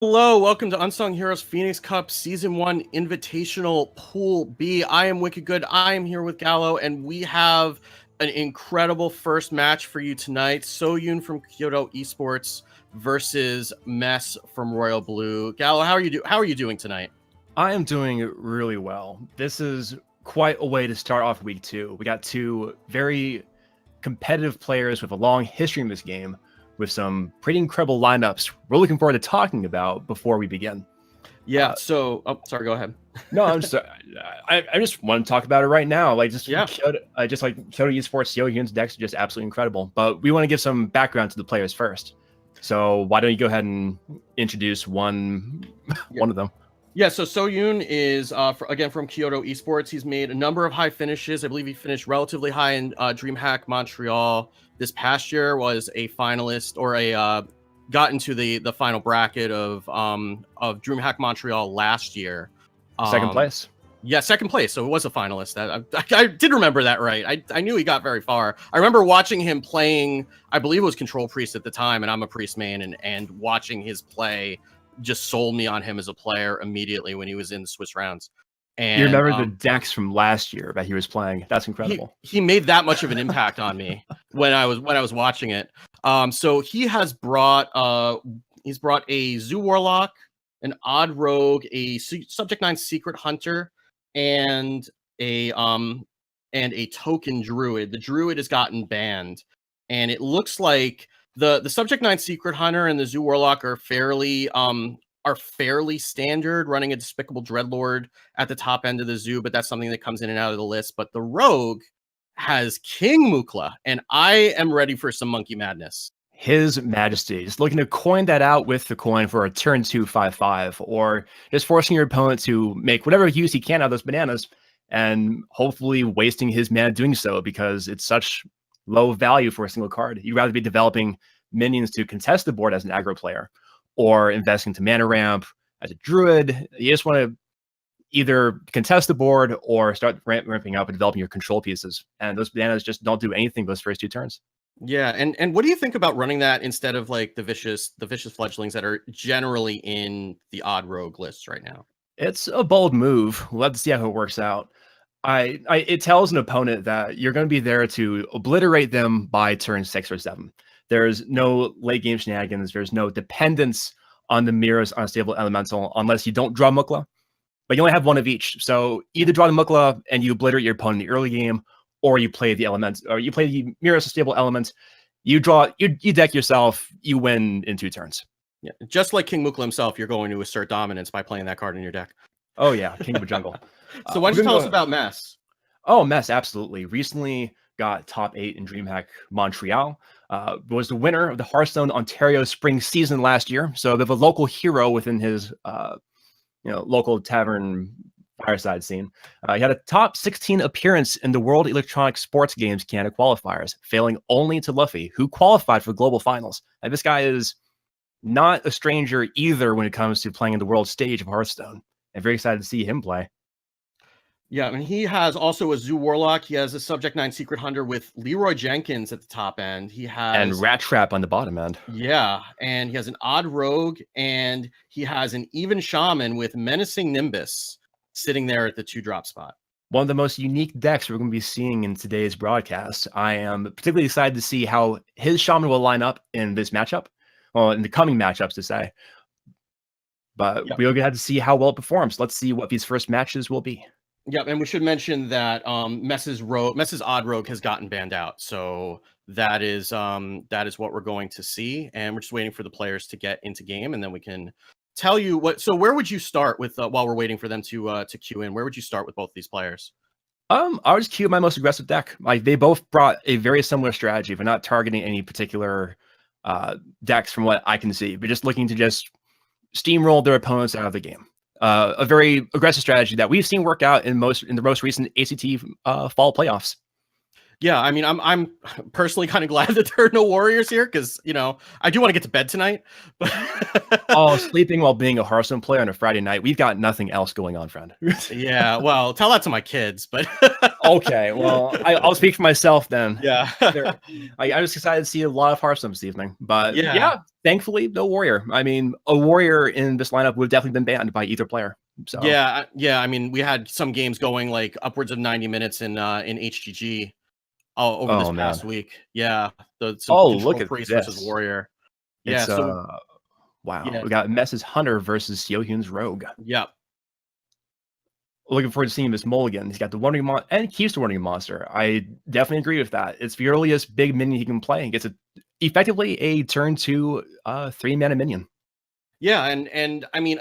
Hello, welcome to Unsung Heroes Phoenix Cup Season 1 Invitational Pool B. I am Wicked Good. I am here with Gallo, and we have an incredible first match for you tonight. Soyun from Kyoto Esports versus Mess from Royal Blue. Gallo, how are you doing tonight? I am doing really well. This is quite a way to start off week 2. We got two very competitive players with a long history in this game, with some pretty incredible lineups we're looking forward to talking about before we begin. Yeah, sorry, go ahead. No, I'm just I just want to talk about it right now. Yeah. Kyoto Esports Soyun's decks are just absolutely incredible. But we want to give some background to the players first. So why don't you go ahead and introduce one of them? Yeah, so Soyun is again from Kyoto Esports. He's made a number of high finishes. I believe he finished relatively high in DreamHack Montreal this past year. Was a finalist or got into the final bracket of DreamHack Montreal last year. Second place. Yeah, second place. So it was a finalist. I did remember that right. I knew he got very far. I remember watching him playing. I believe it was Control Priest at the time, and I'm a Priest main, and watching his play just sold me on him as a player immediately when he was in the Swiss rounds. And you remember the decks from last year that he was playing? That's incredible. He made that much of an impact on me when I was watching it. So he has brought a Zoo Warlock, an Odd Rogue, a Subject 9 Secret Hunter, and a Token Druid. The Druid has gotten banned, and it looks like the Subject 9 Secret Hunter and the Zoo Warlock are fairly standard, running a Despicable Dreadlord at the top end of the Zoo, but that's something that comes in and out of the list. But the Rogue has King Mukla, and I am ready for some monkey madness. His Majesty, just looking to coin that out with the coin for a turn 2 5/5, or just forcing your opponent to make whatever use he can out of those bananas, and hopefully wasting his mana doing so because it's such low value for a single card. You'd rather be developing minions to contest the board as an aggro player, or investing to mana ramp as a druid. You just want to either contest the board or start ramping up and developing your control pieces. And those bananas just don't do anything those first 2 turns. Yeah, and what do you think about running that instead of like the vicious fledglings that are generally in the Odd Rogue lists right now? It's a bold move. Let's see how it works out. It tells an opponent that you're going to be there to obliterate them by turn 6 or 7. There's no late game shenanigans. There's no dependence on the Mira's Unstable Elemental unless you don't draw Mukla. But you only have one of each. So either draw the Mukla and you obliterate your opponent in the early game, or you play the elements, or you play the Mira's Unstable Element. You deck yourself, you win in 2 turns. Yeah, just like King Mukla himself, you're going to assert dominance by playing that card in your deck. Oh yeah, King of the Jungle. So why don't you tell us about Mess? Oh, Mess, absolutely. Recently got top 8 in DreamHack Montreal. Was the winner of the Hearthstone Ontario Spring Season last year. So they have a local hero within his local tavern fireside scene. He had a top 16 appearance in the World Electronic Sports Games Canada qualifiers, failing only to Luffy, who qualified for the global finals. And this guy is not a stranger either when it comes to playing in the world stage of Hearthstone. I'm very excited to see him play. Yeah, I mean, he has also a Zoo Warlock. He has a Subject 9 Secret Hunter with Leroy Jenkins at the top end. He has... And Rat Trap on the bottom end. Yeah, and he has an Odd Rogue, and he has an Even Shaman with Menacing Nimbus sitting there at the 2-drop spot. One of the most unique decks we're going to be seeing in today's broadcast. I am particularly excited to see how his Shaman will line up in this matchup. Well, in the coming matchups, to say. But we'll get to see how well it performs. Let's see what these first matches will be. Yeah, and we should mention that Mess's Odd Rogue has gotten banned out, so that is what we're going to see, and we're just waiting for the players to get into game, and then we can tell you what. So where would you start with while we're waiting for them to queue in? Where would you start with both these players? I would just queue my most aggressive deck. Like, they both brought a very similar strategy. They're not targeting any particular decks from what I can see, but just looking to just steamroll their opponents out of the game. A very aggressive strategy that we've seen work out in the most recent ACT fall playoffs. Yeah, I mean, I'm personally kind of glad that there are no warriors here because I do want to get to bed tonight. Oh, sleeping while being a Hearthstone player on a Friday night. We've got nothing else going on, friend. Yeah, well, tell that to my kids, but Okay, well, I'll speak for myself then. yeah, I was excited to see a lot of Hearthstone this evening, but Yeah. yeah, thankfully, no warrior. I mean, a warrior in this lineup would have definitely been banned by either player. So yeah. I mean, we had some games going like upwards of 90 minutes in HGG over this past week. Yeah, some look Control at Priest this. versus Warrior. Yeah, It's so wow. Yeah. We got Mess's Hunter versus Seohyun's Rogue. Yep. Looking forward to seeing this mulligan. He's got the Wandering Monster and keeps the Wandering Monster. I definitely agree with that. It's the earliest big minion he can play. He gets effectively a turn 2 3-mana minion. Yeah, and I mean,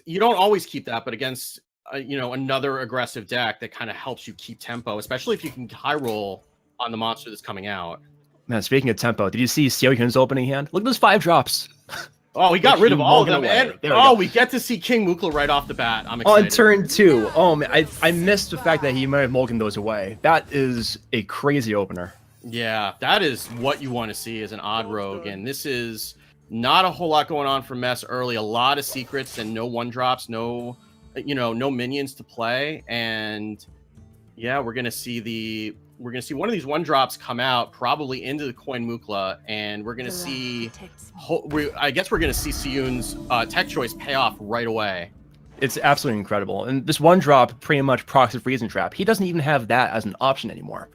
you don't always keep that, but against another aggressive deck that kind of helps you keep tempo, especially if you can high roll on the monster that's coming out. Man, speaking of tempo, did you see Seohyun's opening hand? Look at those 5 drops. Oh, we got rid of all of them, and we get to see King Mukla right off the bat. I'm excited. On turn 2. Oh man, I missed the fact that he might have mulliganed those away. That is a crazy opener. Yeah, that is what you want to see as an odd rogue, and this is not a whole lot going on for Mess early. A lot of secrets and no 1-drops, no minions to play, and yeah, we're gonna see one of these 1-drops come out probably into the Coin Mukla, and we're gonna see. I guess we're gonna see Seohyun's tech choice pay off right away. It's absolutely incredible, and this 1-drop pretty much procs a Freezing Trap. He doesn't even have that as an option anymore.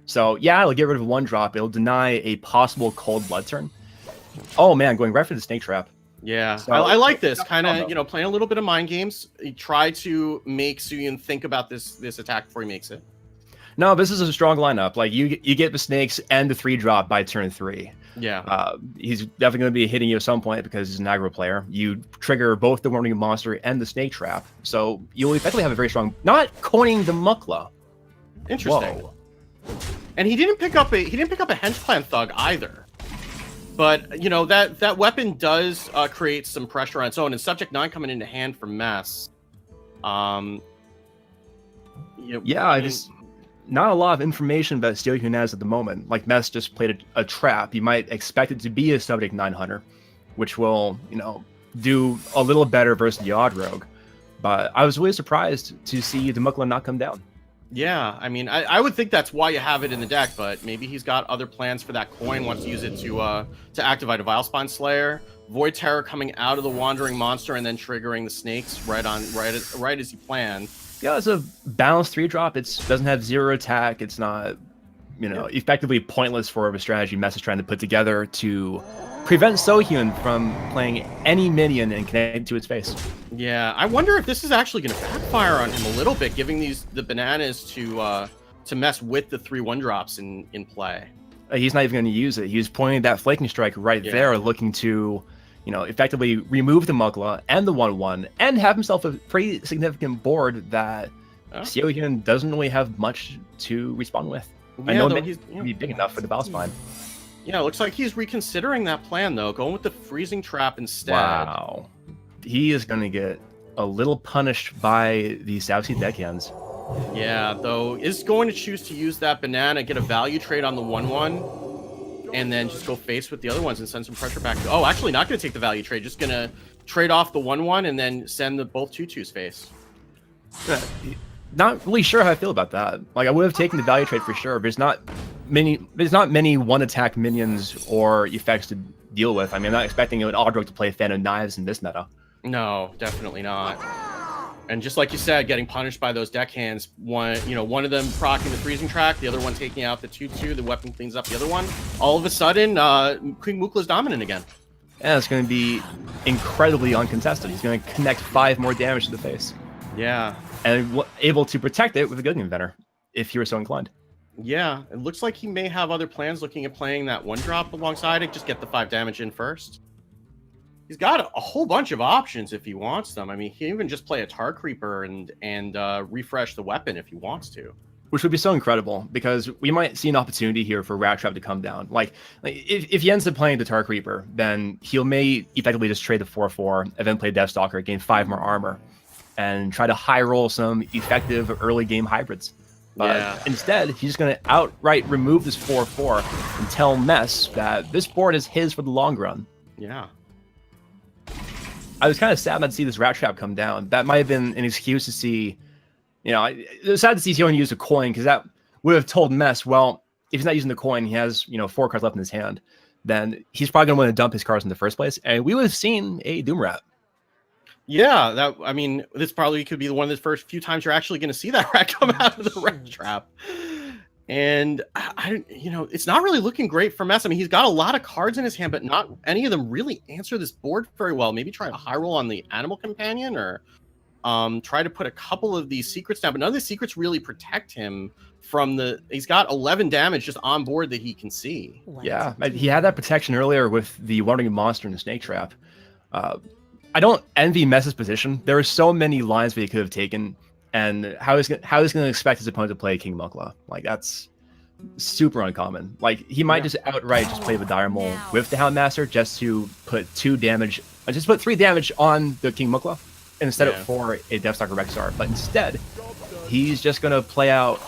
So yeah, it'll get rid of a 1-drop. It'll deny a possible Cold Blood turn. Oh man, going right for the Snake Trap. Yeah, so, I like this kind of playing a little bit of mind games. You try to make Seohyun think about this attack before he makes it. No, this is a strong lineup. Like you get the snakes and the 3-drop by turn 3. Yeah. He's definitely going to be hitting you at some point because he's an aggro player. You trigger both the Wandering Monster and the Snake Trap, so you'll effectively have a very strong. Not coining the Mukla. Interesting. Whoa. And he didn't pick up a Hench Clan Thug either. But that weapon does create some pressure on its own, and Subject 9 coming into hand for Mess. Not a lot of information that Seohyun has at the moment. Like Mess just played a trap. You might expect it to be a Subject 9 Hunter, which will, do a little better versus the Odd Rogue. But I was really surprised to see the Mukla not come down. Yeah, I mean, I would think that's why you have it in the deck, but maybe he's got other plans for that coin, wants to use it to activate a Vilespine Slayer, Void Terror coming out of the Wandering Monster, and then triggering the snakes right as he planned. Yeah, it's a balanced 3-drop. It doesn't have 0 attack. It's not, effectively pointless for a strategy Mess is trying to put together to prevent Seohyun from playing any minion and connecting to its face. Yeah, I wonder if this is actually going to backfire on him a little bit, giving the bananas to Mess with the 3 1-drops in play. He's not even going to use it. He's pointing that Flaking Strike right there, looking to effectively remove the Mukla and the 1/1 and have himself a pretty significant board that Seohyun doesn't really have much to respond with. Yeah, I know he's be big enough for the Vilespine. Yeah, it looks like he's reconsidering that plan though, going with the Freezing Trap instead. Wow. He is going to get a little punished by the South Sea deckhands. Yeah, though, is going to choose to use that banana, get a value trade on the 1/1. And then just go face with the other ones and send some pressure back. Oh, actually not going to take the value trade. Just going to trade off the 1/1 and then send both 2/2s face. Not really sure how I feel about that. Like, I would have taken the value trade for sure. But there's not many 1-attack minions or effects to deal with. I mean, I'm not expecting an Odd Rogue to play Fan of Knives in this meta. No, definitely not. And just like you said, getting punished by those deckhands, one of them proccing the Freezing Track, the other one taking out the 2/2, the weapon cleans up the other one. All of a sudden, King Mukla's dominant again. Yeah, it's going to be incredibly uncontested. He's going to connect 5 more damage to the face. Yeah. And able to protect it with a Good Inventor, if he were so inclined. Yeah, it looks like he may have other plans looking at playing that 1-drop alongside it, just get the 5 damage in first. He's got a whole bunch of options if he wants them. I mean, he can even just play a Tar Creeper and refresh the weapon if he wants to. Which would be so incredible, because we might see an opportunity here for Rat Trap to come down. Like if he ends up playing the Tar Creeper, then he may effectively just trade the 4/4 and then play Deathstalker, gain 5 more armor, and try to high roll some effective early game hybrids. But Yeah. instead, he's going to outright remove this 4/4 and tell Mess that this board is his for the long run. Yeah. I was kind of sad not to see this rat trap come down. That might have been an excuse to see, it was sad to see Seohyun use a coin, because that would have told Mess, well, if he's not using the coin, he has 4 cards left in his hand, then he's probably going to want to dump his cards in the first place, and we would have seen a Doom Rat. Yeah, this probably could be one of the first few times you're actually going to see that rat come out of the rat trap. And it's not really looking great for Mess. I mean, he's got a lot of cards in his hand, but not any of them really answer this board very well. Maybe try to high roll on the Animal Companion, or try to put a couple of these secrets down, but none of the secrets really protect him from he's got 11 damage just on board that he can see. Yeah, he had that protection earlier with the Wandering Monster and the Snake Trap. I don't envy Mess's position. There are so many lines that he could have taken, and how he's going to expect his opponent to play King Mukla. Like, that's super uncommon. Like, he might just outright just play the Dire Mole with the Houndmaster just to put 3 damage on the King Mukla instead of for a Deathstalker Rexar. But instead, he's just going to play out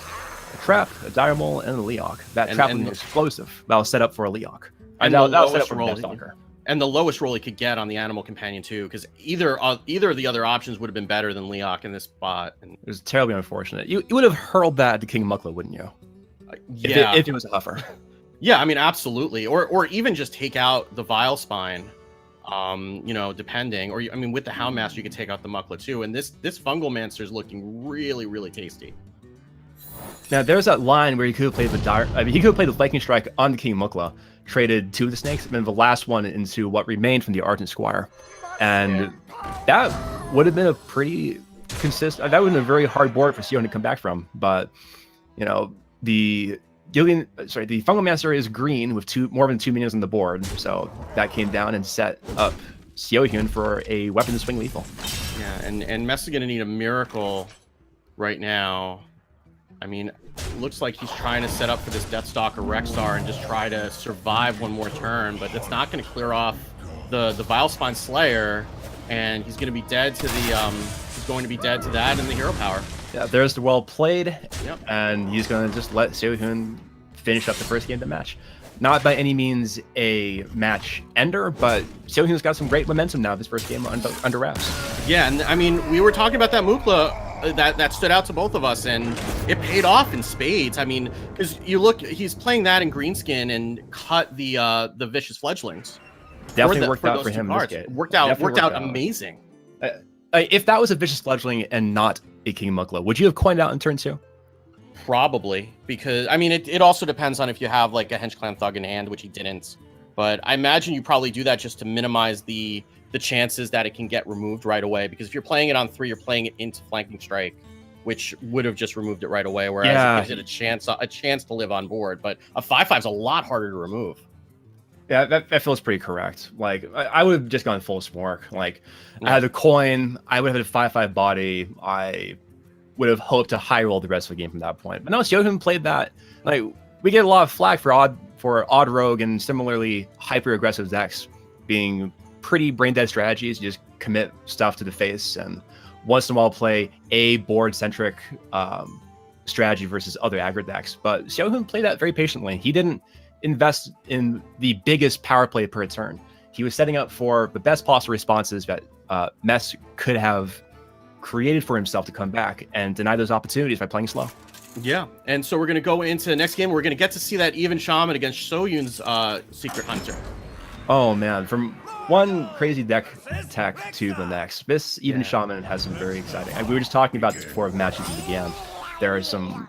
a Trap, a Dire Mole, and a Leok. That Trap is explosive. That'll set up for a Leok. And that'll set up for a Deathstalker. And the lowest roll he could get on the Animal Companion too, because either of the other options would have been better than Leok in this spot. And it was terribly unfortunate. You would have hurled that to King Mukla, wouldn't you? Yeah, if it was a Huffer. Yeah, I mean, absolutely. Or even just take out the Vile Spine, depending. Or with the Houndmaster, you could take out the Mukla too. And this Fungal Mancer is looking really, really tasty. Now, there's that line where he could have played he could have played the Flanking Strike on the King Mukla, traded 2 of the snakes, and then the last one into what remained from the Ardent Squire. And that would have been a pretty consistent... That would have been a very hard board for Seohyun to come back from. But, the Fungal Mancer is green with more than 2 minions on the board. So that came down and set up Seohyun for a weapon to swing lethal. Yeah, and Mess is going to need a miracle right now. I mean, looks like he's trying to set up for this Deathstalker Rexar and just try to survive one more turn, but that's not going to clear off the Vile Spine Slayer, and he's going to be dead to that and the hero power. Yeah, there's the well played, yep. And he's going to just let Seohyun finish up the first game of the match. Not by any means a match ender, but Seohyun's got some great momentum now this first game under wraps. Yeah, and I mean, we were talking about that Mukla that stood out to both of us, and it paid off in spades. I mean, because you look, he's playing that in Greenskin and cut the Vicious Fledglings. Definitely worked out for him. Worked out amazing. If that was a Vicious Fledgling and not a King Mukla, would you have coined out in turn 2? Probably, because I mean, it also depends on if you have like a Hench Clan Thug in hand, which he didn't. But I imagine you probably do that just to minimize the chances that it can get removed right away. Because if you're playing it on 3, you're playing it into Flanking Strike, which would have just removed it right away. Whereas it gives it a chance to live on board. But a 5/5 is a lot harder to remove. Yeah, that feels pretty correct. Like, I would have just gone full Smork. Like, I had a coin, I would have had a 5/5 body, I would have hoped to high roll the rest of the game from that point. But no, Seohyun played that. Like, we get a lot of flack for odd rogue and similarly hyper aggressive decks being pretty brain dead strategies. You just commit stuff to the face and once in a while play a board centric strategy versus other aggro decks. But Seohyun played that very patiently. He didn't invest in the biggest power play per turn. He was setting up for the best possible responses that Mess could have created for himself to come back and deny those opportunities by playing slow. Yeah, and so we're going to go into the next game. We're going to get to see that Even Shaman against Seohyun's Secret Hunter. Oh man, from one crazy deck tech to the next, this Even Shaman has some very exciting. We were just talking about this before the matches began. There are some,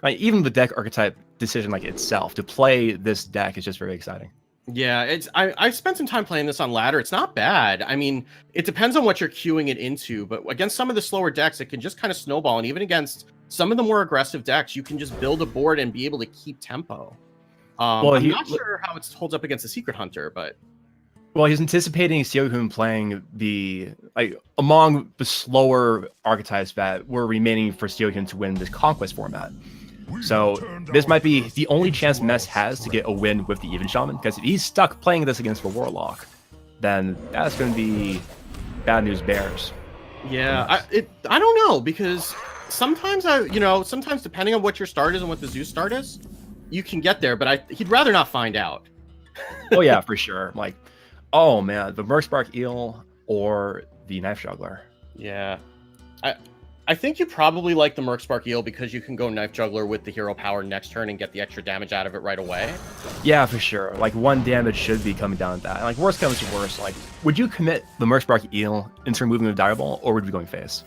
even the deck archetype decision like itself to play this deck is just very exciting. Yeah, I've spent some time playing this on ladder. It's not bad. I mean, it depends on what you're queuing it into, but against some of the slower decks, it can just kind of snowball. And even against some of the more aggressive decks, you can just build a board and be able to keep tempo. I'm not sure how it holds up against the Secret Hunter, but... Well, he's anticipating Seohyun playing among the slower archetypes that were remaining for Seohyun to win this Conquest format. So this might be the only chance Mess has to get a win with the Even Shaman, because if he's stuck playing this against the Warlock, then that's going to be bad news bears. Yeah, I don't know, because sometimes sometimes depending on what your start is and what the Zeus start is, you can get there, but he'd rather not find out. Oh yeah, for sure. Like, oh man, the Mercspark Eel or the Knife Juggler. Yeah. I think you probably like the Mercspark Eel because you can go Knife Juggler with the hero power next turn and get the extra damage out of it right away. Yeah, for sure. Like, 1 damage should be coming down with that. Like, worst comes to worst, like, would you commit the Mercspark Eel into removing the Dire Ball, or would you be going face?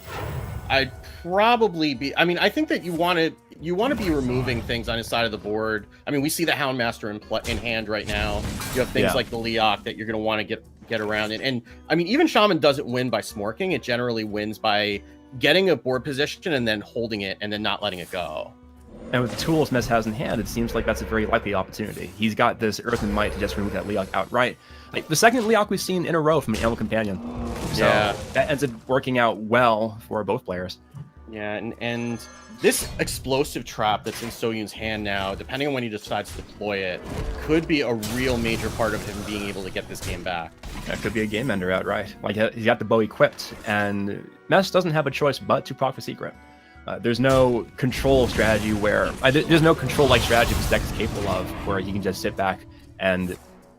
I'd probably be. I mean, I think that you want to be removing things on his side of the board. I mean, we see the Houndmaster in hand right now. You have things like the Leok that you're going to want to get around. And I mean, even Shaman doesn't win by smorking. It generally wins by getting a board position and then holding it and then not letting it go. And with the tools Mess has in hand, it seems like that's a very likely opportunity. He's got this Earth and Might to just remove that Leok outright. Like, the second Leok we've seen in a row from an Animal Companion. So that ends up working out well for both players. Yeah, and this explosive trap that's in Soyun's hand now, depending on when he decides to deploy it, could be a real major part of him being able to get this game back. That could be a game ender outright. Like, he's got the bow equipped, and Mess doesn't have a choice but to proc the secret. There's no control strategy where... there's no control-like strategy this deck is capable of, where he can just sit back and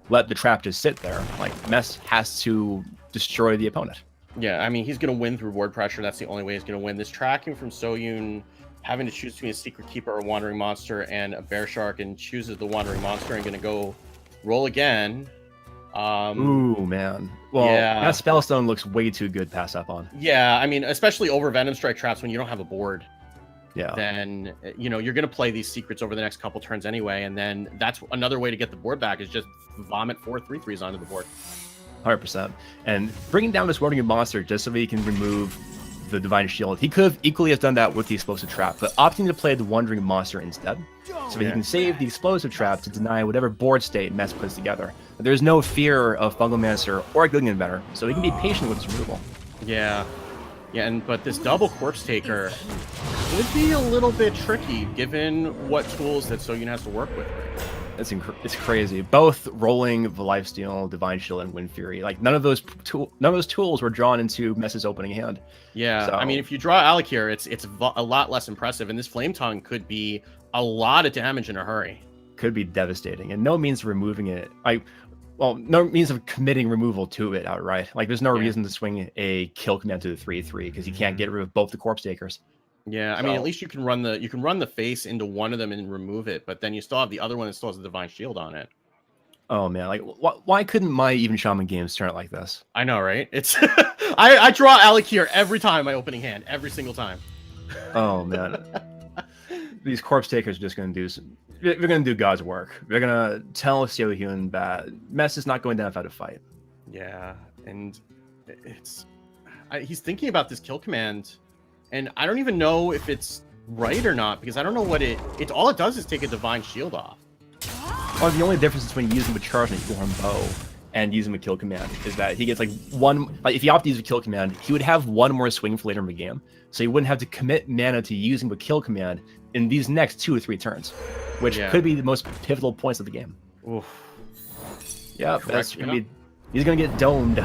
let the trap just sit there. Like, Mess has to destroy the opponent. Yeah, I mean, he's going to win through board pressure. That's the only way he's going to win. This tracking from Soyun, having to choose between a Secret Keeper, a Wandering Monster, and a Bear Shark, and chooses the Wandering Monster and going to go roll again. Ooh, man. Well, that Spellstone looks way too good to pass up on. Yeah, I mean, especially over Venom Strike traps when you don't have a board. Yeah. Then, you're going to play these secrets over the next couple turns anyway, and then that's another way to get the board back is just vomit 4 3/3s onto the board. 100%. And bringing down this Wandering Monster just so he can remove the Divine Shield. He could have equally have done that with the Explosive Trap, but opting to play the Wandering Monster instead, so he can save the Explosive Trap to deny whatever board state Mess puts together. There's no fear of Fungalmancer or Gilligan Inventor, so he can be patient with his removal. Yeah. Yeah, but this double Corpse Taker would be a little bit tricky given what tools that Soyun has to work with. It's crazy. Both rolling the Lifesteal, Divine Shield, and Wind Fury. Like, none of those tools were drawn into Mess's opening hand. Yeah, so, I mean, if you draw Alakir, it's a lot less impressive, and this Flame Tongue could be a lot of damage in a hurry. Could be devastating, and no means of removing it. No means of committing removal to it outright. Like, there's no reason to swing a kill command to the 3/3 because you can't get rid of both the Corpse Takers. Yeah, I mean, at least you can run the face into one of them and remove it, but then you still have the other one that still has a Divine Shield on it. Oh man, like why couldn't my Even Shaman games turn it like this? I know, right? It's I draw Alakir every time my opening hand, every single time. Oh man, these Corpse Takers are just gonna they're gonna do God's work. They're gonna tell Seohyun that Mess is not going down without a fight. Yeah, and he's thinking about this kill command. And I don't even know if it's right or not, because I don't know what all it does is take a Divine Shield off. Well, the only difference between using a charge and equal bow and using a kill command is that he gets if he opted to use a kill command, he would have one more swing for later in the game. So he wouldn't have to commit mana to using the kill command in these next 2 or 3 turns, which could be the most pivotal points of the game. Oof. Yeah, he's gonna get domed.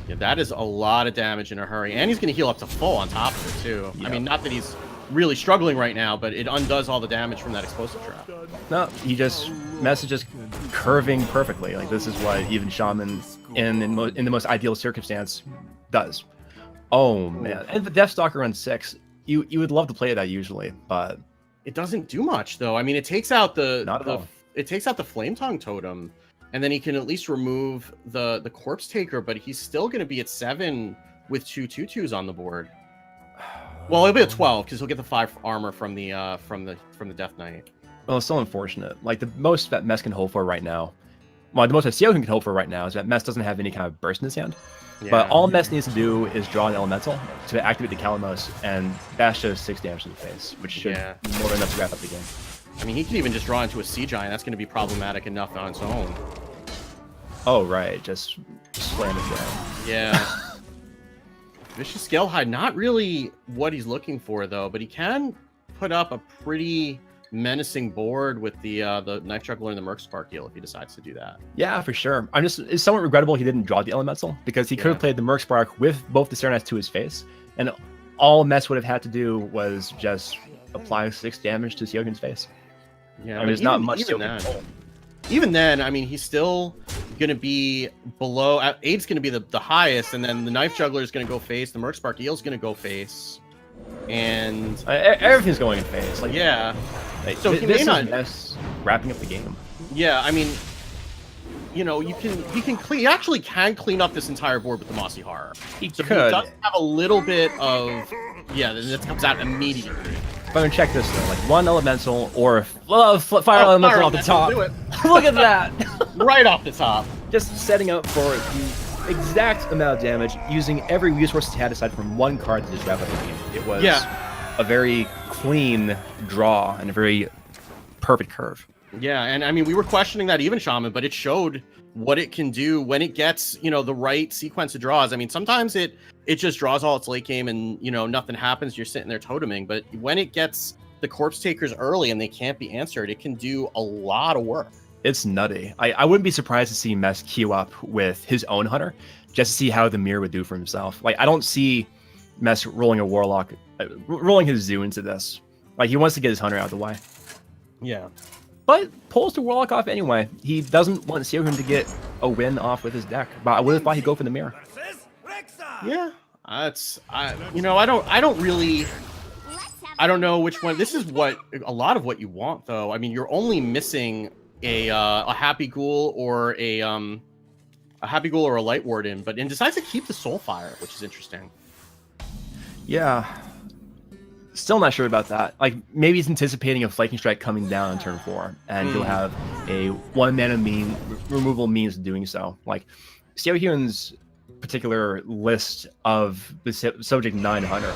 Yeah, that is a lot of damage in a hurry. And he's going to heal up to full on top of it, too. Yep. I mean, not that he's really struggling right now, but it undoes all the damage from that Explosive Trap. No, Mess is just curving perfectly. Like, this is what even Shaman, in the most ideal circumstance, does. Oh, man. And the Deathstalker on 6, you would love to play that usually, but... It doesn't do much, though. I mean, it takes out it takes out the Flame Tongue Totem. And then he can at least remove the Corpse Taker, but he's still going to be at 7 with 2 2/2s on the board. Well, he'll be at 12 because he'll get the 5 armor from the Death Knight. Well, it's still unfortunate. Like, the most that Mess can hope for right now, the most that Seohyun can hope for right now is that Mess doesn't have any kind of burst in his hand. Yeah. But all Mess needs to do is draw an Elemental to activate the Kalamos, and that's just 6 damage to the face, which should be more than enough to wrap up the game. I mean, he can even just draw into a Sea Giant. That's going to be problematic enough on its own. Oh, right. Just slam it down. Yeah. Vicious Scalehide, not really what he's looking for, though, but he can put up a pretty menacing board with the Knife Juggler and the Mercspark Eel if he decides to do that. Yeah, for sure. It's somewhat regrettable he didn't draw the Elemental, because he could have played the Mercspark with both the Serenite to his face, and all Mess would have had to do was just apply 6 damage to Seohyun's face. Yeah, I mean, there's not much even to then, even then, I mean, he's still going to be below. 8's going to be the highest, and then the Knife Juggler is going to go face. The Mercspark Eel is going to go face, and everything's going in face. Like, yeah. like, So he this may is not. Mess wrapping up the game. Yeah, I mean, you know, he actually can clean up this entire board with the Mossy Horror. He So could. he does have a little bit of, yeah, that comes out immediately. But I mean, check this though, like 1 elemental or fire elemental off the top. Do it. Look at that! Right off the top. Just setting up for the exact amount of damage, using every resource he had aside from 1 card to just wrap up the game. It was a very clean draw and a very perfect curve. Yeah, and I mean, we were questioning that even Shaman, but it showed what it can do when it gets, you know, the right sequence of draws. I mean, sometimes it just draws all its late game and, you know, nothing happens. You're sitting there toteming. But when it gets the Corpse Takers early and they can't be answered, it can do a lot of work. It's nutty. I wouldn't be surprised to see Mess queue up with his own Hunter just to see how the Mirror would do for himself. Like, I don't see Mess rolling a Warlock, rolling his Zoo into this. Like, he wants to get his Hunter out of the way. Yeah. But pulls the Warlock off anyway. He doesn't want Seohyun to get a win off with his deck. But I would have thought he'd go for the Mirror. Yeah. I don't know which one. This is what a lot of what you want, though. I mean, you're only missing a Happy Ghoul or a Light Warden, but and decides to keep the Soulfire, which is interesting. Yeah. Still not sure about that. Like, maybe he's anticipating a Flanking Strike coming down on turn 4, and he'll have a 1 mana removal means of doing so. Like, Seohyun's particular list of the Subject 9 Hunter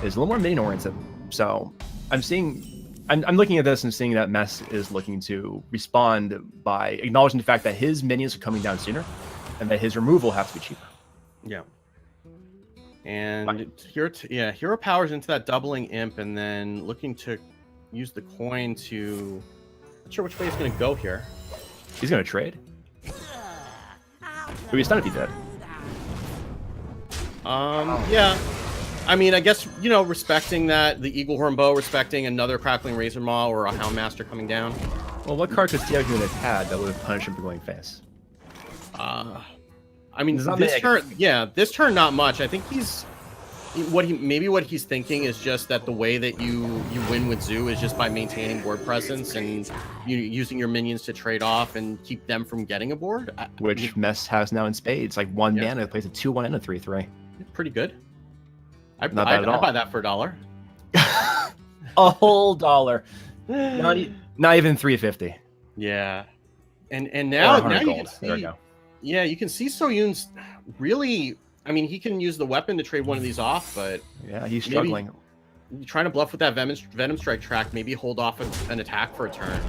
is a little more minion oriented. So I'm looking at this and seeing that Mess is looking to respond by acknowledging the fact that his minions are coming down sooner, and that his removal has to be cheaper. Yeah. And Hero Powers into that doubling Imp, and then looking to use the coin to. Not sure which way he's going to go here. He's going to trade. But he's stunned if he did. Yeah. I mean, I guess, you know, respecting that, the Eaglehorn Bow, respecting another Crackling Razor Maw or a Houndmaster coming down. Well, what card could Seohyun have had that would have punished him for going face? I mean, this turn, not much. I think what he's thinking is just that the way that you win with Zoo is just by maintaining board presence and using your minions to trade off and keep them from getting a board. Which Mess has now in spades, like 1 mana, it plays a 2/1 and a 3/3. Pretty good. I'd Not bad at all. buy that for $1. A whole $1. Not even $3.50. Yeah. And now you gold. can see, There we go. Yeah, you can see Seohyun's really. I mean, he can use the weapon to trade one of these off, but Yeah, he's struggling. Trying to bluff with that Venom Strike track, maybe hold off an attack for a turn.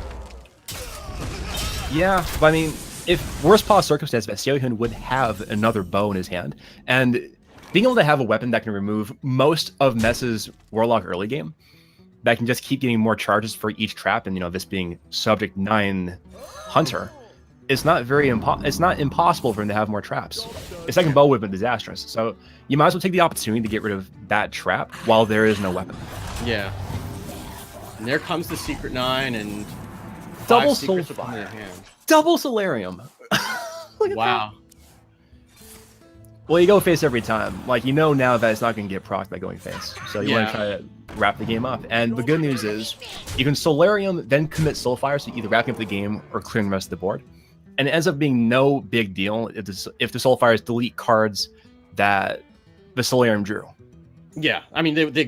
Yeah, but I mean, if worst possible circumstance, that Seohyun would have another bow in his hand, and being able to have a weapon that can remove most of Mess's Warlock early game, that can just keep getting more charges for each trap, and, you know, this being Subject 9 Hunter, it's not it's not impossible for him to have more traps. His second bow would have been disastrous, so you might as well take the opportunity to get rid of that trap while there is no weapon. Yeah. And there comes the Secret 9 and Double 5 secrets Soulfire. in their hand. Double Solarium. Wow. Well, you go face every time. Like, you know now that it's not going to get procced by going face. So you want Yeah. to try to wrap the game up. And the good news is you can Solarium, then commit Soulfire, so either wrapping up the game or clearing the rest of the board. And it ends up being no big deal if the Soulfires delete cards that the Solarium drew. Yeah, I mean they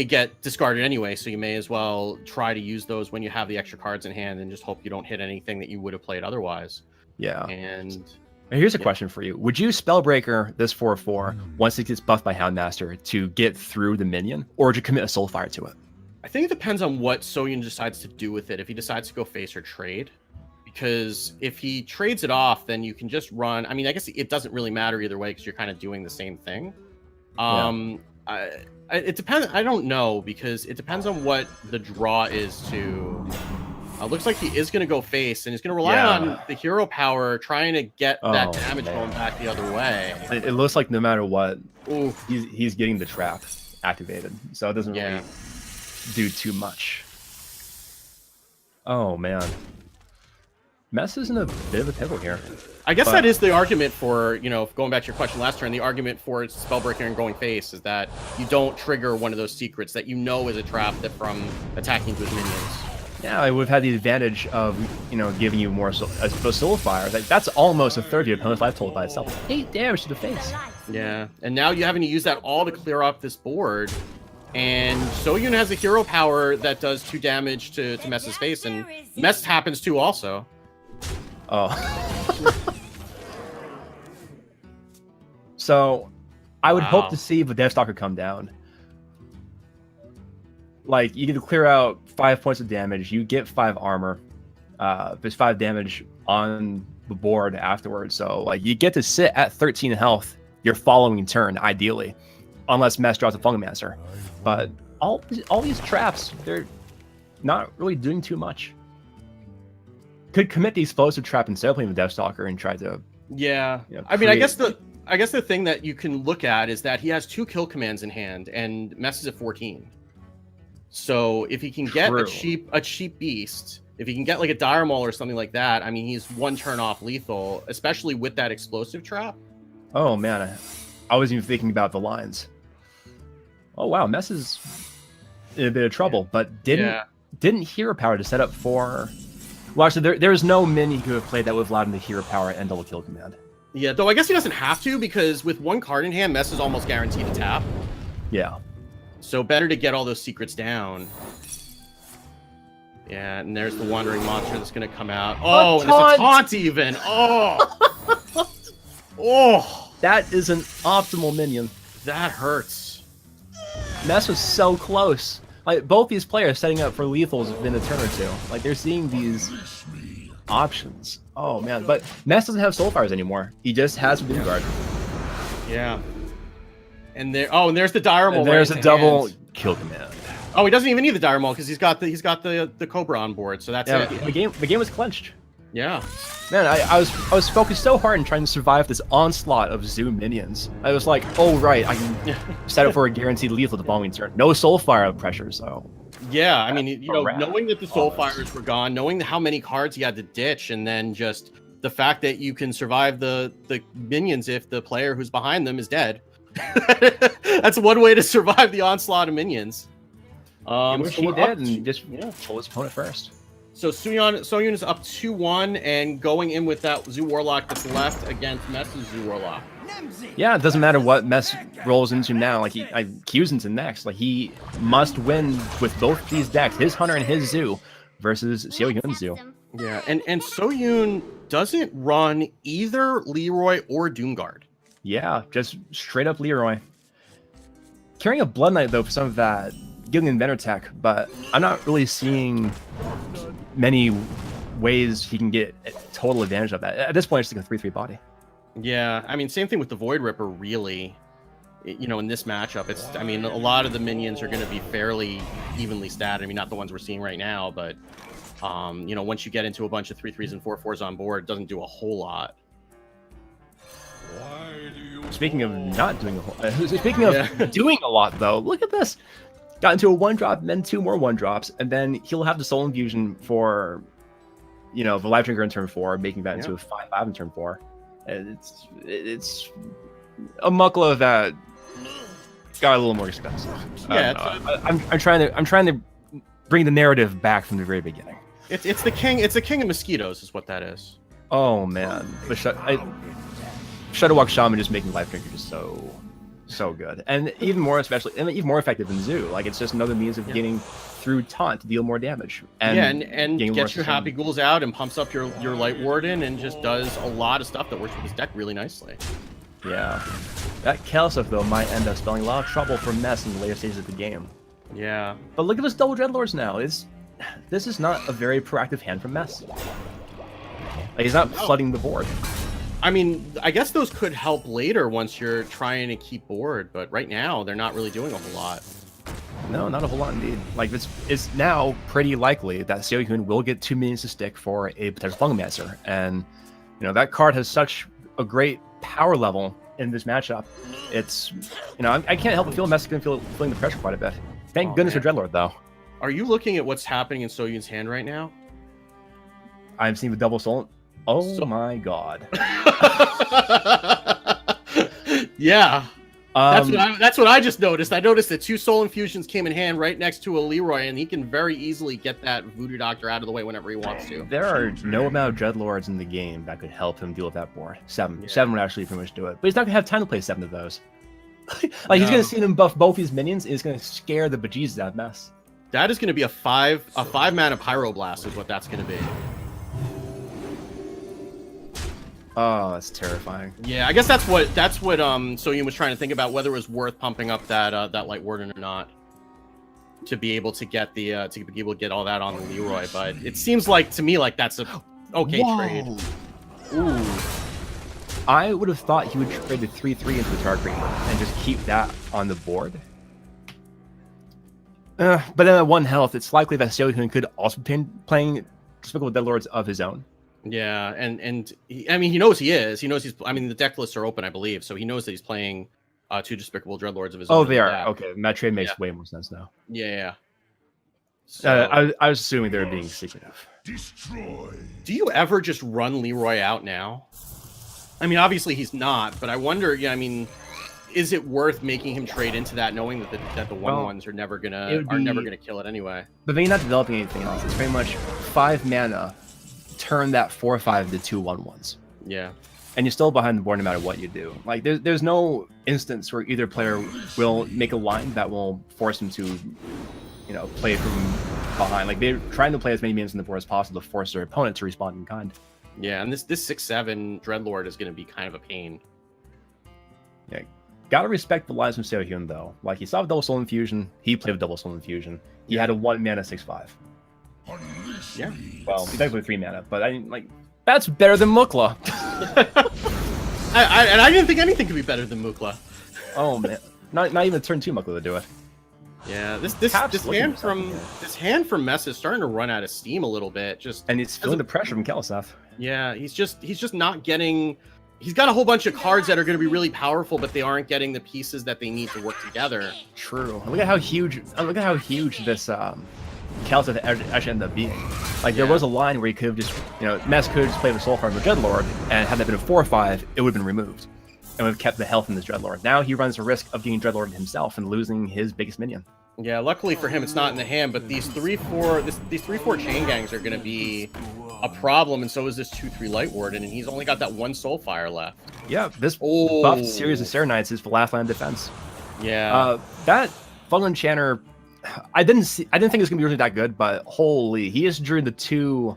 get discarded anyway, so you may as well try to use those when you have the extra cards in hand, and just hope you don't hit anything that you would have played otherwise. Yeah. And here's a question for you: would you Spellbreaker this 4/4 once it gets buffed by Houndmaster to get through the minion, or would you commit a Soulfire to it? I think it depends on what Soyun decides to do with it. If he decides to go face or trade, because if he trades it off, then you can just run. I mean, I guess it doesn't really matter either way because you're kind of doing the same thing. It depends. I don't know, because it depends on what the draw is to. Looks like he is going to go face, and he's going to rely on the hero power, trying to get that damage going back the other way. It looks like no matter what, Ooh. he's getting the trap. activated, so it doesn't Yeah. really do too much. Oh man, Mess is in a bit of a pickle here. I guess But- that is the argument for, going back to your question last turn, the argument for Spellbreaker and going face is that you don't trigger one of those secrets that is a trap that from attacking with minions. Yeah, I would have had the advantage of, giving you more Soul Fire. That's almost a third of your opponent's life total by itself. 8 damage to the face. Yeah, and now you're having to use that all to clear off this board. And Soyun has a hero power that does 2 damage to Mess's face, and Mess happens to also. Oh. So, I would hope Wow. to see the Deathstalker come down. Like, you get to clear out 5 points of damage, you get 5 armor. There's 5 damage on the board afterwards. So, like, you get to sit at 13 health your following turn, ideally. Unless Mess draws a Fungomancer. But all these traps, they're not really doing too much. Could commit the explosive trap instead of playing the Deathstalker and try to... Yeah, Yeah, I mean, I create- guess the thing that you can look at is that he has 2 kill commands in hand, and Mess is at 14. So if he can get True. a cheap beast, if he can get like a Dire Maul or something like that, I mean, he's 1 turn off lethal, especially with that explosive trap. Oh, man. I wasn't even thinking about the lines. Oh, wow. Mess is in a bit of trouble, but didn't hero power to set up for... Well, actually, there's no minion who have played that would have allowed him to hero power and double kill command. Yeah, though I guess he doesn't have to, because with 1 card in hand, Mess is almost guaranteed to tap. Yeah. So better to get all those secrets down. Yeah, and there's the Wandering Monster that's going to come out. Oh, and it's a taunt even. Oh. Oh, That is an optimal minion. that hurts. Mess was so close. Like, both these players setting up for lethals within a turn or two. Like, they're seeing these options. Oh, man. But Mess doesn't have Soulfires anymore. He just has Doomguard. Yeah. And there's the Dire Maul. And there's right a in double hand. kill command. Oh, he doesn't even need the Dire Maul because he's got the Cobra on board. So that's Yeah, it. the game was clenched. Yeah. Man, I was focused so hard in trying to survive this onslaught of Zoo minions. I was like, oh right, I can set up for a guaranteed lethal the following turn. No Soulfire pressure, so Yeah, I mean, wrap. knowing that the Soulfires were gone, knowing how many cards he had to ditch, and then just the fact that you can survive the minions if the player who's behind them is dead. That's one way to survive the onslaught of minions. I wish he we're up did and just yeah. pull his opponent first. So Soyun is up 2-1 and going in with that Zoo Warlock that's left against Mess's Zoo Warlock. Yeah, it doesn't matter what Mess rolls into now. Like Q's into next. Like he must win with both these decks, his Hunter and his Zoo, versus Seohyun's Zoo. Yeah, and Soyun doesn't run either Leroy or Doomguard. Yeah, just straight up Leroy. Carrying a Blood Knight though for some of that Gillian Inventor tech, but I'm not really seeing many ways he can get total advantage of that. At this point, it's like a 3/3 body. Yeah, I mean, same thing with the Void Ripper, really. In this matchup, a lot of the minions are going to be fairly evenly statted. I mean, not the ones we're seeing right now, but, once you get into a bunch of 3/3s and 4/4s on board, it doesn't do a whole lot. Speaking of not doing a whole, speaking of Yeah. doing a lot though, look at this. Got into a 1-drop, then 2 more 1-drops, and then he'll have the Soul Infusion for, the Life Drinker in turn 4, making that into a 5/5 in turn 4. And it's a Muckla that got a little more expensive. Yeah, I'm trying to bring the narrative back from the very beginning. It's the king of mosquitoes, is what that is. Oh man, but Shadowwalk Shaman just making Life Drinker just so good, and even more effective than Zoo. Like it's just another means of getting through taunt to deal more damage. And And getting more gets your Happy Ghouls out and pumps up your Light Warden and just does a lot of stuff that works with this deck really nicely. Yeah, that Kelsif though might end up spelling a lot of trouble for Mess in the later stages of the game. Yeah. But look at this double Dreadlords now. This is not a very proactive hand from Mess. Like, he's not flooding the board. I mean, I guess those could help later once you're trying to keep board, but right now they're not really doing a whole lot. No, not a whole lot indeed. Like it's now pretty likely that Seohyun will get 2 minions to stick for a potential Fungomancer, and that card has such a great power level in this matchup. It's, I can't help but feel Mess is feeling the pressure quite a bit. Thank goodness for Dreadlord, though. Are you looking at what's happening in Soyun's hand right now? I'm seeing the double soul. Oh my god. Yeah. That's what I just noticed. I noticed that 2 soul infusions came in hand right next to a Leroy, and he can very easily get that Voodoo Doctor out of the way whenever he wants to. There are no amount of Dreadlords in the game that could help him deal with that board. 7 would actually pretty much do it, but he's not gonna have time to play 7 of those. He's gonna see him buff both his minions, and it's gonna scare the bejesus out of Mess. That is gonna be a 5 mana Pyroblast is what that's gonna be. Oh, that's terrifying. Yeah, I guess that's what Soyun was trying to think about, whether it was worth pumping up that Light Warden or not, to be able to get all that on the Leroy. But it seems like to me like that's a okay trade. Ooh. I would have thought he would trade the 3/3 into the Dark Reaper and just keep that on the board. But then at 1 health, it's likely that Seohyun could also be playing Despicable Deadlords of his own. Yeah, and he knows he is. He knows he's. I mean, the deck lists are open, I believe, so he knows that he's playing 2 Despicable Dreadlords of his own. Oh, they are. Okay, that trade makes way more sense now. Yeah. So, I was assuming they were being secretive. Do you ever just run Leroy out now? I mean, obviously he's not, but I wonder. Yeah, I mean, is it worth making him trade into that, knowing that the 1/1s are never gonna kill it anyway? But they're not developing anything else. It's pretty much 5 mana. Turn that 4/5 to 2 1/1s. Yeah. And you're still behind the board no matter what you do. Like there's no instance where either player will make a line that will force him to, play from behind. Like they're trying to play as many minions on the board as possible to force their opponent to respond in kind. Yeah, and this 6/7 Dreadlord is going to be kind of a pain. Yeah, gotta respect the lines from Seohyun though. Like he saw Double Soul Infusion, he played with Double Soul Infusion. He had a 1 mana 6/5. Yeah. Well, he's actually 3 mana, but that's better than Mukla. I didn't think anything could be better than Mukla. Oh man, not even turn 2 Mukla to do it. Yeah, this hand from Mess is starting to run out of steam a little bit. And he's feeling the pressure from Kel'Seth. Yeah, he's just not getting. He's got a whole bunch of cards that are going to be really powerful, but they aren't getting the pieces that they need to work together. True. Look at how huge this Kel'Seth actually ended up being. There was a line where he could have just, Mess could have just played with Soulfire with Dreadlord, and had that been a 4/5, it would have been removed, and would have kept the health in this Dreadlord. Now he runs the risk of getting Dreadlord himself and losing his biggest minion. Yeah, luckily for him, it's not in the hand, but these 3/4 chain gangs are going to be a problem, and so is this 2/3 Light Warden, and he's only got that 1 Soulfire left. Yeah, this buffed series of Serenites is the last line of defense. Yeah. That Funnel Enchanter, I didn't think it was gonna be really that good, but holy, he just drew the 2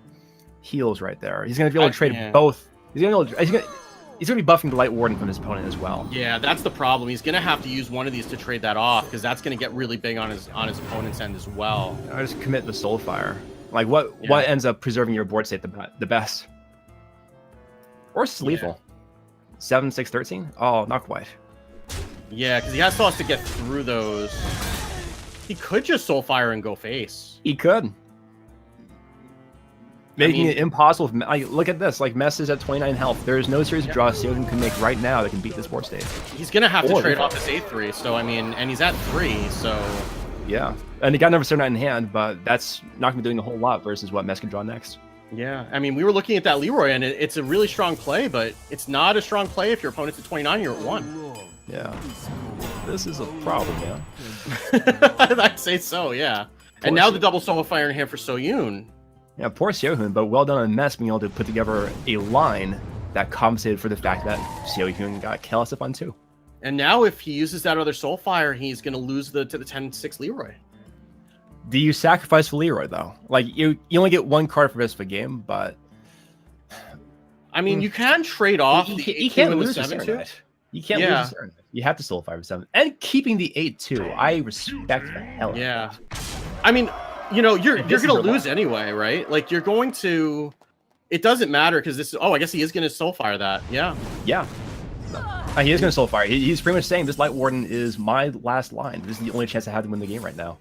heals right there. He's gonna be able to trade both. He's gonna be buffing the Light Warden from his opponent as well. Yeah, that's the problem. He's gonna have to use one of these to trade that off, because that's gonna get really big on his opponent's end as well. I just commit the Soulfire. What ends up preserving your board state the best? Or it's lethal. 7, 6, 13? Oh, not quite. Yeah, because he has to get through those. He could just Soulfire and go face. He could. Making it impossible. Look at this. Mess is at 29 health. There is no series of draws Seohyun can make right now that can beat this board state. He's going to have to trade off his 8/3. So, and he's at 3, so... Yeah. And he got number 79 in hand, but that's not going to be doing a whole lot versus what Mess can draw next. Yeah. We were looking at that Leroy, and it's a really strong play, but it's not a strong play if your opponent's at 29 and you're at 1. Yeah. This is a problem, yeah. I'd say so, yeah. And now the double Soulfire in hand for Soyun. Yeah, poor Seohyun, but well done on Mess being able to put together a line that compensated for the fact that Seohyun got Kel'Seth on 2. And now if he uses that other Soulfire, he's going to lose to the 10/6 Leroy. Do you sacrifice for Leroy, though? You only get 1 card for this of a game, but... you can trade off you can't lose the 7/2. You can't lose the Serenite. You have to still 5 or 7. And keeping the 8/2, I respect the hell out of that. You're going to lose anyway, right? You're going to... It doesn't matter because this... Oh, I guess he is going to Soulfire that. Yeah. Yeah. He is going to Soulfire. He's pretty much saying this Light Warden is my last line. This is the only chance I have to win the game right now.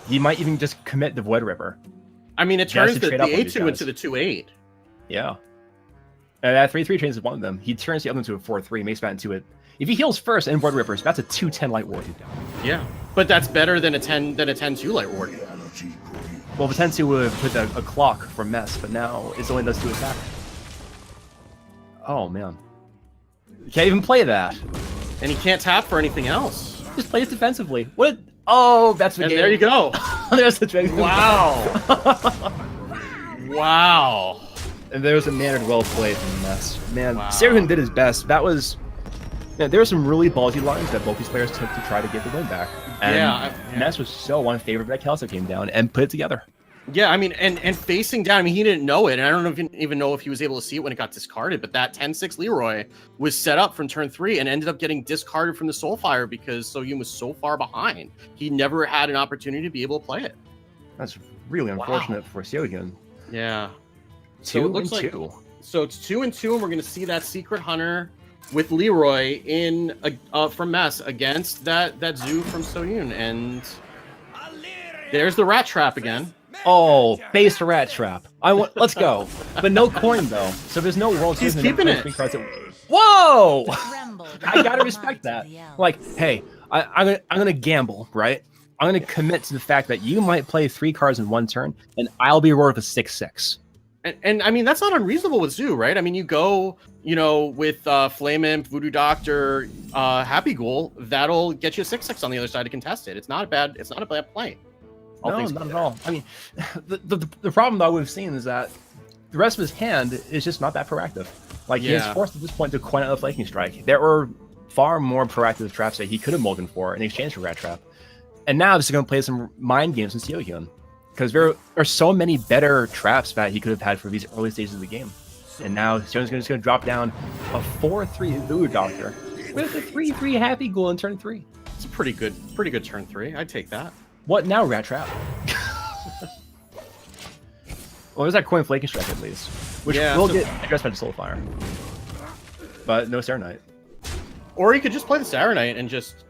He might even just commit the Void Ripper. It turns the 8/2 into the 2/8. Yeah. And that 3/3 changes one of them. He turns the other into a 4/3, makes that into it. If he heals first and Board Rippers, that's a 2/10 Light Ward. Yeah, but that's better than a 10/2 Light Ward. Well, the 10/2 would have put a clock for Mess, but now it only does 2 attack. Oh man, you can't even play that. And he can't tap for anything else. Just plays defensively. What? Oh, that's the And game. there you go. There's the dragon. Wow. Wow. And there was a mannered well played from Mess. Man, Wow. Sarian did his best. That was. Yeah, there were some really ballsy lines that both these players took to try to get the win back. And Yeah. Ness was so unfavored that Kelso came down and put it together. Yeah, I mean, and facing down, I mean, he didn't know it, and I don't know if even know if he was able to see it when it got discarded, but that 10-6 Leroy was set up from turn 3 and ended up getting discarded from the Soulfire because Soyun was so far behind. He never had an opportunity to be able to play it. That's really unfortunate for Seohyun. Yeah. So it 2 looks and like 2. So it's 2 and 2, and we're going to see that Secret Hunter with Leroy in from Mess against that Zoo from Soyun, and there's the Rat Trap again. Oh, base rat trap. Let's go. But no coin though. So there's no world. He's keeping it. Whoa! I gotta respect that. Like, hey, I'm gonna gamble, right? I'm gonna commit to the fact that you might play 3 cards in 1 turn, and I'll be rewarded with a 6/6. And I mean, that's not unreasonable with Zoo, right? I mean, you go, with Flame Imp, Voodoo Doctor, Happy Ghoul, that'll get you a 6/6 on the other side to contest it. It's not a bad play. No, not at all. I mean, the problem though we've seen is that the rest of his hand is just not that proactive. Like he is forced at this point to coin out the Flaking Strike. There were far more proactive traps that he could have mulliganed for in exchange for Rat Trap. And now he's going to play some mind games in Seohyun. Because there are so many better traps that he could have had for these early stages of the game. And now Seohyun's just going to drop down a 4/3 Voodoo Doctor with a 3/3 Happy Ghoul in turn 3. It's a pretty good turn 3. I'd take that. What now, Rat Trap? Well, there's that coin Flaking Strike at least, which will get addressed by the Soulfire. But no Serenite. Or he could just play the Saronite and just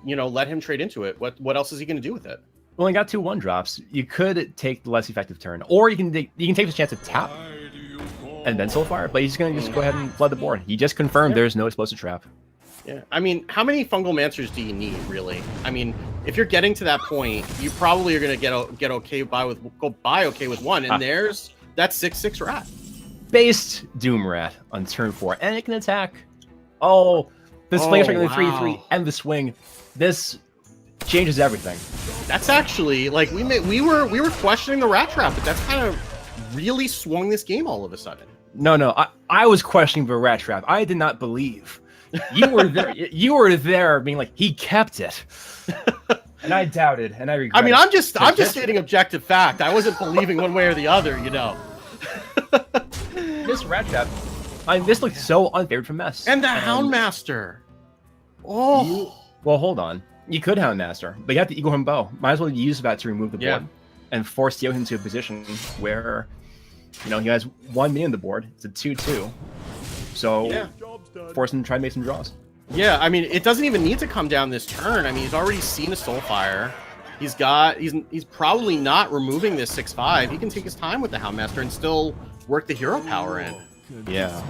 let him trade into it. What else is he going to do with it? Well, he got 2 1-drops. You could take the less effective turn, or you can take the chance to tap and then Soulfire. But he's going to just go ahead and flood the board. He just confirmed there's no explosive trap. Yeah, I mean, how many Fungal Mancers do you need, really? I mean, if you're getting to that point, you probably are going to go okay with 1, and there's that 6/6 Rat. Based Doom Rat on turn 4, and it can attack. Oh, this Flaking Strike on the 3/3 and the swing. This changes everything. That's actually like we were questioning the Rat Trap, but that's kind of really swung this game all of a sudden. No, I was questioning the Rat Trap. I did not believe. You were there. You were there, being like, he kept it, and I doubted, and I regret. I mean, I'm just stating objective fact. I wasn't believing one way or the other, This Rat Trap, this looked so unfavored from Mess. And the Houndmaster. Oh, well, hold on. You could Houndmaster, but you have the Eagle Horn Bow. Might as well use that to remove the board and force Seohyun into a position where, he has 1 minion on the board. It's a 2/2. So force him to try to make some draws. Yeah, I mean, it doesn't even need to come down this turn. I mean, he's already seen a Soulfire. He's probably not removing this 6/5. He can take his time with the Houndmaster and still work the hero power in. Yeah.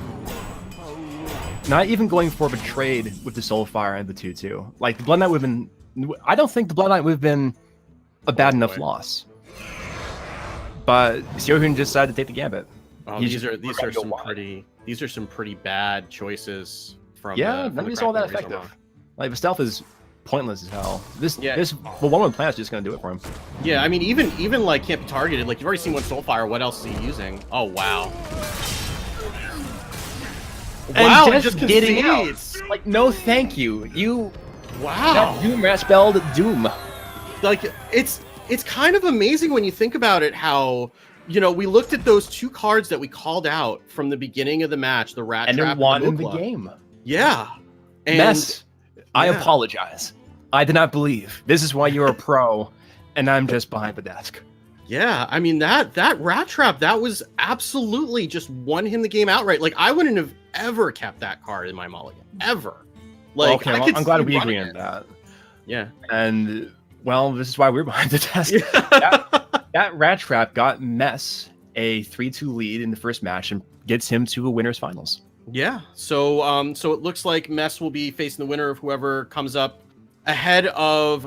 Not even going for a trade with the Soulfire and the 2/2. Like the Blood Knight would have been. I don't think the Blood Knight would have been a bad enough loss. But Seohyun just decided to take the gambit. Oh, these are some pretty bad choices from. None of these are all that effective. Like the stealth is pointless as hell. The 1/1 planet's just gonna do it for him. Yeah, I mean, even like can't be targeted. Like you've already seen one Soulfire. What else is he using? Oh wow. Wow, and just getting out. Like no, thank you. Wow. That Doom Rat spelled Doom. Like it's kind of amazing when you think about it. How we looked at those 2 cards that we called out from the beginning of the match, the Rat Trap and won in the game. Yeah. And Mess, I apologize. I did not believe. This is why you're a pro, and I'm just behind the desk. Yeah, I mean that Rat Trap, that was absolutely just won him the game outright. Like I wouldn't have ever kept that card in my mulligan, ever. Like I'm glad we agree on that. Yeah, and this is why we're behind the desk. That Rat Trap got Mess a 3-2 lead in the first match and gets him to a winners finals. Yeah. So so it looks like Mess will be facing the winner of whoever comes up ahead of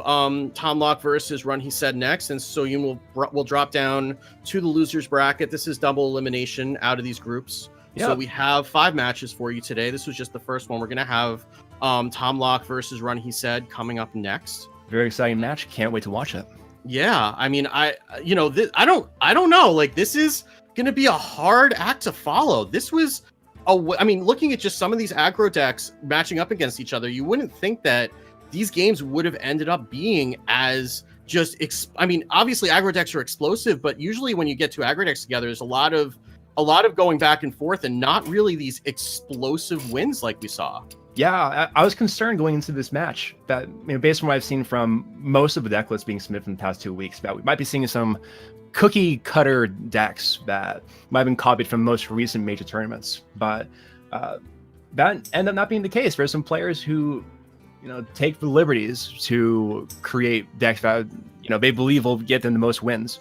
Tom Locke versus Run He Said next, and So Yoon will drop down to the losers bracket. This is double elimination out of these groups. Yep. So we have 5 matches for you today. This was just the first one. We're gonna have Tom Locke versus Run He Said coming up next. Very exciting match. Can't wait to watch it. Yeah, I mean, I don't know. Like, this is gonna be a hard act to follow. This was I mean, looking at just some of these aggro decks matching up against each other, you wouldn't think that these games would have ended up being as just I mean, obviously aggro decks are explosive, but usually when you get two aggro decks together, there's a lot of going back and forth and not really these explosive wins like we saw. Yeah, I was concerned going into this match that, based on what I've seen from most of the deck lists being submitted in the past 2 weeks, that we might be seeing some cookie cutter decks that might have been copied from most recent major tournaments. But that ended up not being the case. There's some players who, take the liberties to create decks that, they believe will get them the most wins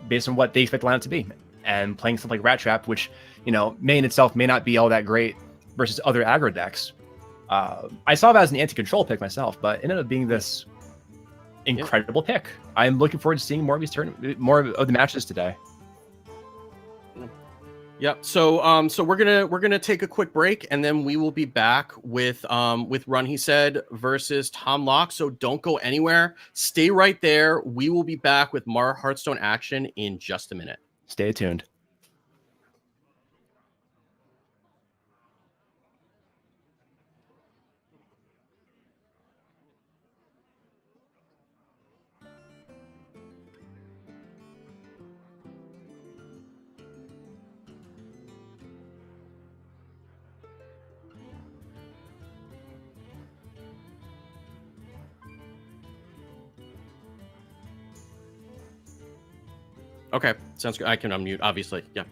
based on what they expect the lineup to be. And playing something like Rat Trap, which, may in itself may not be all that great versus other aggro decks. I saw that as an anti-control pick myself, but it ended up being this incredible pick. I'm looking forward to seeing more of these more of the matches today. Yep. So so we're gonna take a quick break, and then we will be back with Run He Said versus Tom Locke. So don't go anywhere. Stay right there. We will be back with more Hearthstone action in just a minute. Stay tuned. Okay, sounds good. I can unmute, obviously. Yeah.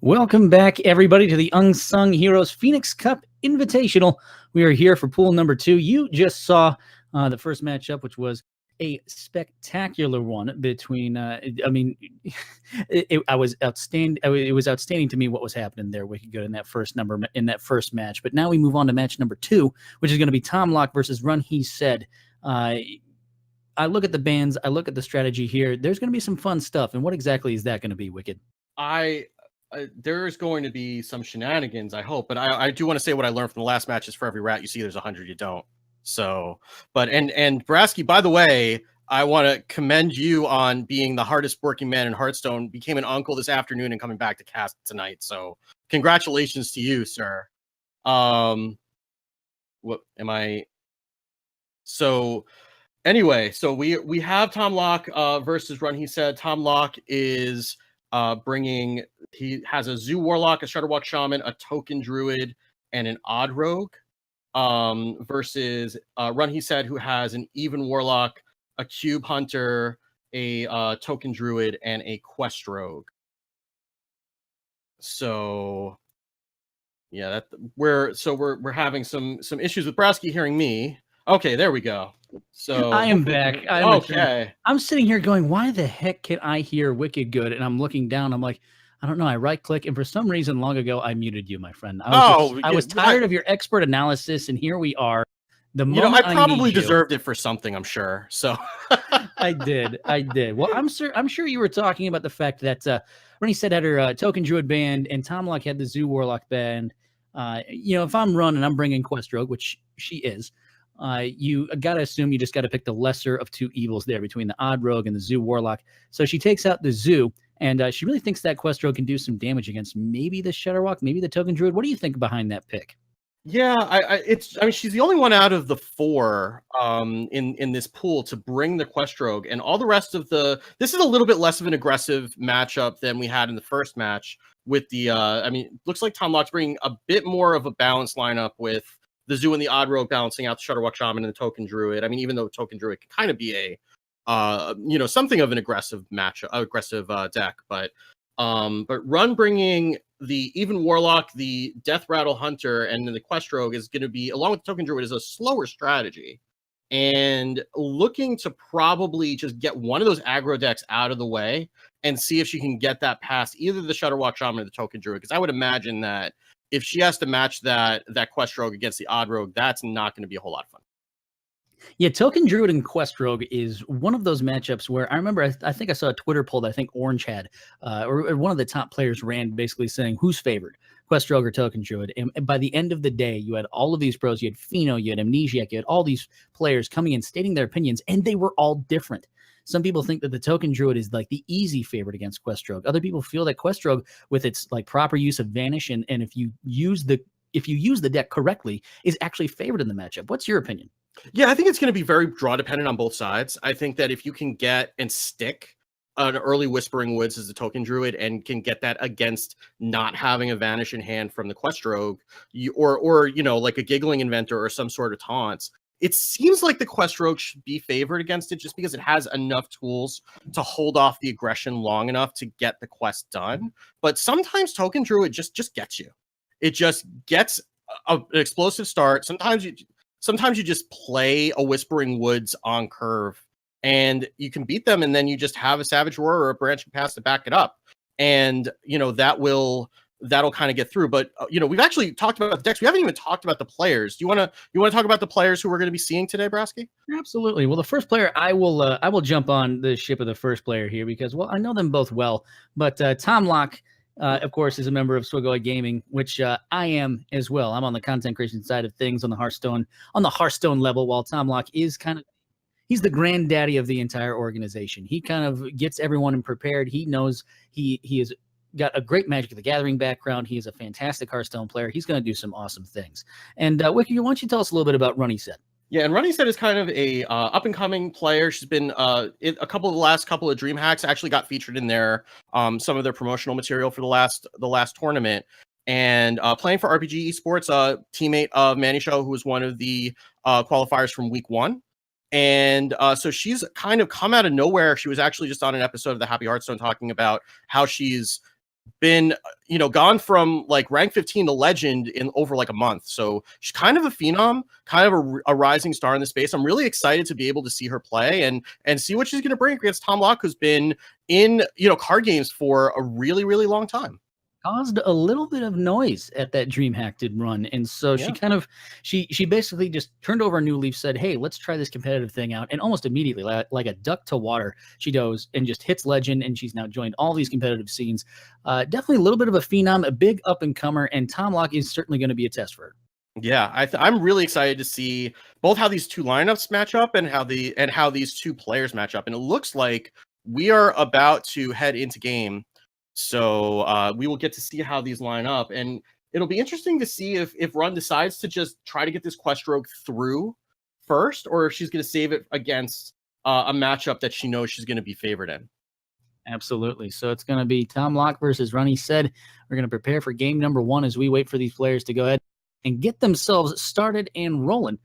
Welcome back, everybody, to the Unsung Heroes Phoenix Cup Invitational. We are here for pool number 2. You just saw the first matchup, which was a spectacular one between. It was outstanding. It was outstanding to me what was happening there. Wicked good in that first match. But now we move on to match number 2, which is going to be Tom Locke versus Run He Said. I look at the bands. I look at the strategy here. There's going to be some fun stuff. And what exactly is that going to be, Wicked? There's going to be some shenanigans, I hope, but I do want to say what I learned from the last match is for every rat you see, there's 100 you don't. So, but and Brasky, by the way, I want to commend you on being the hardest working man in Hearthstone. Became an uncle this afternoon and coming back to cast tonight. So, congratulations to you, sir. What am I? So, anyway, so we have Tom Locke versus Run He Said. Tom Locke is he has a Zoo Warlock, a Shudderwalk Shaman, a Token Druid, and an Odd Rogue. Versus Run He Said, who has an Even Warlock, a Cube Hunter, a Token Druid, and a Quest Rogue. So yeah, we're having some issues with Brasky hearing me. Okay, there we go. So I am back. Okay. I'm sitting here going, why the heck can I hear Wicked good? And I'm looking down. I'm like, I don't know. I right click, and for some reason, long ago, I muted you, my friend. I was tired of your expert analysis, and here we are. I probably deserved it for something, I'm sure. So I did. Well, I'm sure you were talking about the fact that Run He Said had her Token Druid band, and Tom Locke had the Zoo Warlock band. If I'm running, I'm bringing Quest Rogue, which she is. You got to assume you just got to pick the lesser of two evils there between the Odd Rogue and the Zoo Warlock. So she takes out the Zoo, and she really thinks that Quest Rogue can do some damage against maybe the Shudderwalk, maybe the Token Druid. What do you think behind that pick? Yeah, she's the only one out of the 4 in this pool to bring the Quest Rogue, and all the rest of this is a little bit less of an aggressive matchup than we had in the first match with the looks like Tom Locke's bringing a bit more of a balanced lineup with the Zoo and the Odd Rogue balancing out the Shudderwalk Shaman and the Token Druid. I mean, even though Token Druid can kind of be a something of an aggressive deck, but Run bringing the Even Warlock, the Death Rattle Hunter, and then the Quest Rogue is going to be, along with the Token Druid, is a slower strategy, and looking to probably just get one of those aggro decks out of the way and see if she can get that past either the Shudderwalk Shaman or the Token Druid, because I would imagine that if she has to match that Quest Rogue against the Odd Rogue, that's not going to be a whole lot of fun. Yeah, Token Druid and Quest Rogue is one of those matchups where I remember, I think I saw a Twitter poll that I think Orange had, or one of the top players ran basically saying who's favored, Quest Rogue or Token Druid. And by the end of the day, you had all of these pros. You had Pheno, you had Amnesiac, you had all these players coming in stating their opinions, and they were all different. Some people think that the Token Druid is like the easy favorite against Quest Rogue. Other people feel that Quest Rogue, with its like proper use of Vanish, and if you use the deck correctly, is actually favored in the matchup. What's your opinion? Yeah, I think it's going to be very draw dependent on both sides. I think that if you can get and stick an early Whispering Woods as the Token Druid and can get that against not having a Vanish in hand from the Quest Rogue, or like a Giggling Inventor or some sort of taunts, it seems like the Quest Rogue should be favored against it just because it has enough tools to hold off the aggression long enough to get the quest done. But sometimes Token Druid just gets you. It just gets an explosive start. Sometimes you just play a Whispering Woods on curve and you can beat them, and then you just have a Savage Roar or a Branching Pass to back it up. And, that'll kind of get through. But, we've actually talked about the decks. We haven't even talked about the players. Do you want to talk about the players who we're going to be seeing today, Brasky? Absolutely. Well, the first player, I will jump on the ship of the first player here because, well, I know them both well, but Tom Locke, of course, is a member of Swigoi Gaming, which I am as well. I'm on the content creation side of things on the Hearthstone level, while Tom Locke is he's the granddaddy of the entire organization. He kind of gets everyone prepared. He knows he has got a great Magic the Gathering background. He is a fantastic Hearthstone player. He's going to do some awesome things. And Wiki, why don't you tell us a little bit about Run He Said? Yeah, and Run He Said is kind of a up-and-coming player. She's been the last couple of Dream Hacks, actually got featured in their some of their promotional material for the last tournament, and playing for RPG Esports, teammate of Manny Show, who was one of the qualifiers from week 1. And so she's kind of come out of nowhere. She was actually just on an episode of the Happy Hearthstone talking about how she's been, gone from like rank 15 to legend in over like a month. So she's kind of a phenom, kind of a rising star in the space. I'm really excited to be able to see her play and see what she's going to bring against Tom Locke, who's been in, card games for a really, really long time. Caused a little bit of noise at that DreamHack did run, and so she kind of she basically just turned over a new leaf, said, hey, let's try this competitive thing out, and almost immediately, like a duck to water, she goes and just hits legend, and she's now joined all these competitive scenes. Definitely a little bit of a phenom, a big up and comer, and Tom Locke is certainly going to be a test for her. Yeah, I'm really excited to see both how these two lineups match up and how these two players match up, and it looks like we are about to head into game. So we will get to see how these line up, and it'll be interesting to see if Run decides to just try to get this Quest Rogue through first, or if she's going to save it against a matchup that she knows she's going to be favored in. Absolutely. So it's going to be Tom Locke versus Runny said. We're going to prepare for game number 1 as we wait for these players to go ahead and get themselves started and rolling.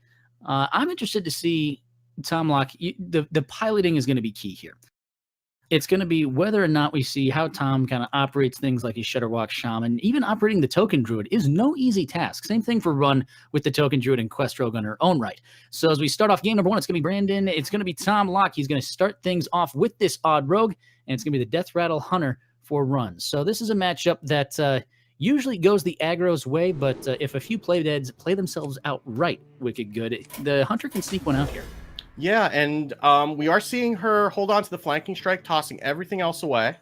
I'm interested to see Tom Locke. The piloting is going to be key here. It's going to be whether or not we see how Tom kind of operates things like his Shudderwock Shaman. Even operating the Token Druid is no easy task. Same thing for Run with the Token Druid and Quest Rogue on her own right. So as we start off game number 1, it's going to be Brandon. It's going to be Tom Locke. He's going to start things off with this Odd Rogue, and it's going to be the Death Rattle Hunter for Run. So this is a matchup that usually goes the aggro's way, but if a few play deads play themselves out right, wicked good, the Hunter can sneak one out here. Yeah, and we are seeing her hold on to the flanking strike, tossing everything else away,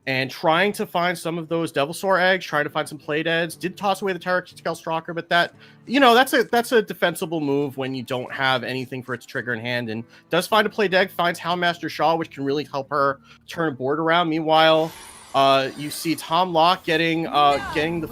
and trying to find some of those Devilsaur eggs, trying to find some play deads. Did toss away the Terrascale Stalker, but that's a defensible move when you don't have anything for its trigger in hand, and does find a play dead, finds Houndmaster Shaw, which can really help her turn a board around. Meanwhile, you see Tom Locke getting the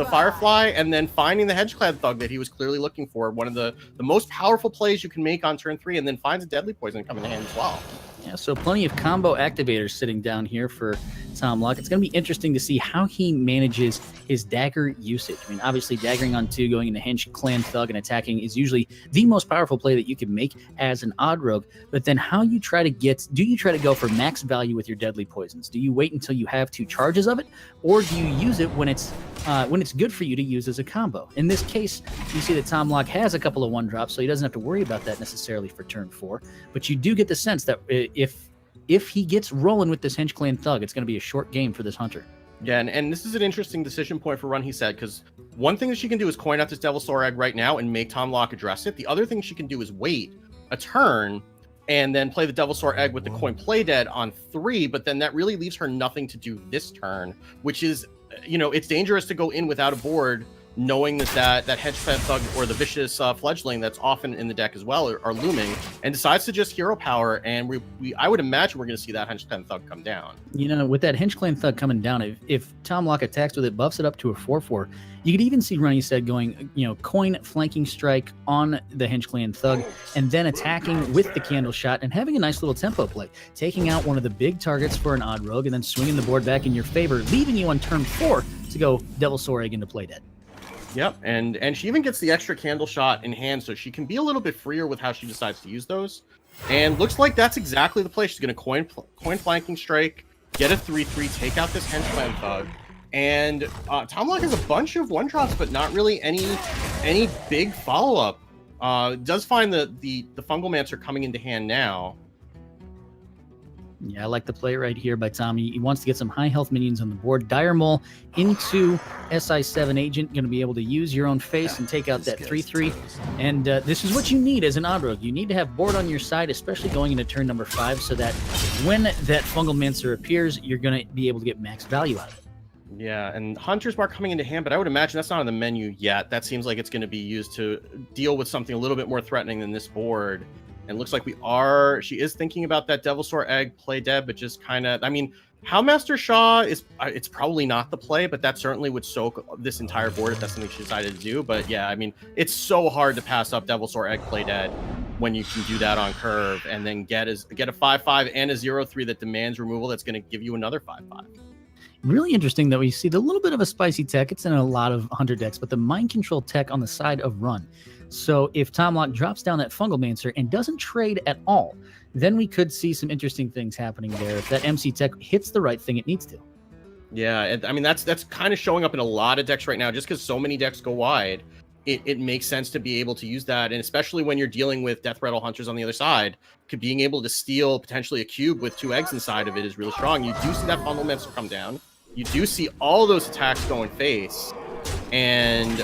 Firefly, and then finding the Hedgeclad Thug that he was clearly looking for. One of the most powerful plays you can make on turn 3, and then finds a Deadly Poison coming in hand as well. Yeah, so plenty of combo activators sitting down here for Tom Locke. It's going to be interesting to see how he manages his dagger usage. I mean, obviously, daggering on 2, going into Hedgeclad Thug and attacking is usually the most powerful play that you can make as an Odd Rogue. But then how you try to do you try to go for max value with your Deadly Poisons? Do you wait until you have 2 charges of it? Or do you use it when it's good for you to use as a combo? In this case, you see that Tom Locke has a couple of 1-drops, so he doesn't have to worry about that necessarily for turn 4. But you do get the sense that if he gets rolling with this Hedgeclad Thug, it's going to be a short game for this Hunter. Yeah, and this is an interesting decision point for Run, he said, because one thing that she can do is coin out this Devilsaur Egg right now and make Tom Locke address it. The other thing she can do is wait a turn and then play the Devilsaur Egg with the coin play dead on 3, but then that really leaves her nothing to do this turn, which is, it's dangerous to go in without a board, knowing that Hedgeclad Thug or the Vicious Fledgling that's often in the deck as well are looming, and decides to just hero power, and I would imagine we're going to see that Hedgeclad Thug come down. With that Hedgeclad Thug coming down, if Tom Locke attacks with it, buffs it up to a 4/4, you could even see Runny said going, coin flanking strike on the Hedgeclad Thug, and then attacking with the Candle Shot and having a nice little tempo play, taking out one of the big targets for an Odd Rogue, and then swinging the board back in your favor, leaving you on turn 4 to go Devilsaur Egg into play dead. Yep, and she even gets the extra Candle Shot in hand, so she can be a little bit freer with how she decides to use those. And looks like that's exactly the play. She's going to coin flanking strike, get a 3/3, take out this Hedgeclad Thug. And Tom Locke has a bunch of 1-drops, but not really any big follow-up. Does find the Fungalmancer coming into hand now. Yeah, I like the play right here by Tom. He wants to get some high health minions on the board. Dire Maul into SI7 Agent, going to be able to use your own face and take out that 3/3. And this is what you need as an Odd Rogue. You need to have board on your side, especially going into turn number 5, so that when that Fungalmancer appears, you're going to be able to get max value out of it. Yeah, and Hunter's Mark coming into hand, but I would imagine that's not on the menu yet. That seems like it's going to be used to deal with something a little bit more threatening than this board. And looks like she is thinking about that Devilsaur Egg play dead, but just kind of, Houndmaster Shaw it's probably not the play, but that certainly would soak this entire board if that's something she decided to do. But yeah, it's so hard to pass up Devilsaur Egg play dead when you can do that on curve and then get a 5/5 and a 0/3 that demands removal that's going to give you another 5/5. Really interesting that we see the little bit of a spicy tech. It's in a lot of Hunter decks, but the Mind Control tech on the side of Run. So if Tom Locke drops down that Fungalmancer and doesn't trade at all, then we could see some interesting things happening there if that MC tech hits the right thing it needs to. Yeah, and I mean that's kind of showing up in a lot of decks right now. Just because so many decks go wide, it makes sense to be able to use that, and especially when you're dealing with Death Rattle Hunters on the other side, being able to steal potentially a cube with 2 eggs inside of it is really strong. You do see that Fundamental come down. You do see all those attacks going face, and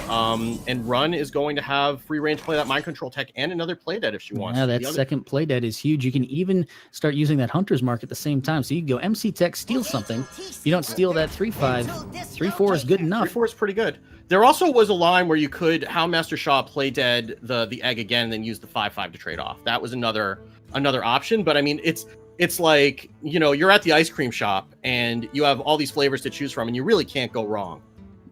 Run is going to have free range to play that Mind Control tech and another play dead if she wants. Yeah, that second play dead is huge. You can even start using that Hunter's Mark at the same time. So you can go MC Tech, steal something. If you don't steal that 3/5, 3/4 is good enough. 3/4 is pretty good. There also was a line where you could Houndmaster Shaw play dead the egg again and then use the 5/5 to trade off. That was another option, but I mean it's like, you know, you're at the ice cream shop and you have all these flavors to choose from and you really can't go wrong.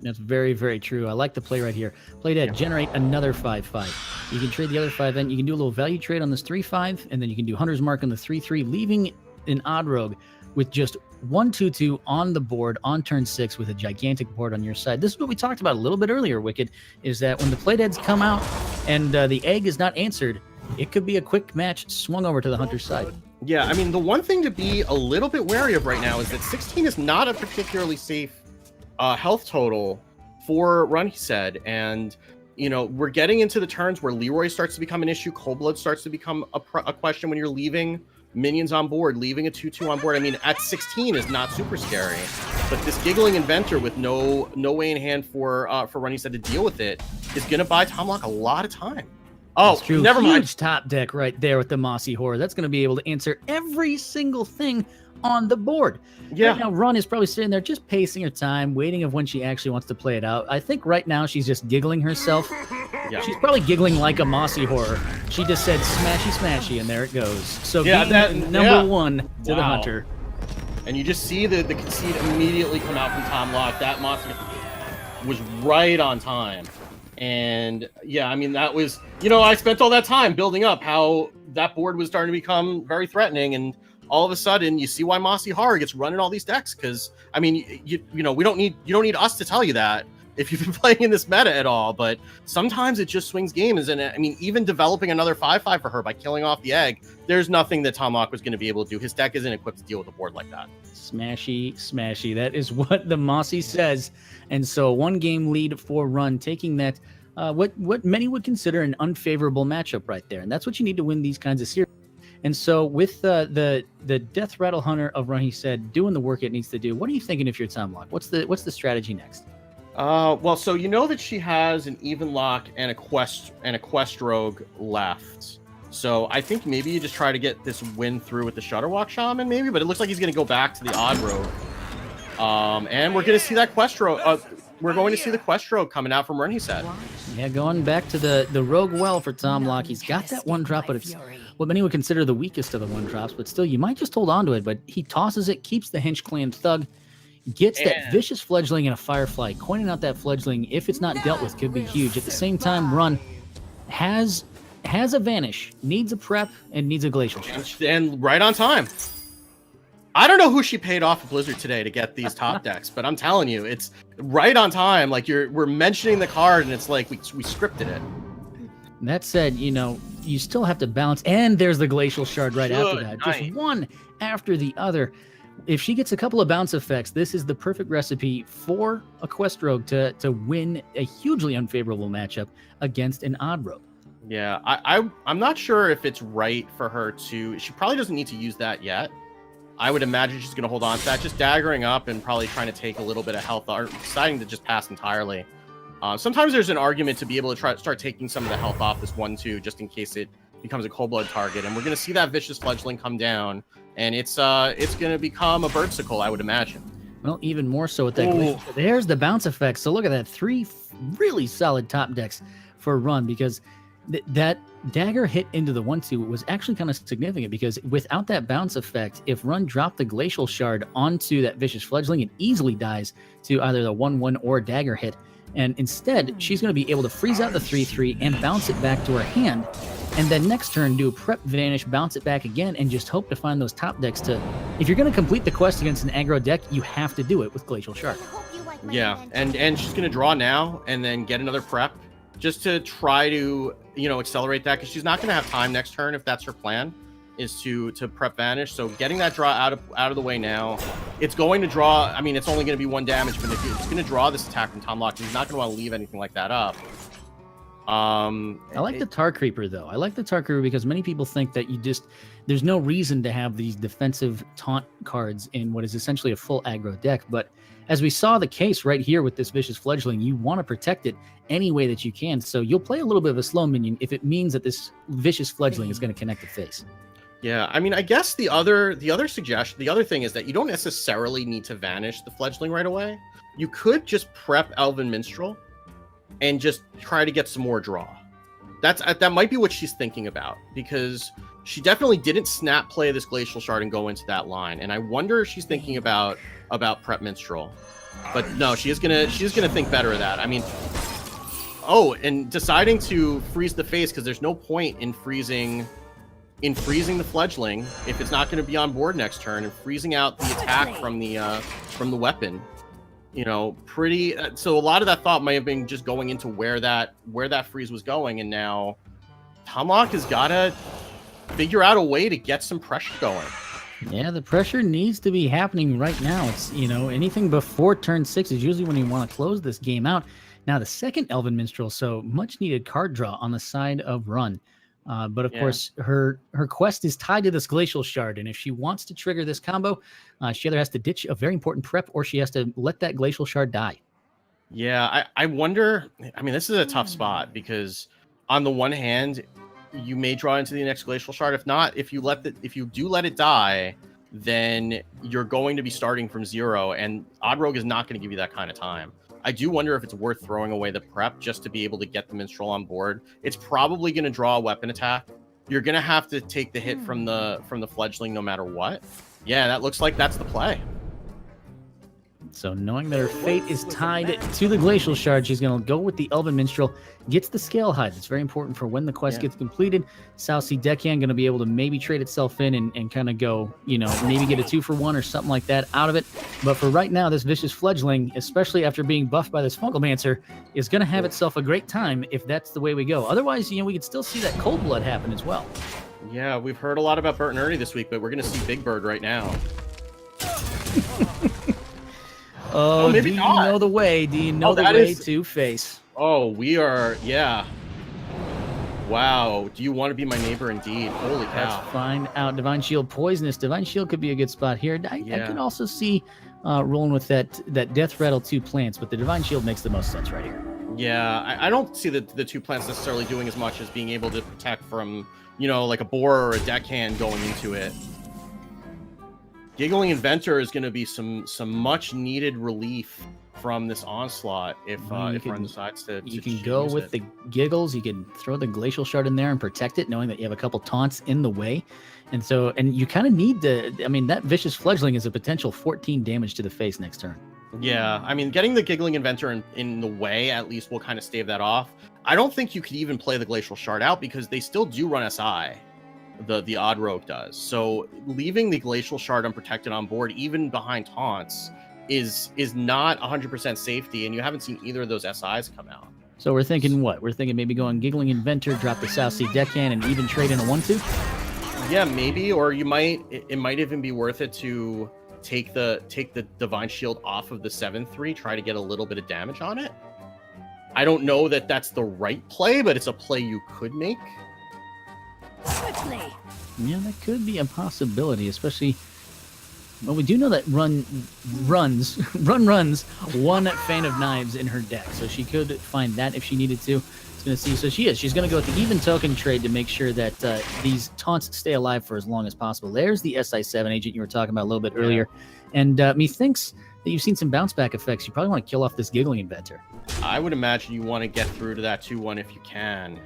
That's very, very true. I like the play right here. Play dead, generate another 5/5. You can trade the other 5 in. You can do a little value trade on this 3/5, and then you can do Hunter's Mark on the 3/3, leaving an Odd Rogue with just 1/2/2 on the board on turn 6 with a gigantic board on your side. This is what we talked about a little bit earlier, Wicked, is that when the play deads come out and the egg is not answered, it could be a quick match swung over to the Hunter's side. Yeah, I mean, the one thing to be a little bit wary of right now is that 16 is not a particularly safe health total for Run, he said. And, you know, we're getting into the turns where Leroy starts to become an issue. Cold Blood starts to become a question when you're leaving minions on board, leaving a 2/2 on board. I mean, at 16 is not super scary, but this Giggling Inventor with no way in hand for Run, he said, to deal with it is going to buy Tomlok a lot of time. Oh, That's true. Never mind. Huge top deck right there with the Mossy Horror. That's going to be able to answer every single thing on the board. Yeah. Right now, Run is probably sitting there just pacing her time, waiting of when she actually wants to play it out. I think right now she's just giggling herself. Yeah. She's probably giggling like a Mossy Horror. She just said smashy smashy, and there it goes. So Yeah, game number 1 to the Wow. Hunter. And you just see the concede immediately come out from Tomlok. That monster was right on time. And yeah, I mean, that was, you know, I spent all that time building up how that board was starting to become very threatening. And all of a sudden you see why Mossy Horror gets running all these decks. Cause I mean, you know, you don't need us to tell you that if you've been playing in this meta at all, but sometimes it just swings games. And I mean, even developing another 5/5 for her by killing off the egg, there's nothing that Tomlok was going to be able to do. His deck isn't equipped to deal with a board like that. Smashy, smashy. That is what the Mossy says. And so 1 game lead for Run, taking that, what many would consider an unfavorable matchup right there. And that's what you need to win these kinds of series. And so with the Death Rattle Hunter of Run, he said, doing the work it needs to do. What are you thinking if you're Tomlok? What's the strategy next? Well, so you know that she has an Even Lock and a Quest Rogue left. So I think maybe you just try to get this win through with the Shutterwalk Shaman, maybe. But it looks like he's going to go back to the Odd Rogue, and we're going to see that Quest Rogue. We're going to see the Quest Rogue coming out from Run, he said. Yeah, going back to the Rogue Well for Tomlok. He's got that 1-drop, but it's what many would consider the weakest of the 1-drops. But still, you might just hold on to it. But he tosses it, keeps the Hinch Clan Thug, gets that Vicious Fledgling and a Firefly. Coining out that Fledgling, if it's not dealt with, could be huge. At the same time, Run has a Vanish, needs a prep, and needs a Glacial Shard. And right on time. I don't know who she paid off at Blizzard today to get these top decks, but I'm telling you, it's right on time. Like we're mentioning the card, and it's like we scripted it. That said, you know, you still have to balance, and there's the Glacial Shard right after that. Just one after the other. If she gets a couple of bounce effects, this is the perfect recipe for a Quest Rogue to win a hugely unfavorable matchup against an Odd Rogue. Yeah, I'm not sure if it's right for her to. She probably doesn't need to use that yet. I would imagine she's going to hold on to that, just daggering up and probably trying to take a little bit of health, or deciding to just pass entirely. Sometimes there's an argument to be able to start taking some of the health off this 1/2 just in case it becomes a Cold Blood target. And we're going to see that Vicious Fledgling come down, and it's going to become a Birdsicle, I would imagine. Well, even more so with that Glacial Shard. There's the bounce effect. So look at that, 3 really solid top decks for Run, because that dagger hit into the 1/2 was actually kind of significant, because without that bounce effect, if Run dropped the Glacial Shard onto that Vicious Fledgling, it easily dies to either the 1/1 or dagger hit. And instead, she's going to be able to freeze out the 3/3 and bounce it back to her hand. And then next turn, do a prep Vanish, bounce it back again, and just hope to find those top decks to... If you're going to complete the quest against an aggro deck, you have to do it with Glacial Shard. Yeah, and she's going to draw now and then get another prep just to try to, you know, accelerate that, because she's not going to have time next turn if that's her plan. is to prep Vanish. So getting that draw out of the way now. It's going to draw. I mean, it's only going to be 1 damage, but if it's going to draw this attack from Tom Lock, he's not going to want to leave anything like that up. I like the Tar Creeper though. I like the Tar Creeper because many people think that there's no reason to have these defensive taunt cards in what is essentially a full aggro deck. But as we saw the case right here with this Vicious Fledgling, you want to protect it any way that you can. So you'll play a little bit of a slow minion if it means that this Vicious Fledgling is going to connect the face. Yeah, I mean, I guess the other thing is that you don't necessarily need to Vanish the Fledgling right away. You could just prep Elven Minstrel and just try to get some more draw. That might be what she's thinking about, because she definitely didn't snap play this Glacial Shard and go into that line. And I wonder if she's thinking about prep Minstrel. But no, she's gonna think better of that. I mean, and deciding to freeze the face, because there's no point in freezing the Fledgling if it's not going to be on board next turn, and freezing out the attack from the weapon. You know, so a lot of that thought might have been just going into where that freeze was going, and now Tom Lock has got to figure out a way to get some pressure going. Yeah, the pressure needs to be happening right now. It's, anything before turn 6 is usually when you want to close this game out. Now the second Elven Minstrel, so much needed card draw on the side of Run. But of course, her quest is tied to this Glacial Shard, and if she wants to trigger this combo, she either has to ditch a very important prep, or she has to let that Glacial Shard die. Yeah, I wonder. I mean, this is a tough spot, because on the one hand, you may draw into the next Glacial Shard. If not, if you do let it die, then you're going to be starting from 0, and Odd Rogue is not going to give you that kind of time. I do wonder if it's worth throwing away the prep just to be able to get the Minstrel on board. It's probably going to draw a weapon attack. You're going to have to take the hit from the Fledgling no matter what. Yeah, that looks like that's the play. So knowing that her fate is tied to the Glacial Shard, she's going to go with the Elven Minstrel, gets the Scale Hide. It's very important for when the quest gets completed. South Sea Deckhand going to be able to maybe trade itself in and kind of go, maybe get a 2-for-1 or something like that out of it. But for right now, this Vicious Fledgling, especially after being buffed by this Fungalmancer, is going to have itself a great time if that's the way we go. Otherwise, we could still see that Cold Blood happen as well. Yeah, we've heard a lot about Bert and Ernie this week, but we're going to see Big Bird right now. Oh, maybe do not. You know the way? Do you know the way to face? Oh, we are, yeah. Wow. Do you want to be my neighbor indeed? Holy cow. Let's find out. Divine Shield poisonous. Divine Shield could be a good spot here. I can also see rolling with that Death Rattle 2 plants, but the Divine Shield makes the most sense right here. Yeah, I don't see the 2 plants necessarily doing as much as being able to protect from, like a boar or a deckhand going into it. Giggling Inventor is going to be some much needed relief from this onslaught if Run decides to. You can go with the Giggles. You can throw the Glacial Shard in there and protect it, knowing that you have a couple taunts in the way, and you kind of need to. I mean, that Vicious Fledgling is a potential 14 damage to the face next turn. Yeah, I mean, getting the Giggling Inventor in the way at least will kind of stave that off. I don't think you could even play the Glacial Shard out, because they still do run SI. The Odd Rogue does. So leaving the Glacial Shard unprotected on board, even behind taunts, is not 100% safety, and you haven't seen either of those SIs come out. So we're thinking what? We're thinking maybe going Giggling Inventor, drop the South Sea Deckhand, and even trade in a 1/2? Yeah, maybe, or it might even be worth it to take the Divine Shield off of the 7/3, try to get a little bit of damage on it. I don't know that that's the right play, but it's a play you could make. Quickly. Yeah, that could be a possibility, especially. Well, we do know that Run runs one Fan of Knives in her deck, so she could find that if she needed to. It's going to see. So she's going to go with the even token trade to make sure that these taunts stay alive for as long as possible. There's the SI7 agent you were talking about a little bit earlier, and methinks that you've seen some bounce back effects. You probably want to kill off this Giggling Inventor. I would imagine you want to get through to that 2/1 if you can.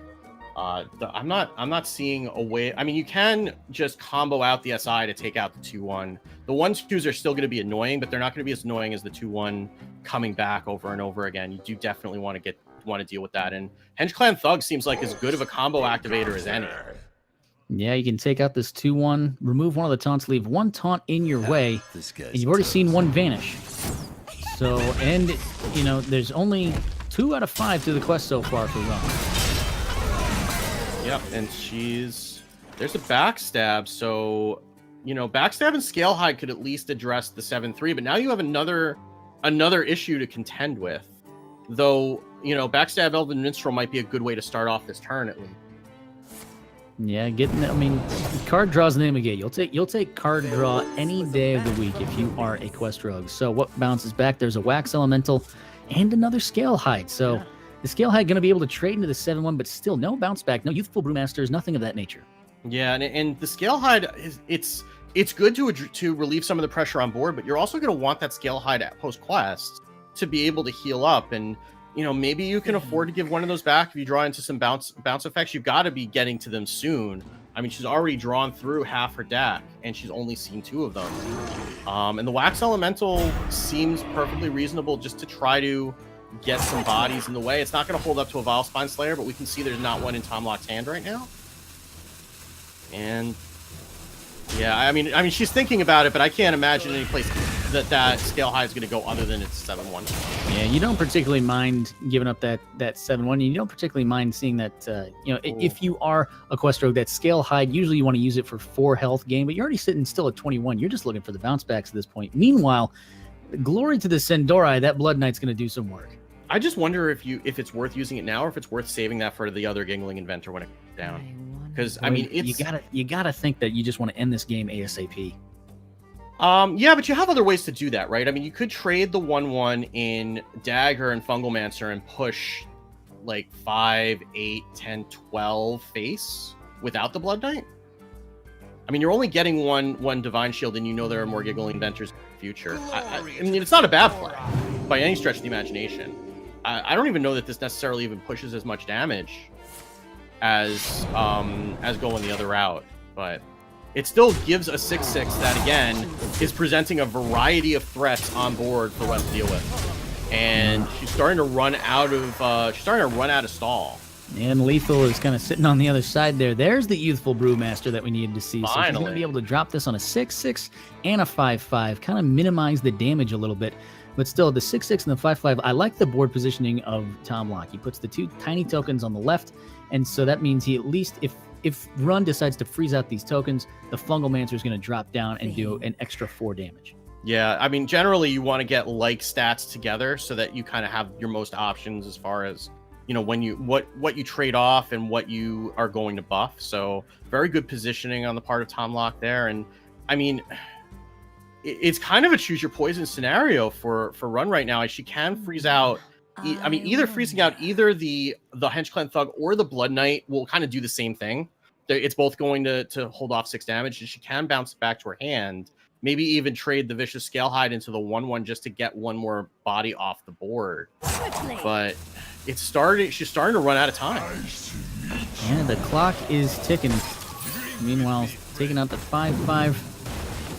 I'm not seeing a way. I mean, you can just combo out the SI to take out the 2/1. The 1/2s are still going to be annoying, but they're not going to be as annoying as the 2/1 coming back over and over again. You do definitely want to deal with that. And Henge Clan Thug seems like as good of a combo activator as any. Yeah, you can take out this 2/1, remove one of the taunts, leave one taunt in your way, and you've already seen one vanish. So, and there's only 2 out of 5 to the quest so far for Run. Yep, and she's There's a backstab, so backstab and scale high could at least address the 7-3, but now you have another issue to contend with. Though, backstab Elven Minstrel might be a good way to start off this turn at least. Yeah, card draw's the name of the game. You'll take card draw any day of the week if you are a quest rogue. So what bounces back? There's a Wax Elemental and another Scale Hide. So the Scale Hide going to be able to trade into the 7-1, but still no bounce back, no Youthful Brewmasters, nothing of that nature. Yeah, and the Scale Hide it's good to relieve some of the pressure on board, but you're also going to want that Scale Hide at post quest to be able to heal up. And maybe you can afford to give one of those back if you draw into some bounce effects. You've got to be getting to them soon. I mean, she's already drawn through half her deck, and she's only seen 2 of them. And the Wax Elemental seems perfectly reasonable just to try to get some bodies in the way. It's not going to hold up to a Vile Spine Slayer, but we can see there's not one in Tom Lock's hand right now. And yeah, I mean, she's thinking about it, but I can't imagine any place that Scale High is going to go other than its 7-1. Yeah, you don't particularly mind giving up that 7-1. You don't particularly mind seeing that, if you are a quest rogue, that Scale Hide, usually you want to use it for 4 health gain, but you're already sitting still at 21. You're just looking for the bounce backs at this point. Meanwhile, glory to the Sendori, that Blood Knight's going to do some work. I just wonder if it's worth using it now or if it's worth saving that for the other Gingling Inventor when it comes down. Because you gotta think that you just want to end this game ASAP. Yeah, but you have other ways to do that, right? I mean, you could trade the 1/1 in Dagger and Fungalmancer and push like 5, 8, 10, 12 face without the Blood Knight. I mean, you're only getting one Divine Shield, and there are more Giggling Inventors in the future. I mean, it's not a bad play by any stretch of the imagination. I don't even know that this necessarily even pushes as much damage as going the other route, but it still gives a 6/6 that again is presenting a variety of threats on board for Wes to deal with, and she's starting to run out of stall. And Lethal is kind of sitting on the other side there. There's the Youthful Brewmaster that we needed to see. So she's going to be able to drop this on a 6/6 and a 5/5, kind of minimize the damage a little bit. But still, the 6/6 and the 5/5, I like the board positioning of Tom Lock. He puts the 2 tiny tokens on the left, and so that means he at least, if Run decides to freeze out these tokens, the Fungalmancer is going to drop down and do an extra 4 damage. Yeah, I mean, generally you want to get like stats together so that you kind of have your most options as far as when what you trade off and what you are going to buff. So very good positioning on the part of Tom Lock there, and I mean, it's kind of a choose your poison scenario for Run right now. She can freeze out. I mean, either freezing out either the Hench Clan Thug or the Blood Knight will kind of do the same thing. It's both going to hold off 6 damage, and she can bounce it back to her hand. Maybe even trade the Vicious Scale Hide into the 1/1 just to get one more body off the board. But she's starting to run out of time. And the clock is ticking. Meanwhile, taking out the 5/5.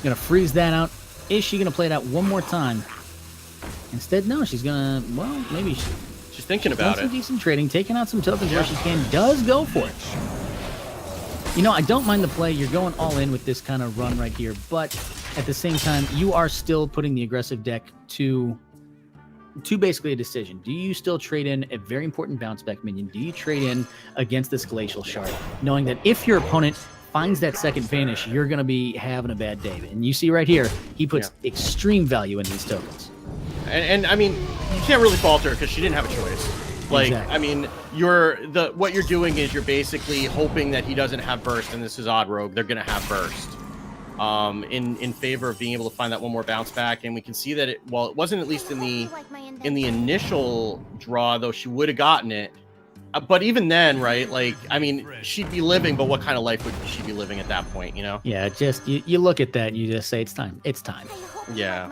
Gonna freeze that out. Is she gonna play it out one more time? Instead, no, she's gonna, maybe she's thinking about it. Some decent trading, taking out some tokens where she does go for it. I don't mind the play. You're going all in with this kind of run right here, but at the same time, you are still putting the aggressive deck to basically a decision. Do you still trade in a very important bounce back minion? Do you trade in against this Glacial Shard, knowing that if your opponent finds that second vanish, you're going to be having a bad day? And you see right here, he puts extreme value in these tokens. And I mean, you can't really fault her because she didn't have a choice. Like, exactly. I mean, what you're doing is you're basically hoping that he doesn't have burst, and this is Odd Rogue. They're going to have burst in favor of being able to find that one more bounce back. And we can see that it wasn't at least in the initial draw, though she would have gotten it. But even then, right? Like, I mean, she'd be living, but what kind of life would she be living at that point? Yeah, just you look at that and you just say it's time. It's time. Yeah.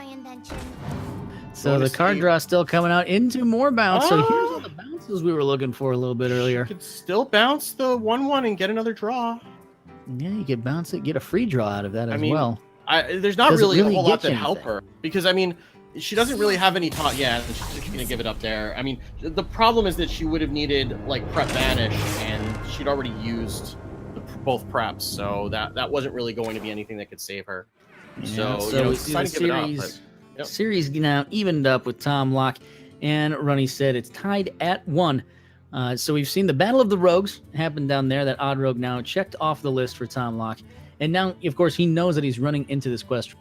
So the card draw still coming out into more bounce. So here's all the bounces we were looking for a little bit earlier. You could still bounce the 1/1 and get another draw. Yeah, you could bounce it, get a free draw out of that as well. There's not really a whole lot that help her because, I mean, she doesn't really have any taunt yet. She's going to give it up there. I mean, the problem is that she would have needed like prep vanish, and she'd already used both preps, so that wasn't really going to be anything that could save her. Yeah, so decided to give it up. Yep. Series now evened up with Tom Lock, and Runny said it's tied at 1 So we've seen the Battle of the Rogues happen down there. That odd rogue now checked off the list for Tom Locke. And now, of course, he knows that he's running into this quest.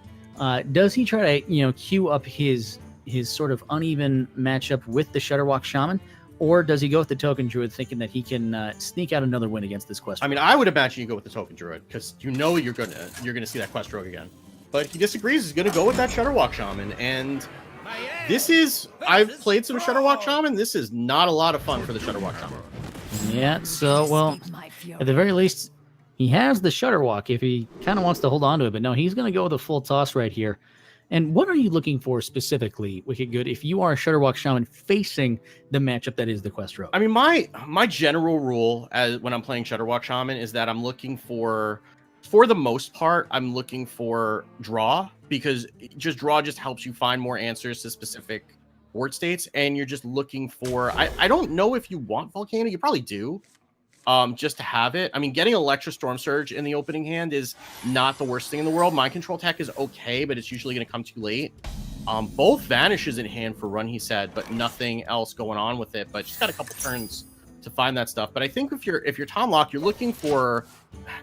Does he try to, queue up his sort of uneven matchup with the Shudderwock Shaman? Or does he go with the Token Druid thinking that he can sneak out another win against this quest? I mean, I would imagine you go with the Token Druid because you're gonna see that quest rogue again. But he disagrees. He's gonna go with that Shudderwock Shaman, and I've played some Shudderwock Shaman. This is not a lot of fun for the Shudderwock Shaman. Yeah, so, well, at the very least, he has the Shudderwock if he kind of wants to hold on to it. But no, he's going to go with a full toss right here. And what are you looking for specifically, Wicked Good, if you are a Shudderwock Shaman facing the matchup that is the quest rogue? I mean, my general rule when I'm playing Shudderwock Shaman is that I'm looking for the most part, I'm looking for draw, because draw just helps you find more answers to specific board states, and you're just looking for, I don't know if you want Volcano, you probably do, just to have it. I mean, getting Electra Storm Surge in the opening hand is not the worst thing in the world. Mind Control Tech is okay, but it's usually going to come too late. Both vanishes in hand for run, he said, but nothing else going on with it, but just got a couple turns to find that stuff. But I think if you're Tom Locke, you're looking for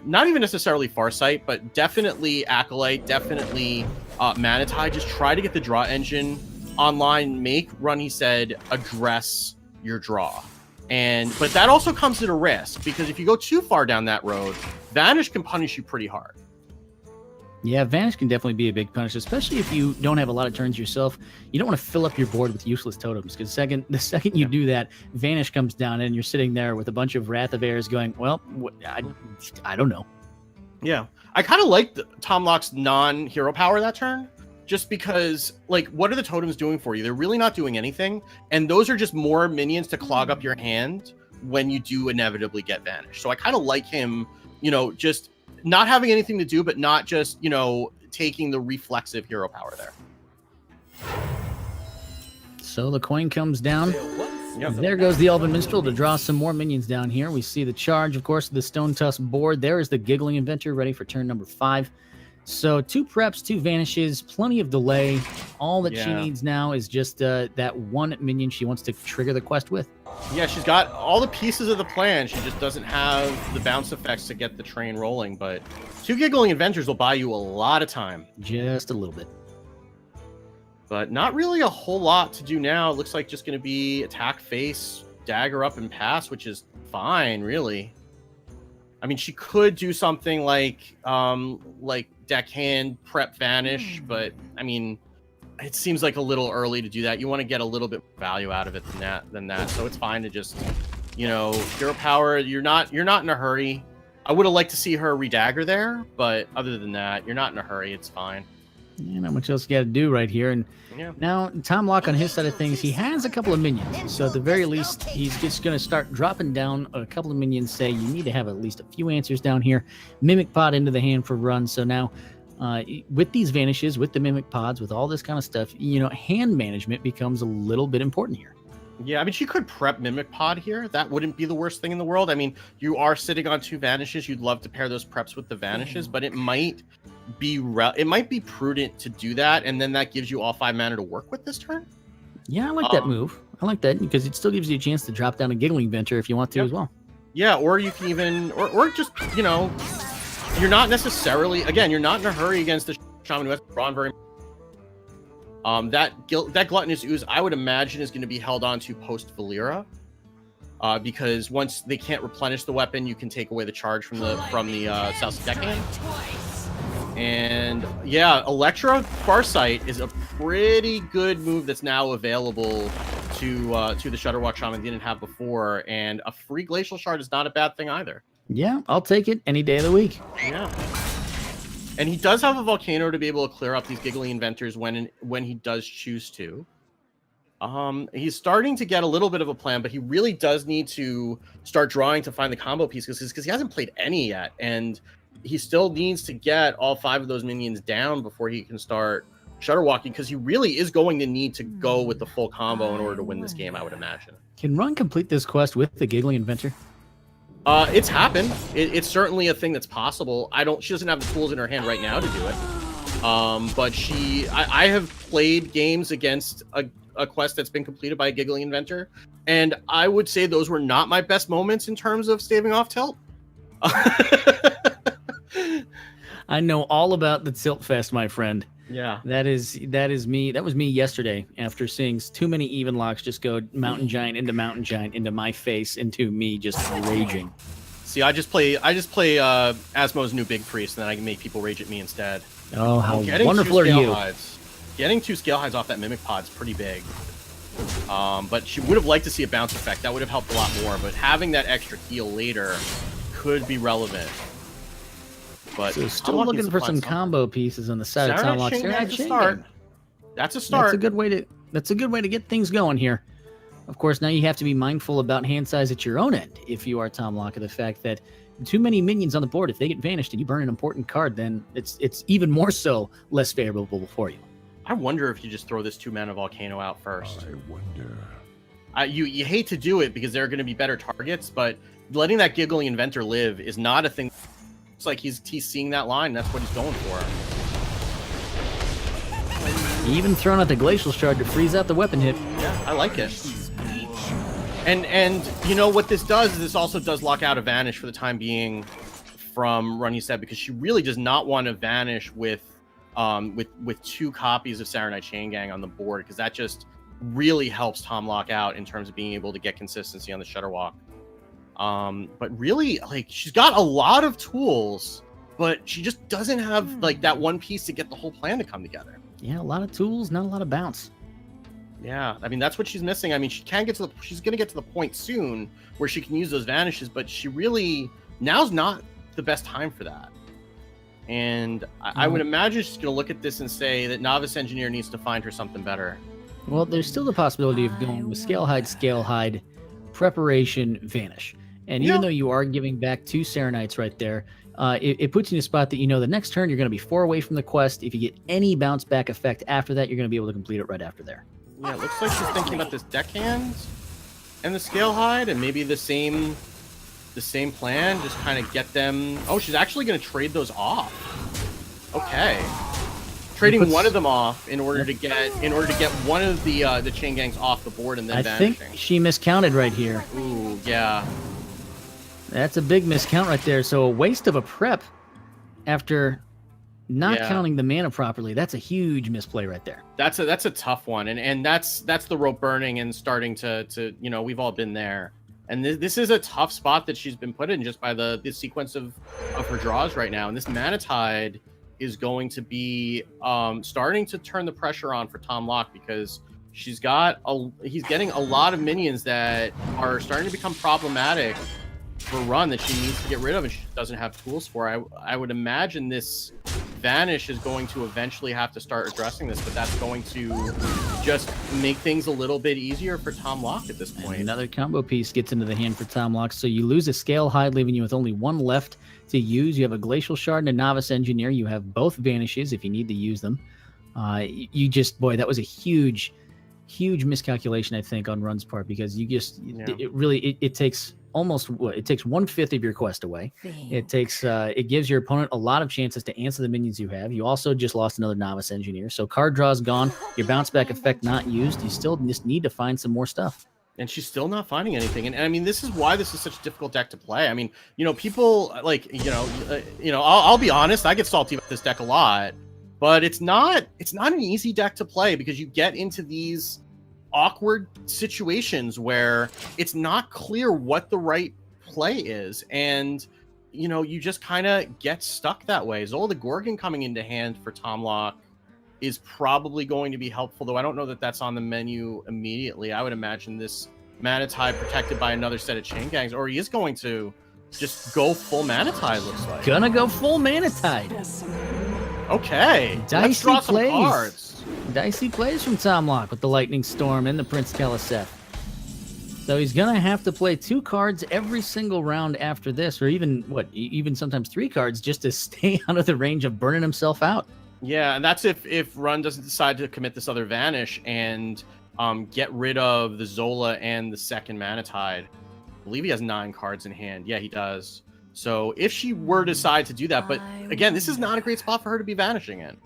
not even necessarily Farsight, but definitely Acolyte, definitely Manatide. Just try to get the draw engine online, make run, he said, address your draw. But that also comes at a risk, because if you go too far down that road, Vanish can punish you pretty hard. Yeah, Vanish can definitely be a big punish, especially if you don't have a lot of turns yourself. You don't want to fill up your board with useless totems, because the second you do that, Vanish comes down and you're sitting there with a bunch of Wrath of Airs going, well, I don't know. Yeah, I kind of like Tom Locke's non-hero power that turn, just because, like, what are the totems doing for you? They're really not doing anything, and those are just more minions to clog up your hand when you do inevitably get Vanish. So I kind of like him, just not having anything to do, but not just, taking the reflexive hero power there. So the coin comes down. Yep. There goes the Elven Minstrel to draw some more minions down here. We see the charge, of course, of the Stone Tusk board. There is the Giggling Inventor ready for turn number 5. So 2 preps, 2 vanishes, plenty of delay. All that she needs now is just that one minion she wants to trigger the quest with. Yeah, she's got all the pieces of the plan. She just doesn't have the bounce effects to get the train rolling. But 2 Giggling Inventors will buy you a lot of time. Just a little bit. But not really a whole lot to do now. It looks like just going to be attack face, dagger up, and pass, which is fine, really. I mean, she could do something like deckhand, prep, vanish, but I mean, it seems like a little early to do that. You want to get a little bit more value out of it than that. So it's fine to just, hero power. You're not in a hurry. I would have liked to see her redagger there, but other than that, you're not in a hurry. It's fine. Yeah, not much else you got to do right here. And now Tom Locke on his side of things, he has a couple of minions. So at the very least, he's just going to start dropping down a couple of minions. Say you need to have at least a few answers down here. Mimic Pod into the hand for run. So now with these vanishes, with the Mimic Pods, with all this kind of stuff, hand management becomes a little bit important here. Yeah, I mean, she could prep Mimic Pod here. That wouldn't be the worst thing in the world. I mean, you are sitting on 2 vanishes. You'd love to pair those preps with the vanishes, but it might be prudent to do that, and then that gives you all 5 mana to work with this turn. Yeah, I like that move. I like that because it still gives you a chance to drop down a Giggling Inventor if you want to as well. Yeah, or you can even, or just, you're not necessarily, again, you're not in a hurry against the Shaman who has drawn very much. That Gluttonous Ooze, I would imagine, is going to be held on to post Valera, because once they can't replenish the weapon, you can take away the charge from the South Deckhand. And yeah, Electra Farsight is a pretty good move that's now available to the Shudderwock Shaman didn't have before, and a free Glacial Shard is not a bad thing either. Yeah, I'll take it any day of the week. Yeah. And he does have a Volcano to be able to clear up these Giggling Inventors when he does choose to. He's starting to get a little bit of a plan, but he really does need to start drawing to find the combo pieces because he hasn't played any yet, and he still needs to get all 5 of those minions down before he can start Shudderwocking, because he really is going to need to go with the full combo in order to win this game, I would imagine. Can Ron complete this quest with the Giggling Inventor? It's happened. It's certainly a thing that's possible. She doesn't have the tools in her hand right now to do it. But I have played games against a quest that's been completed by a giggling inventor, and I would say those were not my best moments in terms of staving off tilt. I know all about the tilt fest, my friend. Yeah. That is me. That was me yesterday after seeing too many even locks just go mountain giant into my face, into me just raging. See, I just play Asmo's new big priest, and then I can make people rage at me instead. Oh, how Getting wonderful are two scale you? hides. Getting 2 scale hides off that mimic pod's pretty big. But she would have liked to see a bounce effect. That would have helped a lot more. But having that extra heal later could be relevant. But So still looking for some combo pieces on the side of Tom Lock. That's a start. That's a start. That's a good way to get things going here. Of course, now you have to be mindful about hand size at your own end if you are Tom Lock, of the fact that too many minions on the board, if they get vanished and you burn an important card, then it's even more so less favorable for you. I wonder if you just throw this 2-mana volcano out first. I wonder. You hate to do it because there are going to be better targets, but letting that giggling inventor live is not a thing. It's like he's seeing that line. That's what he's going for. Even throwing out the glacial shard to freeze out the weapon hit. Yeah, I like it. And you know what this does is this also does lock out a vanish for the time being from Runny-Set, because she really does not want to vanish with 2 copies of Saturday Night Chain Gang on the board, because that just really helps Tom Lock out in terms of being able to get consistency on the Shudderwalk. But really, like, she's got a lot of tools, but she just doesn't have like that one piece to get the whole plan to come together. Yeah, a lot of tools, not a lot of bounce. Yeah, I mean, that's what she's missing. I mean, she's going to get to the point soon where she can use those vanishes, but now's not the best time for that. And I would imagine she's going to look at this and say that Novice Engineer needs to find her something better. Well, there's still the possibility of going with scale hide, preparation, vanish. And even though you are giving back 2 Serenites right there, it puts you in a spot that you know the next turn you're going to be 4 away from the quest. If you get any bounce back effect after that, you're going to be able to complete it right after there. Yeah, it looks like she's thinking about this deckhand and the scale hide, and maybe the same plan, just kind of get them. Oh, she's actually going to trade those off. Okay, trading one of them off in order to get one of the chain gangs off the board and then vanishing. Think she miscounted right here. Ooh, yeah. That's a big miscount right there. So a waste of a prep after not counting the mana properly. That's a huge misplay right there. That's a tough one, and that's the rope burning and starting to we've all been there. And this is a tough spot that she's been put in just by the sequence of her draws right now. And this Mana Tide is going to be starting to turn the pressure on for Tom Lock, because he's getting a lot of minions that are starting to become problematic for run that she needs to get rid of, and she doesn't have tools for. I would imagine this vanish is going to eventually have to start addressing this, but that's going to just make things a little bit easier for Tom Lock at this point. And another combo piece gets into the hand for Tom Lock, so you lose a scale hide, leaving you with only 1 left to use. You have a glacial shard and a novice engineer. You have both vanishes if you need to use them. That was a huge miscalculation, I think, on Run's part, because it takes almost 1/5 of your quest away. It gives your opponent a lot of chances to answer the minions you have. You also just lost another novice engineer, so card draw's gone, your bounce back effect not used. You still just need to find some more stuff. And she's still not finding anything. And I mean, this is why this is such a difficult deck to play. I mean, people I'll be honest, I get salty about this deck a lot, but it's not an easy deck to play, because you get into these awkward situations where it's not clear what the right play is, and you just kind of get stuck that way. Zola the Gorgon coming into hand for Tom Lock is probably going to be helpful, though I don't know that that's on the menu immediately. I would imagine this Mana Tide protected by another set of chain gangs, or he is going to just go full Mana Tide, looks like. Gonna go full Mana Tide. Okay, let's draw some cards. Dicey plays from Tom Lock with the Lightning Storm and the Prince Kaliseth. So he's going to have to play 2 cards every single round after this, or even sometimes 3 cards, just to stay out of the range of burning himself out. Yeah, and that's if Run doesn't decide to commit this other vanish and get rid of the Zola and the second Mana Tide. I believe he has 9 cards in hand. Yeah, he does. So if she were to decide to do that, but again, this is not a great spot for her to be vanishing in.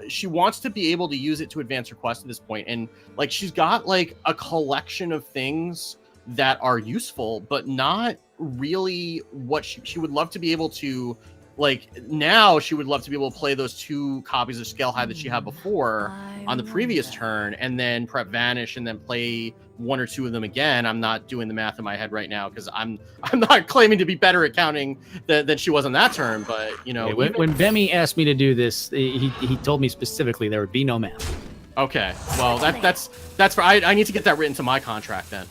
she wants to be able to use it to advance her quest at this point, and like she's got like a collection of things that are useful, but not really what she would love to be able to, like, now she would love to be able to play those 2 copies of Scalehide that she had before on the previous turn, and then prep Vanish, and then play 1 or 2 of them again. I'm not doing the math in my head right now because I'm not claiming to be better at counting than she was on that turn. But you know, when Bemi asked me to do this, he told me specifically there would be no math. Okay, well that's for I need to get that written to my contract then.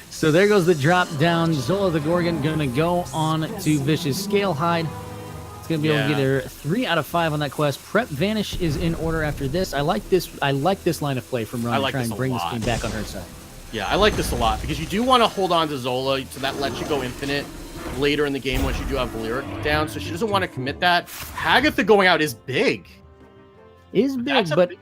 So there goes the drop down. Zola the Gorgon going to go on to Vicious Scalehide. It's going to be able to get her 3 out of 5 on that quest. Prep Vanish is in order after this. I like this line of play from Ron to try and bring this game back on her side. Yeah, I like this a lot because you do want to hold on to Zola, so that lets you go infinite later in the game once you do have Valyric down. So she doesn't want to commit that. Hagatha going out is big. But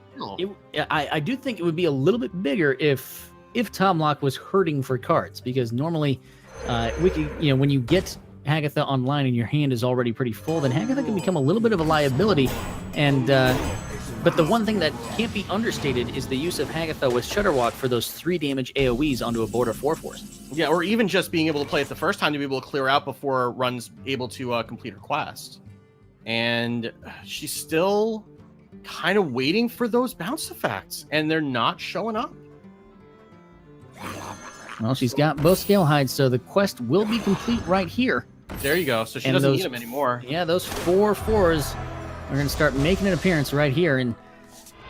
I do think it would be a little bit bigger if Tom Locke was hurting for cards, because normally when you get Hagatha online and your hand is already pretty full, then Hagatha can become a little bit of a liability. And but the one thing that can't be understated is the use of Hagatha with Shudderwalk for those 3 damage AoEs onto a board of 4/4s. Yeah, or even just being able to play it the first time to be able to clear out before Run's able to complete her quest. And she's still kind of waiting for those bounce effects, and they're not showing up. Well, she's got both Scalehides, so the quest will be complete right here. There you go. So she doesn't need them anymore. Yeah, those 4/4s are going to start making an appearance right here. And,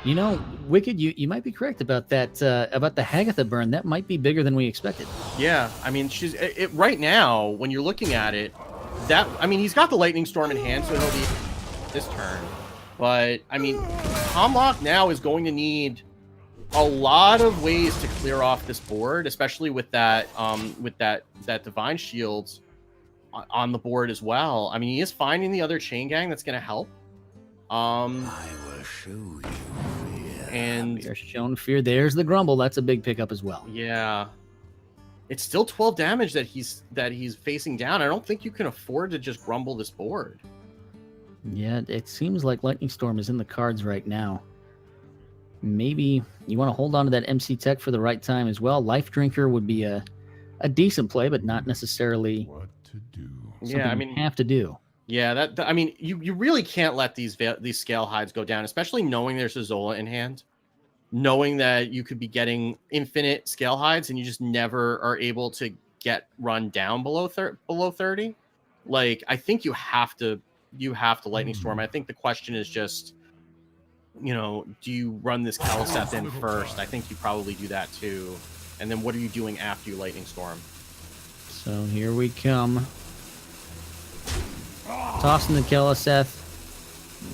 you know, Wicked, you might be correct about that, about the Hagatha burn. That might be bigger than we expected. Yeah, I mean, right now, when you're looking at it, he's got the Lightning Storm in hand, so he'll be this turn. But, I mean, Tom Locke now is going to need a lot of ways to clear off this board, especially with that Divine Shield on the board as well. I mean, he is finding the other Chain Gang that's going to help. I will show you fear. And we are shown fear. There's the Grumble. That's a big pickup as well. Yeah, it's still 12 damage that he's facing down. I don't think you can afford to just Grumble this board. Yeah, it seems like Lightning Storm is in the cards right now. Maybe you want to hold on to that MC Tech for the right time as well. Life Drinker would be a decent play, but not necessarily what to do. Yeah, I mean, you have to do. Yeah, I mean, you really can't let these Scalehides go down, especially knowing there's a Zola in hand, knowing that you could be getting infinite Scalehides and you just never are able to get Run down below 30. Like, I think you have to Lightning Storm. I think the question is just, you know, do you run this Kaliseth in first? I think you probably do that too. And then what are you doing after you Lightning Storm? So here we come. Tossing the Kaliseth.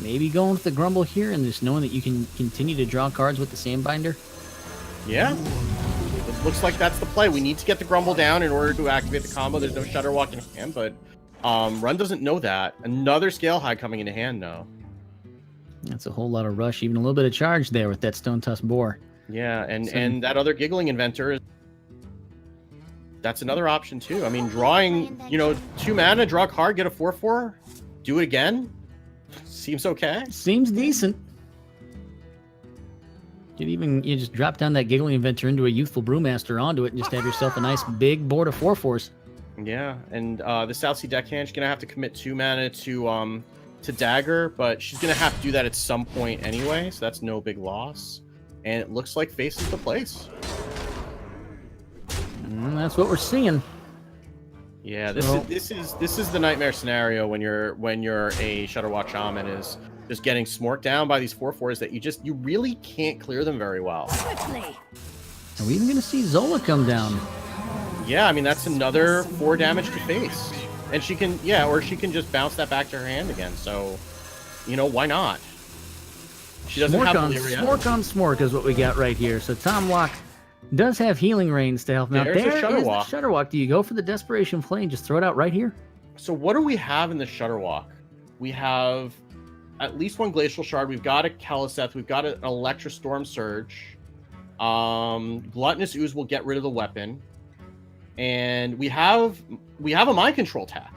Maybe going with the Grumble here and just knowing that you can continue to draw cards with the Sandbinder. Yeah. It looks like that's the play. We need to get the Grumble down in order to activate the combo. There's no Shudderwalk in hand, but Run doesn't know that. Another Scalehide coming into hand now. That's a whole lot of rush, even a little bit of charge there with that Stone Tusk Boar. Yeah, and that other Giggling Inventor, that's another option too. I mean, drawing, 2 mana, draw a card, get a 4/4, do it again. Seems okay. Seems decent. You just drop down that Giggling Inventor into a Youthful Brewmaster onto it and just have yourself a nice big board of 4/4s. Yeah, and the Southsea Deckhand, she's gonna have to commit 2 mana to Dagger, but she's gonna have to do that at some point anyway, so that's no big loss. And it looks like Face is the place. And that's what we're seeing. Yeah, this is the nightmare scenario when you're a Shudderwalk Shaman, is just getting smorked down by these 4/4s that you really can't clear them very well. Quickly. Are we even gonna see Zola come down? Yeah, I mean, that's another 4 damage to Face. And she can, or she can just bounce that back to her hand again. So, why not? She doesn't have Valyria. Smork on Smork is what we got right here. So Tom Locke does have Healing Rains to help him out. There's a Shudderwalk. The Shudderwalk. Do you go for the Desperation Flame? Just throw it out right here? So what do we have in the Shudderwalk? We have at least 1 Glacial Shard. We've got a Kaliseth. We've got an Electra Storm Surge. Gluttonous Ooze will get rid of the weapon. And we have a Mind Control tag.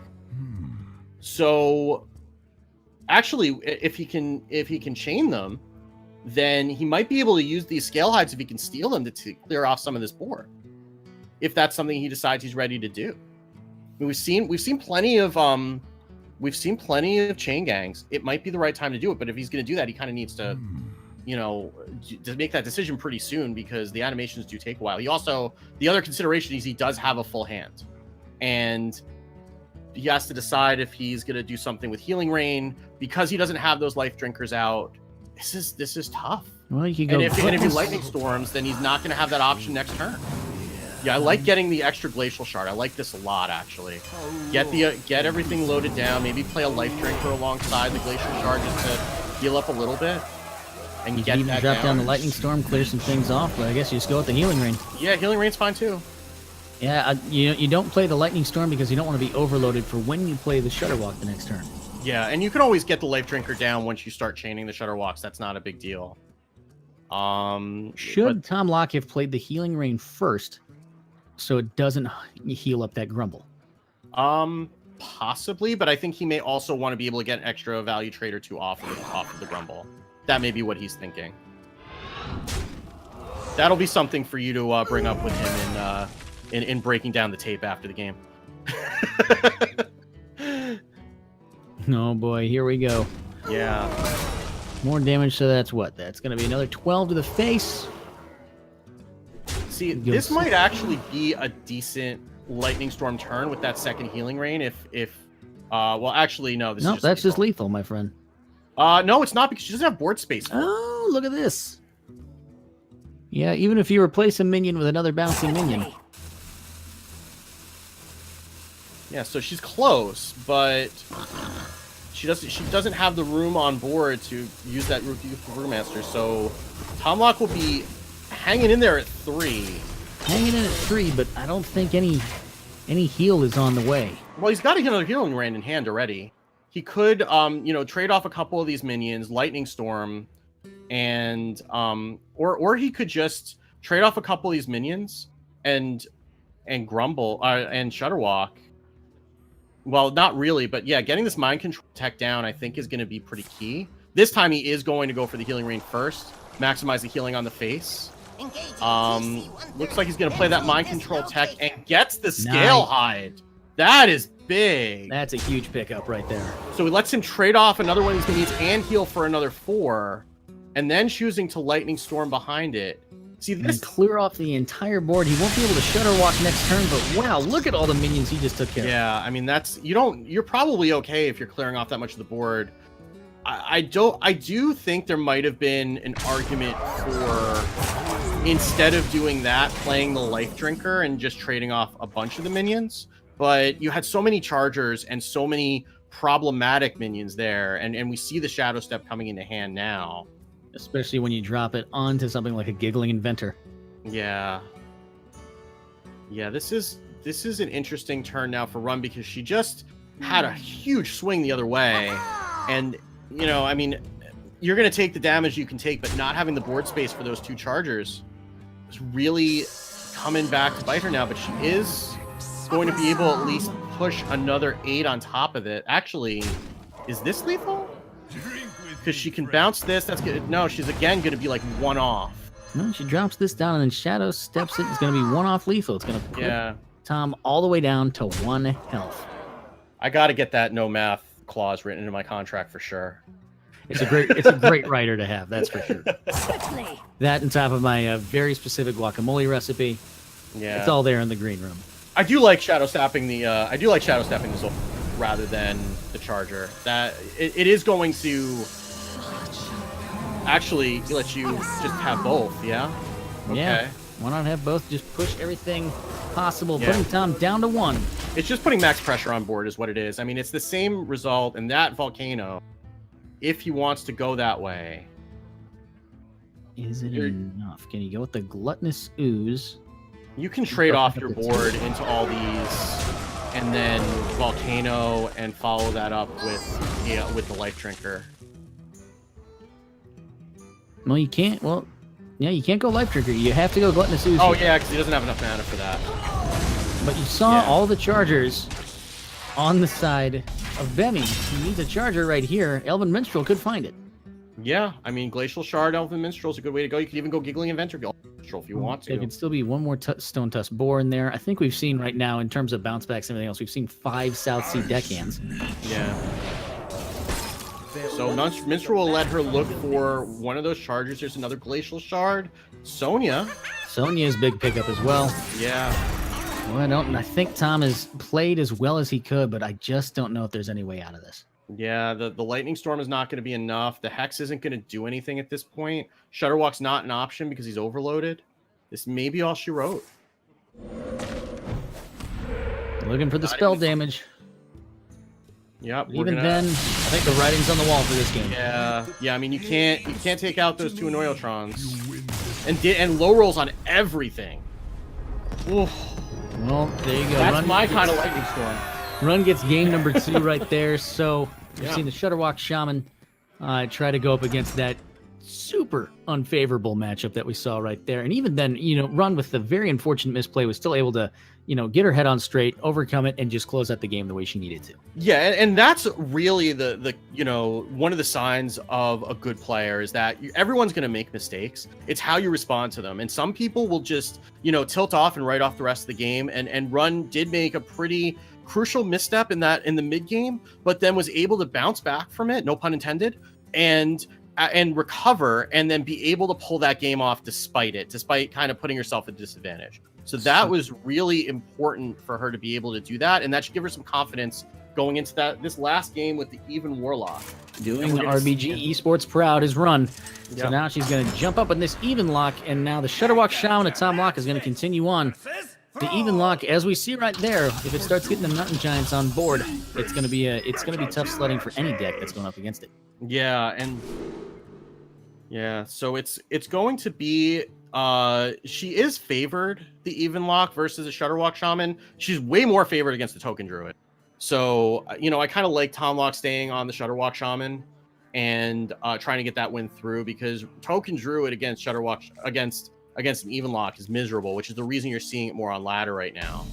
So actually, if he can chain them, then he might be able to use these scale hides if he can steal them to clear off some of this board. If that's something he decides he's ready to do. I mean, we've seen plenty of chain gangs. It might be the right time to do it, but if he's going to do that, he kind of needs to, to make that decision pretty soon because the animations do take a while. The other consideration is he does have a full hand, and he has to decide if he's going to do something with Healing Rain because he doesn't have those life drinkers out. This is tough. Well, you can go. And if he lightning storms, then he's not going to have that option next turn. Yeah, I like getting the extra glacial shard. I like this a lot, actually. Get everything loaded down. Maybe play a life drinker alongside the glacial shard just to heal up a little bit. And You get can even that drop down the lightning storm, clear some things off, but I guess you just go with the healing rain. Yeah, Healing Rain's fine too. Yeah, you don't play the lightning storm because you don't want to be overloaded for when you play the Shudderwalk the next turn. Yeah, and you can always get the life drinker down once you start chaining the Shudderwalks. That's not a big deal. Should Tom Locke have played the healing rain first, so it doesn't heal up that grumble? Possibly, but I think he may also want to be able to get an extra value trade or two off of the grumble. That may be what he's thinking. That'll be something for you to bring up with him in breaking down the tape after the game. Oh boy, here we go. Yeah. More damage, so that's what? That's going to be another 12 to the face. See, this might actually be a decent lightning storm turn with that second healing rain. Well, actually, no. No, that's just lethal, my friend. No, it's not because she doesn't have board space. Oh, look at this. Yeah, even if you replace a minion with another bouncing minion. Yeah, so she's close, but she doesn't have the room on board to use that Brewmaster. So Tom Locke will be hanging in there at 3. Hanging in at 3, but I don't think any heal is on the way. Well, he's got another healing rain in hand already. He could, trade off a couple of these minions, Lightning Storm, and or he could just trade off a couple of these minions and Grumble and Shudderwalk. Well, not really, but yeah, getting this mind control tech down, I think, is going to be pretty key. This time, he is going to go for the healing rain first, maximize the healing on the face. Looks like he's going to play that mind control tech and gets the scale hide. That is big. That's a huge pickup right there. So he lets him trade off another one of these minions and heal for another 4, and then choosing to lightning storm behind it. See this? And clear off the entire board. He won't be able to Shudderwalk next turn, but wow, look at all the minions he just took care of. Yeah, I mean you're probably okay if you're clearing off that much of the board. I do think there might have been an argument for, instead of doing that, playing the life drinker and just trading off a bunch of the minions. But you had so many chargers and so many problematic minions there, and we see the Shadow Step coming into hand now. Especially when you drop it onto something like a Giggling Inventor. Yeah. Yeah, this is an interesting turn now for Run because she just had a huge swing the other way. And, I mean, you're going to take the damage you can take, but not having the board space for those 2 chargers is really coming back to bite her now. But she is going to be able to at least push another 8 on top of it. Actually, is this lethal? Because she can bounce this. That's good. No, she's again going to be like 1 off. No, she drops this down and then Shadow Steps it. It's going to be 1 off lethal. It's going to put Tom all the way down to 1 health. I got to get that no math clause written into my contract for sure. It's a great writer to have. That's for sure. That on top of my very specific guacamole recipe. Yeah, it's all there in the green room. I do like shadow stepping this rather than the charger. That it is going to actually let you just have both. Yeah. Okay. Yeah. Why not have both? Just push everything possible, putting Tom down to 1. It's just putting max pressure on board is what it is. I mean, it's the same result in that volcano if he wants to go that way. Is it enough? Can you go with the Gluttonous Ooze? You can trade off your board into all these and then volcano and follow that up with the life drinker. Well, you can't. Well, yeah, you can't go life drinker. You have to go Gluttonous Ooze. Oh yeah, because he doesn't have enough mana for that. But you saw all the chargers on the side of Bemmy. He needs a charger right here. Elven Minstrel could find it. Yeah, I mean, Glacial Shard, Elven Minstrel is a good way to go. You could even go Giggling Inventor Minstrel if you want to. There could still be one more Stone Tusk Boar in there. I think we've seen right now, in terms of bounce backs and everything else, we've seen 5 South Sea deckhands. Yeah. So Minstrel will let her look for one of those chargers. There's another Glacial Shard. Sonya. Sonya's big pickup as well. Yeah. Well, I think Tom has played as well as he could, but I just don't know if there's any way out of this. Yeah, the Lightning Storm is not going to be enough. The Hex isn't going to do anything at this point. Shudderwalk's not an option because he's overloaded. This may be all she wrote. Looking for the spell damage. Yep. Even then, I think the writing's on the wall for this game. Yeah. I mean, you can't take out those 2 Annoyotrons. And low rolls on everything. Oof. Well, there you go. That's my kind of Lightning Storm. Run gets game number 2 right there. So we've Yeah. seen the Shudderwalk Shaman try to go up against that super unfavorable matchup that we saw right there. And even then, Run with the very unfortunate misplay was still able to, get her head on straight, overcome it, and just close out the game the way she needed to. Yeah, and that's really the one of the signs of a good player is that everyone's going to make mistakes. It's how you respond to them. And some people will just, tilt off and write off the rest of the game. And Run did make a pretty crucial misstep in the mid game, but then was able to bounce back from it, no pun intended, and recover, and then be able to pull that game off despite kind of putting herself at disadvantage. So that was really important for her to be able to do that, and that should give her some confidence going into this last game with the Even Warlock. Doing RBG Esports proud is Run. So Yeah. now she's going to jump up in this Even Lock, and now the Shudderwalk Shaman at Tom Lock is going to continue on. The Even Lock, as we see right there, if it starts getting the Mountain Giants on board, it's going to be tough sledding for any deck that's going up against it. So it's going to be she is favored, the Even Lock versus the Shudderwalk Shaman. She's way more favored against the Token Druid. So I kind of like Tom Lock staying on the Shudderwalk Shaman and trying to get that win through, because Token Druid against Shudderwalk against an Even Lock is miserable, which is the reason you're seeing it more on ladder right now.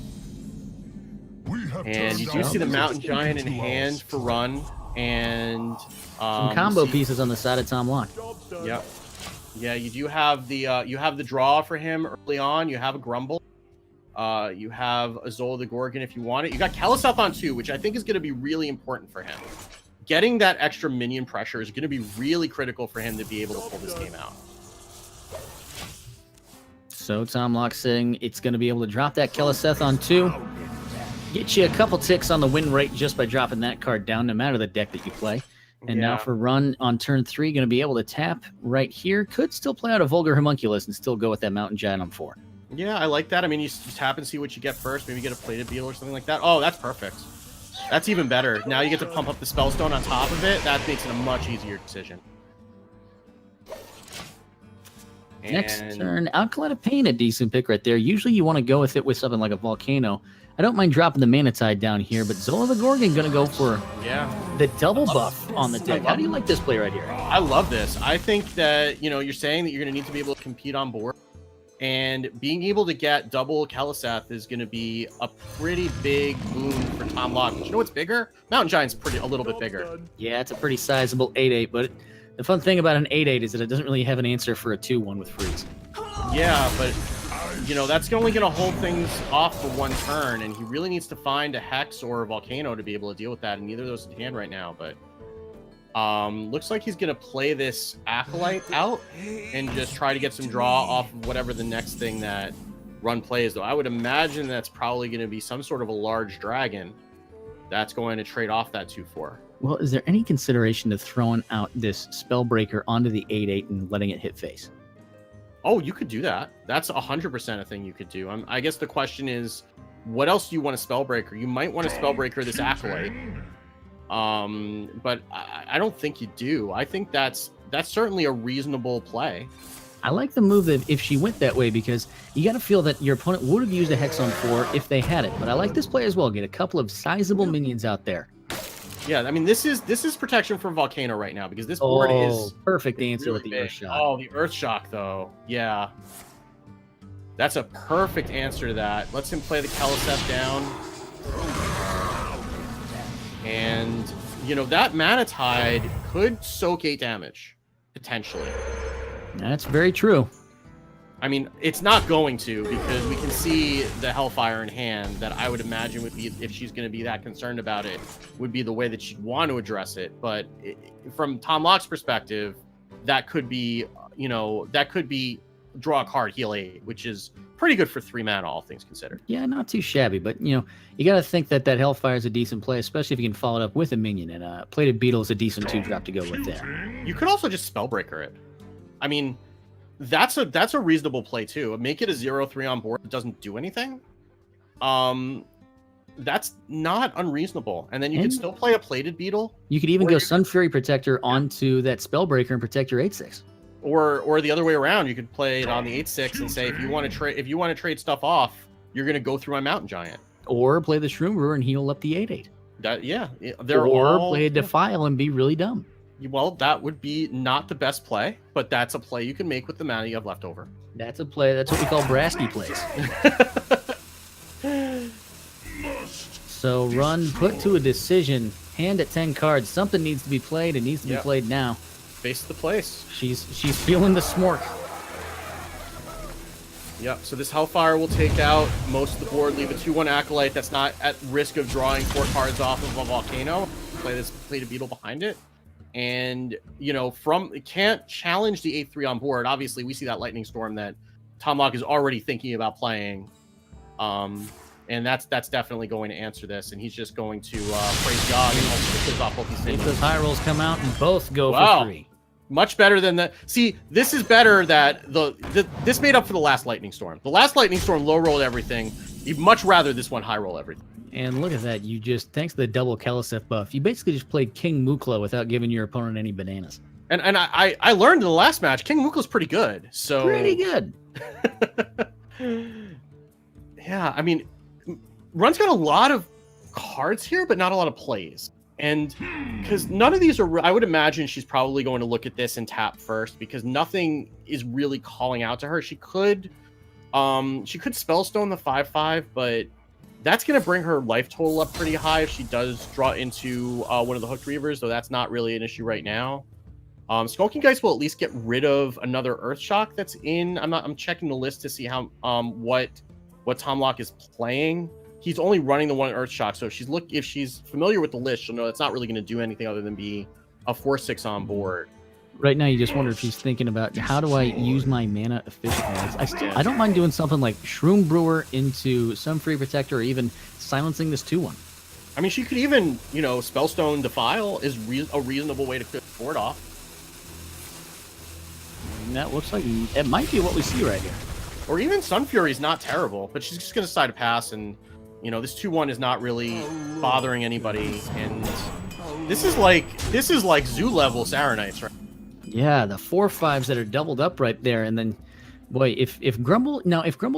And you do see the Mountain Giant in hand for Run, and Some combo pieces on the side of Tom Lock. Yep. Yeah, you do have the draw for him early on. You have a Grumble. You have Azula the Gorgon if you want it. You got Keleseth on too, which I think is going to be really important for him. Getting that extra minion pressure is going to be really critical for him to be able to pull this game out. So Tom Lock saying it's going to be able to drop that Keleseth on 2. Get you a couple ticks on the win rate just by dropping that card down, no matter the deck that you play. And now for Run on turn 3, going to be able to tap right here. Could still play out a Vulgar Homunculus and still go with that Mountain Giant on 4. Yeah, I like that. I mean, you just tap and see what you get first. Maybe get a Plated Beetle or something like that. Oh, that's perfect. That's even better. Now you get to pump up the Spellstone on top of it. That makes it a much easier decision. Next turn, Alkaline of Pain, a decent pick right there. Usually you want to go with it with something like a Volcano. I don't mind dropping the Mana Tide down here, but Zola the Gorgon going to go for the double buff on the deck. How do you like this play right here? I love this. I think that, you're saying that you're going to need to be able to compete on board, and being able to get double Keleseth is going to be a pretty big boon for Tom Lock. But you know what's bigger? Mountain Giant's a little bit bigger. Yeah, it's a pretty sizable 8/8, but the fun thing about an 8/8 is that it doesn't really have an answer for a 2/1 with freeze. Yeah, but that's only going to hold things off for one turn, and he really needs to find a Hex or a Volcano to be able to deal with that, and neither of those in hand right now. But looks like he's going to play this Acolyte out and just try to get some draw off of whatever the next thing that Run plays, though. I would imagine that's probably going to be some sort of a large dragon that's going to trade off that 2/4. Well, is there any consideration to throwing out this Spellbreaker onto the 8/8 and letting it hit face? Oh, you could do that. That's 100% a thing you could do. I guess the question is, what else do you want to Spellbreaker? You might want to Spellbreaker this Acolyte. But I don't think you do. I think that's certainly a reasonable play. I like the move that if she went that way, because you got to feel that your opponent would have used a Hex on 4 if they had it. But I like this play as well. Get a couple of sizable minions out there. Yeah, I mean, this is protection from Volcano right now, because this board is perfect answer really with the big. Earth Shock. Oh, the Earth Shock, though. Yeah. That's a perfect answer to that. Lets him play the Keleseth down. And, you know, that Mana Tide could soak 8 damage, potentially. That's very true. I mean, it's not going to, because we can see the Hellfire in hand that I would imagine would be, if she's going to be that concerned about it, would be the way that she'd want to address it. But from Tom Locke's perspective, that could be, you know, that could be draw a card, heal 8, which is pretty good for 3 mana, all things considered. Yeah, not too shabby, but you know, you got to think that Hellfire is a decent play, especially if you can follow it up with a minion, and Plated Beetle is a decent 2-drop to go with there. You could also just Spellbreaker it. I mean, that's a reasonable play too. Make it a 0/3 on board that doesn't do anything. That's not unreasonable. And then you can still play a Plated Beetle. You could even go Sun Fury Protector onto that Spellbreaker and protect your 8/6. Or the other way around, you could play it on the 8/6 and say, if you want to trade stuff off, you're going to go through my Mountain Giant. Or play the Shroom Brewer and heal up the 8/8. Play a Defile and be really dumb. Well, that would be not the best play, but that's a play you can make with the mana you have left over. That's a play. That's what we call Brasky plays. So run, put to a decision, hand at 10 cards. Something needs to be played. It needs to be played now. Face the place. She's feeling the smork. Yep, so this Hellfire will take out most of the board, leave a 2/1 Acolyte that's not at risk of drawing 4 cards off of a Volcano. Play this Plated Beetle behind it. And, you know, it can't challenge the 8/3 on board. Obviously, we see that Lightning Storm that Tom Locke is already thinking about playing. And that's definitely going to answer this. And he's just going to praise God and hope to off both these things. Those high rolls come out and both go for 3. Much better than the... See, this is better that this made up for the last Lightning Storm. The last Lightning Storm low-rolled everything. You'd much rather this one high-roll everything. And look at that. You just, thanks to the double Keliseth buff, you basically just played King Mukla without giving your opponent any bananas. And I learned in the last match, King Mukla's pretty good. So pretty good. Yeah, I mean, Run's got a lot of cards here, but not a lot of plays. And because none of these are, I would imagine she's probably going to look at this and tap first, because nothing is really calling out to her. She could Spellstone the 5/5, but that's going to bring her life total up pretty high if she does draw into one of the Hooked Reavers, though that's not really an issue right now. Skulking Geist will at least get rid of another Earthshock that's in. I'm checking the list to see how what Tom Locke is playing. He's only running the one Earthshock, so if she's familiar with the list, she'll know it's not really going to do anything other than be a 4/6 on board. Right now, you just wonder if he's thinking about, how do I use my mana efficiently? I don't mind doing something like Shroom Brewer into Sun Fury Protector, or even silencing this 2/1. I mean, she could even, you know, Spellstone Defile is a reasonable way to clear the board off. And that looks like it might be what we see right here. Or even Sun Fury is not terrible, but she's just going to decide to pass, and, you know, this 2/1 is not really bothering anybody, and this is like zoo level Sarenites, right? Yeah, the 4/5s that are doubled up right there, and then, boy, if Grumble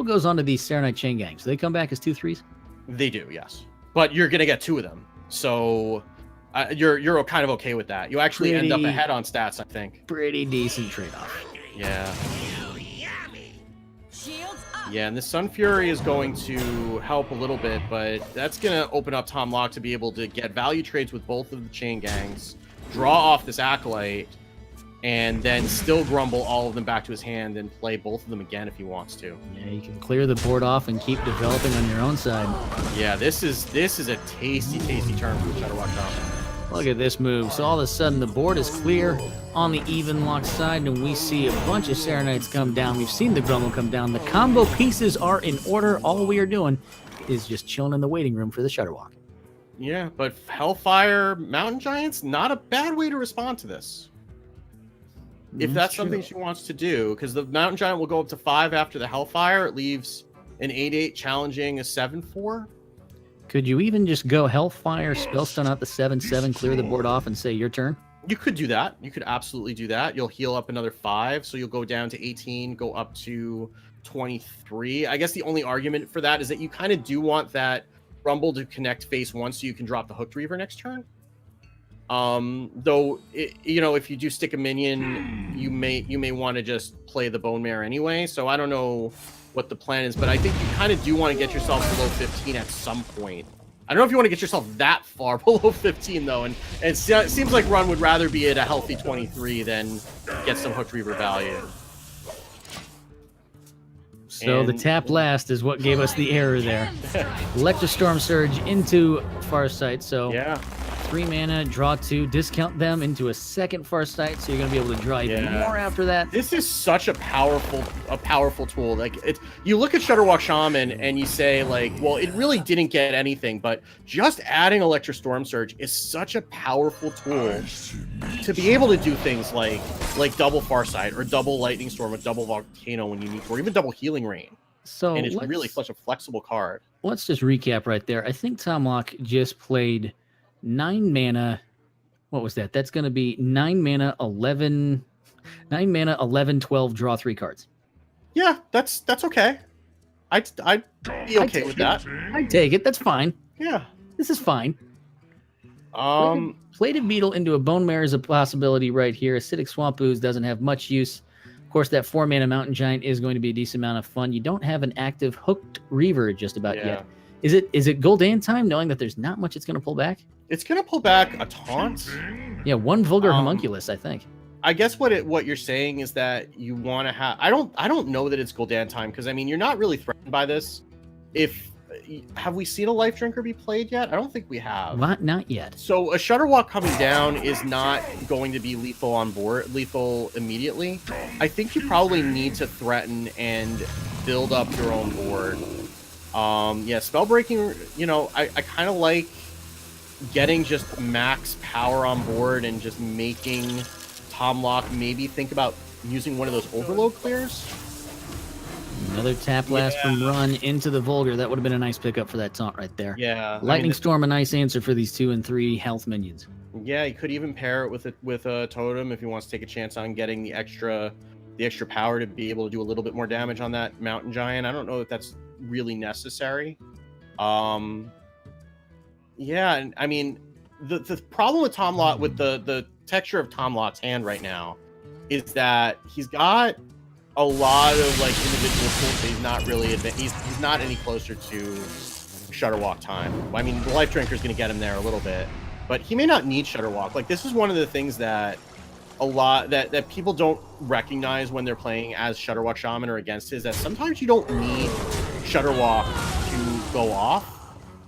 goes onto these Serenite Chain Gangs, do they come back as 2/3s? They do, yes, but you're gonna get 2 of them, so you're kind of okay with that. You actually end up ahead on stats, I think. Pretty decent trade-off. Yeah. Shields up. Yeah, and the Sun Fury is going to help a little bit, but that's gonna open up Tom Locke to be able to get value trades with both of the Chain Gangs, draw off this Acolyte, and then still Grumble all of them back to his hand and play both of them again if he wants to. Yeah, you can clear the board off and keep developing on your own side. Yeah, this is a tasty turn for the Shadowwalk Shaman. Look at this move. So all of a sudden the board is clear on the even lock side, and we see a bunch of Serenites come down. We've seen the Grumble come down. The combo pieces are in order. All we are doing is just chilling in the waiting room for the Shudderwalk. Yeah, but Hellfire Mountain Giants, not a bad way to respond to this. If that's something she wants to do, because the Mountain Giant will go up to 5 after the Hellfire. It leaves an 8/8 challenging a 7/4. Could you even just go Hellfire, Spellstone out the 7/7, clear the board off, and say your turn? You could do that. You could absolutely do that. You'll heal up another 5, so you'll go down to 18, go up to 23. I guess the only argument for that is that you kind of do want that Rumble to connect phase 1 so you can drop the Hooked Reaver next turn. Though, you know, if you do stick a minion, you may want to just play the Bone Mare anyway. So I don't know what the plan is, but I think you kind of do want to get yourself below 15 at some point. I don't know if you want to get yourself that far below 15 though, and it seems like Run would rather be at a healthy 23 than get some Hooked Reaver value. So the And- tap last is what gave us the error there. Electro Storm Surge into Farsight. So Yeah. 3 mana, draw 2, discount them into a second Farsight. So you're going to be able to draw even Yeah. more after that. This is such a powerful tool. Like it's, you look at Shudderwalk Shaman and you say like, well, it really didn't get anything, but just adding Electro Storm Surge is such a powerful tool to be able to do things like double Farsight or double Lightning Storm or double Volcano when you need to, or even double Healing Rain. So And it's really such a flexible card. let's just recap right there. I think Tom Locke just played 9 mana. What was that? That's going to be 9 mana, 11, 12, draw 3 cards. Yeah, that's okay. I'd be okay with that. I take it. That's fine. Yeah. This is fine. Um. Plated Beetle into a Bone Mare is a possibility right here. Acidic Swamp Ooze doesn't have much use. Of course, that 4 mana Mountain Giant is going to be a decent amount of fun. You don't have an active Hooked Reaver just about Yeah. yet. Is it Gul'dan time, knowing that there's not much it's going to pull back? It's gonna pull back a taunt. Yeah, 1 Vulgar Um, Homunculus, I think. I guess what you're saying is that you want to have. I don't know that it's Gul'dan time because I mean you're not really threatened by this. Have we seen a Life Drinker be played yet? I don't think we have. Not yet. So a Shudderwalk coming down is not going to be lethal on board, lethal immediately. I think you probably need to threaten and build up your own board. Yeah, Spellbreaking. You know, I kind of like getting just max power on board and just making Tom Locke maybe think about using one of those overload clears. Another tap blast from Run into the Vulgar. That would have been a nice pickup for that taunt right there. Yeah, Lightning Storm, a nice answer for these 2 and 3 health minions. Yeah, you could even pair it with a totem if he wants to take a chance on getting the extra power to be able to do a little bit more damage on that Mountain Giant. I don't know if that's really necessary. Yeah, and I mean the problem with Tom Locke, with the texture of Tom Locke's hand right now, is that he's got a lot of like individual tools, but he's not really he's not any closer to Shudderwalk time. I mean, the Life Drinker is going to get him there a little bit, but he may not need Shudderwalk. Like this is one of the things that a lot that people don't recognize when they're playing as Shudderwalk Shaman or against his, that sometimes you don't need Shudderwalk to go off.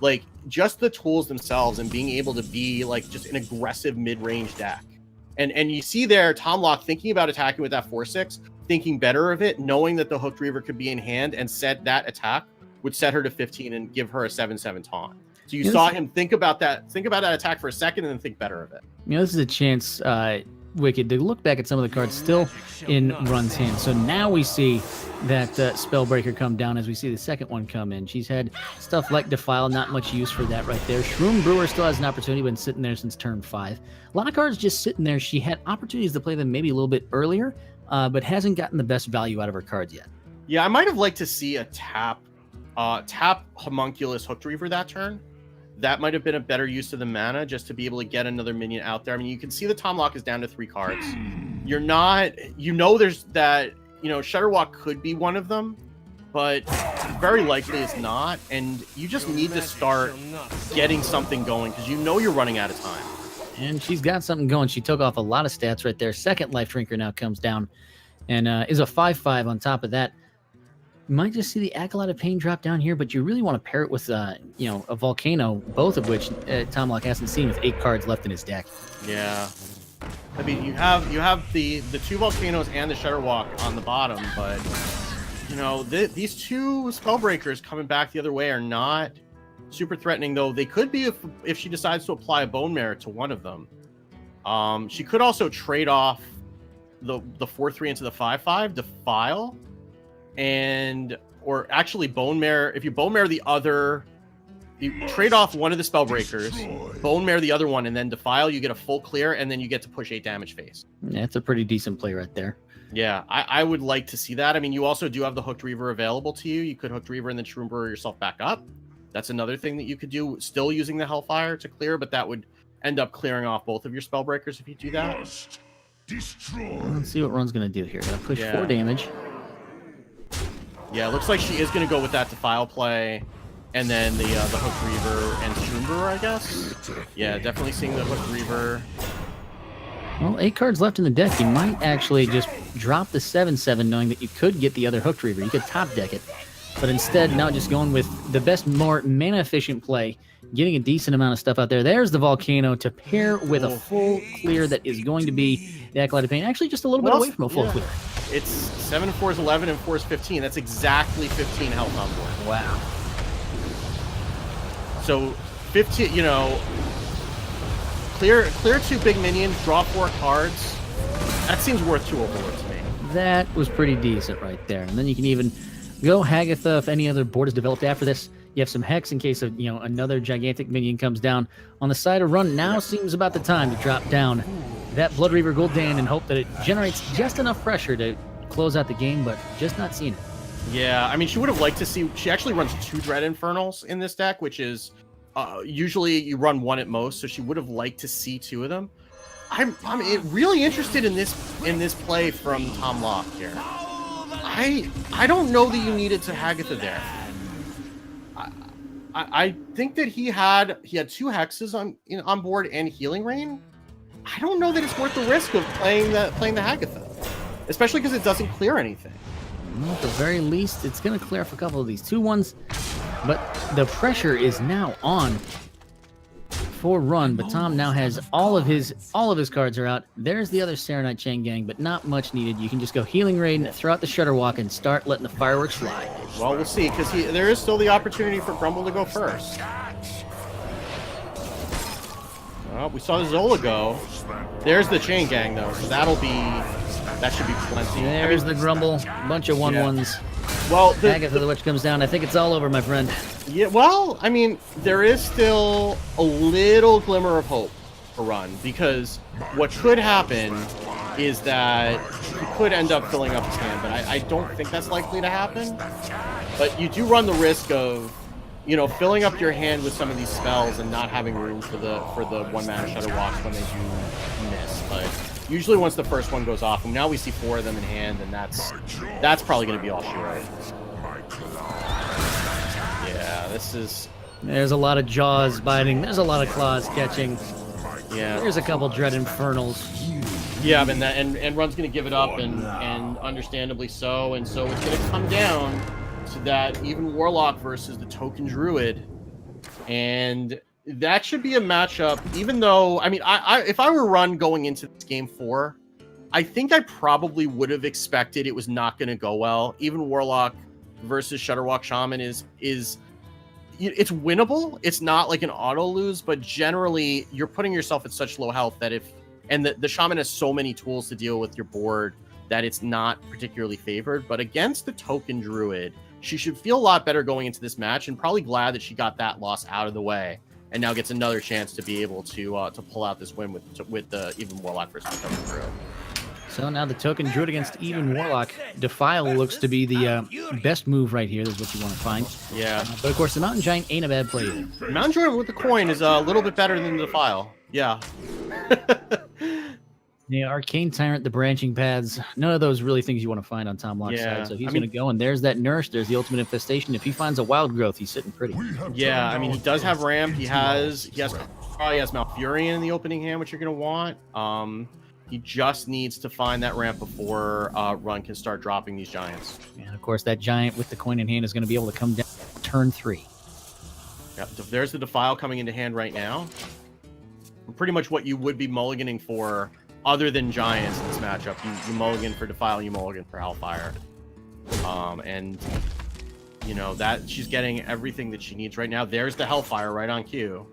Like just the tools themselves and being able to be like just an aggressive mid-range deck. And you see there Tom Locke thinking about attacking with that 4/6, thinking better of it, knowing that the Hooked Reaver could be in hand, and said that attack would set her to 15 and give her a 7/7 taunt. So you saw him think about that attack for a second and then think better of it. You know, this is a chance, Wicked, to look back at some of the cards still in Run's hand. So now we see that Spellbreaker come down as we see the second one come in. She's had stuff like Defile, not much use for that right there. Shroom Brewer still has an opportunity, been sitting there since turn 5. A lot of cards just sitting there. She had opportunities to play them maybe a little bit earlier, but hasn't gotten the best value out of her cards yet. Yeah, I might have liked to see a tap Homunculus Hooked Reaver that turn. That might have been a better use of the mana, just to be able to get another minion out there. I mean, you can see the Tom Locke is down to 3 cards. You're not, there's that, Shudderwalk could be one of them, but very likely it's not. And you just need to start getting something going because you're running out of time. And she's got something going. She took off a lot of stats right there. Second Life Drinker now comes down and is a 5/5 on top of that. You might just see the Acolyte of Pain drop down here, but you really want to pair it with, a Volcano, both of which Tom Locke hasn't seen, with 8 cards left in his deck. Yeah. I mean, you have the 2 Volcanoes and the Shudderwalk on the bottom, but, these 2 Spellbreakers coming back the other way are not super threatening, though they could be if she decides to apply a Bone Mare to one of them. She could also trade off the 4/3 into the 5/5, Defile, or actually Bone Mare. If you Bone Mare the other, you trade off one of the Spellbreakers, Bone Mare the other one, and then Defile, you get a full clear, and then you get to push 8 damage face. Yeah, it's a pretty decent play right there. Yeah, I would like to see that. I mean, you also do have the Hooked Reaver available to you. You could Hooked Reaver and then Shroom Brewer yourself back up. That's another thing that you could do, still using the Hellfire to clear, but that would end up clearing off both of your Spellbreakers if you do that. Let's see what Run's going to do here. Going to push 4 damage. Yeah, it looks like she is going to go with that Defile play And then the Hook Reaver and Shroomber, I guess. Yeah, definitely seeing the Hook Reaver. Well, 8 cards left in the deck. You might actually just drop the 7/7, knowing that you could get the other Hooked Reaver. You could top deck it. But instead, now just going with the best, more mana-efficient play, getting a decent amount of stuff out there. There's the Volcano to pair with a full clear that is going to be the Acolyte of Pain. Actually, just a little bit away from a full clear. It's 7 and 4 is 11 and 4 is 15. That's exactly 15 health on board. Wow. So 15, you know, clear 2 big minions, draw 4 cards. That seems worth 2 overlords to me. That was pretty decent right there. And then you can even go Hagatha if any other board is developed after this. You have some Hex in case of, you know, another gigantic minion comes down. On the side of Run, now seems about the time to drop down that Blood Reaver Gul'dan and hope that it generates just enough pressure to close out the game, but just not seeing it. Yeah, I mean, she would have liked to see... She actually runs 2 Dread Infernals in this deck, which is... usually you run 1 at most, so she would have liked to see 2 of them. I'm really interested in this play from Tom Locke here. I don't know that you needed to Hagatha there. I think that he had 2 hexes on board and Healing Rain. I don't know that it's worth the risk of playing the Hagatha, especially because it doesn't clear anything. Well, at the very least, it's going to clear off a couple of these 2/1s, but the pressure is now on for Run. But Tom now has all of his cards are out. There's the other Serenite Chain Gang, but not much needed. You can just go Healing Rain, throw out the Shudderwalk, and start letting the fireworks fly. Well, we'll see, because there is still the opportunity for Grumble to go first. Well, we saw the Zola go. There's the Chain Gang, though, so that should be plenty. There's the Grumble, bunch of 1/1s. Well, Hagatha the Witch comes down. I think it's all over, my friend. Yeah, well, I mean, there is still a little glimmer of hope for Run, because what could happen is that he could end up filling up his hand, but I don't think that's likely to happen. But you do run the risk of, you know, filling up your hand with some of these spells and not having room for the 1-mana Shudderwalks when they do miss. But usually once the first one goes off, and now we see 4 of them in hand, and that's probably going to be all she writes. Yeah, this is... There's a lot of jaws biting. There's a lot of claws catching. Yeah. There's a couple Dread Infernals. Yeah, and Run's going to give it up, and understandably so. And so it's going to come down to that even Warlock versus the Token Druid. And that should be a matchup, even though, I mean, if I were Run going into this game 4, I think I probably would have expected it was not going to go well. Even Warlock versus Shudderwalk Shaman is it's winnable. It's not like an auto lose, but generally you're putting yourself at such low health that the Shaman has so many tools to deal with your board that it's not particularly favored. But against the Token Druid, she should feel a lot better going into this match, and probably glad that she got that loss out of the way, and now gets another chance to be able to pull out this win with the Even Warlock versus the Token Druid. So now the Token Druid against Even Warlock. Defile looks to be the best move right here. That's what you want to find. Yeah. But of course, the Mountain Giant ain't a bad play either. Mountain Giant with the coin is a little bit better than the Defile. Yeah. The Arcane Tyrant, the Branching Paths, none of those really things you want to find on Tom Locke's side. So he's going to go, and there's that Nourish, there's the Ultimate Infestation. If he finds a Wild Growth, he's sitting pretty. Yeah, I mean, he does have Ramp. He has Malfurion in the opening hand, which you're going to want. He just needs to find that ramp before Run can start dropping these giants. And of course, that giant with the coin in hand is going to be able to come down turn 3. Yep, there's the Defile coming into hand right now. Pretty much what you would be mulliganing for, other than giants in this matchup. You mulligan for Defile, you mulligan for Hellfire. And, you know, that she's getting everything that she needs right now. There's the Hellfire right on cue.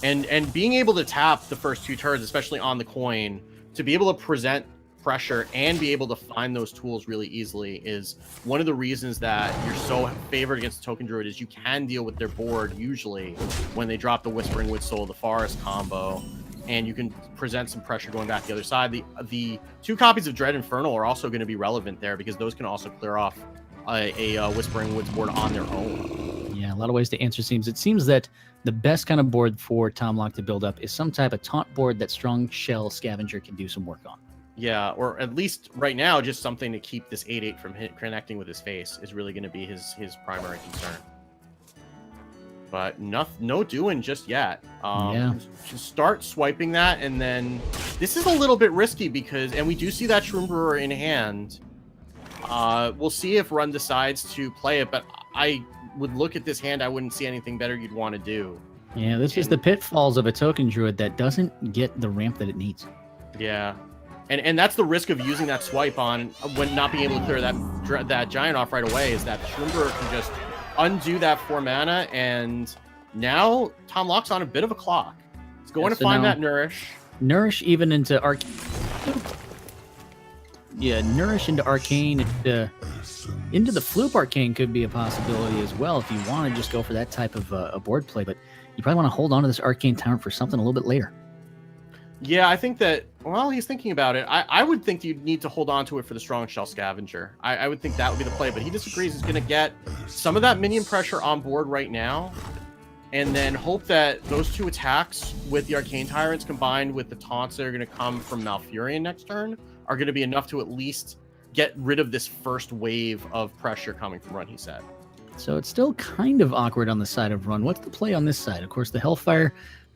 And being able to tap the first 2 turns, especially on the coin, to be able to present pressure and be able to find those tools really easily is one of the reasons that you're so favored against the Token Druid. Is you can deal with their board usually when they drop the Whispering Wood Soul, the Forest combo, and you can present some pressure going back the other side. The 2 copies of Dread Infernal are also going to be relevant there, because those can also clear off a Whispering Woods board on their own. Yeah, a lot of ways to answer seems. It seems that the best kind of board for Tom Locke to build up is some type of taunt board that Strong Shell Scavenger can do some work on. Yeah, or at least right now, just something to keep this 8/8 from connecting with his face is really going to be his primary concern. but no doing just yet. Yeah. Just start swiping that, and then this is a little bit risky because, and we do see that Shroom Brewer in hand. We'll see if Run decides to play it, but I would look at this hand. I wouldn't see anything better you'd want to do. Yeah, this is the pitfalls of a token druid that doesn't get the ramp that it needs. Yeah, and that's the risk of using that swipe on when not being able to clear that giant off right away, is that the Shroom Brewer can just undo that 4 mana, and now Tom Lock's on a bit of a clock. He's going to find that Nourish. Nourish even into Arcane. Yeah, Nourish into Arcane. Into the Floop Arcane could be a possibility as well if you want to just go for that type of a board play, but you probably want to hold on to this Arcane Tyrant for something a little bit later. Yeah, I think that, well, he's thinking about it. I would think you'd need to hold on to it for the Strong Shell Scavenger. I would think that would be the play, but he disagrees. He's going to get some of that minion pressure on board right now, and then hope that those 2 attacks with the Arcane Tyrants combined with the taunts that are going to come from Malfurion next turn are going to be enough to at least get rid of this first wave of pressure coming from Run, he said. So it's still kind of awkward on the side of Run. What's the play on this side? Of course, the Hellfire,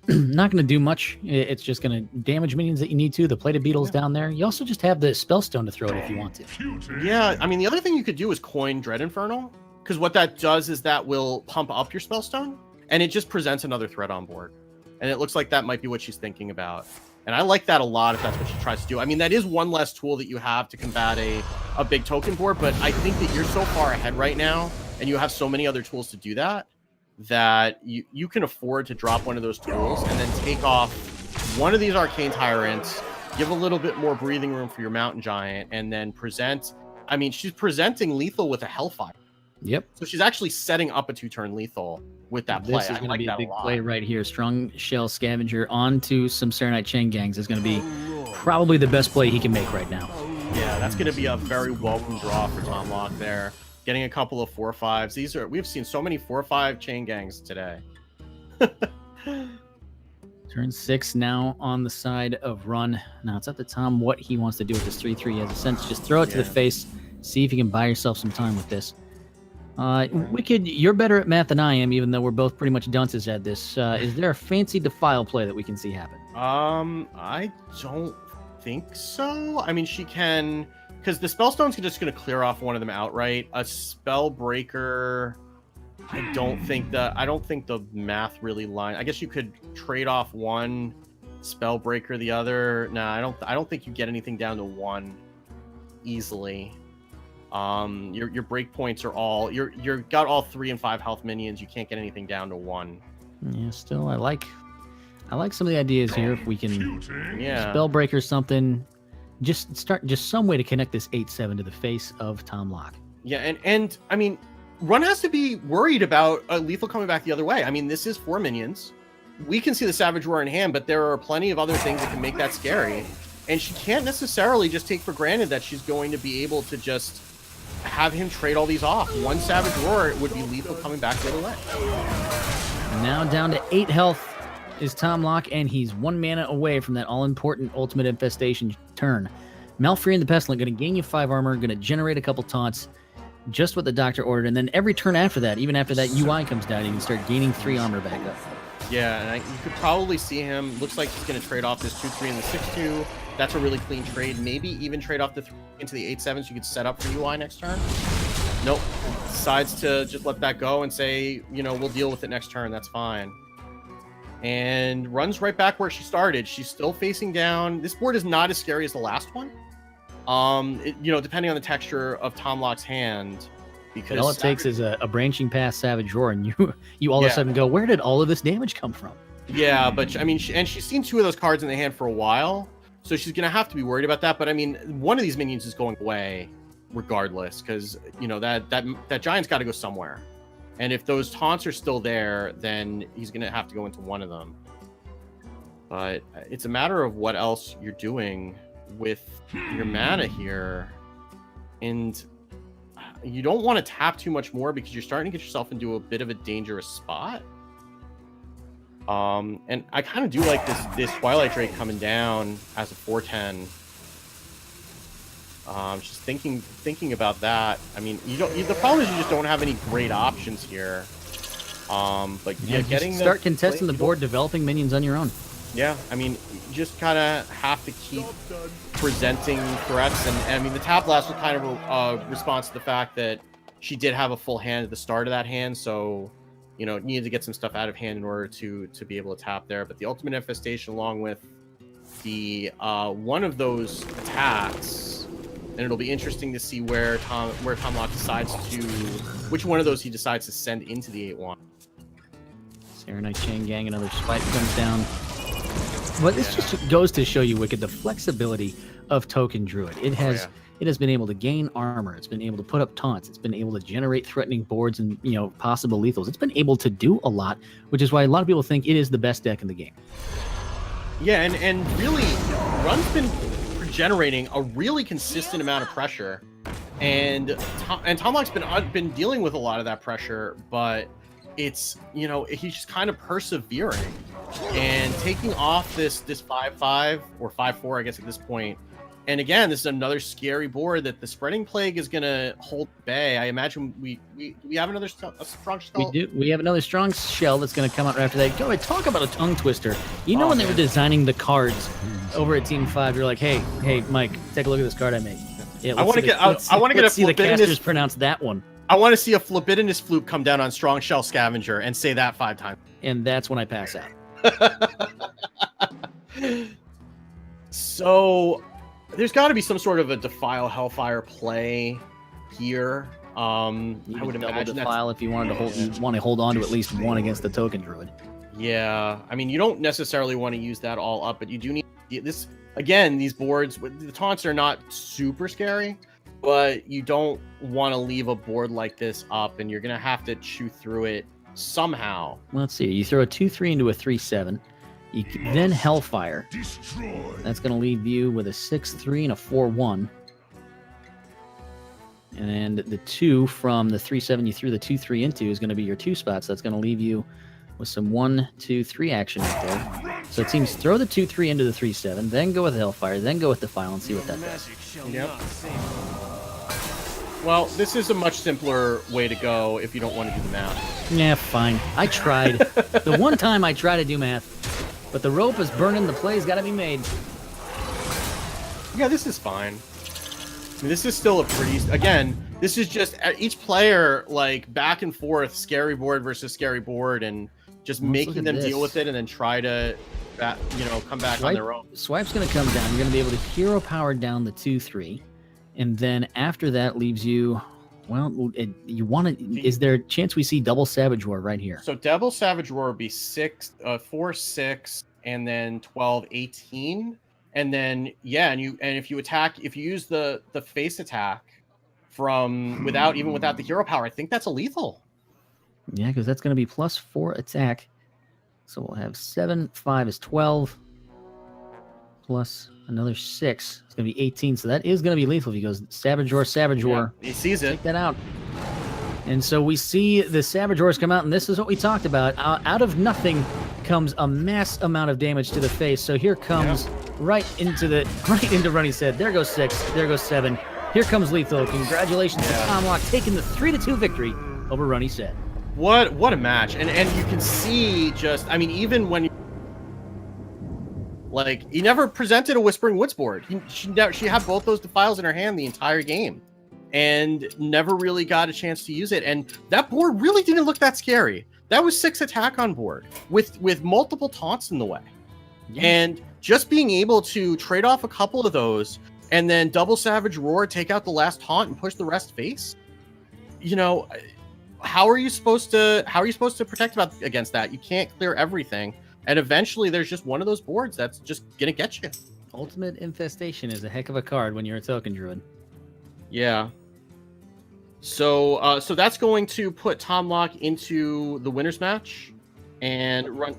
not going to do much. It's just going to damage minions that you need to. The Plated Beetle's down there. You also just have the Spellstone to throw it if you want to. Yeah, I mean, the other thing you could do is coin Dread Infernal, because what that does is that will pump up your Spellstone, and it just presents another threat on board. And it looks like that might be what she's thinking about. And I like that a lot if that's what she tries to do. I mean, that is one less tool that you have to combat a big token board, but I think that you're so far ahead right now, and you have so many other tools to do that, that you can afford to drop one of those tools and then take off one of these Arcane Tyrants, give a little bit more breathing room for your Mountain Giant, and then present... I mean, she's presenting lethal with a Hellfire. Yep. So she's actually setting up a 2-turn lethal with that play. This is going to be a big play right here. Strong Shell Scavenger onto some Serenite Chain Gangs is going to be probably the best play he can make right now. Yeah, that's going to be a very welcome draw for Tom Lock there. Getting a couple of 4/5s. We've seen so many 4/5 Chain Gangs today. Turn 6 now on the side of Run. Now it's up to Tom what he wants to do with this 3/3. He has a sense. Just throw it to the face. See if you can buy yourself some time with this. Wicked, you're better at math than I am, even though we're both pretty much dunces at this. Is there a fancy Defile play that we can see happen? I don't think so. I mean, she can, because the Spellstone's just going to clear off one of them outright. A Spellbreaker, I don't think the math really line. I guess you could trade off one Spellbreaker, the other. Nah, I don't think you get anything down to 1 easily. Your breakpoints are all you're got all 3 and 5 health minions. You can't get anything down to 1. Yeah, still I like some of the ideas here. If we can Yeah, Spellbreaker something, just some way to connect this 8/7 to the face of Tom Lock. yeah, and I mean, Run has to be worried about a lethal coming back the other way. I mean, this is 4 minions. We can see the Savage Roar in hand, but there are plenty of other things that can make that scary. And she can't necessarily just take for granted that she's going to be able to just have him trade all these off. One Savage Roar would be lethal coming back the other way. Now down to 8 health is Tom Lock, and he's 1 mana away from that all-important Ultimate Infestation turn. Malfurion the Pestilent going to gain you 5 armor, going to generate a couple taunts, just what the doctor ordered, and then every turn after that, even after that UI comes down, you can start gaining 3 armor back up. Yeah, and you could probably see him. Looks like he's going to trade off this 2/3 and the 6/2. That's a really clean trade. Maybe even trade off the 3 into the 8/7 so you could set up for UI next turn. Nope. Decides to just let that go and say, we'll deal with it next turn. That's fine. And runs right back where she started. She's still facing down. This board is not as scary as the last one. Depending on the texture of Tom Lock's hand. Because all it takes is a branching past Savage Roar, and you all of a sudden go, where did all of this damage come from? Yeah, but I mean, she's seen 2 of those cards in the hand for a while, so she's gonna have to be worried about that. But I mean, one of these minions is going away, regardless, because that giant's got to go somewhere, and if those taunts are still there, then he's gonna have to go into one of them. But it's a matter of what else you're doing with your mana here, and you don't want to tap too much more because you're starting to get yourself into a bit of a dangerous spot. And I kind of do like this Twilight Drake coming down as a 4/10. Just thinking about that. I mean, the problem is you just don't have any great options here. But yeah, just getting start contesting the board, developing minions on your own. Yeah, I mean, you just kind of have to keep presenting threats, and I mean, the tap blast was kind of a response to the fact that she did have a full hand at the start of that hand, so you know, needed to get some stuff out of hand in order to be able to tap there. But the ultimate infestation, along with the one of those attacks, and it'll be interesting to see where Tom Lock decides to, which one of those he decides to send into the 8-1. Saranite Chain Gang, another spike comes down. But this just goes to show you, Wicked, the flexibility of Token Druid. It has been able to gain armor. It's been able to put up taunts. It's been able to generate threatening boards and, you know, possible lethals. It's been able to do a lot, which is why a lot of people think it is the best deck in the game. Yeah, and really, Run's been generating a really consistent amount of pressure, and Tom Lock's been dealing with a lot of that pressure, but it's, you know, he's just kind of persevering and taking off this 5-5 or 5-4, I guess, at this point. And again, this is another scary board that the Spreading Plague is going to hold at bay. I imagine we have another strong shell. We do. We have another strong shell that's going to come out right after that. Go ahead, talk about a tongue twister. You know, when they were designing the cards over at Team 5, you're like, hey, Mike, take a look at this card I made. Yeah, I want to get a see the casters pronounce that one. I want to see a Flibidinous Fluke come down on Strong Shell Scavenger and say that 5 times. And that's when I pass out. So there's got to be some sort of a Defile Hellfire play here. I would imagine Defile if you wanted to hold on to at least one against the Token Druid. Yeah, I mean, you don't necessarily want to use that all up, but you do need this. Again, these boards, the taunts are not super scary, but you don't want to leave a board like this up, and you're going to have to chew through it somehow. Let's see. You throw a 2-3 into a 3-7. You then Hellfire. That's going to leave you with a 6-3 and a 4-1. And the 2 from the 3-7 you threw the 2-3 into is going to be your 2 spots. That's going to leave you with some 1-2-3 action right there. So it seems throw the 2-3 into the 3-7, then go with Hellfire, then go with Defile and see what that does. Yep. Well, this is a much simpler way to go if you don't want to do the math. Yeah, fine. I tried. The one time I tried to do math, but the rope is burning, the play's got to be made. Yeah, this is fine. I mean, this is still a pretty... Again, this is just each player, like, back and forth, scary board versus scary board, and just making them deal with it and then try to, come back on their own. Swipe's going to come down. You're going to be able to hero power down the 2-3. And then after that leaves you... Well, you want to... Is there a chance we see double Savage Roar right here? So double Savage Roar would be 4-6, and then 12-18, and then and if you use the face attack from without the hero power, I think that's a lethal. Yeah, because that's going to be +4 attack. So we'll have 7, 5 is 12, plus another 6. It's going to be 18. So that is going to be lethal if he goes Savage Roar. Yeah, he sees it. Take that out. And so we see the Savage Roars come out, and this is what we talked about. Out of nothing comes a mass amount of damage to the face. So here comes right into Runny's head. There goes 6. There goes 7. Here comes lethal. Congratulations to Tom Lock taking the 3-2 victory over Runny's head. What a match. And you can see just, I mean, even when he never presented a Whispering Woods board. She had both those Defiles in her hand the entire game and never really got a chance to use it. And that board really didn't look that scary. That was 6 attack on board with multiple taunts in the way. Yeah. And just being able to trade off a couple of those and then double Savage Roar, take out the last taunt and push the rest face. You know, how are you supposed to protect against that? You can't clear everything. And eventually there's just one of those boards that's just going to get you. Ultimate Infestation is a heck of a card when you're a Token Druid. Yeah. So that's going to put Tom Lock into the winner's match and run.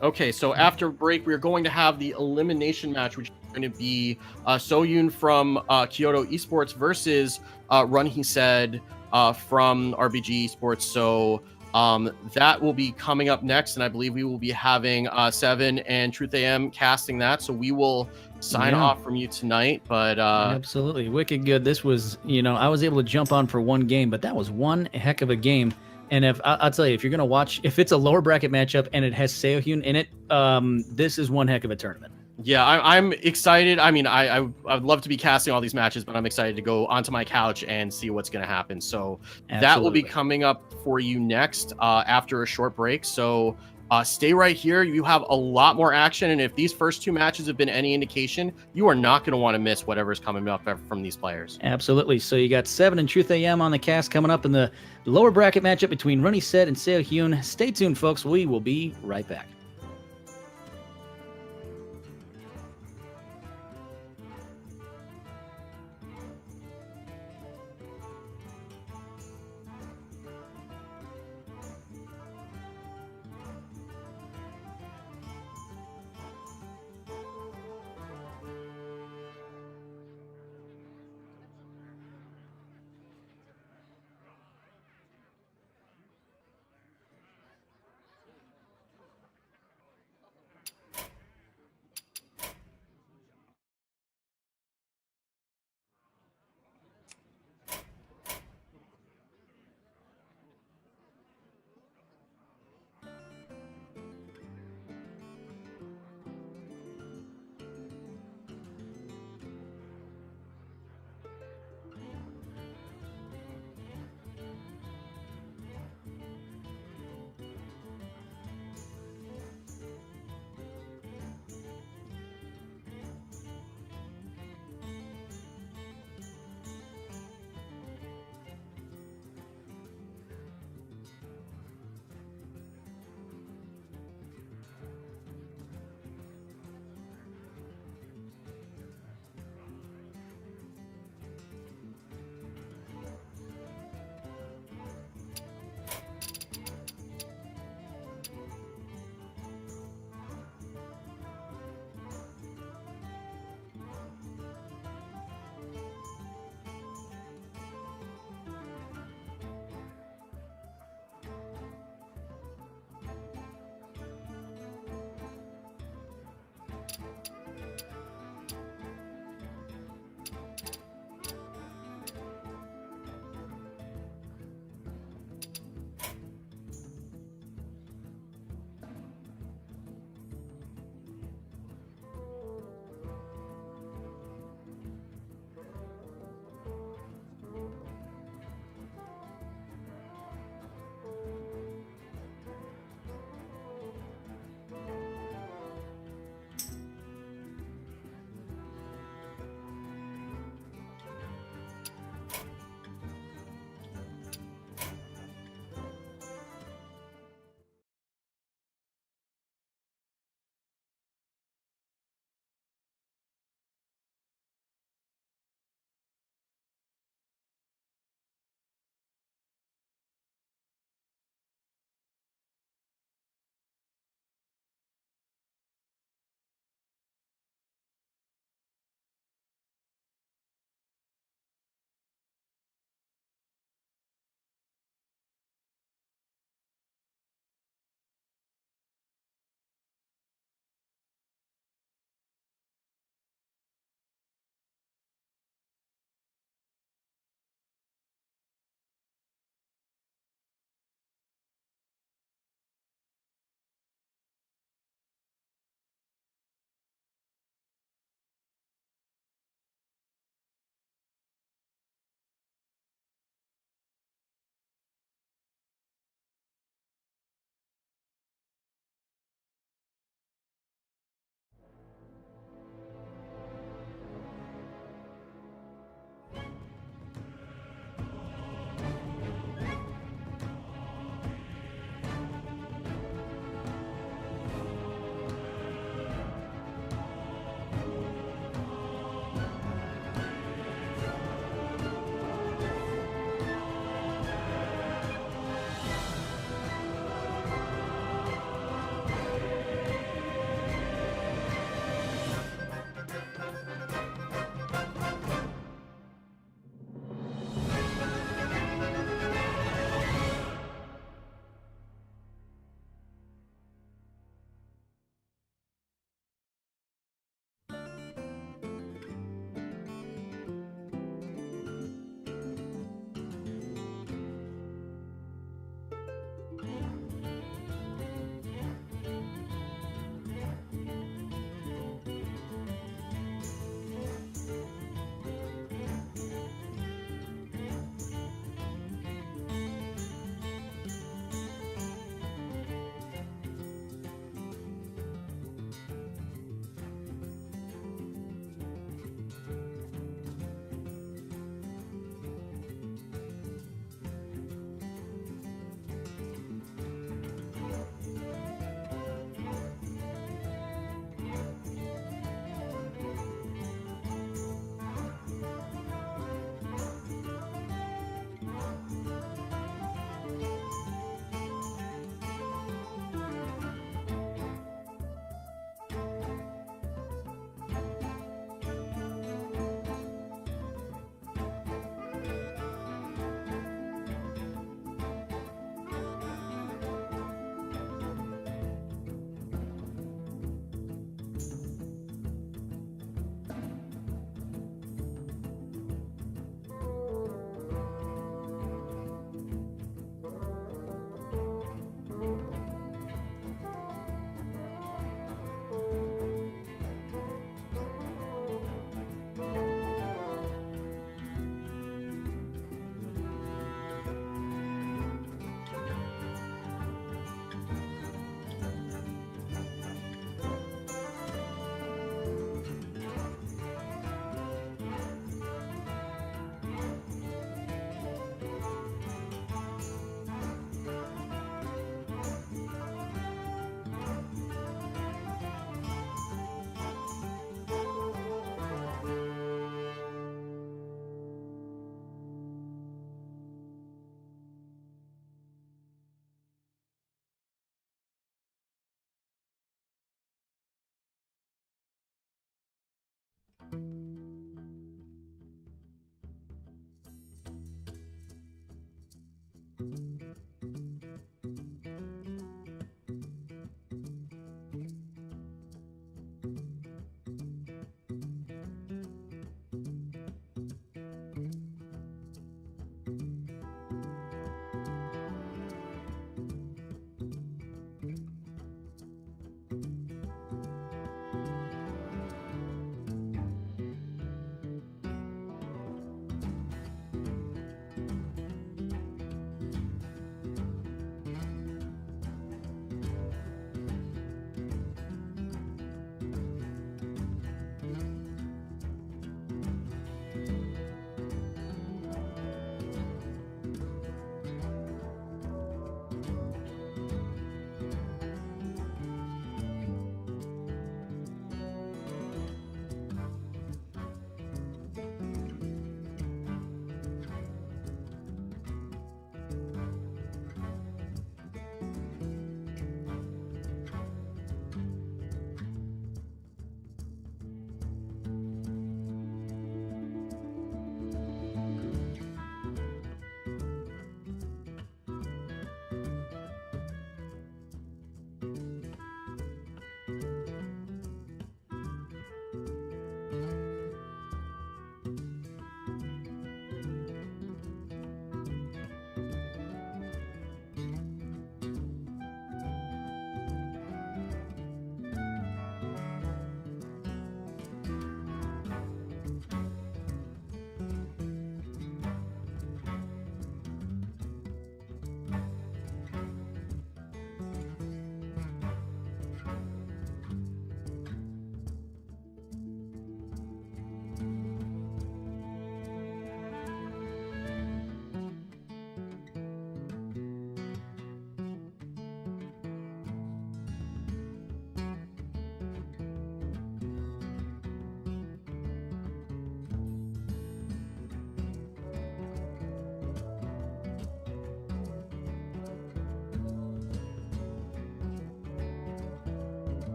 Okay, so after break, we're going to have the elimination match, which is going to be Soyun from Kyoto Esports versus Run He Said from RBG Esports. So That will be coming up next, and I believe we will be having Seven and Truth AM casting that. So we will sign Yeah. off from you tonight. But Absolutely. Wicked good. This was, I was able to jump on for one game, but that was one heck of a game. And I'll tell you, if you're going to watch, if it's a lower bracket matchup and it has Seohyun in it, this is one heck of a tournament. yeah, I'm excited. I mean, I'd love to be casting all these matches, but I'm excited to go onto my couch and see what's going to happen. So that will be Absolutely. coming up for you next after a short break. So stay right here. You have a lot more action. And if these first two matches have been any indication, you are not going to want to miss whatever's coming up from these players. Absolutely. So you got Seven and Truth AM on the cast coming up in the lower bracket matchup between Runny Set and Seohyun. Stay tuned, folks. We will be right back.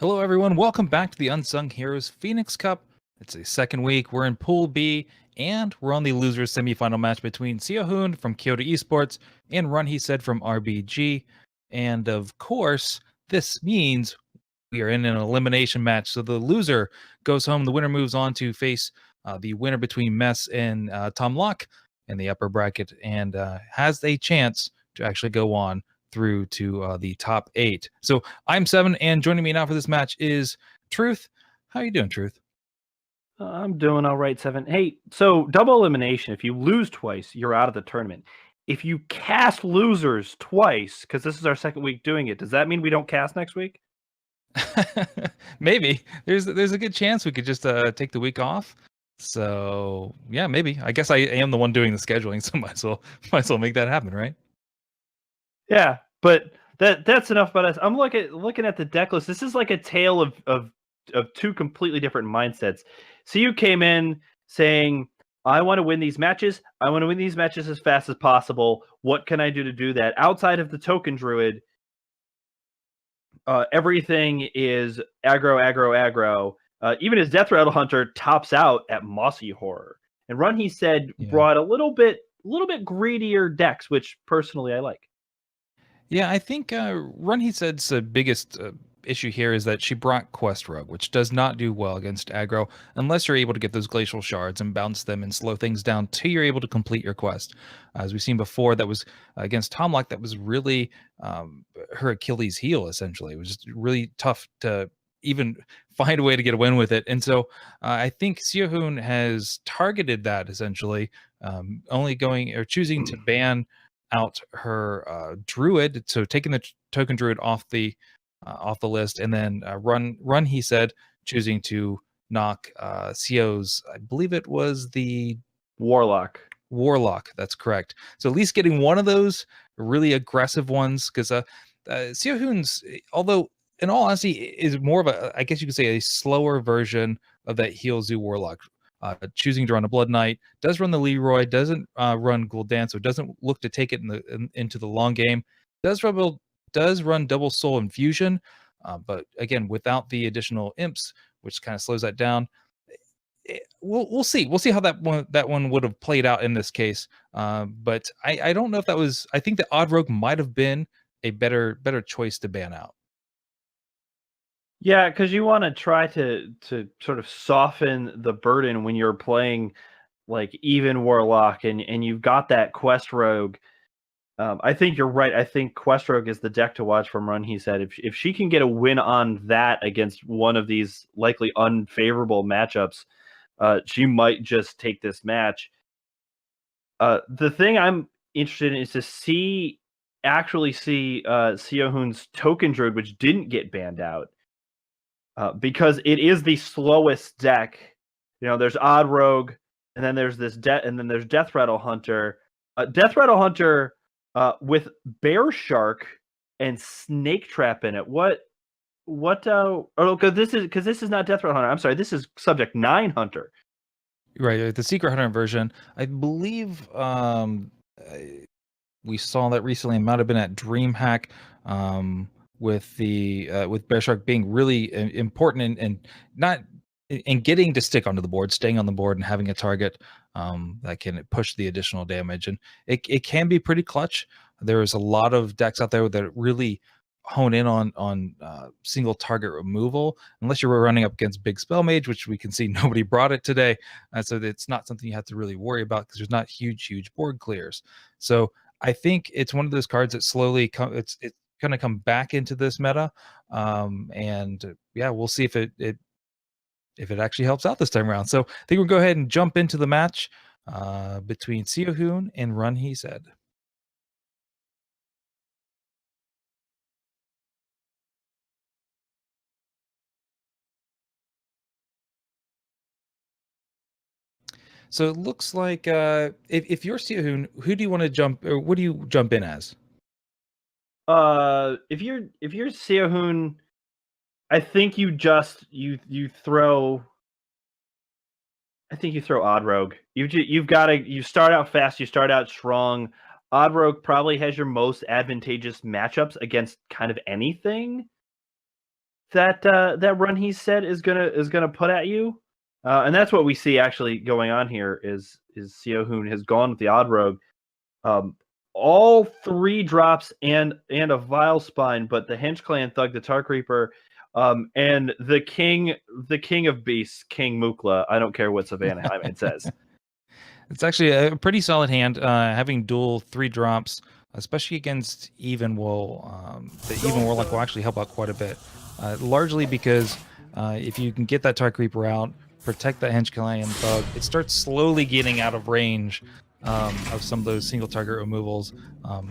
Hello, everyone. Welcome back to the Unsung Heroes Phoenix Cup. It's the second week. We're in Pool B, and we're on the losers semifinal match between Seohoon from Kyoto Esports and Run He Said from RBG. And of course, this means we are in an elimination match. So the loser goes home. The winner moves on to face the winner between Mess and Tom Locke in the upper bracket, and has a chance to actually go on through to the top 8. So I'm Seven, and joining me now for this match is Truth. How are you doing, Truth? I'm doing all right, Seven. Hey, so double elimination. If you lose twice, you're out of the tournament. If you cast losers twice, because this is our second week doing it, does that mean we don't cast next week? Maybe. There's a good chance we could just take the week off. So yeah, maybe. I guess I am the one doing the scheduling, so might as well make that happen, right? Yeah, but that's enough about us. I'm looking at the deck list. This is like a tale of two completely different mindsets. So you came in saying, I want to win these matches. I want to win these matches as fast as possible. What can I do to do that? Outside of the Token Druid, everything is aggro, aggro, aggro. Even his Death Rattle Hunter tops out at Mossy Horror. And Run He Said brought a little bit greedier decks, which personally I like. Yeah, I think Run He Said's biggest issue here is that she brought Quest Rogue, which does not do well against aggro unless you're able to get those glacial shards and bounce them and slow things down till you're able to complete your quest. As we've seen before, that was against Tom Locke, that was really her Achilles heel, essentially. It was just really tough to even find a way to get a win with it. And so I think Seohoon has targeted that, essentially, only going or choosing to ban out her druid, so taking the token druid off the list, and then run he said choosing to knock Sio's, I believe it was the Warlock. That's correct. So at least getting one of those really aggressive ones, because Seohoon's, although in all honesty is more of a, I guess you could say, a slower version of that Heal Zoo Warlock. Choosing to run a Blood Knight, does run the Leroy, doesn't run Gul'dan, so doesn't look to take it into the long game. Does run Double Soul Infusion, but again, without the additional imps, which kind of slows that down. We'll see. We'll see how that one would have played out in this case. But I don't know if that was. I think the Odd Rogue might have been a better choice to ban out. Yeah, because you want to try to sort of soften the burden when you're playing like even Warlock and you've got that Quest Rogue. I think you're right. I think Quest Rogue is the deck to watch from Run He Said. If she can get a win on that against one of these likely unfavorable matchups, she might just take this match. The thing I'm interested in is to actually see Seohoon's Token Druid, which didn't get banned out. Because it is the slowest deck. You know, there's Odd Rogue, and then there's there's Death Rattle Hunter. Death Rattle Hunter with Bear Shark and Snake Trap in it. Because this is not Death Rattle Hunter. I'm sorry, this is Subject 9 Hunter. Right, the Secret Hunter version. I believe we saw that recently. It might have been at DreamHack. With Bear Shark being really important and not in getting to stick onto the board, staying on the board and having a target that can push the additional damage, and it can be pretty clutch. There's a lot of decks out there that really hone in on single target removal, unless you're running up against Big Spell Mage, which we can see nobody brought it today, so it's not something you have to really worry about because there's not huge board clears. So I think it's one of those cards that slowly it's going to come back into this meta, and yeah, we'll see if it actually helps out this time around. So I think we'll go ahead and jump into the match between Seohoon and Run He Said. So it looks like if you're Seohoon, who do you want to jump, or what do you jump in as? If you're Seohoon, I think you throw. I think you throw Odd Rogue. You start out fast. You start out strong. Odd Rogue probably has your most advantageous matchups against kind of anything. that run he said is gonna put at you, and that's what we see actually going on here. Is Siohun has gone with the Odd Rogue, all 3 drops and a Vile Spine, but the Hench Clan Thug, the Tar Creeper, and the king of beasts, King Mukla. I don't care what Savannah Hyman says. It's actually a pretty solid hand. Having dual 3 drops, especially against Even Wool, the Even Warlock will actually help out quite a bit. Largely because if you can get that Tar Creeper out, protect that Hench Clan Thug, it starts slowly getting out of range of some of those single target removals,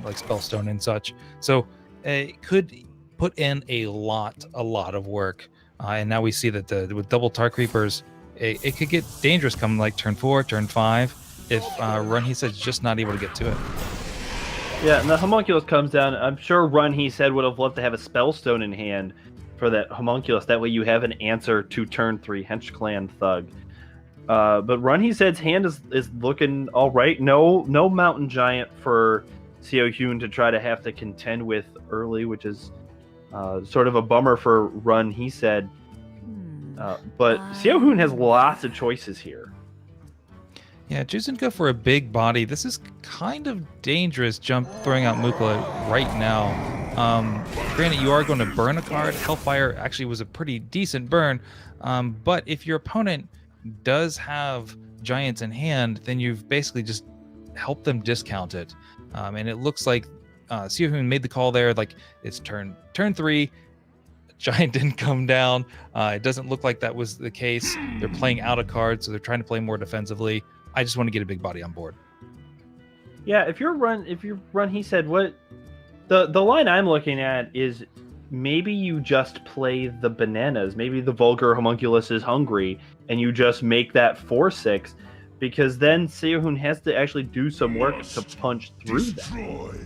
like Spellstone and such. So it could put in a lot of work. And now we see that with double Tar Creepers, it could get dangerous come like turn 4, turn 5, if Run He Said's just not able to get to it. Yeah, and the Homunculus comes down. I'm sure Run He Said would have loved to have a Spellstone in hand for that Homunculus. That way you have an answer to turn 3 Hench Clan Thug. But Run He Said's hand is looking all right. No Mountain Giant for Siohun to try to have to contend with early, which is sort of a bummer for Run He Said. But Siohun has lots of choices here. Yeah, choosing to go for a big body. This is kind of dangerous throwing out Mukla right now. Granted, you are going to burn a card. Hellfire actually was a pretty decent burn. But if your opponent does have giants in hand, then you've basically just helped them discount it. And it looks like Siohun made the call there. Like, it's turn 3. Giant didn't come down. It doesn't look like that was the case. They're playing out a card, so they're trying to play more defensively. I just want to get a big body on board. Yeah, if you run, he said what the line I'm looking at is maybe you just play the bananas. Maybe the Vulgar Homunculus is hungry, and you just make that 4/6, because then Siohun has to actually do some work to punch through that.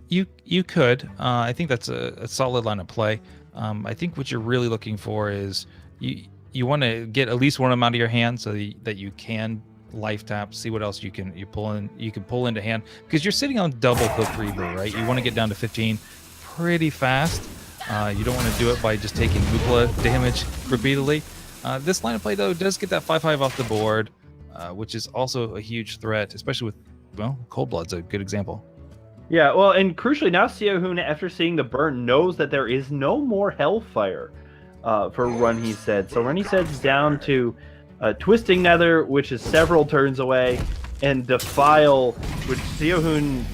You could. I think that's a solid line of play. I think what you're really looking for is you want to get at least one of them out of your hand so that you can life tap, see what else you can pull into hand, because you're sitting on double Hooked Reaver, right? You want to get down to 15 pretty fast. You don't want to do it by just taking Mukla damage repeatedly. This line of play though does get that 5/5 off the board, which is also a huge threat, especially with, well, Cold Blood's a good example. Yeah, well, and crucially now Siohun, after seeing the burn, knows that there is no more Hellfire for Run He Said. So Run He Said's down to Twisting Nether, which is several turns away, and Defile, which Siohun,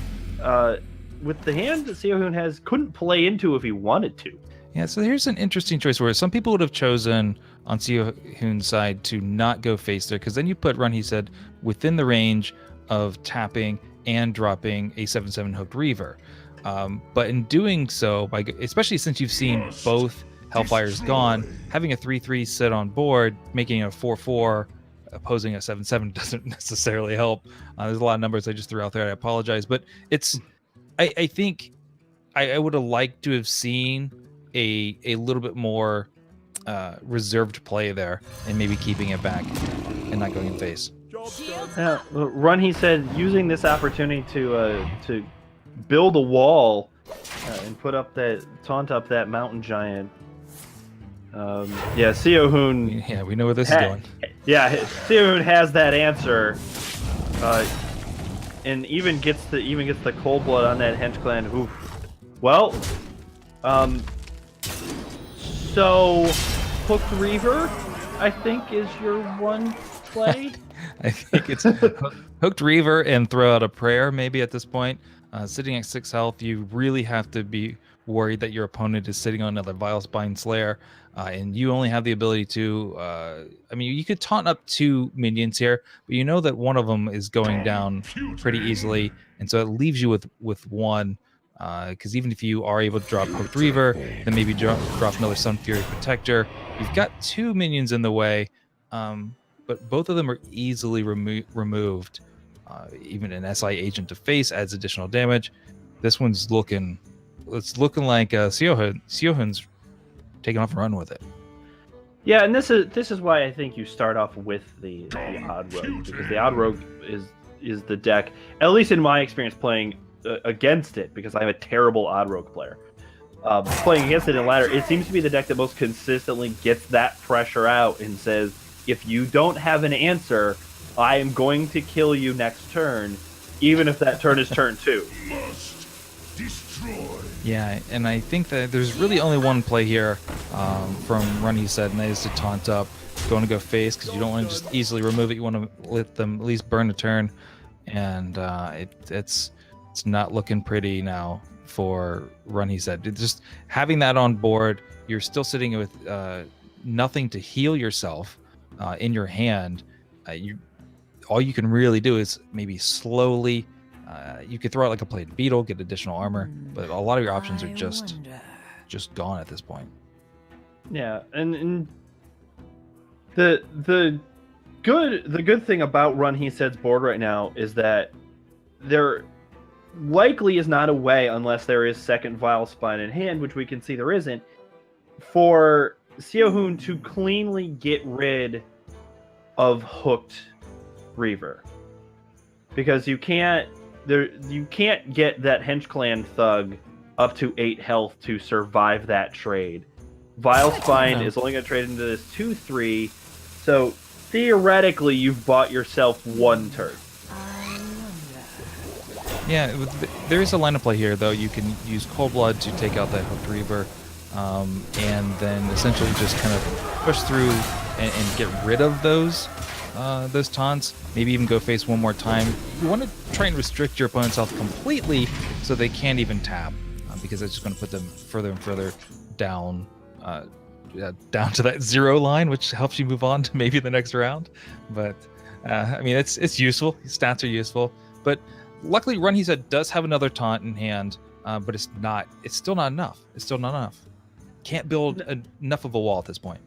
with the hand that Siohun has, couldn't play into if he wanted to. Yeah, so here's an interesting choice where some people would have chosen on Siohun's side to not go face there, because then you put Run He Said within the range of tapping and dropping a 7/7 Hooked Reaver. But in doing so, especially since you've seen both Hellfire's gone, having a 3/3 sit on board, making a 4/4, opposing a 7/7 doesn't necessarily help. There's a lot of numbers I just threw out there. I apologize, but I think I would have liked to have seen a little bit more reserved play there, and maybe keeping it back and not going in face. Yeah, Run He Said using this opportunity to build a wall and taunt up that Mountain Giant. Yeah, Siohun. Yeah, we know where this is going. Yeah, Siohun has that answer, and even gets the Cold Blood on that Hench Clan. Oof. Well, so Hooked Reaver, I think, is your one play. I think it's Hooked Reaver and throw out a prayer maybe at this point. Sitting at 6 health, you really have to be worried that your opponent is sitting on another Vile Spine Slayer, and you only have the ability to, I mean, you could taunt up 2 minions here, but you know that one of them is going down pretty easily, and so it leaves you with one, because even if you are able to drop Hooked Reaver, then maybe drop another Sun Fury Protector, you've got 2 minions in the way, but both of them are easily removed. Even an SI agent to face adds additional damage. This one's looking like Siohun's taking off and run with it. Yeah, and this is why I think you start off with the Odd Rogue, because the Odd Rogue is the deck, at least in my experience playing against it, because I'm a terrible Odd Rogue player. playing against it in ladder, it seems to be the deck that most consistently gets that pressure out and says, if you don't have an answer, I am going to kill you next turn, even if that turn is turn 2. Yeah, and I think that there's really only one play here from Run, he said, and that is to taunt up. Going to go face because you don't want to just easily remove it. You want to let them at least burn a turn, and it's not looking pretty now for Run, he said. Just having that on board, you're still sitting with nothing to heal yourself in your hand. All you can really do is maybe slowly. You could throw out like a plated beetle, get additional armor, but a lot of your options are just gone at this point. Yeah, and the good thing about Run, he said's board right now is that there likely is not a way, unless there is second Vile Spine in hand, which we can see there isn't, for Seohoon to cleanly get rid of Hooked Reaver, because you can't get that Hench Clan Thug up to 8 health to survive that trade. Vile Spine is only going to trade into this 2/3, so theoretically you've bought yourself 1 turn. Yeah, there is a line of play here, though. You can use Cold Blood to take out that Hooked Reaver, and then essentially just kind of push through and get rid of those taunts. Maybe even go face one more time. You want to try and restrict your opponent's health completely so they can't even tap, because that's just going to put them further and further down to that 0 line, which helps you move on to maybe the next round. But I mean, it's useful. Stats are useful, but luckily Run, he said, does have another taunt in hand, but it's still not enough. Can't build enough of a wall at this point.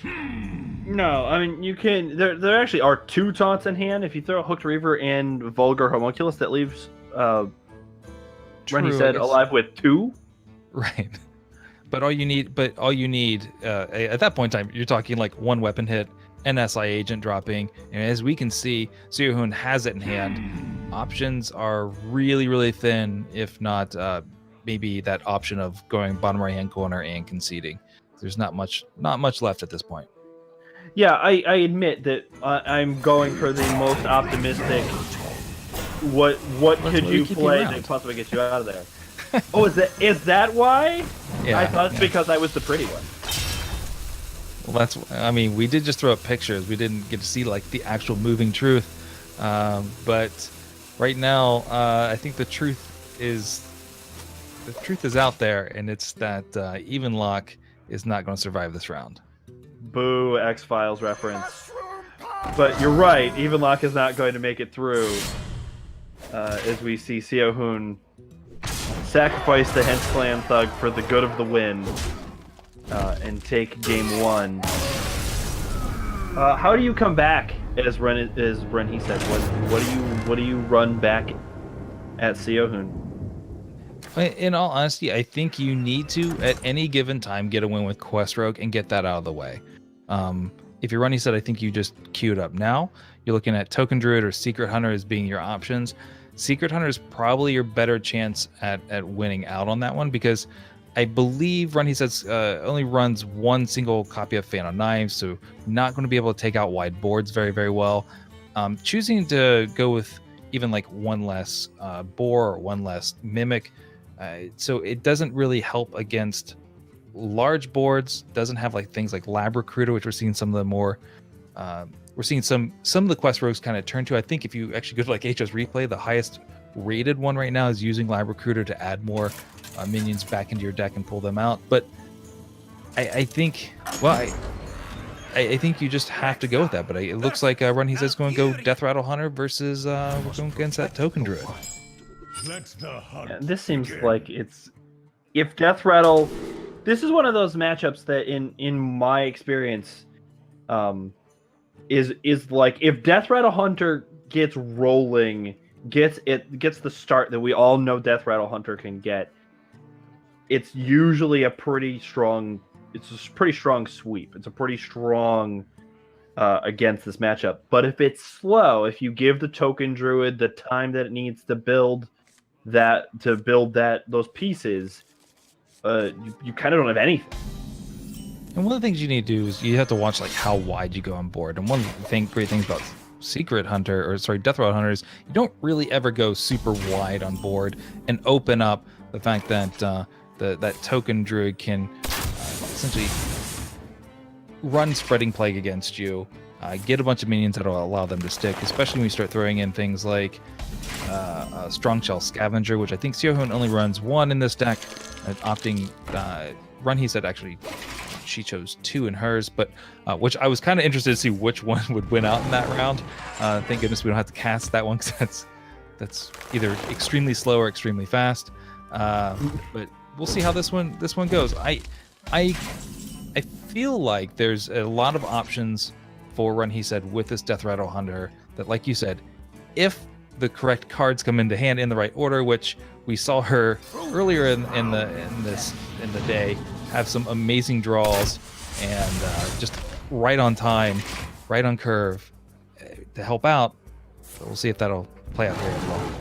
No, I mean, you can. There actually are 2 taunts in hand. If you throw a Hooked Reaver and Vulgar Homunculus, that leaves Run, he said, alive with 2. Right. But all you need at that point in time, you're talking like 1 weapon hit, an SI agent dropping, and as we can see, Seohoon has it in hand. Options are really, really thin, if not maybe that option of going bottom right hand corner and conceding. There's not much left at this point. Yeah, I admit that I'm going for the most optimistic. What could you play that possibly get you out of there? Oh, is that why? Yeah, I thought it's because I was the pretty one. Well, we did just throw up pictures. We didn't get to see like the actual moving truth. But right now, I think the truth is out there, and it's that Even Lock is not going to survive this round. Boo, X-Files reference. But you're right, Even Lock is not going to make it through. As we see Seohoon sacrifice the Hench Clan Thug for the good of the win, and take game 1. How do you come back? As Ren he said, what do you run back at Seohoon? In all honesty, I think you need to, at any given time, get a win with Quest Rogue and get that out of the way. If you're running set, I think you just queue it up now. You're looking at Token Druid or Secret Hunter as being your options. Secret Hunter is probably your better chance at winning out on that one, because I believe Run, he says, only runs 1 single copy of Fan of Knives, so not going to be able to take out wide boards very, very well. Choosing to go with even like 1 less Boar or 1 less Mimic, so it doesn't really help against large boards. Doesn't have like things like Lab Recruiter, which we're seeing some of the more we're seeing some of the Quest Rogues kind of turn to. I think if you actually go to like HS Replay, the highest rated one right now is using Lab Recruiter to add more minions back into your deck and pull them out. But I think, well, I think you just have to go with that. But it looks like Run, he says, going to go Death Rattle Hunter versus we're going against that Token Druid. Yeah, this seems like it's, if Death Rattle, this is one of those matchups that in my experience is like, if Death Rattle Hunter gets rolling, gets the start that we all know Death Rattle Hunter can get, it's usually a pretty strong sweep. It's a pretty strong against this matchup. But if it's slow, if you give the Token Druid the time that it needs to build those pieces, you kind of don't have anything. And one of the things you need to do is you have to watch like how wide you go on board. And one of the great things about Death Rattle Hunter is you don't really ever go super wide on board and open up the fact that that token druid can essentially run Spreading Plague against you, get a bunch of minions that'll allow them to stick, especially when you start throwing in things like Strong Shell Scavenger, which I think Siohun only runs 1 in this deck, opting he said actually she chose 2 in hers, but which I was kind of interested to see which one would win out in that round. Thank goodness we don't have to cast that one, because that's either extremely slow or extremely fast. But we'll see how this one goes. I feel like there's a lot of options for Run He Said with this Death Rattle Hunter that, like you said, if the correct cards come into hand in the right order, which we saw her earlier in the day have some amazing draws and just right on time, right on curve to help out. So we'll see if that'll play out here as well.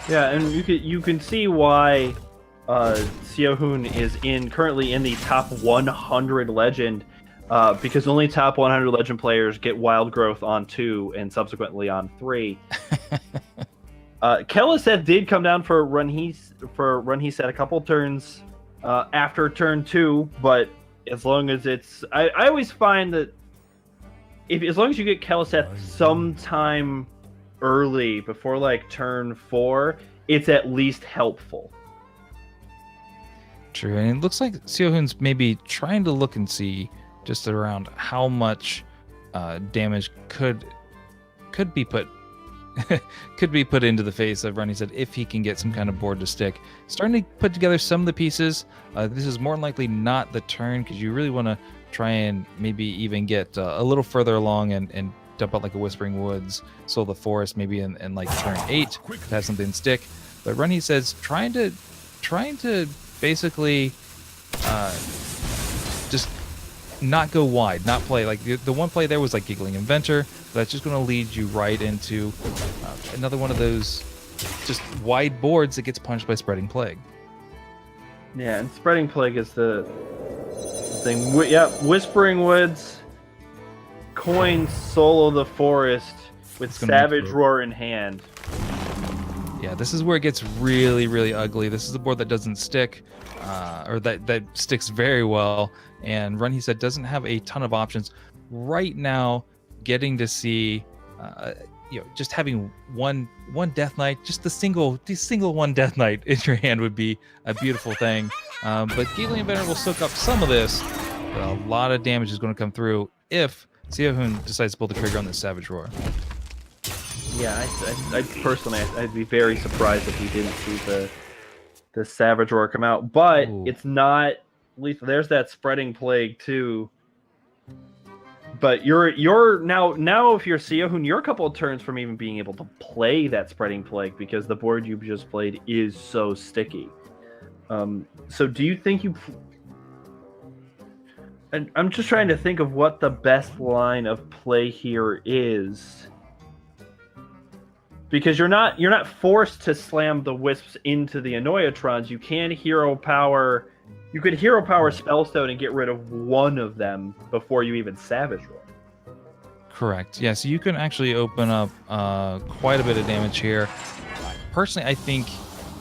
Yeah, and you can see why Siohun is currently in the top 100 legend, because only top 100 legend players get Wild Growth on 2 and subsequently on 3. Keleseth did come down for Run He Said a couple turns after turn 2, but as long as it's, I always find that as long as you get Keleseth sometime early before like turn 4, it's at least helpful. True, and it looks like Siohun's maybe trying to look and see just around how much damage could be put into the face of Run He Said if he can get some kind of board to stick. Starting to put together some of the pieces. This is more than likely not the turn, because you really want to try and maybe even get a little further along and dump out like a Whispering Woods, Soul of the Forest, maybe in like turn 8 to have something stick. But Run He Says trying to basically just not go wide, not play like the one play there was like Giggling Inventor. That's just going to lead you right into another one of those just wide boards that gets punched by Spreading Plague. Yeah, and Spreading Plague is the thing. Yeah, Whispering Woods, coin Soul of the Forest with Savage Roar in hand. Yeah, this is where it gets really, really ugly. This is a board that doesn't stick, or that sticks very well. And Run He Said doesn't have a ton of options right now. Getting to see, just having one Death Knight, just the single one Death Knight in your hand would be a beautiful thing. But Giggling Inventor will soak up some of this, but a lot of damage is going to come through if Siohun decides to pull the trigger on this Savage Roar. Yeah, I personally, I'd be very surprised if we didn't see the Savage Roar come out. But it's not lethal. There's that Spreading Plague too. But you're now if you're Siohun, you're a couple of turns from even being able to play that Spreading Plague, because the board you just played is so sticky. So do you think you? And I'm just trying to think of what the best line of play here is, because you're not forced to slam the Wisps into the Annoyatrons. You can hero power. You could hero power Spellstone and get rid of one of them before you even Savage Roar. Correct. Yeah, so you can actually open up quite a bit of damage here. Personally, I think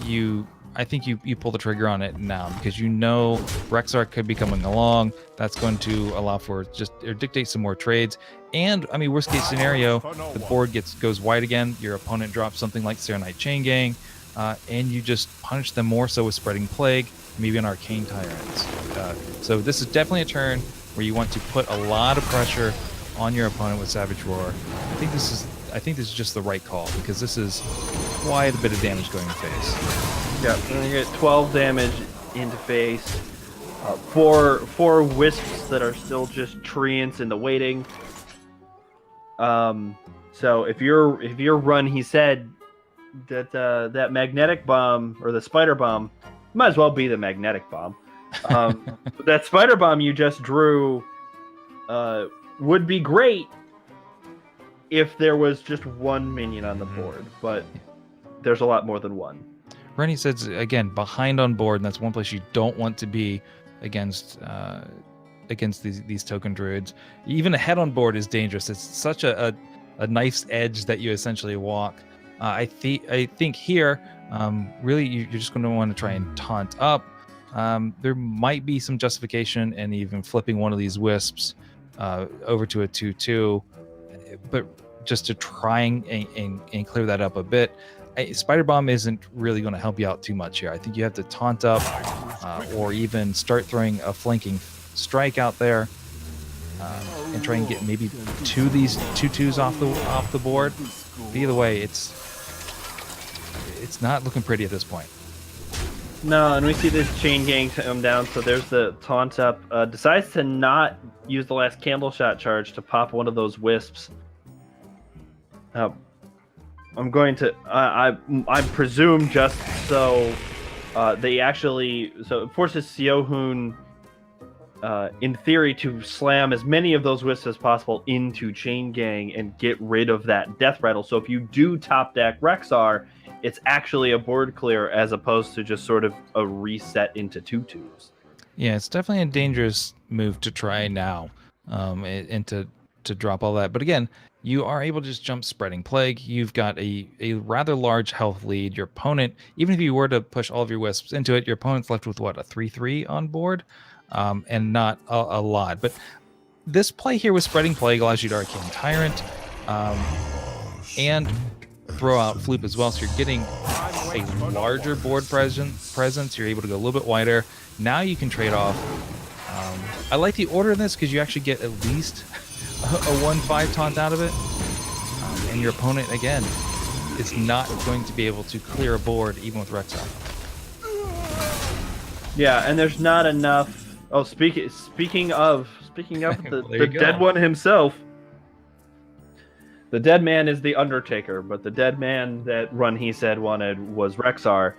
you pull the trigger on it now, because you know Rexark could be coming along. That's going to allow for dictate some more trades. And I mean, worst case scenario, the board goes wide again. Your opponent drops something like Serenite Chain Gang, and you just punish them more so with Spreading Plague, maybe an Arcane Tyrants. So this is definitely a turn where you want to put a lot of pressure on your opponent with Savage Roar. I think this is just the right call, because this is quite a bit of damage going to face. Yeah, so you get 12 damage into face. Four Wisps that are still just treants in the waiting. So if you're Run He Said, that Magnetic Bomb or the Spider Bomb might as well be the Magnetic Bomb. That Spider Bomb you just drew would be great if there was just one minion on the board, but there's a lot more than one. Bernie says again, behind on board, and that's one place you don't want to be against these token druids. Even ahead on board is dangerous. It's such a knife's edge that you essentially walk. I think here, really, you're just going to want to try and taunt up. There might be some justification in even flipping one of these wisps over to a 2/2, but just to try and clear that up a bit. Spider Bomb isn't really going to help you out too much here. I think you have to taunt up or even start throwing a flanking strike out there and try and get maybe 2 of these 2/2s off the board. But either way, it's not looking pretty at this point. No, and we see this chain gang come down, so there's the taunt up. Decides to not use the last candle shot charge to pop one of those wisps. I'm going to, I presume just so they actually, so it forces Siohun, in theory, to slam as many of those wisps as possible into Chain Gang and get rid of that death rattle. So if you do top deck Rexxar, it's actually a board clear as opposed to just sort of a reset into 2/2s. Yeah, it's definitely a dangerous move to try now, and to drop all that. But again, you are able to just jump Spreading Plague. You've got a rather large health lead. Your opponent, even if you were to push all of your wisps into it, your opponent's left with what, a 3/3 on board, and not a lot. But this play here with Spreading Plague allows you to Arcane Tyrant, and throw out Floop as well. So you're getting a larger board presence. You're able to go a little bit wider. Now you can trade off. I like the order in this because you actually get at least a 1/5 taunt out of it, and your opponent again is not going to be able to clear a board even with Rexxar. Yeah, and there's not enough. Oh, speaking of the dead one himself. The dead man is the Undertaker, but the dead man that Run He Said wanted was Rexxar.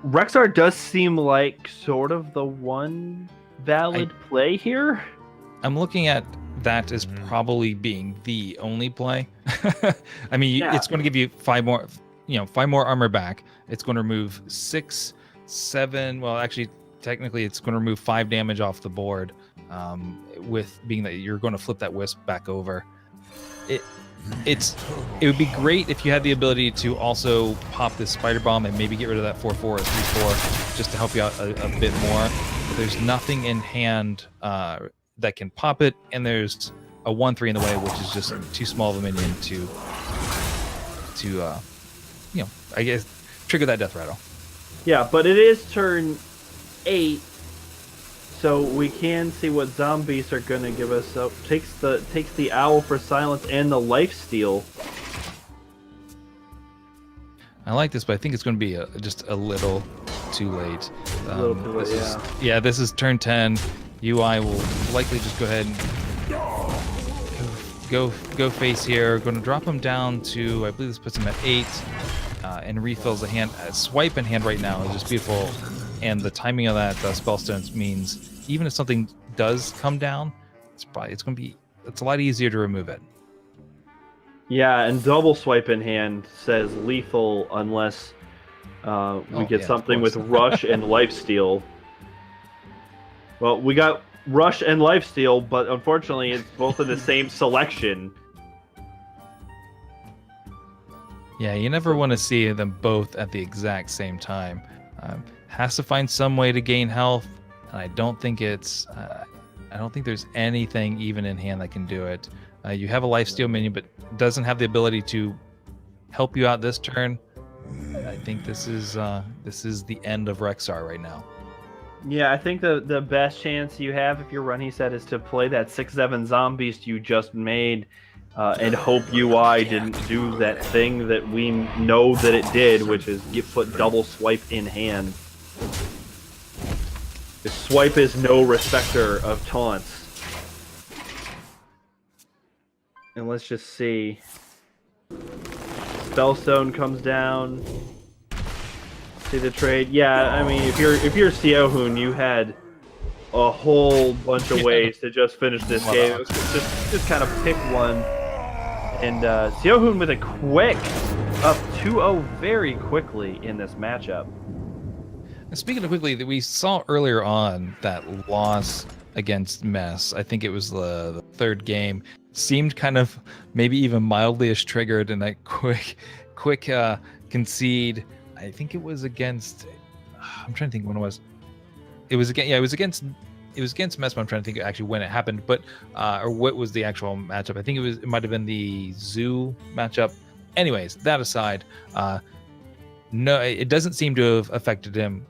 Rexxar does seem like sort of the one valid play here. I'm looking at that as probably being the only play. I mean, it's going to give you 5 more armor back. It's going to remove 6, 7. Well, actually, technically, it's going to remove 5 damage off the board. With being that you're going to flip that wisp back over. It would be great if you had the ability to also pop this Spider Bomb and maybe get rid of that 4/4 or 3/4 just to help you out a bit more. But there's nothing in hand that can pop it, and there's a 1/3 in the way, which is just too small of a minion to I guess trigger that death rattle. Yeah, but it is turn 8. So we can see what zombies are gonna give us. So takes the Owl for Silence and the Lifesteal. I like this, but I think it's going to be just a little too late. A little too late, yeah. This is turn 10. UI will likely just go ahead and go face here. Going to drop him down to, I believe this puts him at 8, and refills the hand. Swipe in hand right now is just beautiful, and the timing of that Spellstones means even if something does come down, it's a lot easier to remove it. Yeah, and double swipe in hand says lethal unless we get something with Rush and Lifesteal. Well, we got Rush and Lifesteal, but unfortunately it's both in the same selection. Yeah, you never want to see them both at the exact same time. Has to find some way to gain health, and I don't think there's anything even in hand that can do it. You have a Lifesteal minion, but doesn't have the ability to help you out this turn. I think this is the end of Rexxar right now. Yeah, I think the best chance you have if you're Run He Said is to play that 6/7 Zombeast you just made, and hope UI didn't do that thing that we know that it did, which is put double swipe in hand. The swipe is no respecter of taunts. And let's just see. Spellstone comes down. See the trade. Yeah, I mean, if you're Siohun, you had a whole bunch of ways to just finish this game. Just kind of pick one. And Siohun with a quick up 2-0 very quickly in this matchup. And speaking of quickly, that we saw earlier on that loss against Mess. I think it was the third game. Seemed kind of maybe even mildly-ish triggered in that quick concede. I think it was against. I'm trying to think when it was. It was against. Yeah, it was against Mess. But I'm trying to think actually when it happened, but or what was the actual matchup? I think it might have been the Zoo matchup. Anyways, that aside, no, it doesn't seem to have affected him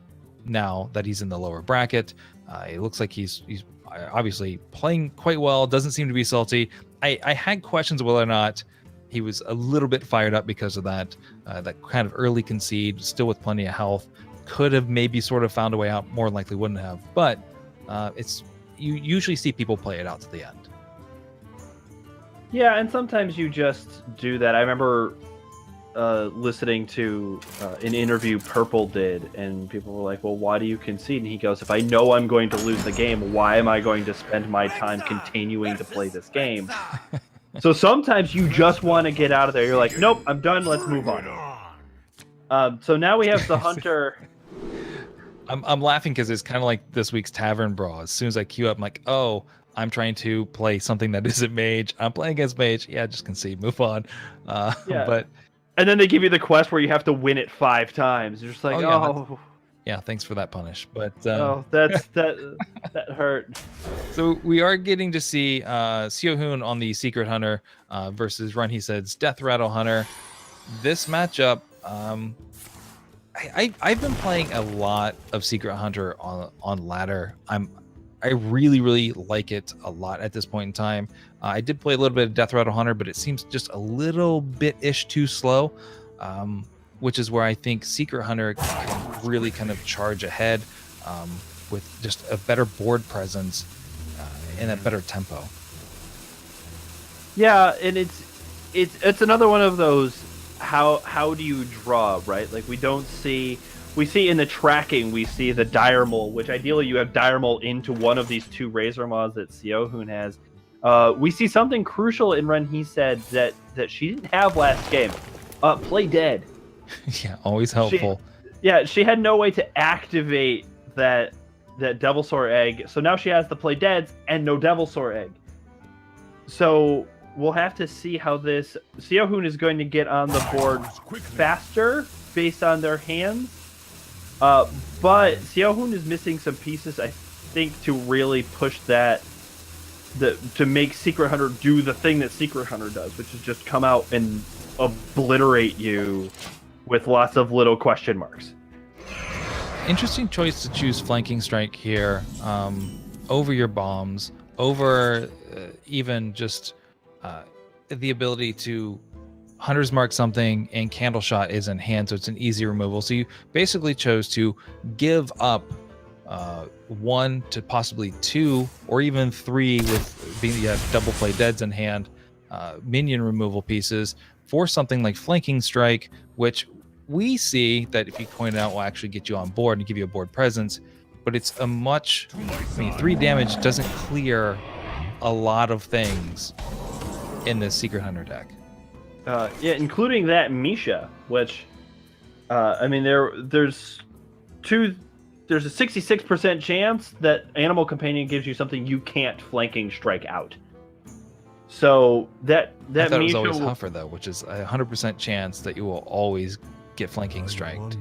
now that he's in the lower bracket. It looks like he's obviously playing quite well. Doesn't seem to be salty. I had questions whether or not he was a little bit fired up because of that kind of early concede, still with plenty of health. Could have maybe sort of found a way out. More than likely wouldn't have. But you usually see people play it out to the end. Yeah, and sometimes you just do that. I remember listening to an interview Purple did, and people were like, well, why do you concede? And he goes, if I know I'm going to lose the game, why am I going to spend my time continuing to play this game? So sometimes you just want to get out of there. You're like, nope, I'm done. Let's move on. So now we have the Hunter. I'm laughing because it's kind of like this week's Tavern Brawl. As soon as I queue up, I'm like, oh, I'm trying to play something that isn't Mage. I'm playing against Mage. Yeah, just concede, move on. Yeah. But and then they give you the quest where you have to win it 5 times. You're just like, yeah, thanks for that punish. But that hurt. So we are getting to see Seo-Hoon on the Secret Hunter versus Run He Said's Death Rattle Hunter. This matchup, I've been playing a lot of Secret Hunter on ladder. I really, really like it a lot at this point in time. I did play a little bit of Death Rattle Hunter, but it seems just a little bit-ish too slow, which is where I think Secret Hunter can really kind of charge ahead with just a better board presence and a better tempo. Yeah, and it's another one of those how do you draw, right? Like we see in the tracking, we see the Dire Mole, which ideally you have Dire Mole into one of these 2 Razor mods that Seo-Hoon has. We see something crucial in Run He Said that she didn't have last game. Play Dead. Yeah, always helpful. She had no way to activate that Devilsaur Egg, so now she has the Play Deads and no Devilsaur Egg. So we'll have to see how this Seo-Hoon is going to get on the board faster based on their hands. But Seo-Hoon is missing some pieces, I think, to really push to make Secret Hunter do the thing that Secret Hunter does, which is just come out and obliterate you with lots of little question marks. Interesting choice to choose Flanking Strike here over your bombs, over even just the ability to Hunter's Mark something, and Candle Shot is in hand, so it's an easy removal. So you basically chose to give up 1 to possibly 2 or even 3 with being double Play Deads in hand, minion removal pieces for something like Flanking Strike, which we see that if you coin it out will actually get you on board and give you a board presence, but it's a much, 3 damage doesn't clear a lot of things in this Secret Hunter deck. Yeah, including that Misha, which, there's a 66% chance that Animal Companion gives you something you can't Flanking Strike out. So that I thought Misha it was always Huffer though, which is a 100% chance that you will always get Flanking Striked.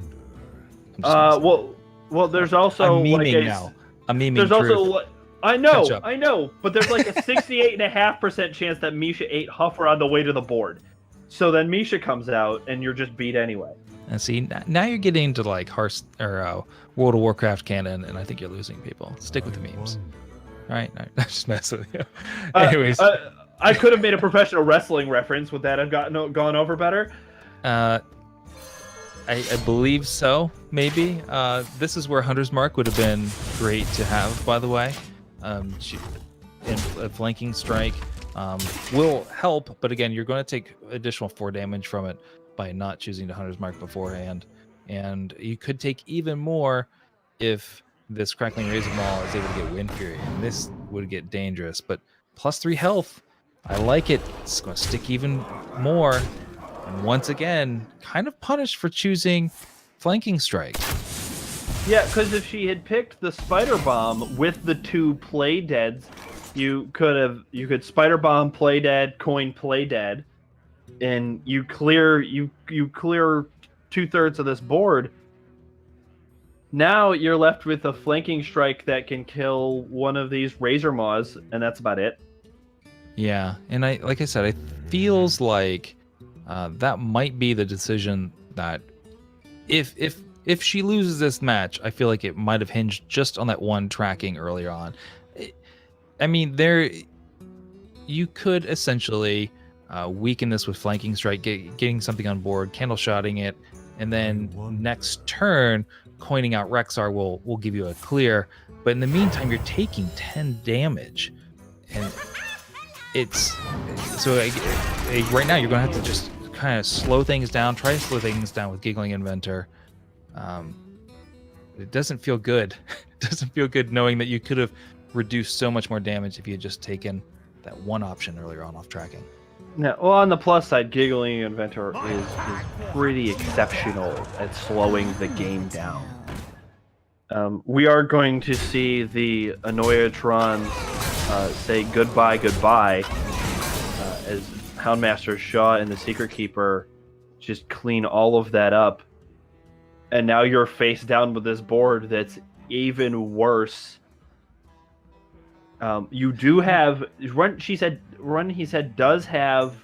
Well, there's also I'm memeing now. I'm memeing. There's truth. also I know, but there's like a 68.5% chance that Misha ate Huffer on the way to the board. So then Misha comes out, and you're just beat anyway. And see, now you're getting into like World of Warcraft canon, and I think you're losing people. Stick with the memes. All right, I'm just messing with you. Anyways, I could have made a professional wrestling reference. Would that have gone over better? I believe so. Maybe. This is where Hunter's Mark would have been great to have, by the way. And a Flanking Strike will help, but again, you're going to take additional 4 damage from it by not choosing the Hunter's Mark beforehand, and you could take even more if this Crackling Razor Maul is able to get Wind Fury, and this would get dangerous. But +3 health, I like it. It's going to stick even more. and once again, kind of punished for choosing Flanking Strike. Yeah, because if she had picked the Spider Bomb with the 2 play deads, you could Spider Bomb play dead, coin play dead, and you clear 2/3 of this board. Now you're left with a Flanking Strike that can kill one of these Razor Maws, and that's about it. Yeah, and like I said, it feels like that might be the decision that if she loses this match, I feel like it might have hinged just on that one tracking earlier on. I mean, you could essentially weaken this with Flanking Strike, getting something on board, candle shotting it, and then next turn, coining out Rexxar will give you a clear. But in the meantime, you're taking 10 damage, and it's so right now you're gonna have to just kind of slow things down. Try to slow things down with Giggling Inventor. It doesn't feel good. It doesn't feel good knowing that you could have reduced so much more damage if you had just taken that one option earlier on off tracking. Yeah, well, on the plus side, Giggling Inventor is pretty exceptional at slowing the game down. We are going to see the Annoyatrons say goodbye as Houndmaster Shaw and the Secret Keeper just clean all of that up. And now you're face down with this board that's even worse. You do have he said does have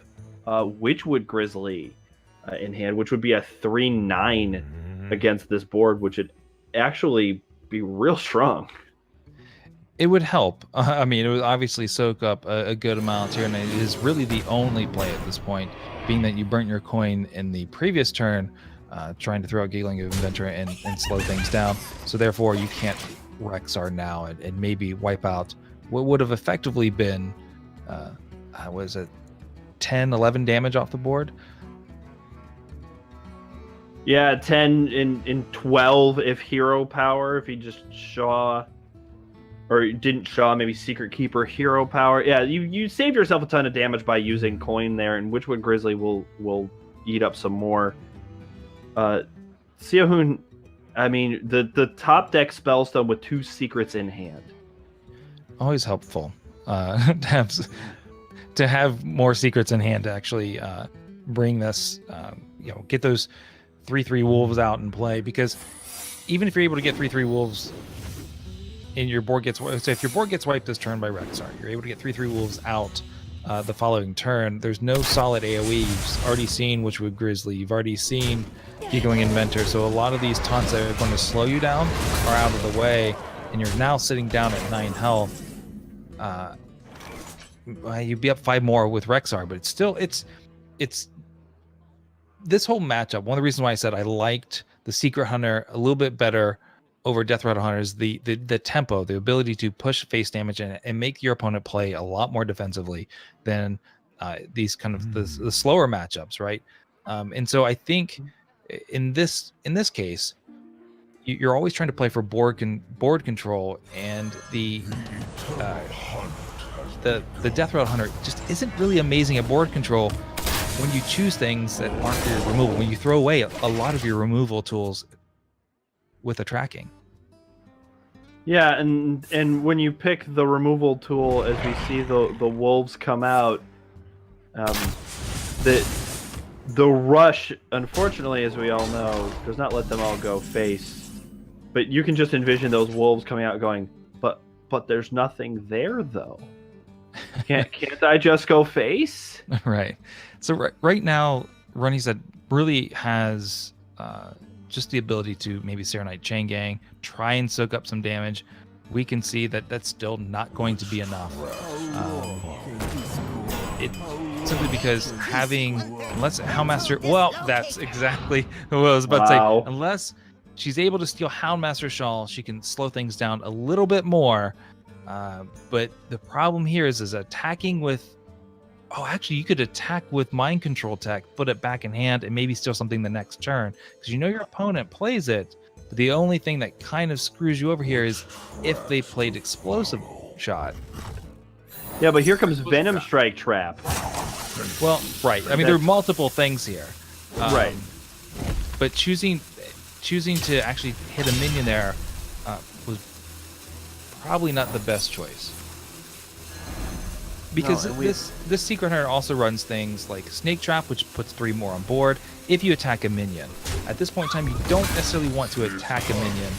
Witchwood Grizzly in hand, which would be a 3/9 against this board, which would actually be real strong. It would help. I mean, it would obviously soak up a good amount here, and it is really the only play at this point, being that you burnt your coin in the previous turn, trying to throw out Giggling Inventor and slow things down. So therefore, you can't Rexxar now and maybe wipe out what would have effectively been, was it 10, 11 damage off the board? Yeah, 10 in 12 if hero power, if he just Shaw, or didn't Shaw, maybe Secret Keeper hero power. Yeah, you save yourself a ton of damage by using coin there, and Witchwood Grizzly will eat up some more. Xiaohun, I mean, the top deck Spellstone with 2 secrets in hand. Always helpful to have more secrets in hand to actually bring this, get those 3/3 wolves out and play, because even if you're able to get 3/3 wolves and your board gets, so if your board gets wiped this turn by Rexxar, you're able to get 3/3 wolves out the following turn. There's no solid AoE. You've already seen Witchwood Grizzly. You've already seen Giggling Inventor. So a lot of these taunts that are going to slow you down are out of the way, and you're now sitting down at 9 health. You'd be up 5 more with Rexxar, but it's this whole matchup. One of the reasons why I said I liked the Secret Hunter a little bit better over Death Rattle Hunter is the tempo, the ability to push face damage and make your opponent play a lot more defensively than these kind of the slower matchups, right? And so I think in this case, you're always trying to play for board control, and the Death Rattle Hunter just isn't really amazing at board control when you choose things that aren't for your removal, when you throw away a lot of your removal tools with the tracking. Yeah, and when you pick the removal tool, as we see the wolves come out, the rush, unfortunately, as we all know, does not let them all go face. But you can just envision those wolves coming out going, but there's nothing there though. Can't I just go face? Right. So right now, Runny's really has just the ability to maybe Serenite Chain Gang, try and soak up some damage. We can see that that's still not going to be enough. Simply because unless Houndmaster, well, that's exactly what I was about to say. Unless she's able to steal Houndmaster Shawl, she can slow things down a little bit more. But the problem here is attacking with, actually you could attack with Mind Control Tech, put it back in hand, and maybe steal something the next turn, because your opponent plays it. But the only thing that kind of screws you over here is if they played Explosive Shot. Yeah, but here comes Venom Strike Trap. Well, right. I mean, there are multiple things here. Right. But choosing to actually hit a minion there was probably not the best choice. Because No, and this Secret Hunter also runs things like Snake Trap, which puts 3 more on board if you attack a minion. At this point in time, you don't necessarily want to attack a minion.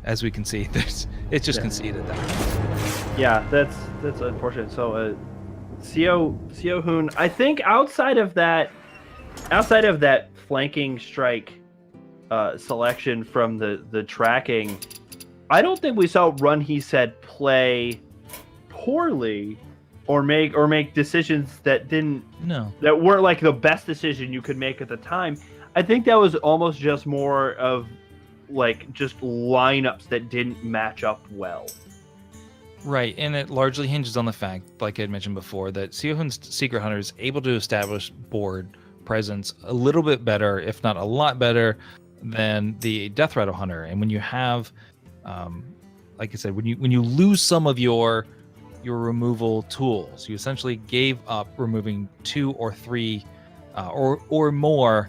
As we can see, it's just conceded that. Yeah, that's unfortunate. So, Seo Hoon, I think outside of that flanking strike selection from the tracking, I don't think we saw Run He Said play poorly or make decisions that weren't like the best decision you could make at the time. I think that was almost just more of like just lineups that didn't match up well. Right, and it largely hinges on the fact, like I had mentioned before, that Seo Hoon's Secret Hunter is able to establish board presence a little bit better, if not a lot better, than the Death Rattle Hunter. And when you have, like I said, when you lose some of your removal tools, you essentially gave up removing 2 or 3 or more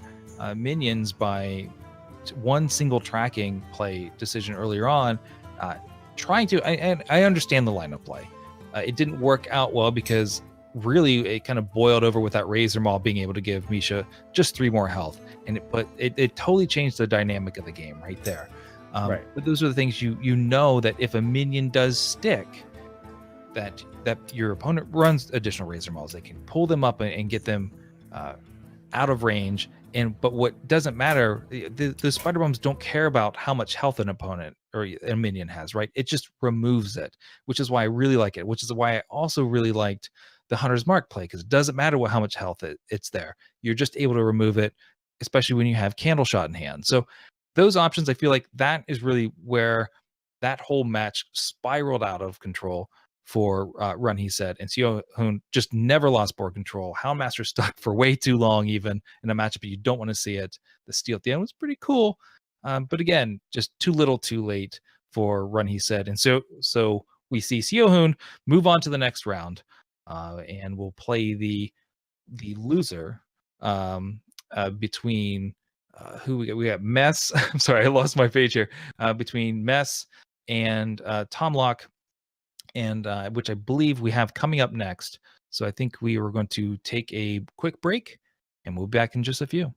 minions by one single tracking play decision earlier on. I understand the lineup play. It didn't work out well because really it kind of boiled over with that Razor Maul being able to give Misha just 3 more health, and it totally changed the dynamic of the game right there. Right. But those are the things you know that if a minion does stick, that your opponent runs additional Razor Mauls, they can pull them up and get them out of range. But what doesn't matter, the Spider Bombs don't care about how much health an opponent or a minion has, right? It just removes it, which is why I really like it, which is why I also really liked the Hunter's Mark play, because it doesn't matter how much health it's there. You're just able to remove it, especially when you have Candle Shot in hand. So those options, I feel like that is really where that whole match spiraled out of control for Run He Said, and Seo Hoon just never lost board control. Houndmaster stuck for way too long, even in a matchup you don't want to see it. The steal at the end was pretty cool, but again, just too little, too late for Run He Said, and so we see Seo Hoon move on to the next round, and we'll play the loser between who we got Mess. I'm sorry, I lost my page here. Between Mess and Tom Locke, and which I believe we have coming up next. So I think we are going to take a quick break, and we'll be back in just a few.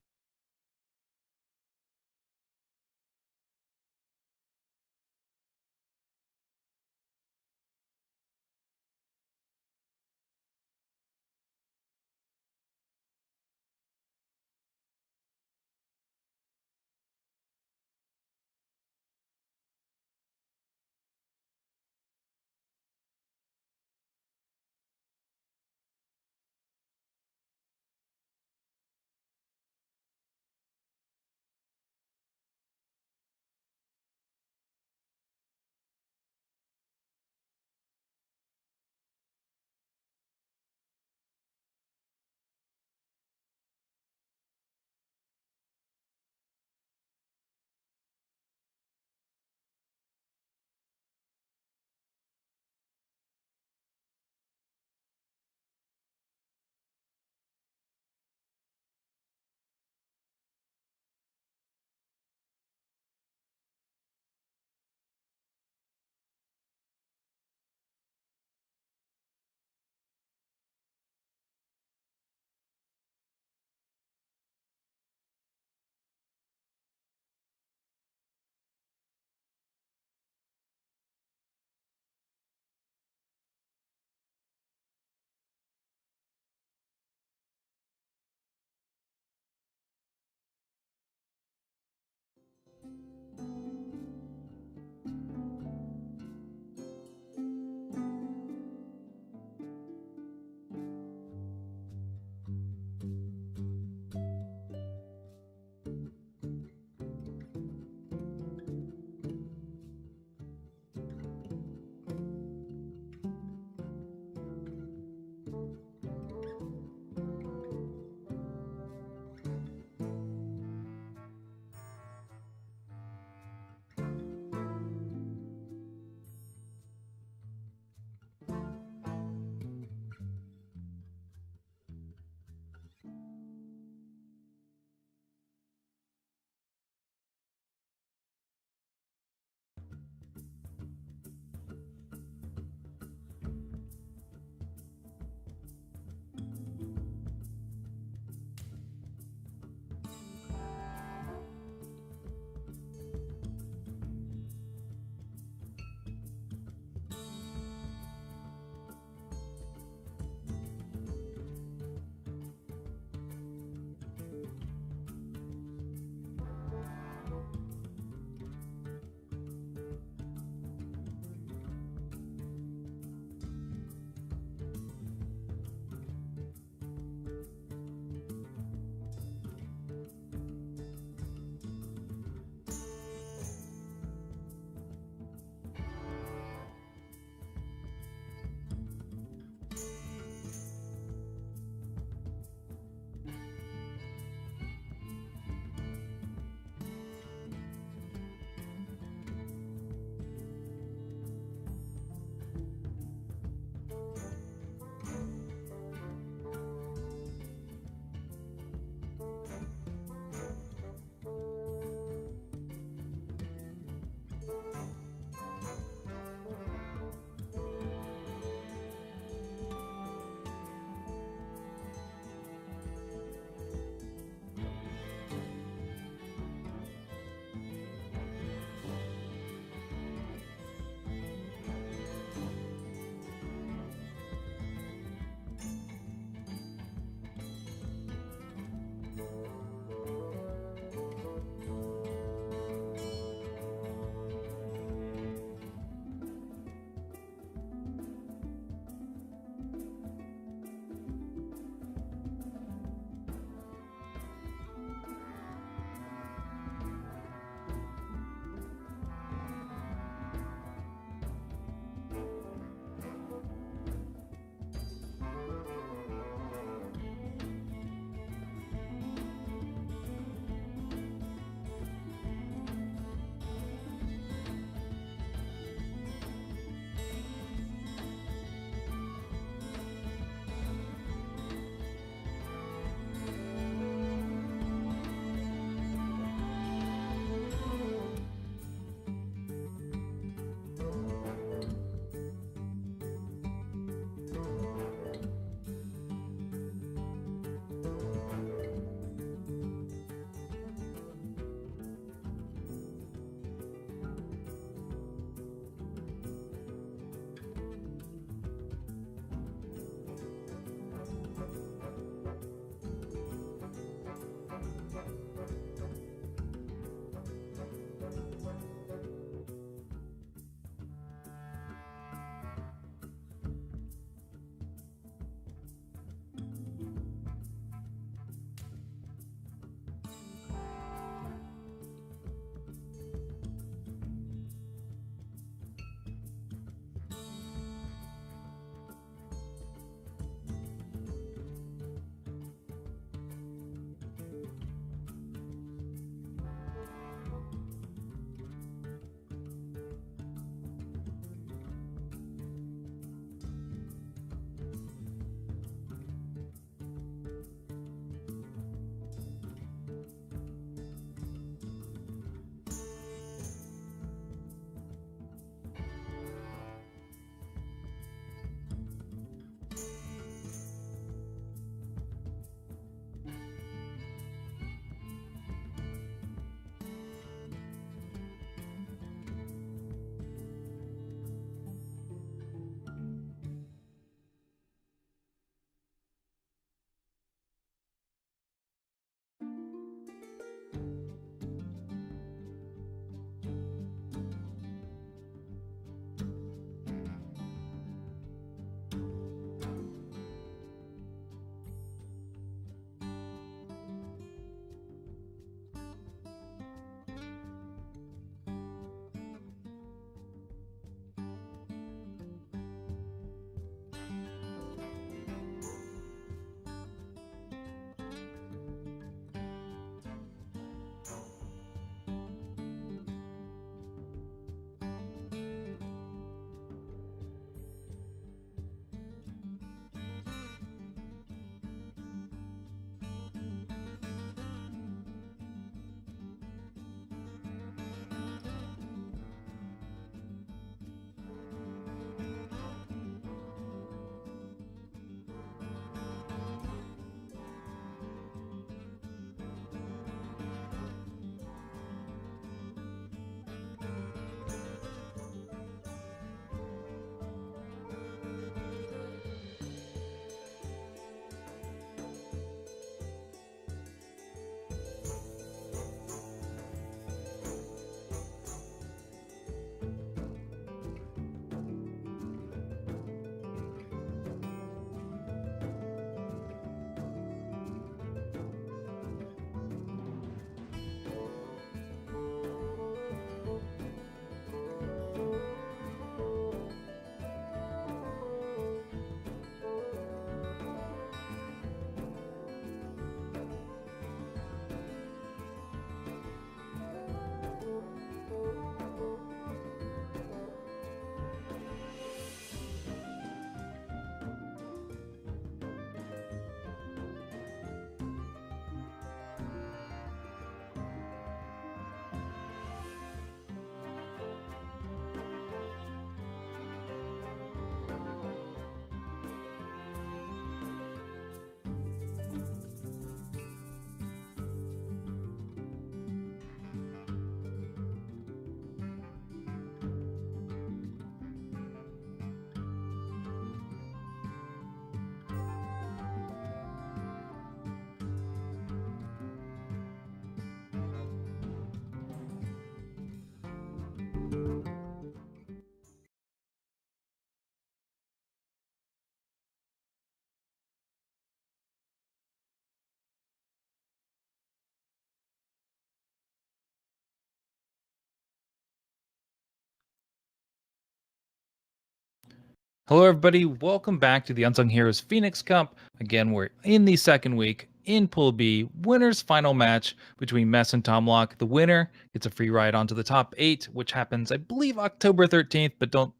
Hello, everybody. Welcome back to the Unsung Heroes Phoenix Cup. Again, we're in the second week in Pool B. Winner's final match between Mess and Tomlock. The winner gets a free ride onto the top 8, which happens, I believe, October 13th. But don't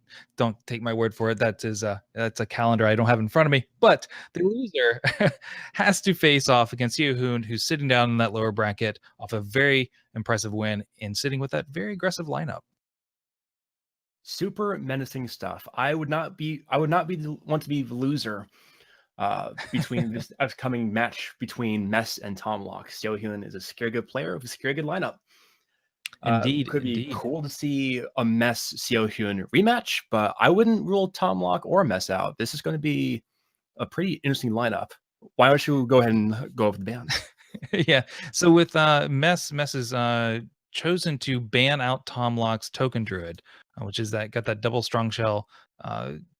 take my word for it. That's a calendar I don't have in front of me. But the loser has to face off against Yeohoon, who's sitting down in that lower bracket off a very impressive win and sitting with that very aggressive lineup. Super menacing stuff. I would not want to be the loser between this upcoming match between Mess and Tomlock. Yeohoon is a scary good player with a scary good lineup. Indeed, Could be indeed. cool to see a Mess Yeohoon rematch, but I wouldn't rule Tomlock or Mess out. This is going to be a pretty interesting lineup. Why don't you go ahead and go over the ban? Yeah. So with Mess is chosen to ban out Tomlock's Token Druid, which is got that double strong shell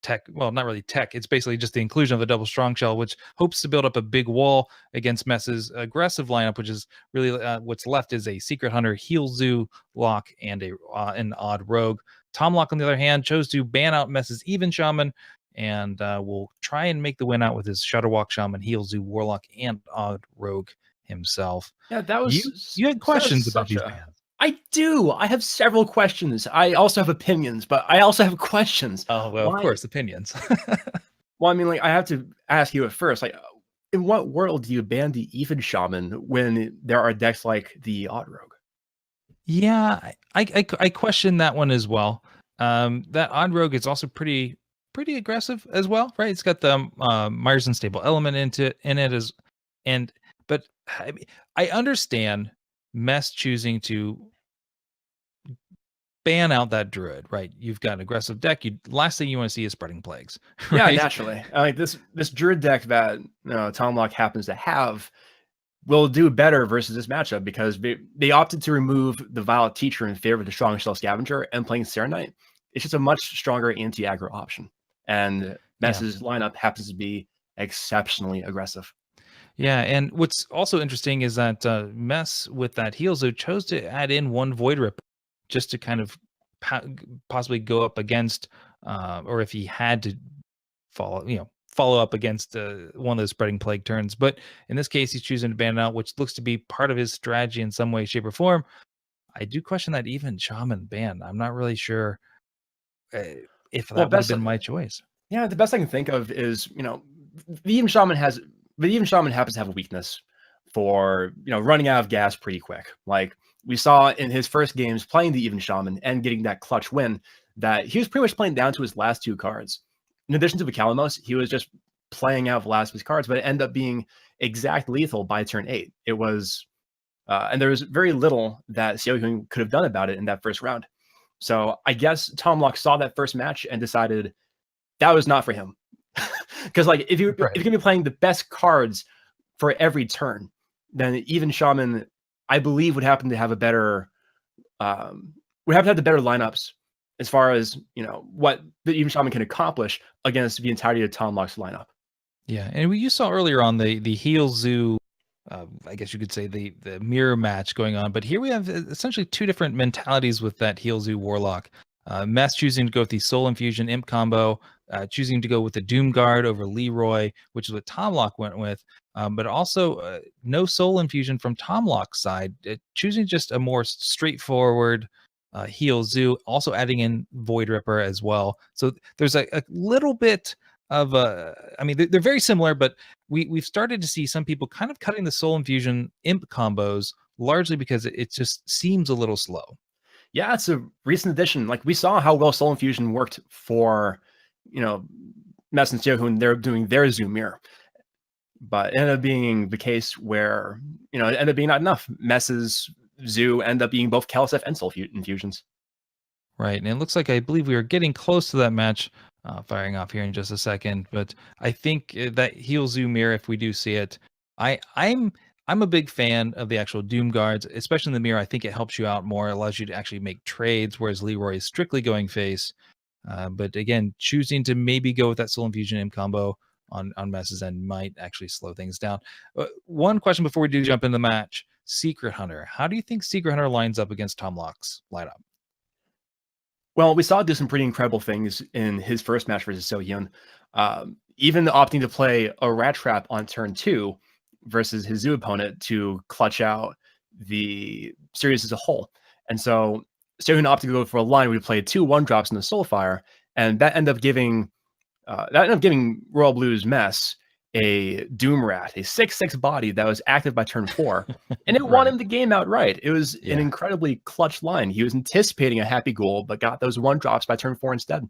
tech. Well, not really tech. It's basically just the inclusion of the double strong shell, which hopes to build up a big wall against Mess's aggressive lineup, which is really what's left is a Secret Hunter, Heal Zoo, Lock, and an odd rogue. Tomlock, on the other hand, chose to ban out Mess's Even Shaman, and will try and make the win out with his Shutterwalk Shaman, Heal Zoo, Warlock, and odd rogue himself. Yeah, that was You had questions about these such a- bans. I do. I have several questions. I also have opinions, but I also have questions. Oh, well, Why- of course, opinions. Well, I mean, like, I have to ask you at first, like, in what world do you ban the Even Shaman when there are decks like the Odd Rogue? Yeah, I question that one as well. That odd rogue is also pretty aggressive as well, right? It's got the Myers Unstable element in it as, but I mean, I understand Mess choosing to ban out that druid, right? You've got an aggressive deck. Last thing you want to see is spreading plagues. Yeah, Right? naturally. Like this Druid deck that Tomlock happens to have will do better versus this matchup because they opted to remove the Violet Teacher in favor of the Strong Shell Scavenger and playing Serenite. It's just a much stronger anti-aggro option. And Mess's lineup happens to be exceptionally aggressive. Yeah, and what's also interesting is that Mess with that Heal Zoo chose to add in one Void Rip just to kind of possibly go up against, or if he had to follow up against one of those spreading plague turns. But in this case, he's choosing to ban it out, which looks to be part of his strategy in some way, shape, or form. I do question that Even Shaman ban. I'm not really sure if that would have been my choice. Yeah, the best I can think of is, the Even Shaman happens to have a weakness for, running out of gas pretty quick. Like we saw in his first games playing the Even Shaman and getting that clutch win, that he was pretty much playing down to his last 2 cards. In addition to the Calamos, he was just playing out the last of his cards, but it ended up being exact lethal by turn 8. It was, and there was very little that Yeohoon could have done about it in that first round. So I guess Tomlock saw that first match and decided that was not for him. Because like if you're going to be playing the best cards for every turn, then Even Shaman, I believe, would happen to have a better, would have to have the better lineups as far as what the Even Shaman can accomplish against the entirety of Tomlock's lineup. Yeah, and you saw earlier on the Heal Zoo, I guess you could say the mirror match going on, but here we have essentially 2 different mentalities with that Heal Zoo Warlock. Mess choosing to go with the Soul Infusion Imp combo, choosing to go with the Doom Guard over Leroy, which is what Tomlock went with, but also no Soul Infusion from Tomlock's side, choosing just a more straightforward Heal Zoo, also adding in Void Ripper as well. So there's a little bit of I mean, they're very similar, but we've started to see some people kind of cutting the Soul Infusion Imp combos largely because it just seems a little slow. Yeah, it's a recent addition. Like we saw how well Soul Infusion worked for, Mess and Yeohoon. They're doing their Zoo Mirror, but it ended up being the case where it ended up being not enough. Mess's Zoo ended up being both Kaliseth and Soul Infusions. Right, and it looks like I believe we are getting close to that match firing off here in just a second. But I think that Heal Zoo Mirror, if we do see it, I'm a big fan of the actual Doom Guards, especially in the mirror. I think it helps you out more, allows you to actually make trades, whereas Leroy is strictly going face. But again, choosing to maybe go with that Soul Infusion Imp combo on Mess's end might actually slow things down. One question before we do jump in the match: Secret Hunter. How do you think Secret Hunter lines up against Tomlock's lineup? Well, we saw do some pretty incredible things in his first match versus Sohyun. Even opting to play a rat trap on turn 2 versus his Zoo opponent to clutch out the series as a whole. And so Sohyun opted to go for a line where he played 2 1-drops in the Soulfire, and that ended up giving Royal Blue's Mess a Doom Rat, a 6/6 body that was active by turn 4, and it won him the game outright. It was an incredibly clutch line. He was anticipating a happy goal, but got those 1-drops by turn 4 instead.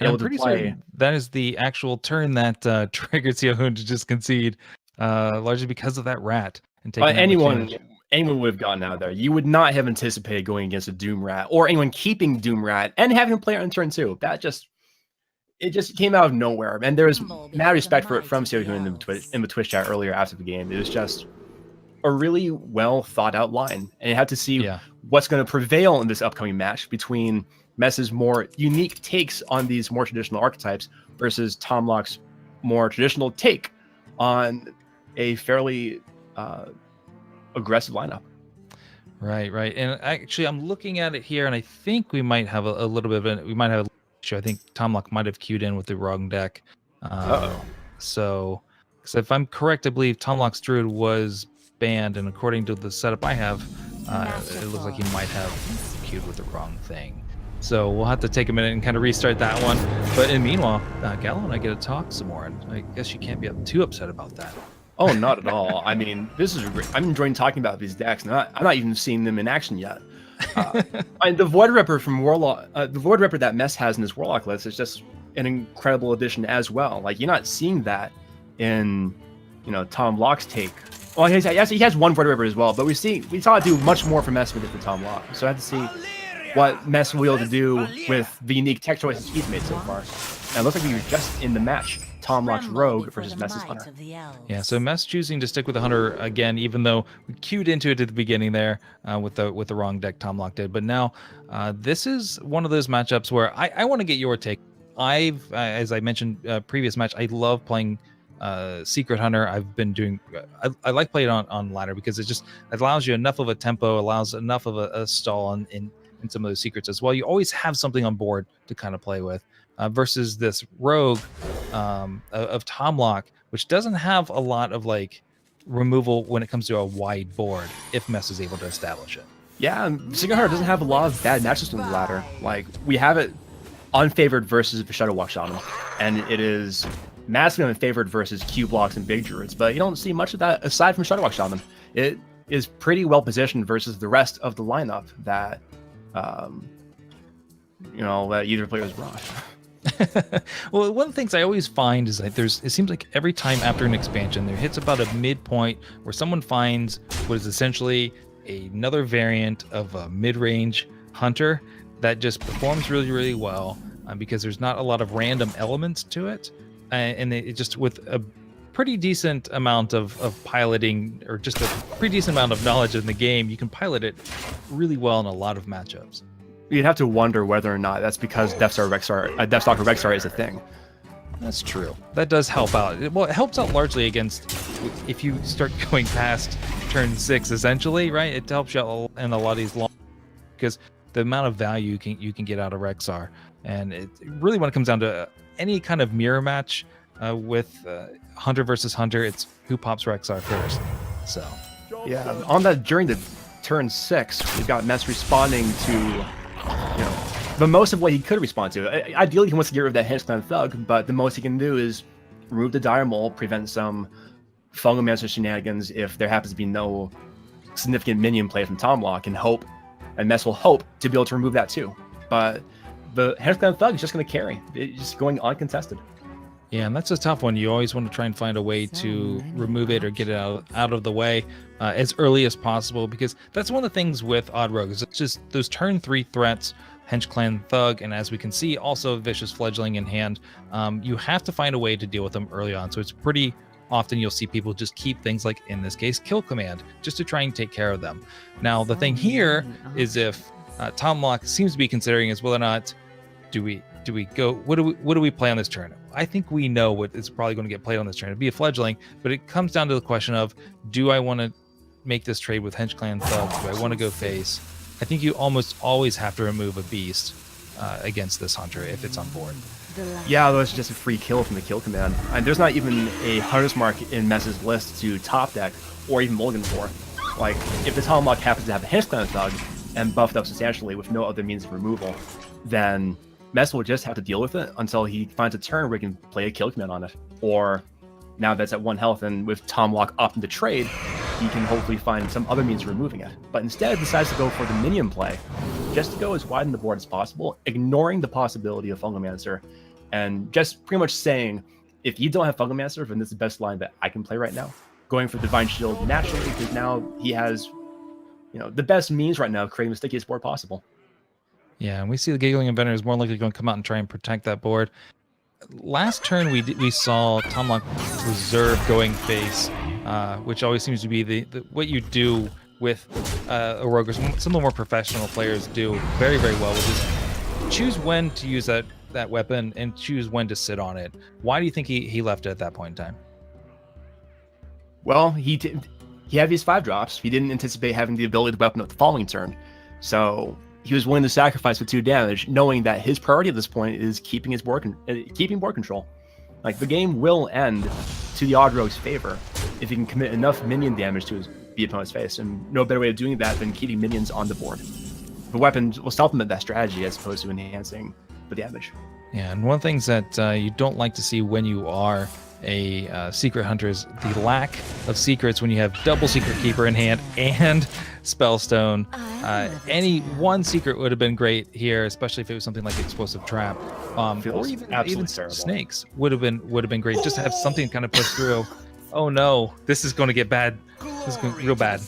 And I'm pretty certain that is the actual turn that triggered Sohyun to just concede, largely because of that rat. And taking anyone would have gotten out of there. You would not have anticipated going against a Doom Rat, or anyone keeping Doom Rat and having him play it on turn 2. It just came out of nowhere, and there was mad respect for it from Sohyun in the Twitch chat earlier after the game. It was just a really well thought out line, and you have to see what's going to prevail in this upcoming match between Mess's more unique takes on these more traditional archetypes versus Tomlock's more traditional take on a fairly aggressive lineup. Right. And actually, I'm looking at it here, and I think we might have a little bit of we might have. I think Tomlock might have queued in with the wrong deck. So if I'm correct, I believe Tomlock's Druid was banned, and according to the setup I have, it looks like he might have queued with the wrong thing. So we'll have to take a minute and kind of restart that one. But in the meanwhile, Gallo and I get to talk some more, and I guess you can't be too upset about that. Oh, not at all. I mean, this is great. I'm enjoying talking about these decks, and I'm not even seeing them in action yet. The Void Ripper from Warlock, the Void Ripper that Mess has in his Warlock list is just an incredible addition as well. Like, you're not seeing that in, Tomlock's take. Well, he has one Void Ripper as well, but we saw it do much more for Mess with it than Tomlock. So I have to see what Mess will be able to do with the unique tech choices he's made so far. And it looks like we were just in the match. Tomlock's Rogue versus Mess's Hunter. Yeah, so Mess choosing to stick with the Hunter again, even though we queued into it at the beginning there with the wrong deck Tomlock did. But now this is one of those matchups where I want to get your take. As I mentioned previous match, I love playing Secret Hunter. I've been doing. I like playing on ladder because it allows you enough of a tempo, allows enough of a stall in some of those secrets as well. You always have something on board to kind of play with. Versus this Rogue of Tomlock, which doesn't have a lot of removal when it comes to a wide board if Mess is able to establish it. Yeah, Secret Hunter doesn't have a lot of bad matches in the ladder. Like, we have it unfavored versus the Shadow Walk Shaman, and it is massively unfavored versus Q blocks and big druids, but you don't see much of that aside from Shadow Walk Shaman. It is pretty well positioned versus the rest of the lineup that that either player has brought. Well, one of the things I always find is that it seems like every time after an expansion, there hits about a midpoint where someone finds what is essentially another variant of a mid-range hunter that just performs really, really well because there's not a lot of random elements to it. And it just with a pretty decent amount of piloting, or just a pretty decent amount of knowledge in the game, you can pilot it really well in a lot of matchups. You'd have to wonder whether or not that's because Deathstalker Rexar is a thing. That's true. That does help out. Well, it helps out largely against if you start going past turn 6, essentially, right? It helps you out in a lot of these long, because the amount of value you can get out of Rexar, and it really, when it comes down to any kind of mirror match with Hunter versus Hunter, it's who pops Rexar first. So yeah, on that during the turn 6, we've got Mess responding to the most of what he could respond to. Ideally, he wants to get rid of that Henchclan Thug, but the most he can do is remove the Dire Mole, prevent some Fungomancer shenanigans if there happens to be no significant minion play from Tomlock, and Mess will hope to be able to remove that too. But the Henchclan Thug is just going to carry. It's just going uncontested. Yeah, and that's a tough one. You always want to try and find a way to remove it or get it out of the way as early as possible, because that's one of the things with Odd Rogue is it's just those turn 3 threats, Henchclan Thug, and as we can see, also Vicious Fledgling in hand. You have to find a way to deal with them early on. So it's pretty often you'll see people just keep things like, in this case, Kill Command, just to try and take care of them. Now, the thing here is if Tomlock seems to be considering is whether or not do we go, what do we play on this turn? I think we know what is probably going to get played on this turn. It'd be a Fledgling, but it comes down to the question of, do I want to make this trade with Henchclan Thug? Do I want to go face? I think you almost always have to remove a beast against this hunter if it's on board. The last Yeah, though it's just a free kill from the kill command. And there's not even a Hunter's Mark in Mess's list to top deck or even mulligan for. Like, if the Tomahawk happens to have a Hinge Clan Thug and buffed up substantially with no other means of removal, then Mess will just have to deal with it until he finds a turn where he can play a kill command on it. Or now that's at 1 health and with Tomahawk opting to trade, he can hopefully find some other means of removing it. But instead decides to go for the minion play, just to go as wide in the board as possible, ignoring the possibility of Fungalmancer, and just pretty much saying, if you don't have Fungalmancer, then this is the best line that I can play right now. Going for Divine Shield naturally, because now he has, the best means right now of creating the stickiest board possible. Yeah, and we see the Giggling Inventor is more likely going to come out and try and protect that board. Last turn, we saw Tomahawk reserve going face, which always seems to be the what you do with a rogue, or some of the more professional players do very, very well, which is choose when to use that weapon and choose when to sit on it. Why do you think he left it at that point in time? Well, he had these 5 drops. He didn't anticipate having the ability to weapon up the following turn. So he was willing to sacrifice for 2 damage, knowing that his priority at this point is keeping board control. Like, the game will end to the Odd Rogue's favor if he can commit enough minion damage to the opponent's face, and no better way of doing that than keeping minions on the board. The weapon will supplement that strategy as opposed to enhancing the damage. Yeah, and one of the things that you don't like to see when you are a secret hunter is the lack of secrets when you have double Secret Keeper in hand and Spellstone. Any one secret would have been great here, especially if it was something like Explosive Trap, or even terrible. Snakes would have been great, just to have something kind of push through. Oh no, this is going to get bad. This is going to be real bad.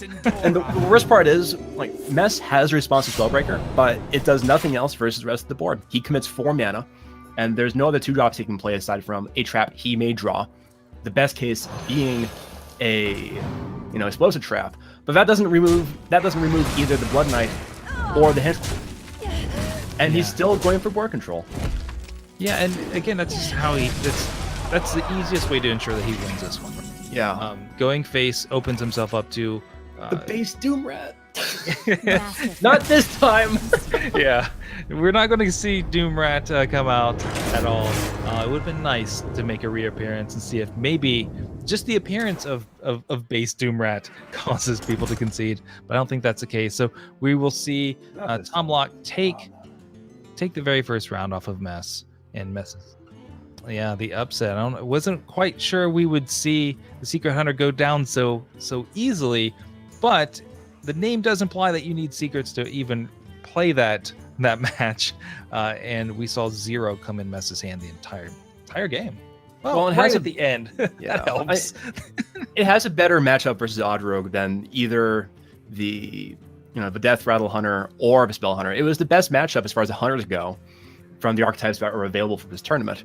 And the worst part is, like, Mess has a responsive Spellbreaker, but it does nothing else versus the rest of the board. He commits 4 mana, and there's no other 2 drops he can play aside from a trap he may draw. The best case being a, Explosive Trap. But that doesn't remove either the Blood Knight or the Hinge. And he's still going for board control. Yeah, and again, that's just how that's the easiest way to ensure that he wins this one. Yeah. Going face opens himself up to The base Doom Rat. massive. Not this time. Yeah, we're not going to see Doom Rat come out at all. It would have been nice to make a reappearance and see if maybe just the appearance of base Doom Rat causes people to concede, but I don't think that's the case. So we will see Tomahawk take the very first round off of Mess, and Mess's. Yeah, the upset. I wasn't quite sure we would see the Secret Hunter go down so easily, but the name does imply that you need secrets to even play that match, and we saw 0 come in Mess's hand the entire game. Well, it right has at the end. Yeah, That helps. It has a better matchup versus Odd Rogue than either the Death Rattle Hunter or the Spell Hunter. It was the best matchup as far as the hunters go from the archetypes that were available for this tournament.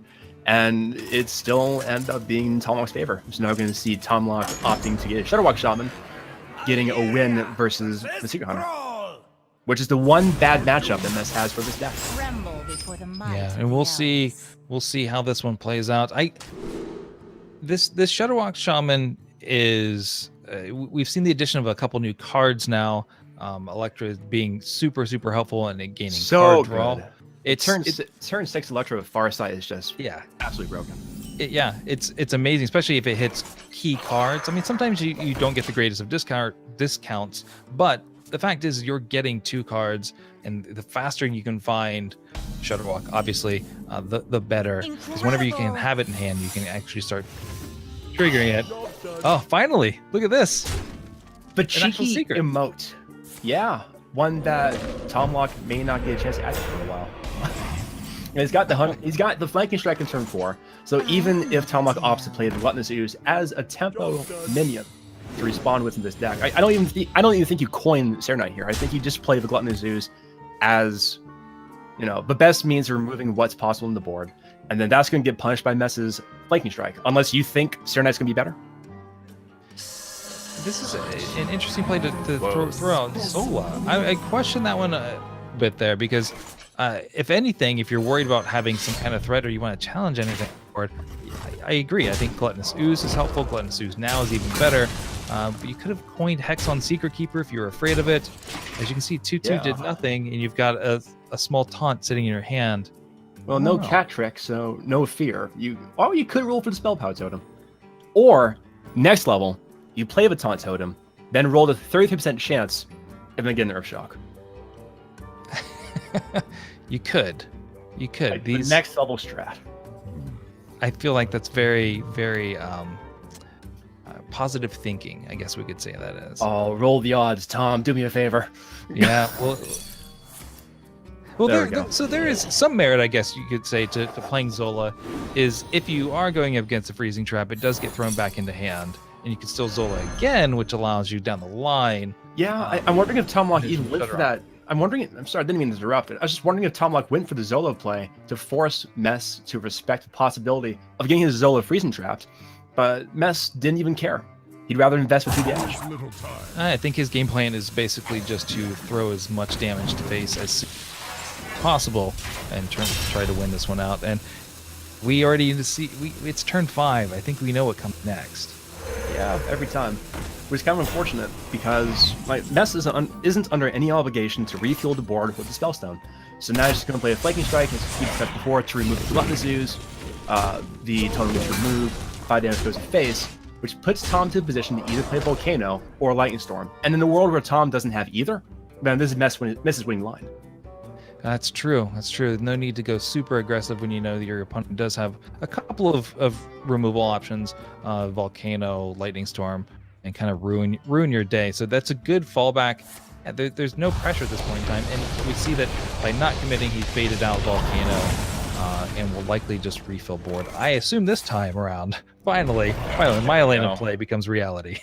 And it still ended up being in Tomahawk's favor. So now we're going to see Tomahawk opting to get a Shudderwock Shaman, getting a win versus the Secret Hunter, which is the one bad matchup that Mess has for this deck. Tremble before the might Yeah, of and we'll hell. see how this one plays out. This Shudderwock Shaman is we've seen the addition of a couple new cards now. Electra being super helpful and gaining So card draw. good. It's Turn 6 Electro with Farsight is just absolutely broken. it's amazing, especially if it hits key cards. I mean, sometimes you don't get the greatest of discounts, but the fact is you're getting 2 cards, and the faster you can find Shudderwock, obviously, the better. Because whenever you can have it in hand, you can actually start triggering it. Oh, finally! Look at this. The An actual cheeky secret. emote. Yeah, one that Tomahawk may not get a chance to activate for a while. And he's got the flanking strike in turn 4. So even if Tomahawk opts to play the Gluttonous Ooze as a tempo minion to respawn with in this deck, I don't even think you coin Serenite here. I think you just play the Gluttonous Ooze as the best means of removing what's possible in the board, and then that's going to get punished by Mess's flanking strike, unless you think Serenite's going to be better. This is an interesting play to throw out Zola. I question that one a bit there, because if anything, if you're worried about having some kind of threat or you want to challenge anything, I agree. I think Gluttonous Ooze is helpful. Gluttonous Ooze now is even better. But you could have coined Hex on Secret Keeper if you were afraid of it. As you can see, 2/2 did nothing, and you've got a a small taunt sitting in your hand. Well, no Wow. cat trick, so no fear. You could roll for the spell power totem. Or next level, you play the taunt totem, then roll the 33% chance, and then get an Earth Shock. You could. Like the These next level strat. I feel like that's very, very positive thinking. I guess we could say that is. Oh, roll the odds, Tom. Do me a favor. Yeah. Well, There we go. so there is some merit, I guess you could say, to playing Zola. Is if you are going up against a freezing trap, it does get thrown back into hand, and you can still Zola again, which allows you down the line. Yeah, I'm wondering if Tom Lock There's even some went for shudder that. I'm sorry, I didn't mean to interrupt it. I was just wondering if Tom Lock went for the Zola play to force Mess to respect the possibility of getting his Zola freezing trapped, but Mess didn't even care. He'd rather invest with the edge. I think his game plan is basically just to throw as much damage to face as soon as possible and try to win this one out. And we already see it's turn 5. I think we know what comes next. Yeah, every time. Which is kind of unfortunate because Mess isn't under any obligation to refuel the board with the Spellstone. So now he's just going to play a Flanking Strike, as he said before, to remove the Button-Zoos. The totem gets removed, 5 damage goes to face, which puts Tom to a position to either play Volcano or Lightning Storm. And in a world where Tom doesn't have either, then this is Mess's winning line. That's true. No need to go super aggressive when you know that your opponent does have a couple of removal options, Volcano, Lightning Storm, and kind of ruin your day. So that's a good fallback. There's no pressure at this point in time, and we see that by not committing, he's baited out Volcano, and will likely just refill board. I assume this time around, finally, my lane of play becomes reality.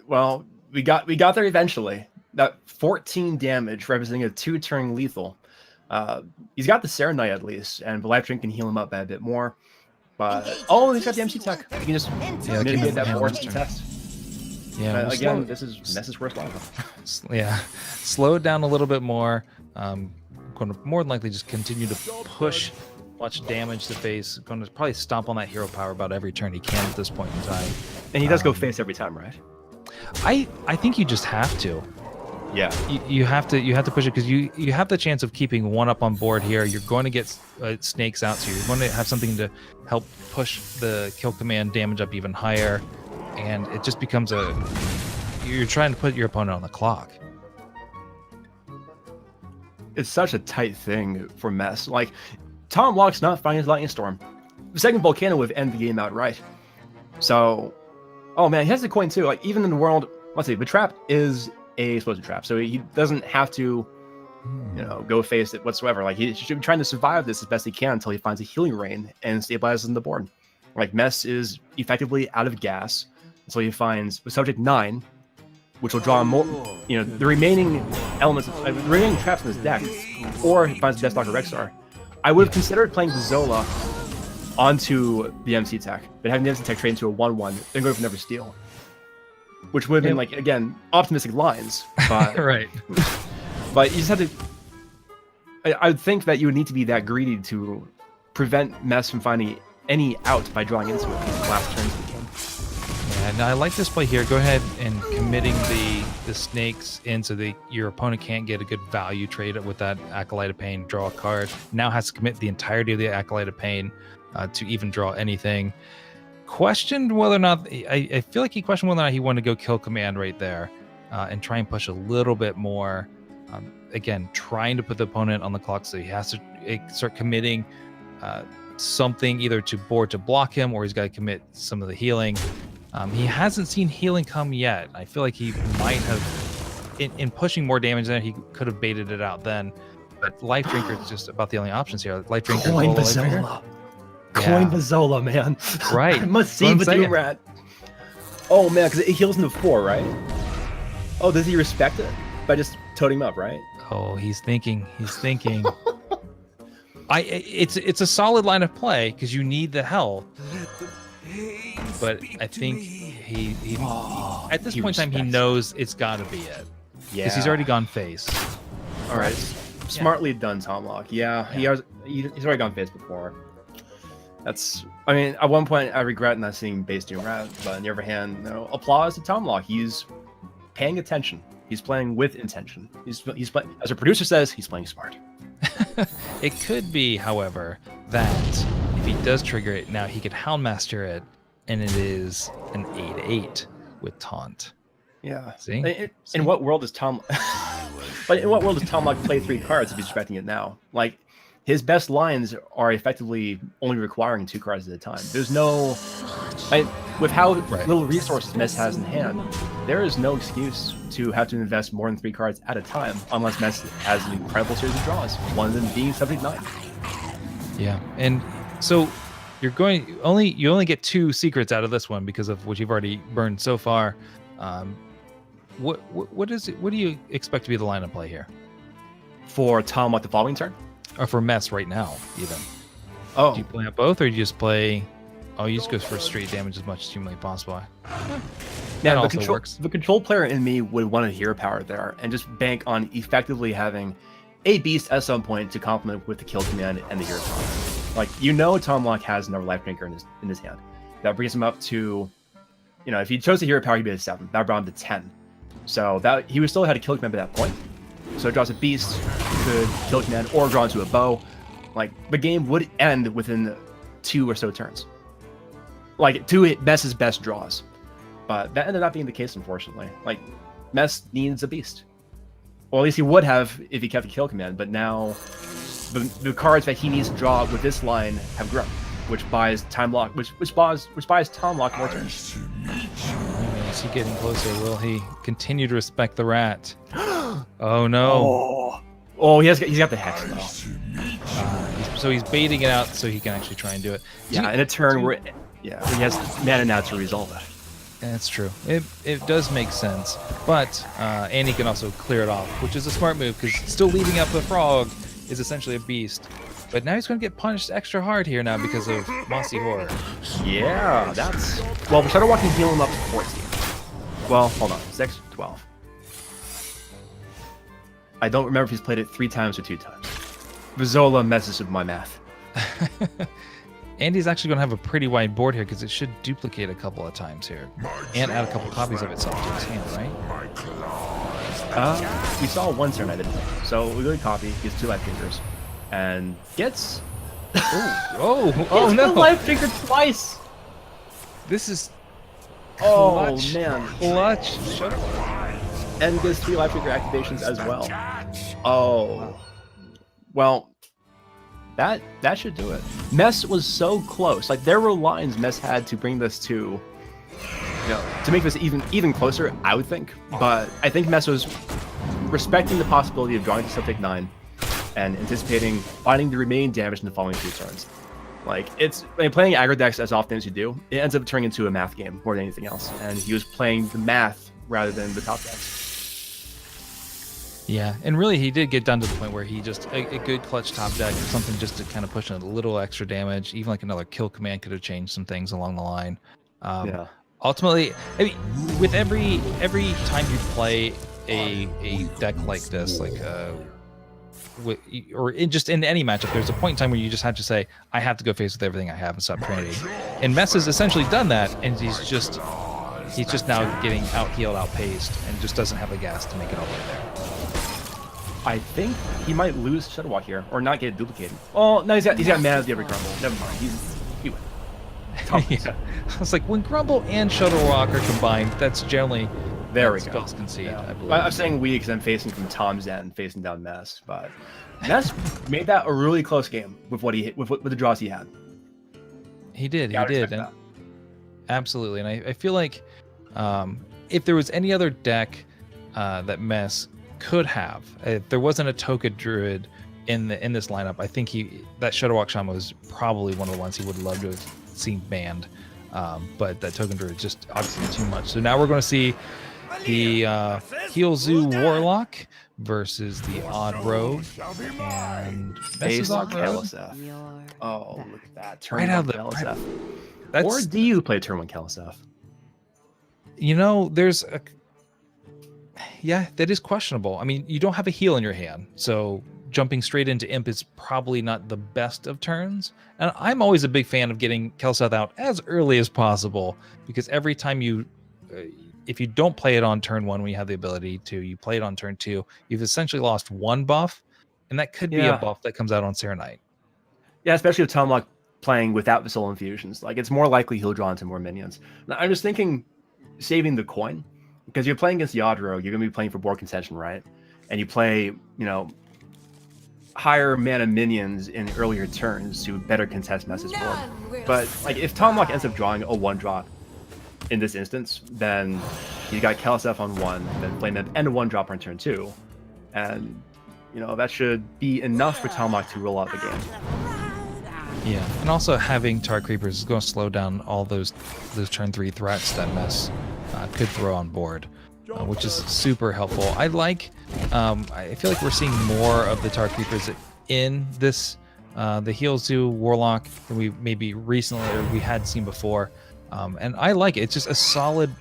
Well, we got there eventually. That 14 damage representing a 2-turn lethal. He's got the Serenite at least, and the Life Drink can heal him up a bit more. But he's got the MC Tech. He can just mitigate that force test. Yeah, Again, this is Mess's worst line. Slow it down a little bit more. Going to more than likely just continue to push much damage to face. Going to probably stomp on that hero power about every turn he can at this point in time. And he does go face every time, right? I think you just have to. Yeah. You have to push it because you have the chance of keeping one up on board here. You're going to get snakes out, so you're going to have something to help push the kill command damage up even higher, and it just becomes you're trying to put your opponent on the clock. It's such a tight thing for Mess. Like, Tom Lock's not finding his Lightning Storm. The second Volcano would end the game outright. So, oh man, he has the coin too. Like, even in the world, let's see, the trap is a explosive trap, so he doesn't have to, go face it whatsoever. Like, he should be trying to survive this as best he can until he finds a healing rain and stabilizes the board. Like, Mess is effectively out of gas until he finds the subject 9, which will draw more, the remaining elements, the remaining traps in his deck, or he finds the Deathstalker Rexar. I would have considered playing the Zola onto the MC Tech, but having the MC Tech trade into a 1/1, then go for Never Steal. Which would have been, like, again, optimistic lines. But, Right. But you just have to. I would think that you would need to be that greedy to prevent Mess from finding any out by drawing into it in the last turns of the game. Yeah, now I like this play here. Go ahead and committing the snakes in so that your opponent can't get a good value trade with that Acolyte of Pain, draw a card. Now has to commit the entirety of the Acolyte of Pain to even draw anything. Questioned whether or not, I feel like he questioned whether or not he wanted to go kill command right there and try and push a little bit more. Again, trying to put the opponent on the clock, so he has to start committing something either to board to block him, or he's got to commit some of the healing. He hasn't seen healing come yet. I feel like he might have, in pushing more damage there, he could have baited it out then. But Life Drinker is just about the only options here. Life Drinker, Coin Life Drinker. Bazola. Coin Bazola, man. Right. I must see That's with what I'm you, Rat. Oh, man, because it heals into 4, right? Oh, does he respect it? By just toting him up, right? Oh, he's thinking. It's a solid line of play because you need the health. But I think he at this he point in time, he respects knows it's got to be it. Yeah. Because he's already gone face. All right. Smartly done, Tom Lock. Yeah. He's already gone face before. I mean, at one point, I regret not seeing base doom Rat, but on the other hand, applause to Tom Lock. He's paying attention. He's playing with intention. He's as a producer says, he's playing smart. It could be, however, that if he does trigger it now, he could Houndmaster it, and it is an 8/8 with taunt. Yeah. See? In what world does Tom? But in what world does Tom Lock play 3 cards if he's expecting it now? Like, his best lines are effectively only requiring 2 cards at a time. There's no, with how little resources Mess has in hand, there is no excuse to have to invest more than 3 cards at a time, unless Mess has an incredible series of draws. One of them being Subject 9. Yeah, and so you only get 2 secrets out of this one because of what you've already burned so far. What do you expect to be the lineup play here? For Tom Lock the following turn? Or for Mess right now, even? Oh, Do you play on both, or do you just play? Oh, you just go for straight damage as much as humanly possible. That yeah, also works. the control player in me would want a hero power there and just bank on effectively having a beast at some point to complement with the kill command and the hero power. Like, Tom Lock has another life drinker in his hand. That brings him up to, if he chose the hero power, he'd be at 7. That brought him to 10. So that he would still had a kill command at that point. So it draws a beast, could kill command, or draw into a bow. Like, the game would end within 2 or so turns. Like, 2 Mess's best draws. But that ended up being the case, unfortunately. Like, Mess needs a beast. Well, at least he would have if he kept the kill command, but now the cards that he needs to draw with this line have grown, which buys time lock, which buys Tom Lock more turns. Is he getting closer? Will he continue to respect the rat? Oh no! Oh, he's got the hex though. So he's baiting it out so he can actually try and do it. Yeah, in a turn where he has mana now to resolve it. That's true. It does make sense, but Andy can also clear it off, which is a smart move because still leaving up the frog is essentially a beast. But now he's going to get punished extra hard here now because of Mossy Horror. Yeah, that's... Well, Shadowwalk can heal him up to 14. Well, hold on. 6, 12. I don't remember if he's played it 3 times or 2 times. Vizola messes with my math. Andy's actually going to have a pretty wide board here because it should duplicate a couple of times here. And add a couple copies of itself to his hand, right? We saw one turn I didn't think. So we go to copy, gets 2 life drinkers, and gets... Oh no! Life drinker twice! This is Clutch. clutch. And gets 3 life drinker activations as well. Oh. Well, that should do it. Mess was so close. Like, there were lines Mess had to bring this to, to make this even closer, I would think. But I think Mess was respecting the possibility of drawing to Subject 9 and anticipating finding the remaining damage in the following 2 turns. Like, playing aggro decks as often as you do, it ends up turning into a math game more than anything else. And he was playing the math rather than the top decks. Yeah, and really he did get down to the point where he just a good clutch top deck, something just to kind of push in a little extra damage. Even like another kill command could have changed some things along the line. Ultimately, I mean, with every time you play a deck like this, like just in any matchup, there's a point in time where you just have to say, I have to go face with everything I have and stop trading. And Mess has essentially done that, and he's just now getting out-healed, outpaced, and just doesn't have the gas to make it all the way there. I think he might lose Shadowwalk here, or not get it duplicated. Oh, no, he's got mana of the every Grumble. Never mind, he went. Yeah. It's like when Grumble and Shuttlewalk are combined, that's generally There we go. spells concede. Yeah. I believe. I'm saying we because I'm facing from Tom's end, facing down Mess, but Mess made that a really close game with what he with the draws he had. He did. Gotta He did. respect And absolutely. And I feel like if there was any other deck that Mess could have, if there wasn't a Toka Druid in this lineup, I think that Shadowwalk Shaman was probably one of the ones he would love to have seen banned. But that Token Druid just obviously too much. So now we're going to see the Heal Zoo Warlock versus the Odd Rogue. And Face Mess's Odd Rogue. Your Oh, look at that. Turn Right out one of the- Kaliseth. Or do you play turn 1 Kaliseth? You know, there's a... Yeah, that is questionable. I mean, you don't have a heal in your hand, so jumping straight into Imp is probably not the best of turns. And I'm always a big fan of getting Kelseth out as early as possible, because every time if you don't play it on turn 1 when you have the ability to, you play it on turn 2, you've essentially lost one buff, and that could be a buff that comes out on Serenite. Yeah, especially with Tomlok playing without the soul infusions. Like, it's more likely he'll draw into more minions. Now, I'm just thinking saving the coin, because you're playing against Yadro, you're going to be playing for board contention, right? And you play, you know, higher mana minions in earlier turns to better contest message board. But like, if Tomlok ends up drawing a 1-drop in this instance, then you got Kelsef on 1, then Flame Imp and a 1-drop on turn 2, and you know that should be enough for Tomlok to roll out the game. Yeah, and also having Tar Creepers is going to slow down all those turn 3 threats that Mess could throw on board, which is super helpful. I feel like we're seeing more of the Tar Creepers in this the Heal Zoo Warlock than we maybe recently or we had seen before. And I like it. It's just a solid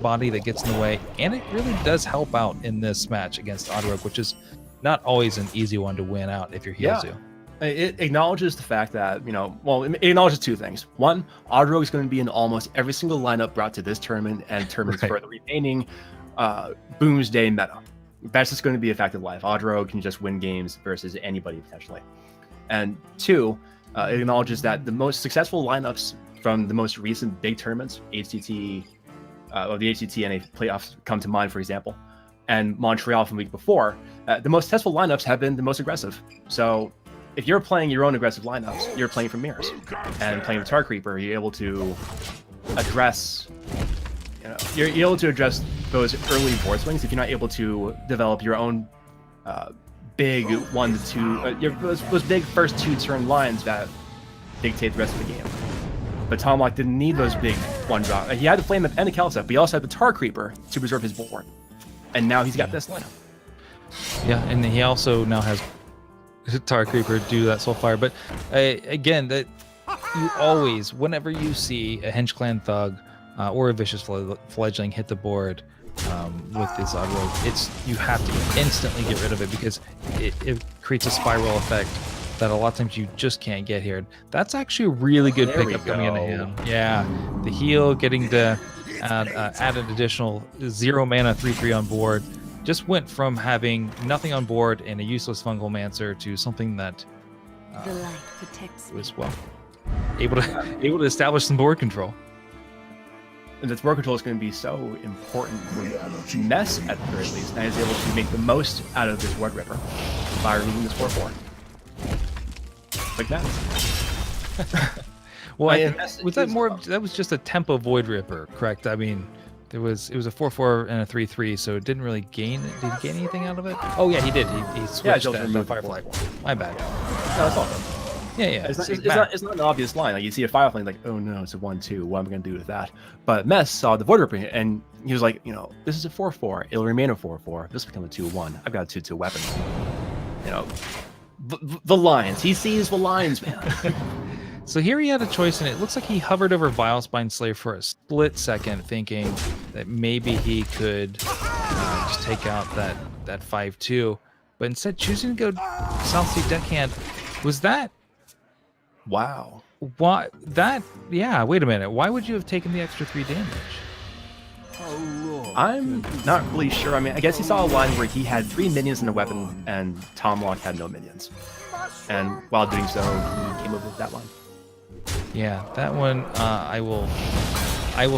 body that gets in the way, and it really does help out in this match against Oddrogue, which is not always an easy one to win out if you're Heal Zoo. It acknowledges the fact that, you know, well, it acknowledges two things. One, Oddrogue is going to be in almost every single lineup brought to this tournament and tournaments for the remaining Boomsday meta. That's just going to be a fact of life. Oddrogue can just win games versus anybody potentially. And two, it acknowledges that the most successful lineups from the most recent big tournaments, HCT, or the HCT NA playoffs come to mind, for example, and Montreal from the week before, the most successful lineups have been the most aggressive. So if you're playing your own aggressive lineups, you're playing for mirrors. And playing with Tar Creeper, you're able to address, you know, you're able to address those early board swings if you're not able to develop your own big 1 to 2, those big first 2 turn lines that dictate the rest of the game. But Tomlok didn't need those big 1-drop. He had the Flame Imp and the Kelsef, but he also had the Tar Creeper to preserve his board. And now he's got this lineup. Yeah, and he also now has Tar Creeper do that Soulfire. But again, that you always, whenever you see a Henge Clan Thug or a Vicious Fledgling hit the board with this Oddrogue, you have to instantly get rid of it because it creates a spiral effect that a lot of times you just can't get here. That's actually a really good pickup coming in hand. Yeah, the heal, getting to add an additional 0 mana 3/3 on board, just went from having nothing on board and a useless Fungalmancer to something that The light protects me. was able to establish some board control. And this board control is going to be so important for Mess at the very least. Now he's able to make the most out of this Word Ripper by removing this 4/4. Like that. Well, Mess was that is- more? That was just a tempo Void Ripper, correct? I mean, it was a 4/4 and a 3/3, so it didn't really gain. Did he gain anything out of it? Oh yeah, he did. He switched just that to removed Firefly. My bad. No, that's all. Yeah, yeah. It's not an obvious line. Like you see a Firefly, like, oh no, it's a 1/2. What am I going to do with that? But Mess saw the Void Ripper and he was like, you know, this is a 4/4. It'll remain a 4/4. This will become a 2/1. I've got a 2/2 weapon. You know, the lines. He sees the lines, man. So here he had a choice, and it looks like he hovered over Vilespine Slayer for a split second, thinking that maybe he could just take out that 5/2, but instead choosing to go Southsea Deckhand. Was that? Wow. Why that? Yeah. Wait a minute. Why would you have taken the extra 3 damage? I'm not really sure. I mean, I guess he saw a line where he had 3 minions in a weapon and Tomlok had no minions. And while doing so, he came up with that line. Yeah, that one. I will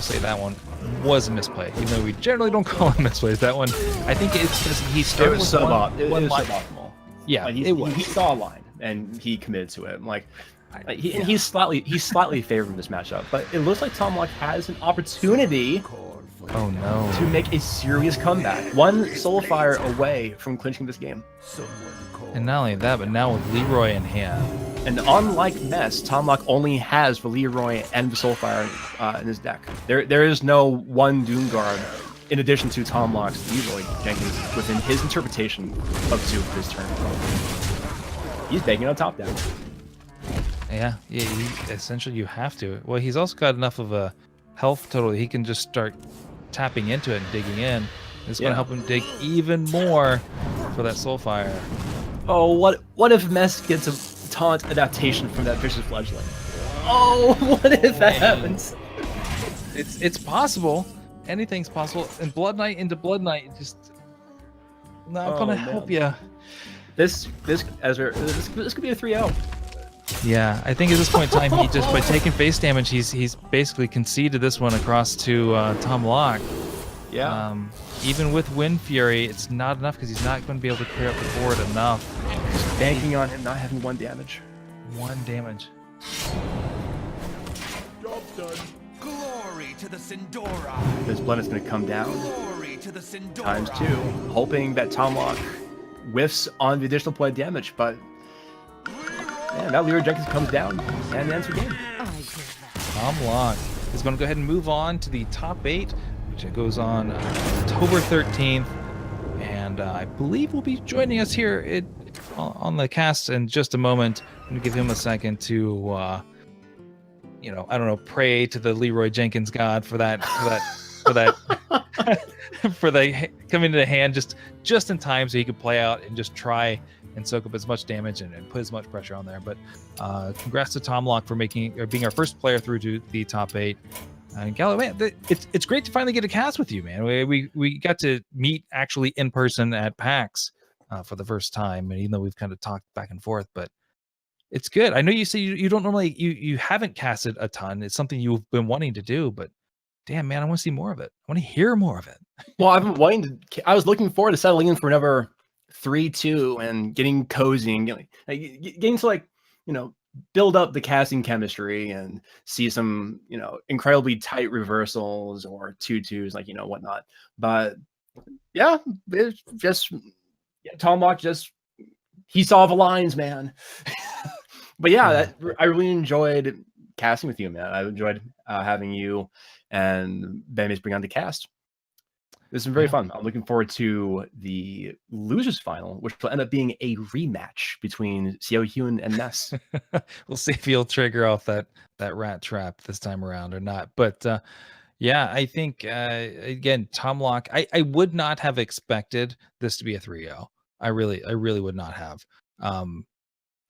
say that one was a misplay, even though we generally don't call them misplays. That one, I think it's because he It started was with suboptimal. one It was line. suboptimal. Yeah, Like, it was. He saw a line and he committed to it. Like, he's slightly favored in this matchup, but it looks like Tomlok has an opportunity Oh no. to make a serious comeback. One Soulfire away from clinching this game. And not only that, but now with Leroy in hand. And unlike Mess, Tomlok only has the Leroy and the Soulfire in his deck. There is no one Doomguard in addition to Tomlok's Leroy Jenkins within his interpretation of Zoo for this turn. He's banking on top deck. Yeah, essentially you have to. Well, he's also got enough of a health total that he can just start tapping into it and digging in. It's going to help him dig even more for that Soulfire. Oh, what if Mess gets a taunt adaptation from that Vicious Fledgling? Oh, what if that happens? It's possible. anything's possible. And Blood Knight into Blood Knight just not Oh, gonna man. help you. This could be a 3-0. Yeah, I think at this point in time, he just by taking face damage, he's basically conceded this one across to Tom Locke. Yeah. Even with Wind Fury, it's not enough because he's not going to be able to clear up the board enough. Banking on him not having 1 damage. 1 damage. Glory to the Sindora. This blood is going to come down Glory to the Sindora. times 2, hoping that Tom Locke whiffs on the additional point damage. But yeah, now Leroy Jenkins comes down and ends the game. I did that. Tom Locke is going to go ahead and move on to the top 8, which goes on October 13th. And I believe will be joining us here on the cast in just a moment. I'm going to give him a second to, I don't know, pray to the Leroy Jenkins God for that, for the coming to the hand just in time so he could play out and just try and soak up as much damage and put as much pressure on there. But congrats to Tom Locke for being our first player through to the top 8. And Gallo, man, it's great to finally get a cast with you, man. We got to meet actually in person at PAX for the first time, and even though we've kind of talked back and forth, but it's good. I know you say you don't normally you haven't casted a ton. It's something you've been wanting to do, but damn, man, I want to see more of it. I want to hear more of it. Well, I've been wanting to. I was looking forward to settling in for another 3-2 and getting cozy and getting to build up the casting chemistry and see some incredibly tight reversals or 2-2s whatnot. But yeah, it's just Tom Locke he saw the lines, man. But yeah, I really enjoyed casting with you, man. I enjoyed having you and Ben bring on the cast. This is very fun. I'm looking forward to the losers final, which will end up being a rematch between Seo Hyun and Ness. We'll see if he'll trigger off that rat trap this time around or not. But yeah, I think again, Tom Locke, I would not have expected this to be a 3-0. I really would not have.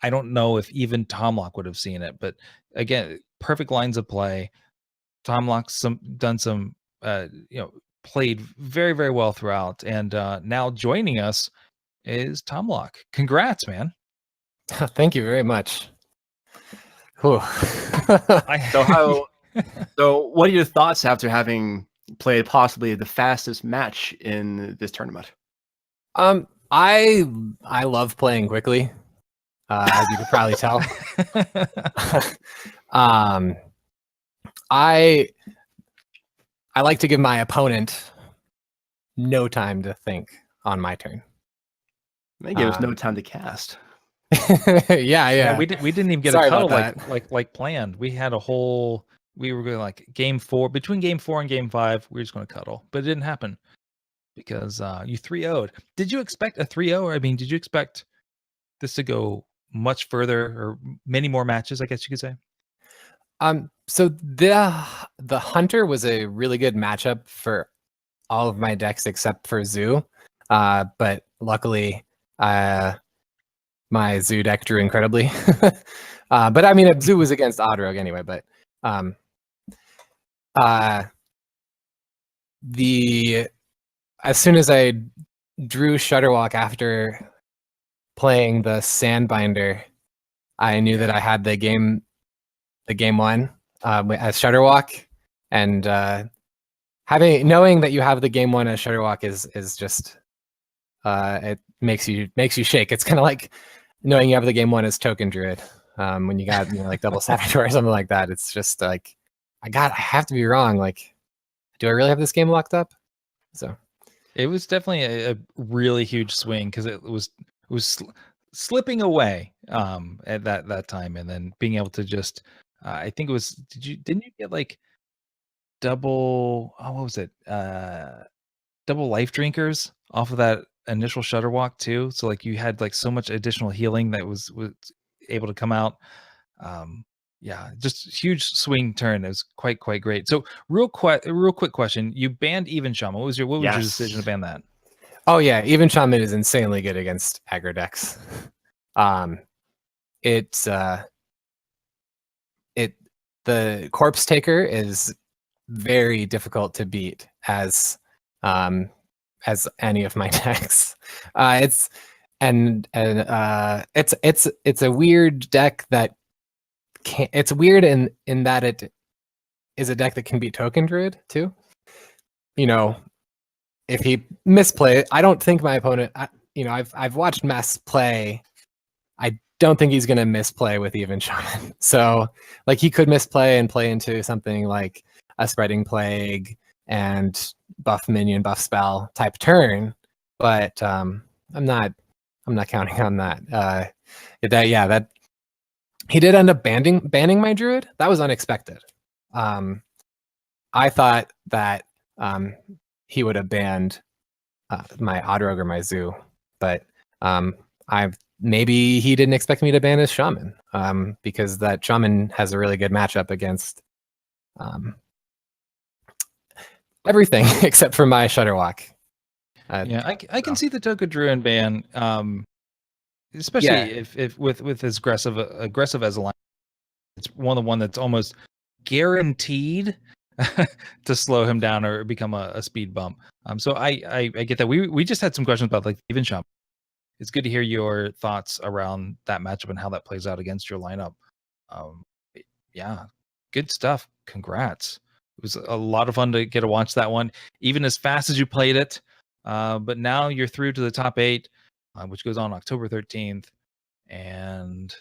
I don't know if even Tom Locke would have seen it, but again, perfect lines of play. Tom Locke's done some played very, very well throughout. And now joining us is Tom Locke. Congrats, man. Thank you very much. So what are your thoughts after having played possibly the fastest match in this tournament? I love playing quickly, as you could probably tell. I like to give my opponent no time to think on my turn. They gave us no time to cast. Yeah. We didn't even get Sorry a cuddle about like planned. We had we were going game 4, between game 4 and game 5, we were just going to cuddle, but it didn't happen because you 3-0'd. Did you expect a 3-0? I mean, did you expect this to go much further or many more matches, I guess you could say? So the Hunter was a really good matchup for all of my decks except for Zoo. But luckily, my Zoo deck drew incredibly. But I mean, Zoo was against Odd-Rogue anyway. But as soon as I drew Shudderwalk after playing the Sandbinder, I knew that I had the game one as Shudderwalk, and knowing that you have the game one as Shudderwalk is just it makes you shake. It's kind of like knowing you have the game one as Token Druid when you got like double Saboteur or something like that. It's just like I have to be wrong. Like, do I really have this game locked up? So it was definitely a really huge swing because it was slipping away at that time, and then being able to just I think it was didn't you get like double what was it double life drinkers off of that initial Shudderwalk too, so like you had like so much additional healing that was able to come out. Yeah, just huge swing turn. It was quite great. So real quick question, you banned Even Shaman. What was your decision to ban that? Oh yeah, Even Shaman is insanely good against aggro decks. The Corpse Taker is very difficult to beat um, as any of my decks. It's it's a weird deck that can't. It's weird in that it is a deck that can beat Token Druid too. You know, if he misplay, I don't think my opponent. I've watched Mess play. I don't think he's going to misplay with even Shaman. So, like, he could misplay and play into something like a Spreading Plague and buff minion, buff spell type turn. But I'm not counting on that. That he did end up banning my Druid. That was unexpected. I thought that he would have banned my Odd Rogue or my Zoo, but maybe he didn't expect me to ban his Shaman, because that Shaman has a really good matchup against everything except for my Shudderwock. I can see the Toka Druid ban, especially if with as aggressive as a line. It's one that's almost guaranteed to slow him down or become a speed bump. So I get that. We just had some questions about like even Shaman. It's good to hear your thoughts around that matchup and how that plays out against your lineup. Yeah, good stuff. Congrats. It was a lot of fun to get to watch that one, even as fast as you played it. But now you're through to the top 8, which goes on October 13th. And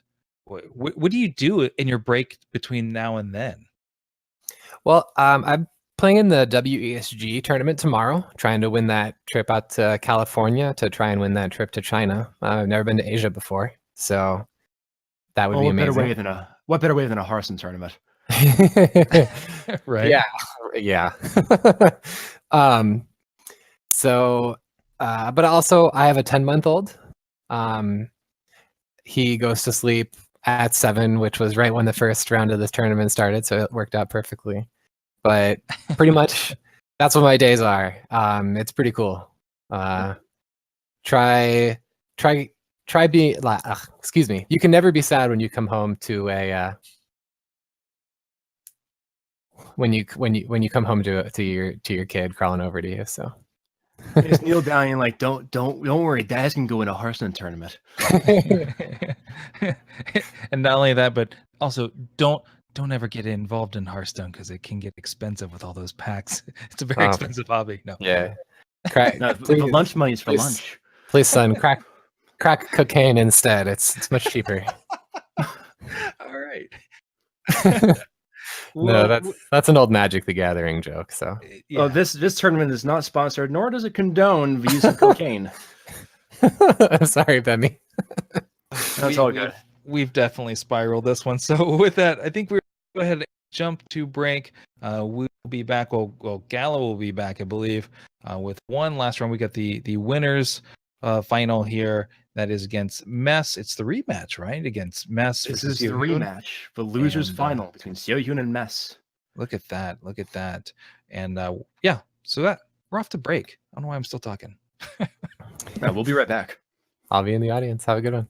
what do you do in your break between now and then? Well, I'm playing in the WESG tournament tomorrow, trying to win that trip out to California to try and win that trip to China. I've never been to Asia before, so that would be amazing. What better way than a Hearthstone tournament? Right? Yeah. So, but also I have a 10-month-old. He goes to sleep at 7, which was right when the first round of this tournament started, so it worked out perfectly. But pretty much that's what my days are. It's pretty cool. Try being excuse me. You can never be sad when you come home to a when you come home to your kid crawling over to you. So Just kneel down and like, don't worry, Dad's can go in a Hearthstone tournament. And not only that, but also don't ever get involved in Hearthstone because it can get expensive with all those packs. It's a very expensive hobby. No. Yeah. No, the lunch money is for lunch. Please, son, crack cocaine instead. It's much cheaper. All right. No, that's an old Magic the Gathering joke. So Yeah. Oh, this tournament is not sponsored, nor does it condone the use of cocaine. I'm sorry, Bemmy. That's all good. We've definitely spiraled this one. So with that, I think we'll go ahead and jump to break. We'll be back. Well, Gala will be back, I believe, with one last round. We got the winners final here. That is against Mess. It's the rematch, right? Against Mess. This is the rematch, the losers final between Seohyun and Mess. Look at that. Look at that. And yeah, so that we're off to break. I don't know why I'm still talking. No, we'll be right back. I'll be in the audience. Have a good one.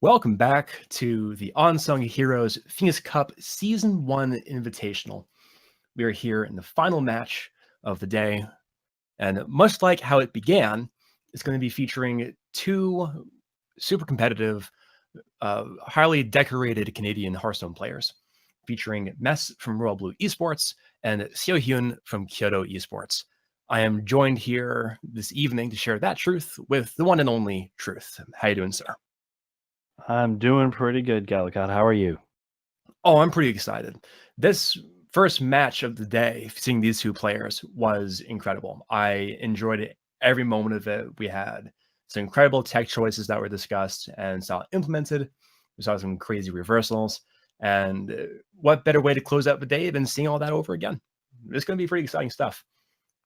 Welcome back to the Unsung Heroes Phoenix Cup Season 1 Invitational. We are here in the final match of the day, and much like how it began, it's going to be featuring two super competitive, highly decorated Canadian Hearthstone players, featuring Mess from Royal Blue Esports and Seo Hyun from Kyoto Esports. I am joined here this evening to share that truth with the one and only Truth. How you doing, sir? I'm doing pretty good, Gallicott. How are you? Oh, I'm pretty excited. This first match of the day, seeing these two players, was incredible. I enjoyed every moment of it. We had some incredible tech choices that were discussed and saw implemented. We saw some crazy reversals. And what better way to close out the day than seeing all that over again? It's going to be pretty exciting stuff.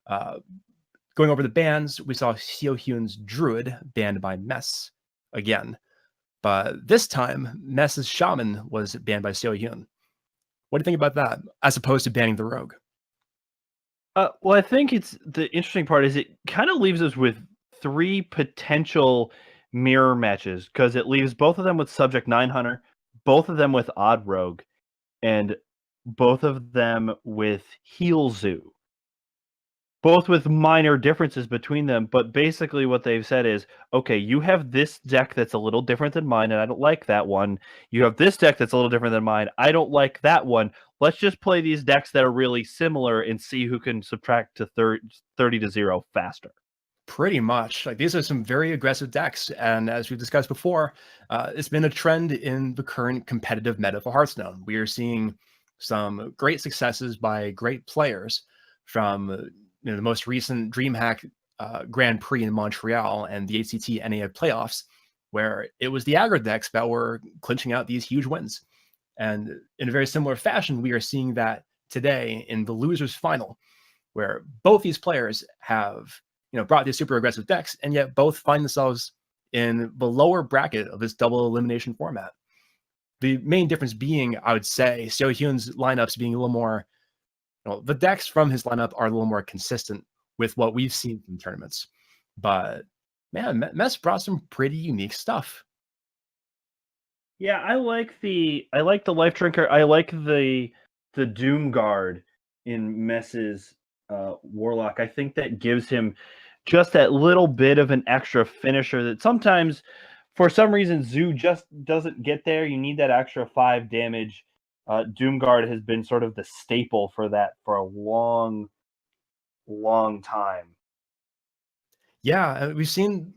Going over the bans, we saw Seo Hyun's Druid banned by Mess again. But this time, Mess's Shaman was banned by Seo Hyun. What do you think about that, as opposed to banning the Rogue? Well, I think it's the interesting part is it kind of leaves us with three potential mirror matches because it leaves both of them with Subject 9 Hunter, both of them with Odd Rogue, and both of them with Heal Zoo. Both with minor differences between them, but basically what they've said is, okay, you have this deck that's a little different than mine, and I don't like that one. You have this deck that's a little different than mine. I don't like that one. Let's just play these decks that are really similar and see who can subtract to 30 to 0 faster. Pretty much. Like, these are some very aggressive decks, and as we've discussed before, it's been a trend in the current competitive meta for Hearthstone. We are seeing some great successes by great players from the most recent DreamHack Grand Prix in Montreal and the ACT NA playoffs, where it was the aggro decks that were clinching out these huge wins. And in a very similar fashion, we are seeing that today in the losers final, where both these players have brought these super aggressive decks, and yet both find themselves in the lower bracket of this double elimination format. The main difference being, I would say, Seo Hyun's lineups being a little more, the decks from his lineup are a little more consistent with what we've seen from tournaments. But man, Mess brought some pretty unique stuff. Yeah, I like the Life Drinker. I like the Doom Guard in Mess's Warlock. I think that gives him just that little bit of an extra finisher that sometimes, for some reason, Zoo just doesn't get there. You need that extra 5 damage. Doomguard has been sort of the staple for that for a long, long time. Yeah, we've seen,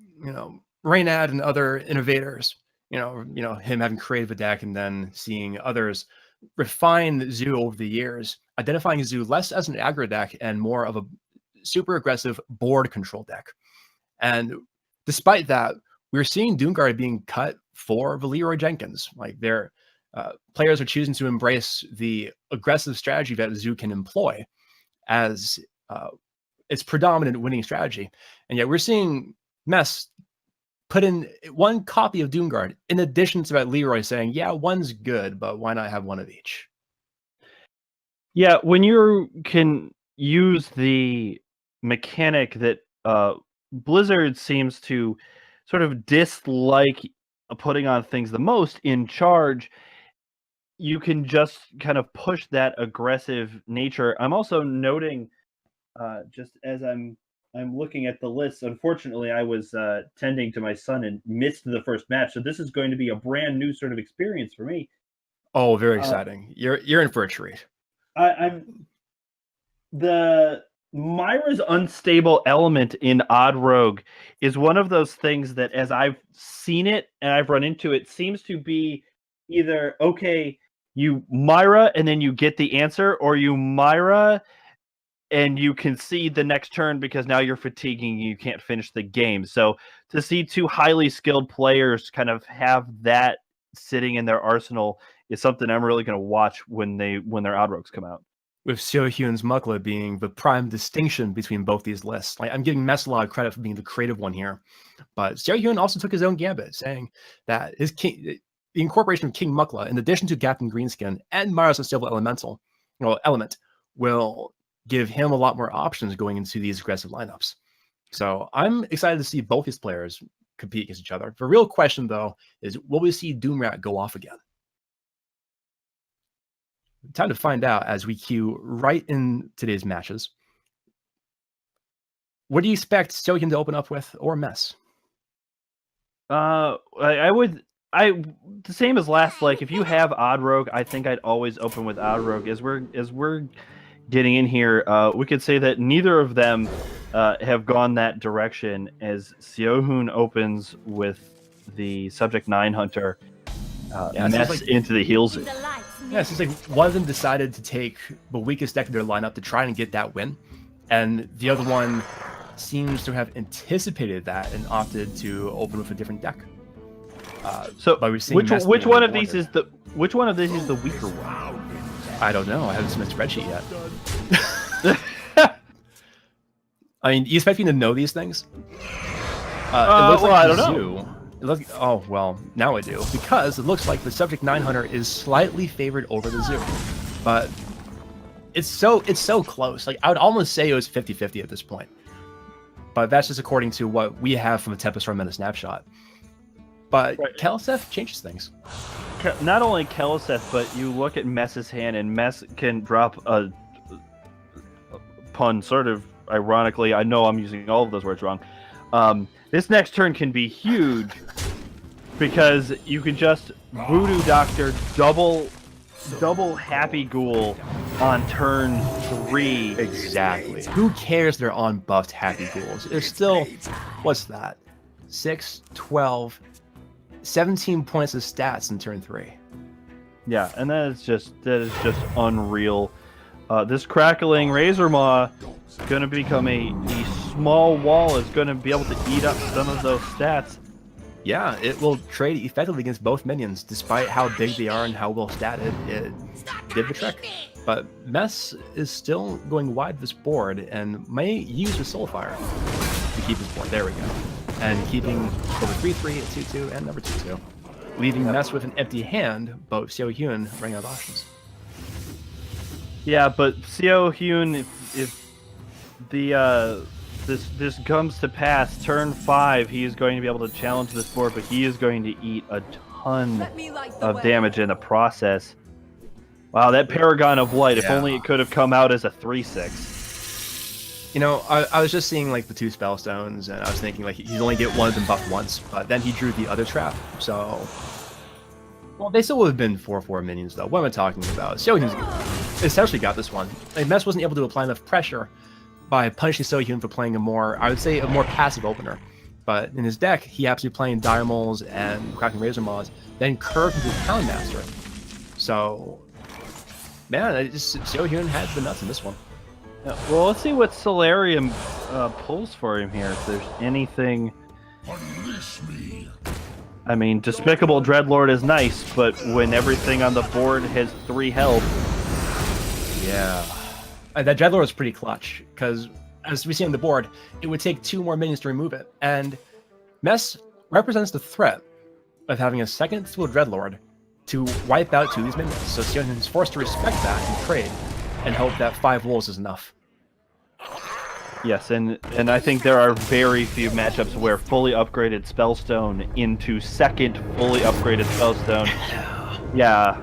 Reynad and other innovators, him having created a deck and then seeing others refine Zoo over the years, identifying Zoo less as an aggro deck and more of a super aggressive board control deck. And despite that, we're seeing Doomguard being cut for Leroy Jenkins. Like, they're players are choosing to embrace the aggressive strategy that Zoo can employ as its predominant winning strategy. And yet we're seeing Mess put in one copy of Doomguard in addition to that Leroy saying, yeah, one's good, but why not have one of each? Yeah, when you can use the mechanic that Blizzard seems to sort of dislike putting on things the most in Charge, you can just kind of push that aggressive nature. I'm also noting, just as I'm looking at the list, unfortunately, I was tending to my son and missed the first match, so this is going to be a brand new sort of experience for me. Oh, very exciting. You're in for a treat. The Myra's unstable element in Odd Rogue is one of those things that, as I've seen it and I've run into it, seems to be either, okay, you Myra and then you get the answer, or you Myra and you concede the next turn because now you're fatiguing and you can't finish the game. So to see two highly skilled players kind of have that sitting in their arsenal is something I'm really going to watch when their Odd Rogues come out. With Seo Hyun's Mukla being the prime distinction between both these lists. Like, I'm giving Mess a lot of credit for being the creative one here, but Seo Hyun also took his own gambit, saying that the incorporation of King Mukla, in addition to Captain Greenskin and Myra's Unstable element, will give him a lot more options going into these aggressive lineups. So I'm excited to see both these players compete against each other. The real question, though, is will we see Doomrat go off again? Time to find out as we queue right in today's matches. What do you expect Syohyun to open up with, or Mess? I would the same as last. Like, if you have Odd Rogue, I think I'd always open with Odd Rogue. As we're getting in here, we could say that neither of them have gone that direction. As Syohyun opens with the Subject 9 Hunter, Mess into the heels. Yeah, it seems like one of them decided to take the weakest deck of their lineup to try and get that win, and the other one seems to have anticipated that and opted to open with a different deck. So, which one of these is the weaker one? I don't know. I haven't seen the spreadsheet yet. I mean, you expect me to know these things? It looks like I don't know. Oh, well, now I do. Because it looks like the Subject 9 Hunter is slightly favored over the Zoo. But it's so close. Like, I would almost say it was 50-50 at this point. But that's just according to what we have from a Tempest Storm and a snapshot. But right. Keleseth changes things. Not only Keleseth, but you look at Mess's hand, and Mess can drop a pun, sort of ironically. I know I'm using all of those words wrong. This next turn can be huge because you can just Voodoo Doctor double Happy Ghoul on turn 3. Exactly. Who cares they're on buffed Happy Ghouls? There's still, what's that? 6, 12, 17 points of stats in turn 3. Yeah, and that is just unreal. This Crackling Razor Maw is going to become a small wall, is going to be able to eat up some of those stats. Yeah, it will trade effectively against both minions, despite how big they are and how well statted. It did the trick. But Mess is still going wide this board and may use the Soulfire to keep his board. There we go. And keeping over 3-3 at 2-2 and number 2-2. Leaving Mess with an empty hand, but Syohyun running out of options. Yeah, but Syohyun, if the this comes to pass, turn 5, he is going to be able to challenge this board, but he is going to eat a ton of damage in the process. Wow, that Paragon of Light, if only it could have come out as a 3/6. You know, I was just seeing like the 2 spell stones, and I was thinking like he'd only get one of them buffed once, but then he drew the other trap, so... Well, they still would have been 4/4 minions though. What am I talking about? Syohyun's essentially got this one. Like, Mess wasn't able to apply enough pressure by punishing Syohyun for playing a more passive opener. But in his deck, he happens to be playing Dire Moles and Cracking Razor Maws, then curved into Poundmaster. So, man, Syohyun had the nuts in this one. Yeah, well, let's see what Solarium pulls for him here. If there's anything... Unleash me. I mean, Despicable Dreadlord is nice, but when everything on the board has 3 health... Yeah. That Dreadlord was pretty clutch, because as we see on the board, it would take 2 more minions to remove it. And Mess represents the threat of having a second Despicable Dreadlord to wipe out 2 of these minions. So Syohyun is forced to respect that and trade, and hope that 5 wolves is enough. Yes, and I think there are very few matchups where fully upgraded Spellstone into second fully upgraded Spellstone. Yeah.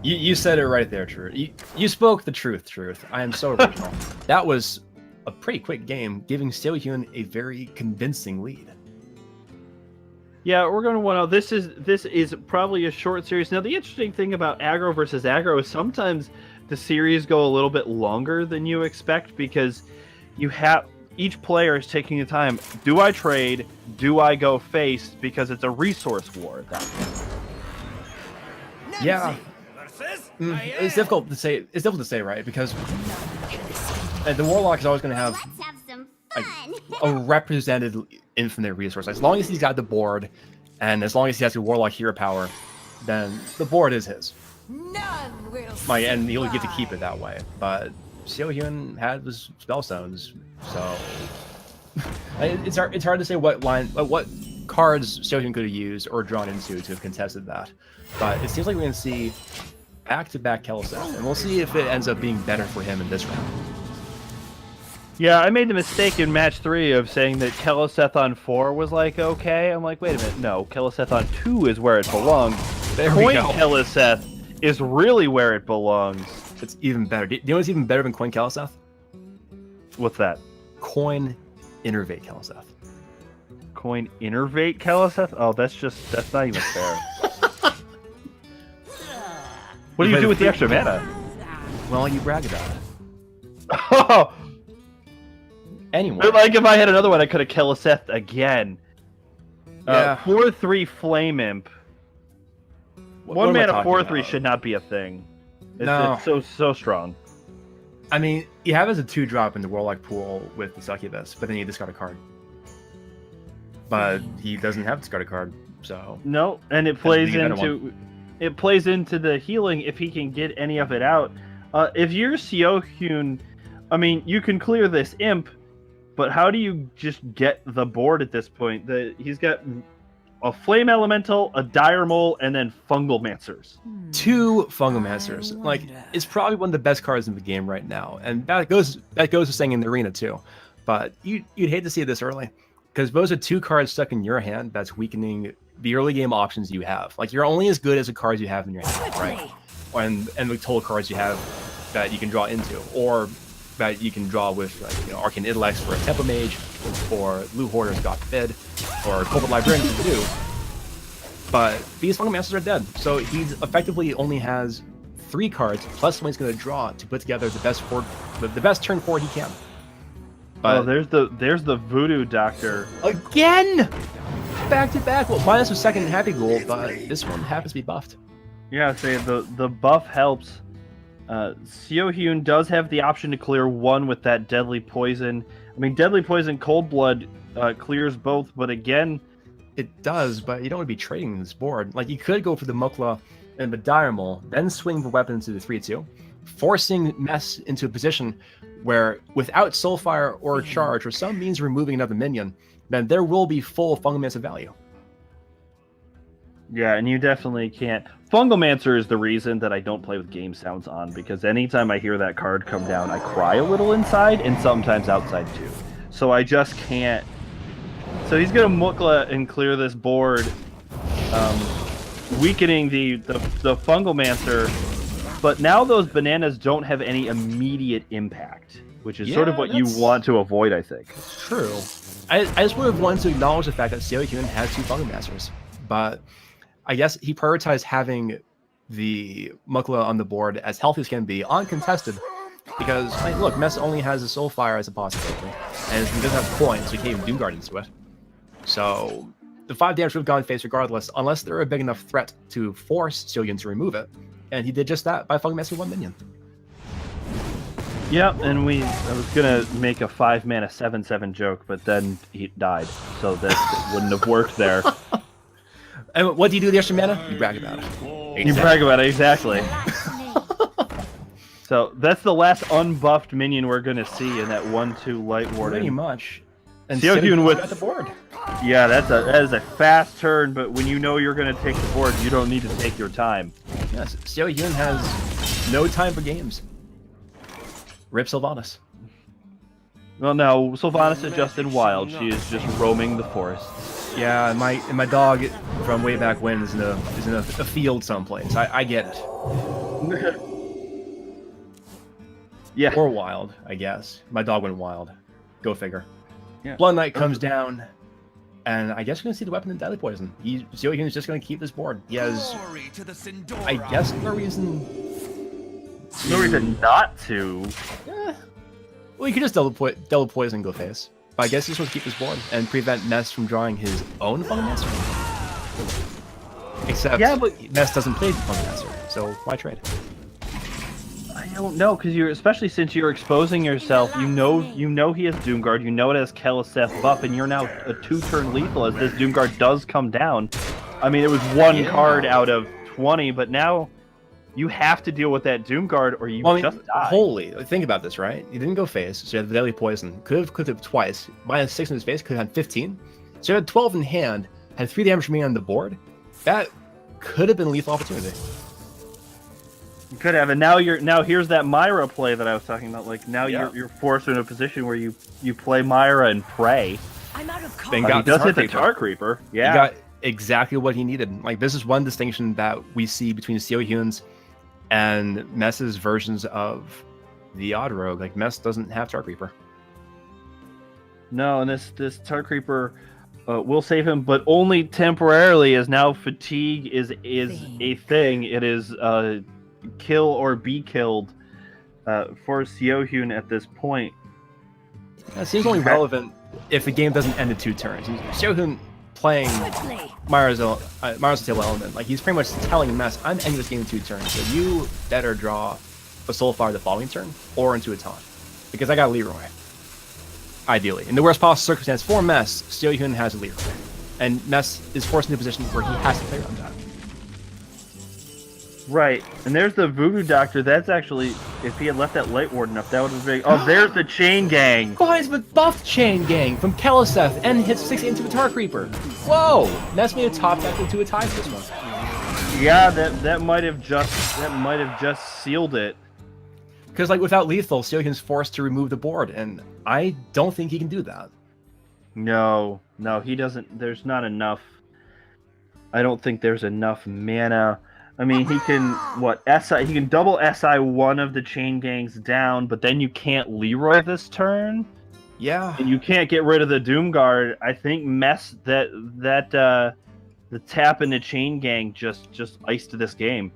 You said it right there, Truth. You spoke the truth. I am so original. That was a pretty quick game, giving Syohyun a very convincing lead. Yeah, we're going to want to... This is probably a short series. Now, the interesting thing about aggro versus aggro is sometimes the series go a little bit longer than you expect, because you have... Each player is taking the time. Do I trade? Do I go face? Because it's a resource war at that point. Yeah. It's difficult to say. It's difficult to say, right? Because the Warlock is always going to have like a represented infinite resource. As long as he's got the board, and as long as he has the Warlock hero power, then the board is his. None will And he'll get to keep it that way. But Syohyun had his Spellstones, so it's hard to say what cards Syohyun could have used or drawn into to have contested that. But it seems like we're going to see back-to-back Keleseth, and we'll see if it ends up being better for him in this round. Yeah, I made the mistake in match 3 of saying that Keleseth on 4 was like okay. I'm like, wait a minute, no, Keleseth on 2 is where it belongs. There we Coin go. Keleseth is really where it belongs. It's even better. Do you know what's even better than Coin Keleseth? What's that? Coin Innervate Keleseth. Coin Innervate Keleseth? Oh, that's not even fair. What do you do with the extra mana? Well, you brag about it. Oh, Anyway, like if I had another one, I could have Keleseth again. Yeah. 4/3 Flame Imp. what One am I mana talking 4/3 about? should not be a thing. No. It's so strong. I mean, you have it as a 2-drop in the Warlock pool with the Succubus, but then you discard a card. But he doesn't have discard a card, so No, and it plays the better into the healing if he can get any of it out. If you're Seohyun, I mean, you can clear this imp, but how do you just get the board at this point? He's got a Flame Elemental, a Dire Mole, and then Fungal Mancers. 2 Fungomancers. Like, it's probably one of the best cards in the game right now, and that goes to staying in the arena too. But you'd hate to see it this early, because those are 2 cards stuck in your hand that's weakening the early game options you have. Like, you're only as good as the cards you have in your hand, right? And the total cards you have that you can draw into, or that you can draw with, like, you know, Arcane Intellects for a Tempo Mage, or Blue Hoarders, God forbid, or Cobalt Librarian to do. But these Fungomancers are dead, so he effectively only has 3 cards plus when he's going to draw to put together the best turn 4 he can. But there's the Voodoo Doctor. again, back to back. Well, minus a second Happy Gold, but this one happens to be buffed. Yeah, say the buff helps. Seohyun does have the option to clear 1 with that Deadly Poison. I mean, Deadly Poison Cold Blood clears both, but again, It does, but you don't want to be trading this board. Like, you could go for the Mukla and the Dire Mole, then swing the weapon to the 3/2, forcing Mess into a position where, without Soulfire or Charge, or some means removing another minion, then there will be full Fungomancer value. yeah, and you definitely can't. Fungalmancer is the reason that I don't play with game sounds on, because anytime I hear that card come down, I cry a little inside and sometimes outside too. So I just can't. So he's gonna Mukla and clear this board, weakening the Fungalmancer. But now those bananas don't have any immediate impact, which is sort of Yeah, what you that's- want to avoid, I think. True. I just would have wanted to acknowledge the fact that Seohyun has 2 Fungomancers, but I guess he prioritized having the Mukla on the board as healthy as can be, uncontested, because, I mean, look, Mess only has a Soulfire as a possibility, and he doesn't have coins, so he can't even Doomguard into it. So the 5 damage would have gone face regardless, unless they're a big enough threat to force Seohyun to remove it, and he did just that by Fungomancer 1 minion. Yep, and I was gonna make a 5 mana 7/7 joke, but then he died, so that wouldn't have worked there. And what do you do with the extra mana? You brag about it. You brag about it, exactly. So that's the last unbuffed minion we're gonna see in that 1/2 Light Pretty Warden. much. And Seohyun with- at the board. Yeah, that is a fast turn, but when you know you're gonna take the board, you don't need to take your time. Yes, Seohyun has no time for games. Rip Sylvanas. Well, no, Sylvanas is just in wild. She is just roaming the forest. Yeah, and my dog from way back when is in a field someplace. I get it. Yeah. Or wild, I guess. My dog went wild. Go figure. Yeah. Blood Knight comes down, and I guess we're gonna see the weapon in Deadly Poison. Seohyun is just gonna keep this board. He has, I guess, no reason. No reason not to. Well, you could just double poison and go face. But I guess he just wants to keep this board and prevent Ness from drawing his own Fungomancer. Except Ness doesn't play Fungomancer, so why trade? I don't know, because especially since you're exposing yourself, you know he has Doomguard, you know it has Keleseth buff, and you're now a 2-turn lethal as this Doomguard does come down. I mean, it was 1 card out of 20, but now you have to deal with that Doomguard or you just die. Holy, think about this, right? He didn't go face, so he had the Deadly Poison. Could have twice. Minus 6 in his face, could have had 15. So he had 12 in hand, had 3 damage remaining on the board. That could have been a lethal opportunity. You could have, and now here's that Myra play that I was talking about. Like now you're forced in a position where you play Myra and pray. I'm out of Then cards. got He does hit the Creeper. Tar Creeper. Yeah. He got exactly what he needed. Like this is one distinction that we see between Seohyun's and Mess's versions of the Odd Rogue. Like Mess doesn't have Tar Creeper. No, and this Tar Creeper will save him, but only temporarily, as now fatigue is a thing. It is kill or be killed for Seohyun at this point. That seems only relevant if the game doesn't end in 2 turns. Seohyun playing Quickly. Mara's Table Element, like he's pretty much telling Mess, I'm ending this game in 2 turns, so you better draw a Soulfire the following turn or into a taunt, because I got Leroy. Ideally, in the worst possible circumstance for Mess, Seohyun has a Leroy, and Mess is forced into a position where he has to play around that. Right, and there's the Voodoo Doctor. That's actually, if he had left that Light Ward enough, that would have been. Oh, there's the Chain Gang. Guys with buffed Chain Gang from Keliseth and hits 6 into a Tar Creeper. Whoa! Mess made a top deck into a tie for this one. Yeah, that might have just sealed it. Because like without lethal, Seohyun's forced to remove the board, and I don't think he can do that. No, he doesn't. There's not enough. I don't think there's enough mana. I mean, he can He can double SI one of the Chain Gangs down, but then you can't Leroy this turn, Yeah. and you can't get rid of the Doomguard. I think the tap in the Chain Gang just iced this game.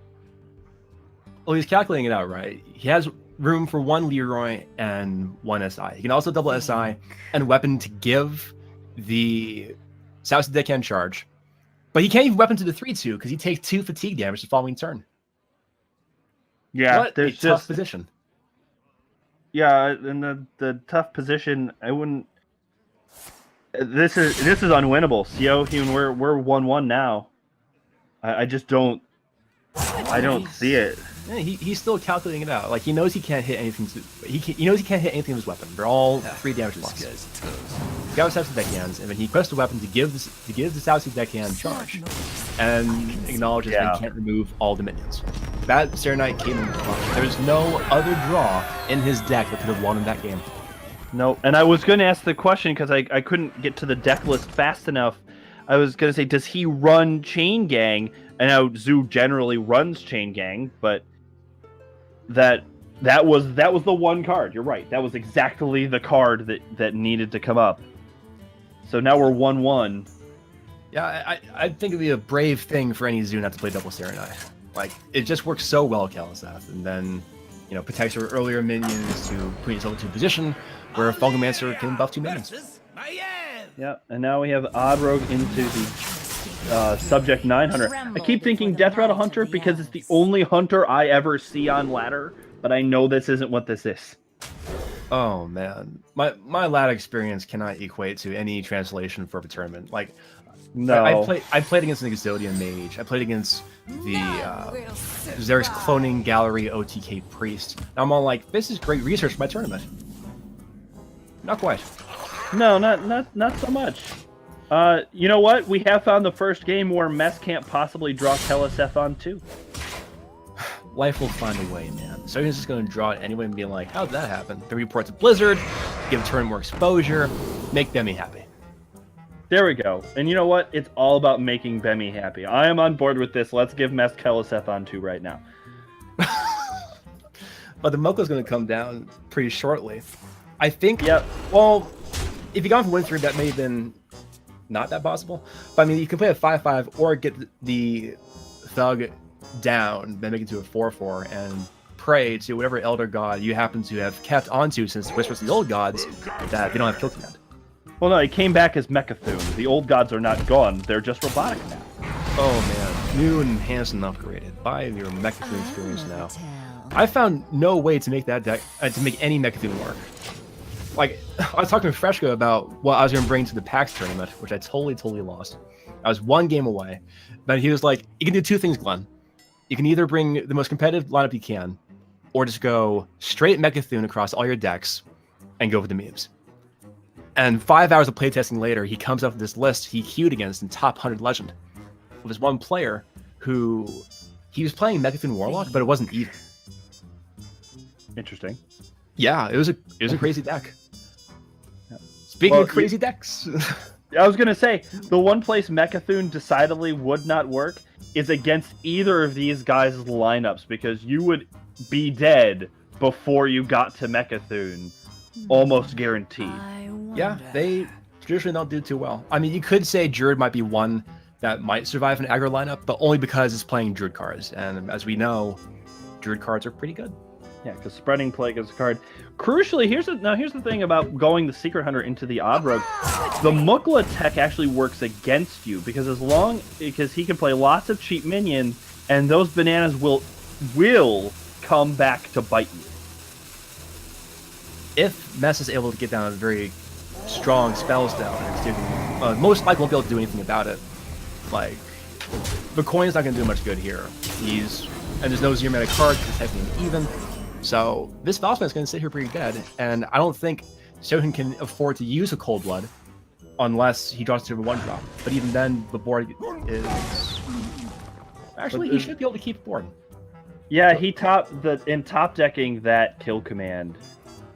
Well, he's calculating it out right. He has room for 1 Leroy and 1 SI. He can also double SI and weapon to give the South Deckhand charge. But he can't even weapon to the 3/2 because he takes 2 fatigue damage the following turn. Yeah, What there's a tough just position. yeah, in the tough position. I wouldn't. This is unwinnable. Seohyun, we're 1-1 now. I just don't. I don't see it. Yeah, he's still calculating it out. Like he knows he can't hit anything. He knows he can't hit anything with his weapon. They're all 3 damage loss. He's got South Deckhands, and then he requests a weapon to give the South Deckhand charge, and acknowledges that he can't remove all the minions. That Serenite came in the clutch. There's no other draw in his deck that could have won in that game. No, and I was going to ask the question because I couldn't get to the deck list fast enough. I was going to say, does he run Chain Gang? I know Zoo generally runs Chain Gang, but that was the one card. You're right. That was exactly the card that needed to come up. So now we're 1-1. Yeah, I think it'd be a brave thing for any Zoo not to play double Serenite. Like it just works so well, Keliseth, and then protects your earlier minions to put yourself into a position where Fulgomancer can buff 2 minions. Yeah, and now we have Odd Rogue into the Subject 900. I keep thinking Death Rattle Hunter because it's the only hunter I ever see on ladder, but I know this isn't what this is. Oh man, my ladder experience cannot equate to any translation for a tournament. Like, No. I played against an Exodian Mage. I played against the Xerxes Cloning Gallery OTK Priest. And I'm all like, this is great research for my tournament. Not quite. No, not so much. You know what? We have found the first game where Mess can't possibly draw Keliseth on 2. Life will find a way, man. So he's just going to draw it anyway and be like, how'd that happen? Then report to Blizzard, give turn more exposure, make Bemi happy. There we go. And you know what? It's all about making Bemi happy. I am on board with this. Let's give Mess Keliseth on 2 right now. But the Moko's going to come down pretty shortly. I think, Yep. well, if you gone for Win3, that may have been not that possible. But I mean, you can play a 5/5 or get the Thug down, then make it to a 4/4 and pray to whatever Elder God you happen to have kept onto since Whispers of the Old Gods that they don't have kill command. Well, no, he came back as Mechathune. The old gods are not gone. They're just robotic now. Oh man, new and enhanced and upgraded. Buy your Mechathune experience now. I found no way to make that deck, to make any Mechathune work. Like, I was talking to Freshko about what I was going to bring to the PAX tournament, which I totally lost. I was 1 game away. But he was like, you can do 2 things, Glenn. You can either bring the most competitive lineup you can, or just go straight Mechathune across all your decks and go for the memes. And 5 hours of playtesting later, he comes up with this list he queued against in top 100 Legend. With this one player who he was playing Megathune Warlock, but it wasn't even. Interesting. Yeah, it was a crazy deck. Speaking Well, of crazy decks, I was gonna say the one place Mechathune decidedly would not work is against either of these guys' lineups, because you would be dead before you got to Mechathune, almost guaranteed. yeah, they traditionally don't do too well. I mean, you could say Druid might be one that might survive an aggro lineup, but only because it's playing Druid cards, and as we know, Druid cards are pretty good. Yeah, because Spreading Plague is a card. Crucially, here's the thing about going the Secret Hunter into the Odd Rogue. The Mukla tech actually works against you, because because he can play lots of cheap minions, and those bananas will come back to bite you. If Mess is able to get down a very strong spells down, most likely won't be able to do anything about it. Like, the coin's not going to do much good here. And there's no 0 mana card because it's technically even. So this Valsman is going to sit here pretty dead, and I don't think Siohyun can afford to use a Cold Blood unless he draws to a 1-drop. But even then, the board is actually he should be able to keep board. Yeah, in top decking that kill command,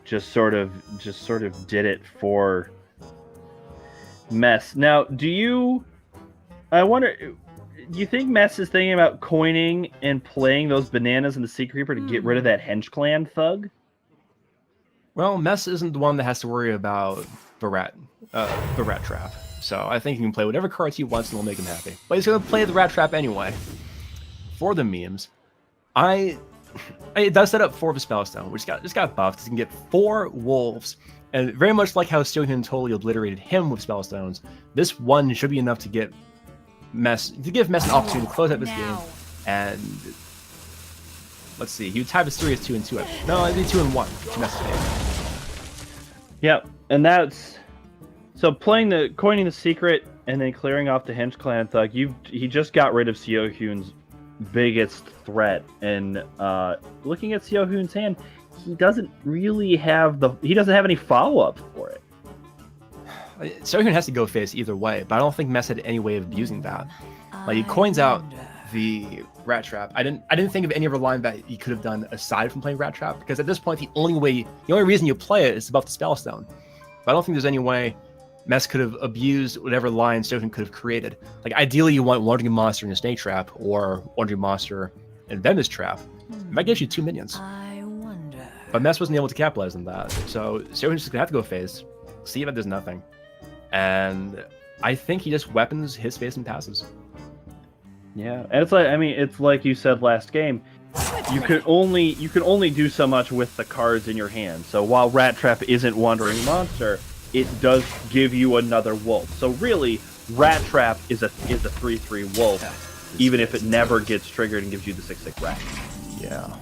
just sort of did it for Mess. Now, I wonder, do you think Mess is thinking about coining and playing those bananas in the Sea Creeper to get rid of that Henge Clan thug? Well, Mess isn't the one that has to worry about the rat trap. So I think he can play whatever cards he wants and it'll make him happy. But he's going to play the rat trap anyway. For the memes, it does set up 4 of a Spellstone, which just got buffed. He can get 4 wolves, and very much like how Siohyun totally obliterated him with Spellstones, this one should be enough to give Mess an opportunity to close out this game. And let's see, he would tie his 3 as 2 and 2. No, it'd be 2 and 1 to Mess's game. Yep, and that's so coining the secret and then clearing off the Henge Clan thug. He just got rid of Siohyun's biggest threat, and looking at Siohyun's hand, he doesn't have any follow-up for it. Siohyun has to go face either way, but I don't think Mess had any way of abusing that. Like, he coins out the Rat Trap. I didn't think of any other line that he could have done aside from playing Rat Trap, because at this point the only reason you play it is about the Spellstone. But I don't think there's any way Mess could have abused whatever line Siohyun could have created. Like, ideally you want Wandering Monster in a Snake Trap, or Wandering Monster in Venomous Trap. That gives you 2 minions. But Mess wasn't able to capitalize on that, so Siohyun's just gonna have to go face, see if it does nothing. And I think he just weapons his face and passes. Yeah, and it's like you said last game. You can only do so much with the cards in your hand. So while Rat Trap isn't Wandering Monster, it does give you another wolf. So really, Rat Trap is a 3/3 wolf, even if it never gets triggered and gives you the 6/6 rat. Yeah,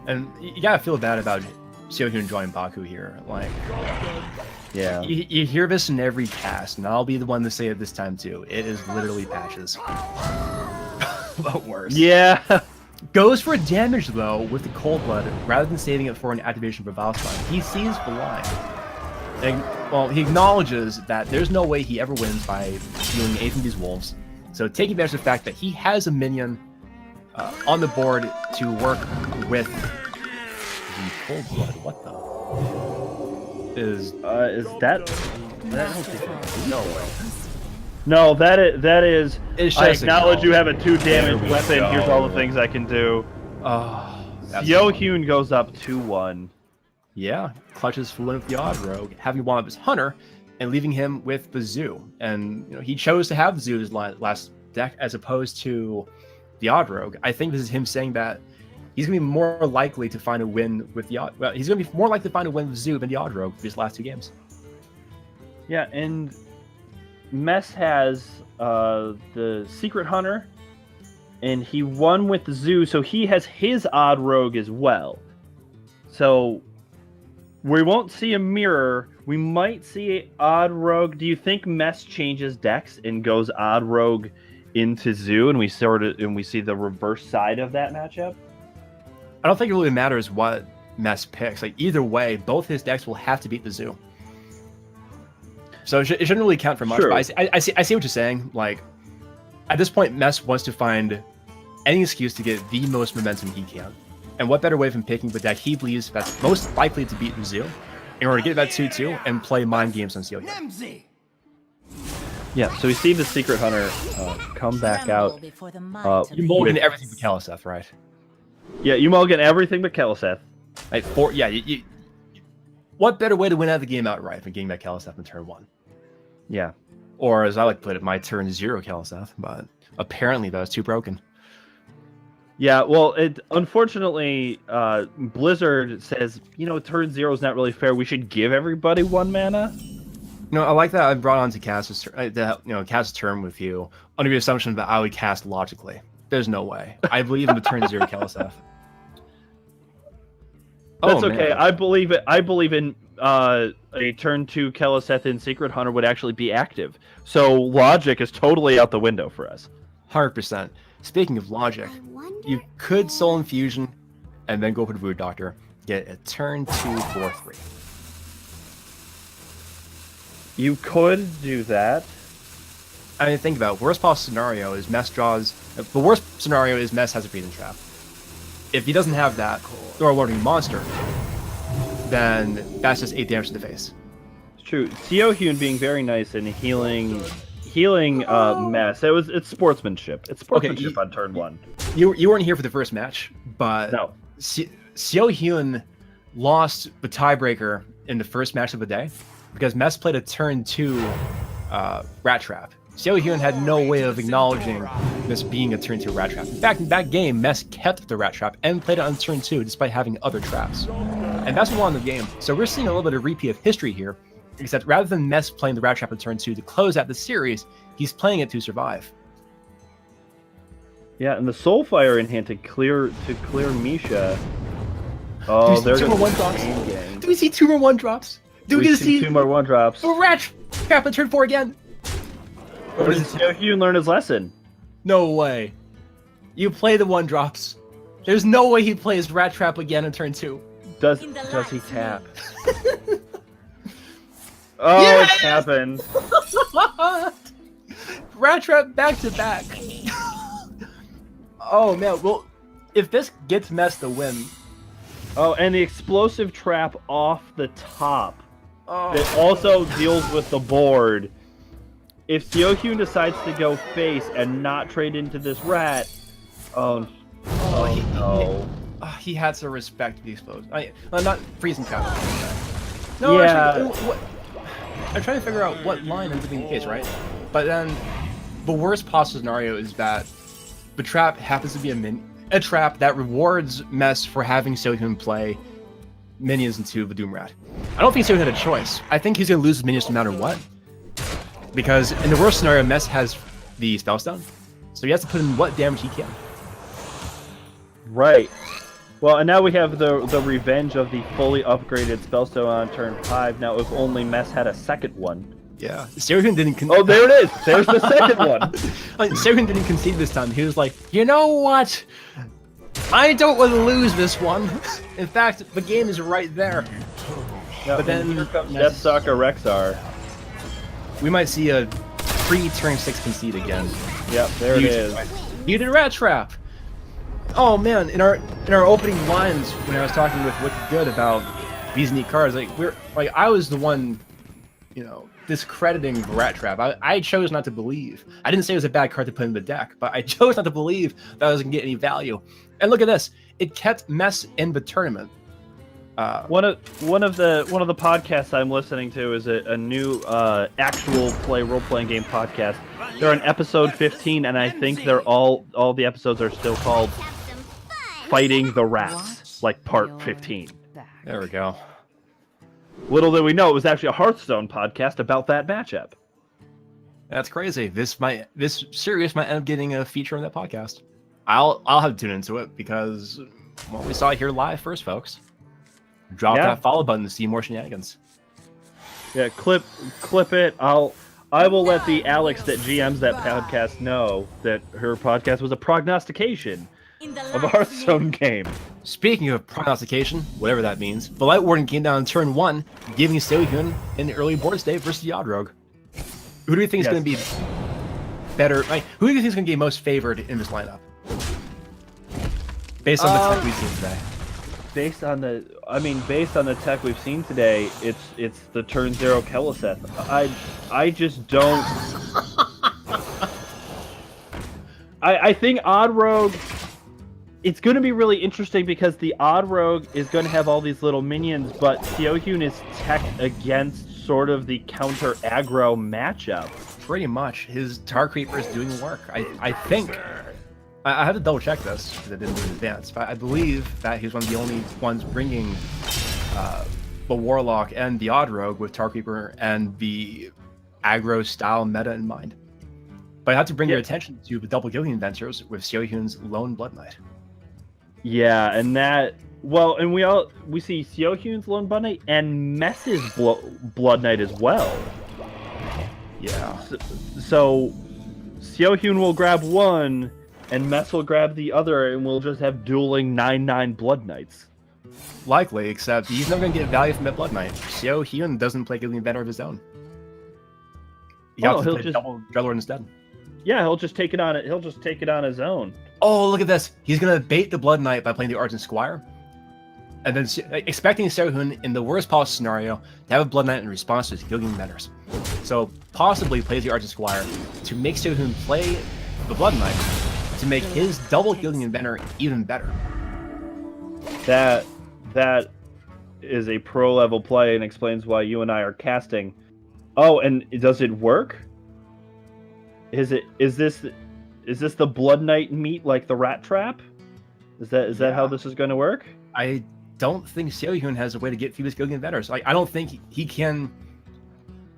and you gotta feel bad about Siohyun drawing Baku here. Like, yeah, you hear this in every cast, and I'll be the one to say it this time too. It is literally patches, but worse. Yeah. Goes for damage though with the Cold Blood rather than saving it for an activation for Valspan. He sees the line. And, he acknowledges that there's no way he ever wins by dealing anything to these wolves. So taking advantage of the fact that he has a minion on the board to work with the Cold Blood. What the? Is that no way. No, that is. It's I just acknowledge you have a 2 damage There we weapon. go. Here's all the things I can do. Siohyun goes up 2-1. Yeah, clutches for one of the Odd Rogue, having one of his Hunter, and leaving him with the Zoo. And he chose to have the Zoo as last deck as opposed to the Odd Rogue. I think this is him saying that he's going to be more likely to find a win with the Odd. Well, he's going to be more likely to find a win with Zoo than the Odd Rogue for these last 2 games. Yeah, and Mess has the Secret Hunter, and he won with the Zoo, so he has his Odd Rogue as well. So we won't see a mirror. We might see an Odd Rogue. Do you think Mess changes decks and goes Odd Rogue into Zoo, and we see the reverse side of that matchup? I don't think it really matters what Mess picks. Like, either way, both his decks will have to beat the Zoo. So it shouldn't really count for much. Sure. But I see what you're saying. Like, at this point, Mess wants to find any excuse to get the most momentum he can. And what better way than picking the deck he believes that's most likely to beat Zoo in order to get that 2-2 and play mind games on Seohyun. Yeah, so we see the Secret Hunter come back out. You mulligan everything but Kaliseth, right? Yeah, you mulligan everything but Kaliseth. Like what better way to win out the game outright than getting that Kaliseth in turn 1? Yeah. Or as I like to put it, my turn 0 Kaliseth, but apparently that was too broken. Yeah, well, unfortunately, Blizzard says, turn 0 is not really fair. We should give everybody 1 mana. I like that I brought on to Cass's Cass's turn with you under the assumption that I would cast logically. There's no way. I believe in the turn 0 Kaliseth. That's okay. Man. I believe it. I believe in a turn 2 Kaliseth in Secret Hunter would actually be active. So logic is totally out the window for us. 100%. Speaking of logic, you could Soul Infusion and then go for the Voodoo Doctor, get a turn 2 4/3. You could do that. I mean, think about it. Worst possible scenario is Mess draws. The worst scenario is Mess has a Freezing Trap. If he doesn't have that, or a Lording Monster, then that's just 8 damage to the face. It's true. Seohyun being very nice and healing Mess. It's sportsmanship. It's sportsmanship on turn 1. You weren't here for the first match, but no. Seohyun lost the tiebreaker in the first match of the day because Mess played a turn 2 Rat Trap. Seohyun had no way of acknowledging this being a turn 2 Rat Trap. In fact, in that game, Mess kept the Rat Trap and played it on turn 2 despite having other traps. And that's what won the game. So we're seeing a little bit of repeat of history here, except rather than Mess playing the Rat Trap on turn 2 to close out the series, he's playing it to survive. Yeah, and the Soulfire in hand to clear Misha. Oh, there's a 1-drops. Do we see 2 more 1-drops? Do we see 2 more 1-drops? A Rat Trap on turn 4 again? Or does Seohyun learn his lesson? No way. You play the 1-drops. There's no way he plays Rat Trap again in turn 2. Does he tap? Oh, yes! It's happened. Rat Trap back to back. Oh man, well, if this gets Mess the win. Oh, and the explosive trap off the top. Oh. It also deals with the board. If Seohyun decides to go face and not trade into this rat, no. He had to respect the explosive. Not freezing trap. No, yeah. Actually, I'm trying to figure out what line ends up being the case, right? But then, the worst possible scenario is that the trap happens to be a trap that rewards Mess for having Seohyun play minions into the Doom Rat. I don't think Seohyun had a choice. I think he's going to lose his minions no matter what. Because in the worst scenario, Mess has the Spellstone, so he has to put in what damage he can. Right. Well, and now we have the revenge of the fully upgraded Spellstone on turn 5. Now, if only Mess had a second one. Yeah. Seohyun didn't... Oh, there it is! There's the second one! Seohyun didn't concede this time. He was like, you know what? I don't want to lose this one. In fact, the game is right there. Yeah, but then here comes Deathstalker Rexar. We might see a pre-turn 6 concede again. Yep, there it is. Muted Rat Trap! Oh man, in our opening lines when I was talking with Wicked Good about these neat cards, I was the one, discrediting the Rat Trap. I chose not to believe. I didn't say it was a bad card to put in the deck, but I chose not to believe that I was gonna get any value. And look at this. It kept Mess in the tournament. One of the podcasts I'm listening to is a new actual play role-playing game podcast. They're on episode 15, and I think they're all the episodes are still called Fighting the Rats, like part 15. There we go. Little did we know it was actually a Hearthstone podcast about that matchup. That's crazy. This series might end up getting a feature on that podcast. I'll have to tune into it because we saw it here live first, folks. Drop that follow button to see more shenanigans. Yeah, clip it. I will let the Alex that GMs that podcast know that her podcast was a prognostication of a Hearthstone game. Speaking of prognostication, whatever that means, the Light Warden came down in turn 1, giving Seohyun an early board state versus the Odd Rogue. Who do you think is going to be better? Who do you think is going to be most favored in this lineup? based on the tech we've seen today. Based on the tech we've seen today, it's the turn 0 Keleseth. I just don't. I think Odd Rogue. It's going to be really interesting because the Odd Rogue is going to have all these little minions, but Seohyun is tech against sort of the counter aggro matchup. Pretty much, his Tar Creeper is doing work. I think. I have to double check this because I didn't do it in advance, but I believe that he's one of the only ones bringing the Warlock and the Odd Rogue with Tar Creeper and the aggro style meta in mind. But I have to bring your attention to the double Gillian Ventures with Seohyun's Lone Blood Knight. Yeah, and that and we see Seohyun's Lone Blood Knight and Mess's Blood Knight as well. Yeah. So Seohyun will grab one. And Mess will grab the other, and we'll just have dueling 9/9 Blood Knights. Likely, except he's not going to get value from that Blood Knight. Seohyun doesn't play Gillian Venom of his own. He'll play double Dreadlord instead. Yeah, he'll just take it on. He'll just take it on his own. Oh, look at this! He's going to bait the Blood Knight by playing the Argent Squire, and then expecting Seohyun in the worst possible scenario to have a Blood Knight in response to his Gillian Venoms. So possibly plays the Argent Squire to make Seohyun play the Blood Knight, to make his double Gillian Inventor even better. That is a pro level play and explains why you and I are casting. Oh, and does it work? Is this the Blood Knight meat like the Rat Trap? Is that how this is going to work? I don't think Seohyun has a way to get through his Gillian Inventors. Like, I don't think he can.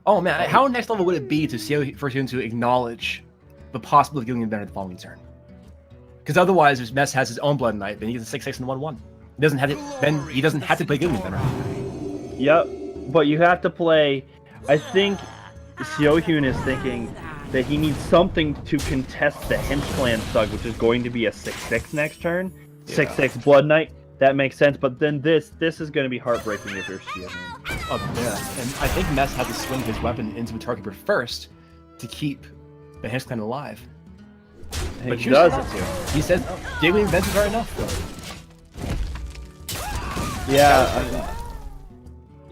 Oh man, how next level would it be to Seohyun to acknowledge the possibility of Gillian Inventor the following turn? Because otherwise, if Mess has his own Blood Knight, then he gets a 6/6 and 1/1. Then he doesn't have to play Gillian Inventor. Yep, but you have to play. I think Seohyun is thinking that he needs something to contest the Henchland Thug, which is going to be a 6/6 next turn. 6/6 Blood Knight. That makes sense, but then this is going to be heartbreaking if you're Seohyun. Oh yeah, and I think Mess had to swing his weapon into the Tar Creeper first to keep the Henchland alive. But he does. He says Gillian Inventors are enough.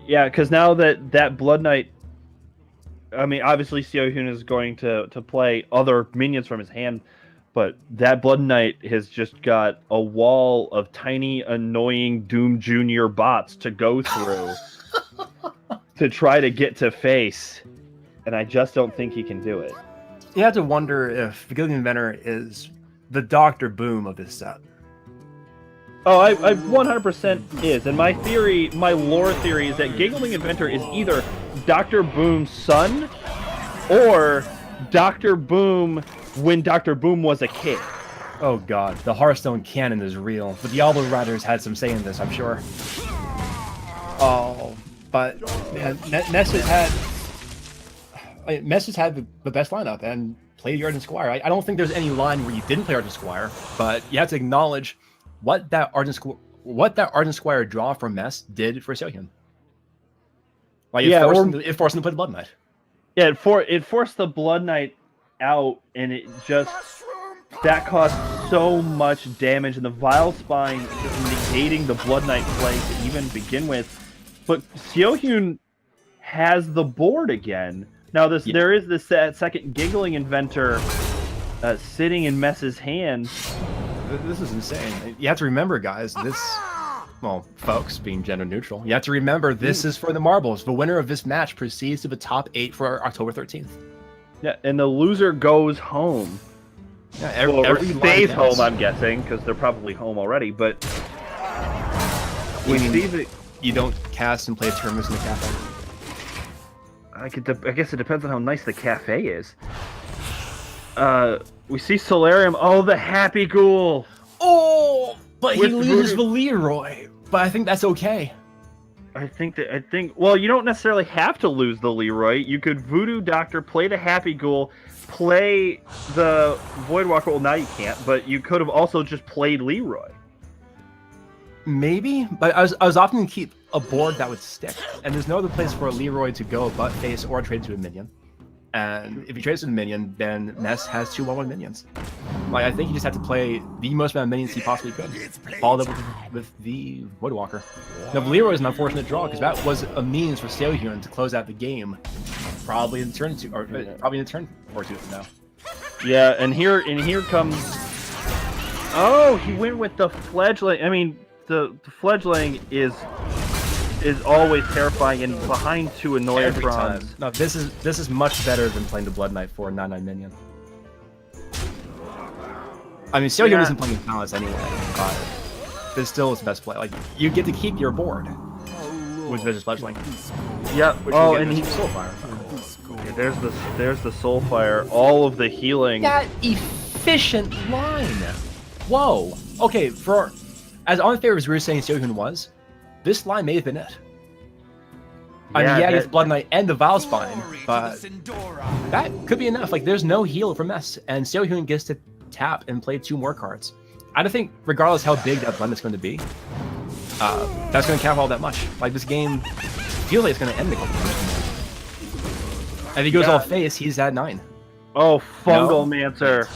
Yeah, because now that Blood Knight, I mean, obviously Seohyun is going to play other minions from his hand, but that Blood Knight has just got a wall of tiny, annoying Doom Jr. bots to go through to try to get to face, and I just don't think he can do it. You have to wonder if the Gillian Inventor is the Dr. Boom of this set. Oh, I 100% is. And my lore theory is that Giggling Inventor is either Dr. Boom's son or Dr. Boom when Dr. Boom was a kid. Oh god, the Hearthstone canon is real. The Diablo writers had some say in this, I'm sure. Oh, but man, Mess has had the best lineup and played Argent Squire. I don't think there's any line where you didn't play Argent Squire, but you have to acknowledge what that Argent Squire draw from Mess did for Seohyun. Like it forced him to play the Blood Knight. Yeah, it forced the Blood Knight out, and it just that caused so much damage, and the Vile Spine just negating the Blood Knight play to even begin with. But Seohyun has the board again. Now there is this second Giggling Inventor sitting in Mess's hand. This is insane. You have to remember, guys, folks, being gender neutral, you have to remember this is for the marbles. The winner of this match proceeds to the top 8 for October 13th. Yeah, and the loser goes home. Yeah, every stays home, I'm guessing, because they're probably home already, but you don't cast and play tournaments in the cafe. I guess it depends on how nice the cafe is. We see Solarium. Oh, the Happy Ghoul. Oh, but he loses the Leroy. But I think that's okay. Well, you don't necessarily have to lose the Leroy. You could Voodoo Doctor, play the Happy Ghoul, play the Voidwalker. Well, now you can't, but you could have also just played Leroy. Maybe, but I was opting to keep a board that would stick, and there's no other place for a Leroy to go but face or trade to a minion. And if he trades to a minion, then Mess has 2/1/1 minions. Like I think he just had to play the most amount of minions he possibly could. Followed up with the Voidwalker. Now Valero is an unfortunate draw because that was a means for Seohyun to close out the game, probably in turn 2 or probably in turn 4 2 from now. Yeah, and here comes. Oh, he went with the fledgling. I mean, the fledgling is always terrifying, and behind two Every time. Annoyatrons. No, this is much better than playing the Blood Knight for a 9/9 minion. I mean, Seohyun isn't playing Palace anyway, but it's still its best play. Like you get to keep your board with Vicious Fledgling. Yep. Which Oh, will and get he, Soulfire. there's the Soulfire. All of the healing. That efficient line. Whoa. Okay, for as unfair as we were saying Seohyun was, this line may have been it. I mean, yeah, he has Blood Knight and the Valspine, but that could be enough. Like, there's no heal from Mess, and Seohyun gets to tap and play 2 more cards. I don't think, regardless how big that Blood Knight's going to be, that's going to count all that much. Like, this game feels like it's going to end the couple times. And if he goes all face, he's at 9. Oh, Fungalmancer.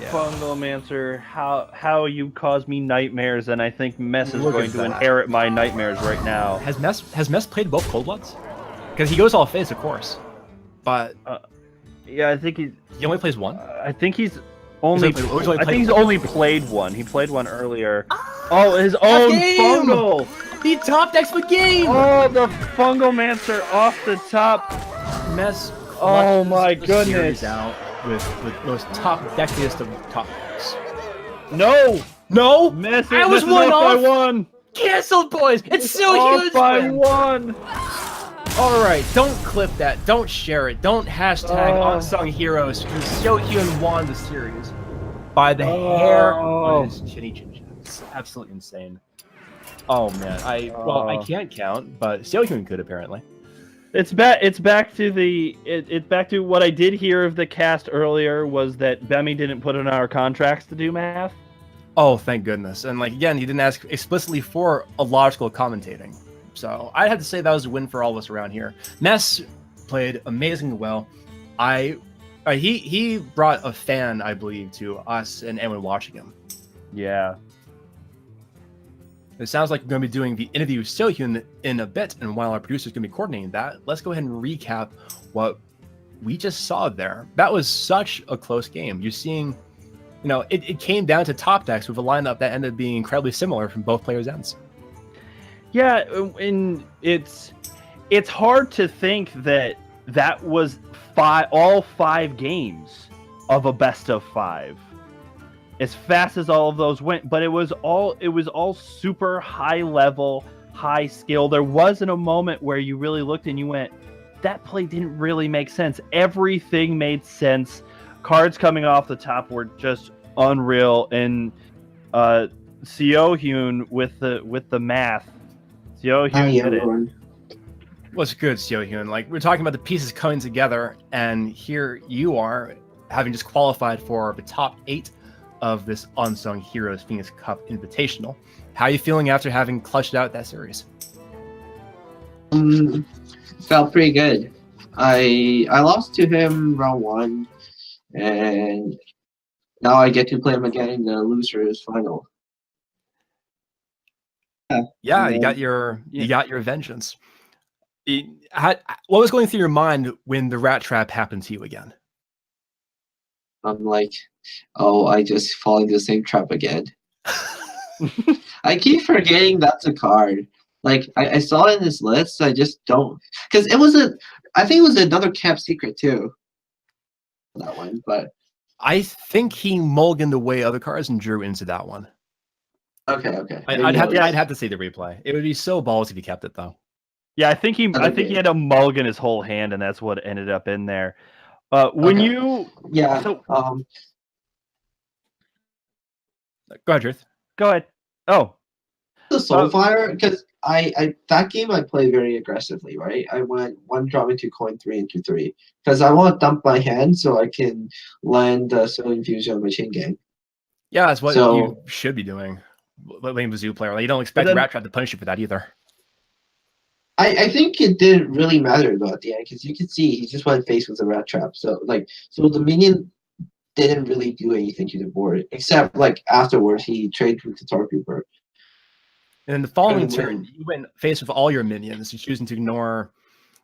Yeah. Fungalmancer, how you cause me nightmares, and I think Mess is Look going at to that. inherit my nightmares right now. Has Mess played both Cold Bloods? Because he goes all face, of course, but Yeah, I think he only plays one. I think he's only. He's only I think he's played- only played one. He played one earlier. Oh, his own game! Fungal. He top decks the game. Oh, the Fungalmancer off the top. Mess. Oh clutches my the goodness. series out with the most top deckiest of top decks. No, No, Mess. I was Mess is one off off. by one. Canceled, boys. It's so Off huge. by man. one. All right, don't clip that. Don't share it. Don't hashtag Oh. Unsung Heroes. Because Seohyun won the series by the hair on his chinny chin chin. It's absolutely insane. Oh man, I can't count, but Seohyun could apparently. It's back to what I did hear of the cast earlier was that Bemi didn't put in our contracts to do math. Oh, thank goodness. And like again, he didn't ask explicitly for a logical commentating. So I had to say that was a win for all of us around here. Mess played amazingly well. He brought a fan, I believe, to us and anyone watching him. Yeah. It sounds like we're going to be doing the interview with Seohyun in a bit, and while our producer's going to be coordinating that, let's go ahead and recap what we just saw there. That was such a close game. You're seeing, it came down to top decks with a lineup that ended up being incredibly similar from both players' ends. Yeah, and it's hard to think that was all 5 games of a best of 5. As fast as all of those went, but it was all super high level, high skill. There wasn't a moment where you really looked and you went, that play didn't really make sense. Everything made sense. Cards coming off the top were just unreal, and Seohyun with the math. Seohyun did it. What's good, Seohyun? Like, we're talking about the pieces coming together, and here you are, having just qualified for the top 8 of this Unsung Heroes Phoenix Cup Invitational. How are you feeling after having clutched out that series? Felt pretty good. I lost to him round 1, and now I get to play him again in the losers final. Yeah, you got your vengeance. What was going through your mind when the rat trap happened to you again? I'm like, oh, I just fall into the same trap again. I keep forgetting that's a card. Like, I saw it in this list, I just don't, because I think it was another camp secret too. That one, but I think he mulliganed away other cards and drew into that one. okay. I'd have to see the replay. It would be so balls if he kept it though. Yeah, I think he had to mulligan his whole hand, and that's what ended up in there. When Okay. you Go Go ahead, Truth. go ahead. Oh, the Soulfire, because I that game I play very aggressively, right? I went 1 drop into coin 3 into 3 because I want to dump my hand so I can land the Soul Infusion on my chain gang. Yeah, that's what So- you should be doing. Playing the Zoo player. Like, you don't expect then- Rat Trap to punish you for that either. I think it didn't really matter though at the end because you could see he just went face with the rat trap. So the minion didn't really do anything to the board except like afterwards he traded with the Tar Cooper. And then the following Couldn't turn, win. you went face with all your minions. You choosing to ignore,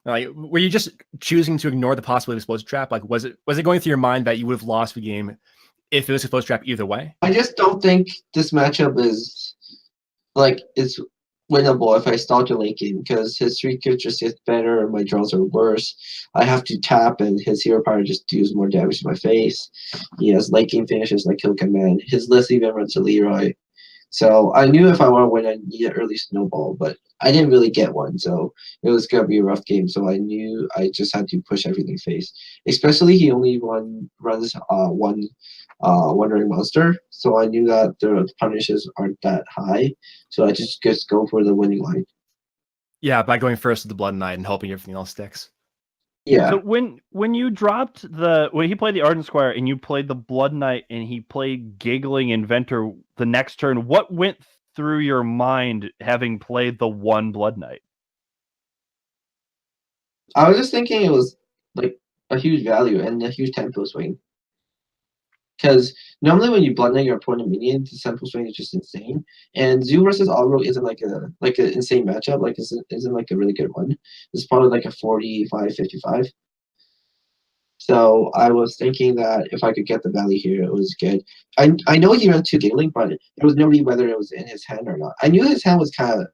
like, were you just choosing to ignore the possibility of explosive trap? Like, was it going through your mind that you would have lost the game if it was explosive trap either way? I just don't think this matchup is like it's winnable if I start to late game because his 3 just gets better and my draws are worse. I have to tap and his hero power just deals more damage to my face. He has late game finishes like Kill Command. His list even runs to Leroy. So I knew if I want to win, I need an early snowball, but I didn't really get one. So it was going to be a rough game. So I knew I just had to push everything face. Especially he only runs one Wandering Monster. So I knew that the punishes aren't that high. So I just go for the winning line. Yeah, by going first with the Blood Knight and hoping everything else sticks. Yeah. So when you dropped when he played the Ardent Squire and you played the Blood Knight and he played Giggling Inventor the next turn, what went through your mind having played the one Blood Knight? I was just thinking it was like a huge value and a huge tempo swing. Because normally when you Blood Knight your opponent minion, the tempo swing is just insane. And Zoo versus Allrogue isn't like an insane matchup. Like isn't like a really good one. It's probably like a 45-55. So I was thinking that if I could get the value here, it was good. I know he ran 2 Giggling, but it was nobody whether it was in his hand or not. I knew his hand was kind of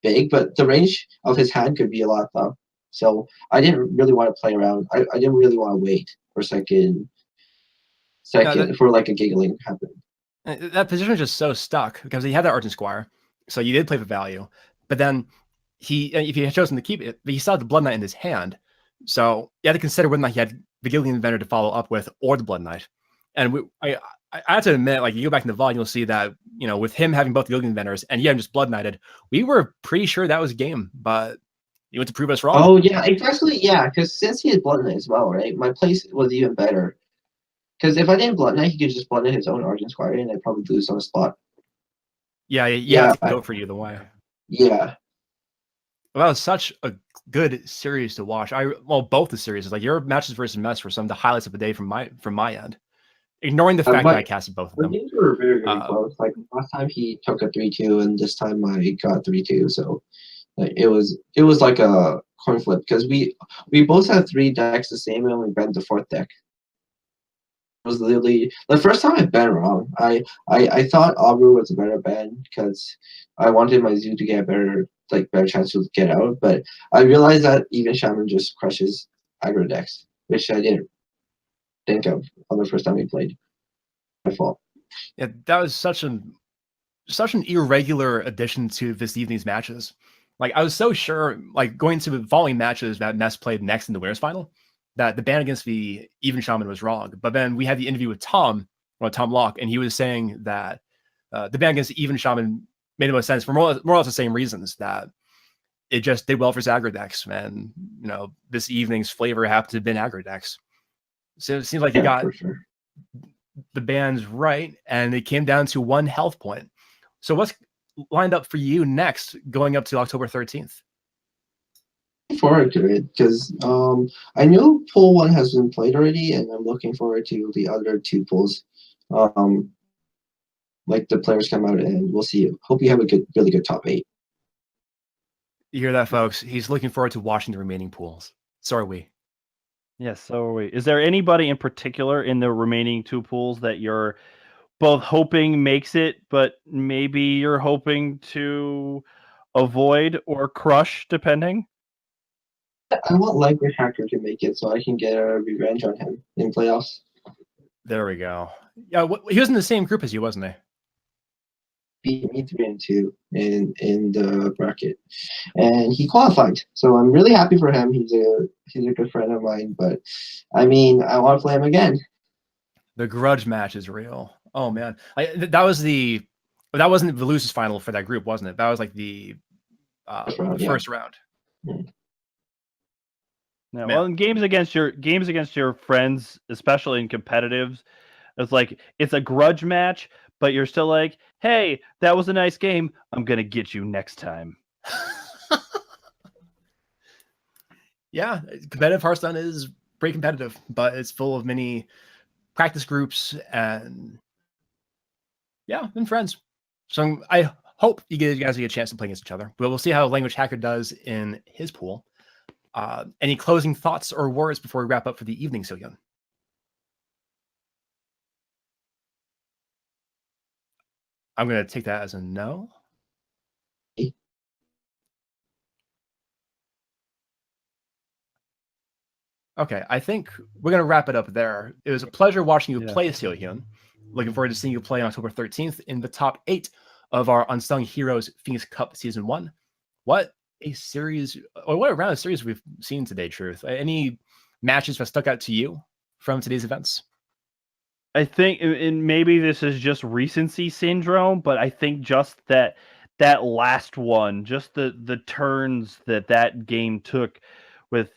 big, but the range of his hand could be a lot though. So I didn't really want to play around. I didn't really want to wait for second for like a Giggling happen. That position was just so stuck because he had that Ardent Squire, so you did play for value. But then if he had chosen to keep it, but he still had the Blood Knight in his hand. So you had to consider whether or not he had the Giggling Inventor to follow up with or the Blood Knight. And I have to admit, like, you go back in the VOD, you'll see that, you know, with him having both the Giggling Inventors and him just Blood Knighted, we were pretty sure that was a game, but you went to prove us wrong. Oh yeah, exactly. Yeah, because since he had Blood Knight as well, right? My place was even better. Because if I didn't Blood Knight, he could just Blood Knight his own Ardent Squire, and I'd probably lose on the spot. Yeah, Yeah, to go for you the way. Yeah. Well, that was such a good series to watch. Both the series, like your matches versus Mess, were some of the highlights of the day from my end. Ignoring the fact that I casted both of The them. games were very, very close. Like last time he took a 3-2, and this time I got 3-2. So like, it was like a coin flip because we both had 3 decks the same, and we bent the 4th deck. It was literally the first time I bet wrong. I thought Aubrew was a better bet because I wanted my Zoo to get a better chance to get out, but I realized that even Shaman just crushes aggro decks, which I didn't think of on the first time we played. My fault. Yeah, that was such an irregular addition to this evening's matches. Like, I was so sure, like, going to the following matches that Mess played next in the Winners Final, that the ban against the Even Shaman was wrong. But then we had the interview with Tom Locke, and he was saying that the ban against the Even Shaman made the most sense for more or less the same reasons, that it just did well for his aggro decks. And, you know, this evening's flavor happened to have been aggro decks. So it seems like you got the bans right, and it came down to 1 health point. So what's lined up for you next going up to October 13th? Forward to it because I know pool 1 has been played already, and I'm looking forward to the other 2 pools. Like the players come out, and we'll see. Hope you have a really good top 8. You hear that, folks? He's looking forward to watching the remaining pools. So are we. Yes, so are we. Is there anybody in particular in the remaining 2 pools that you're both hoping makes it, but maybe you're hoping to avoid or crush, depending? I want Language Hacker to make it so I can get a revenge on him in playoffs. There we go. Yeah, he was in the same group as you, wasn't he? Beat me 3-2 in the bracket, and he qualified. So I'm really happy for him. He's a good friend of mine. But I mean, I want to play him again. The grudge match is real. Oh man, that wasn't the losers final for that group, wasn't it? That was like the first round. No, well, in games against your friends, especially in competitives, it's a grudge match, but you're still like, hey, that was a nice game. I'm gonna get you next time. Yeah, competitive Hearthstone is pretty competitive, but it's full of many practice groups, and yeah, and friends. So I hope you guys get a chance to play against each other. But we'll see how Language Hacker does in his pool. Any closing thoughts or words before we wrap up for the evening, Sohyun? I'm going to take that as a no. Okay, I think we're going to wrap it up there. It was a pleasure watching you play, Sohyun. Looking forward to seeing you play on October 13th in the top 8 of our Unsung Heroes Phoenix Cup Season 1. What a series, or what a round of series we've seen today, Truth. Any matches that stuck out to you from today's events? I think, and maybe this is just recency syndrome, but I think just that last one, just the turns that game took with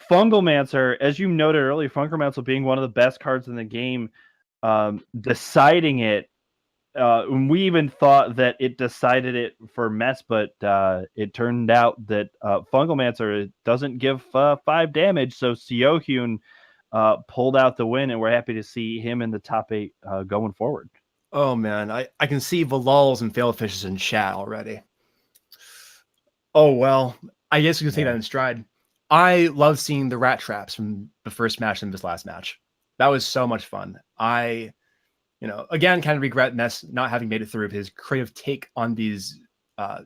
Fungalmancer, as you noted earlier, Fungalmancer being one of the best cards in the game, deciding it. We even thought that it decided it for Mets, but it turned out that Fungalmancer doesn't give 5 damage, so Seohyun pulled out the win, and we're happy to see him in the top 8 going forward. Oh man, I can see Valals and Failfishes in chat already. Oh well, I guess we can take that in stride. I love seeing the rat traps from the first match and this last match. That was so much fun. Again, kind of regret Ness not having made it through his creative take on these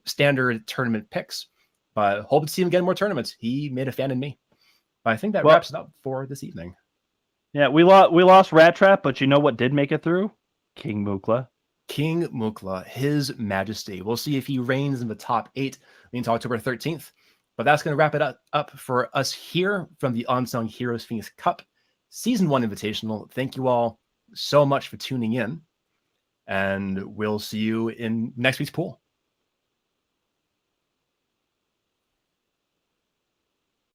standard tournament picks, but hope to see him get more tournaments. He made a fan in me. But I think that wraps it up for this evening. Yeah, we lost Rat Trap, but you know what did make it through? King Mukla. King Mukla, His Majesty. We'll see if he reigns in the top 8 until October 13th. But that's going to wrap it up for us here from the Unsung Heroes Phoenix Cup Season 1 Invitational. Thank you all so much for tuning in, and we'll see you in next week's pool.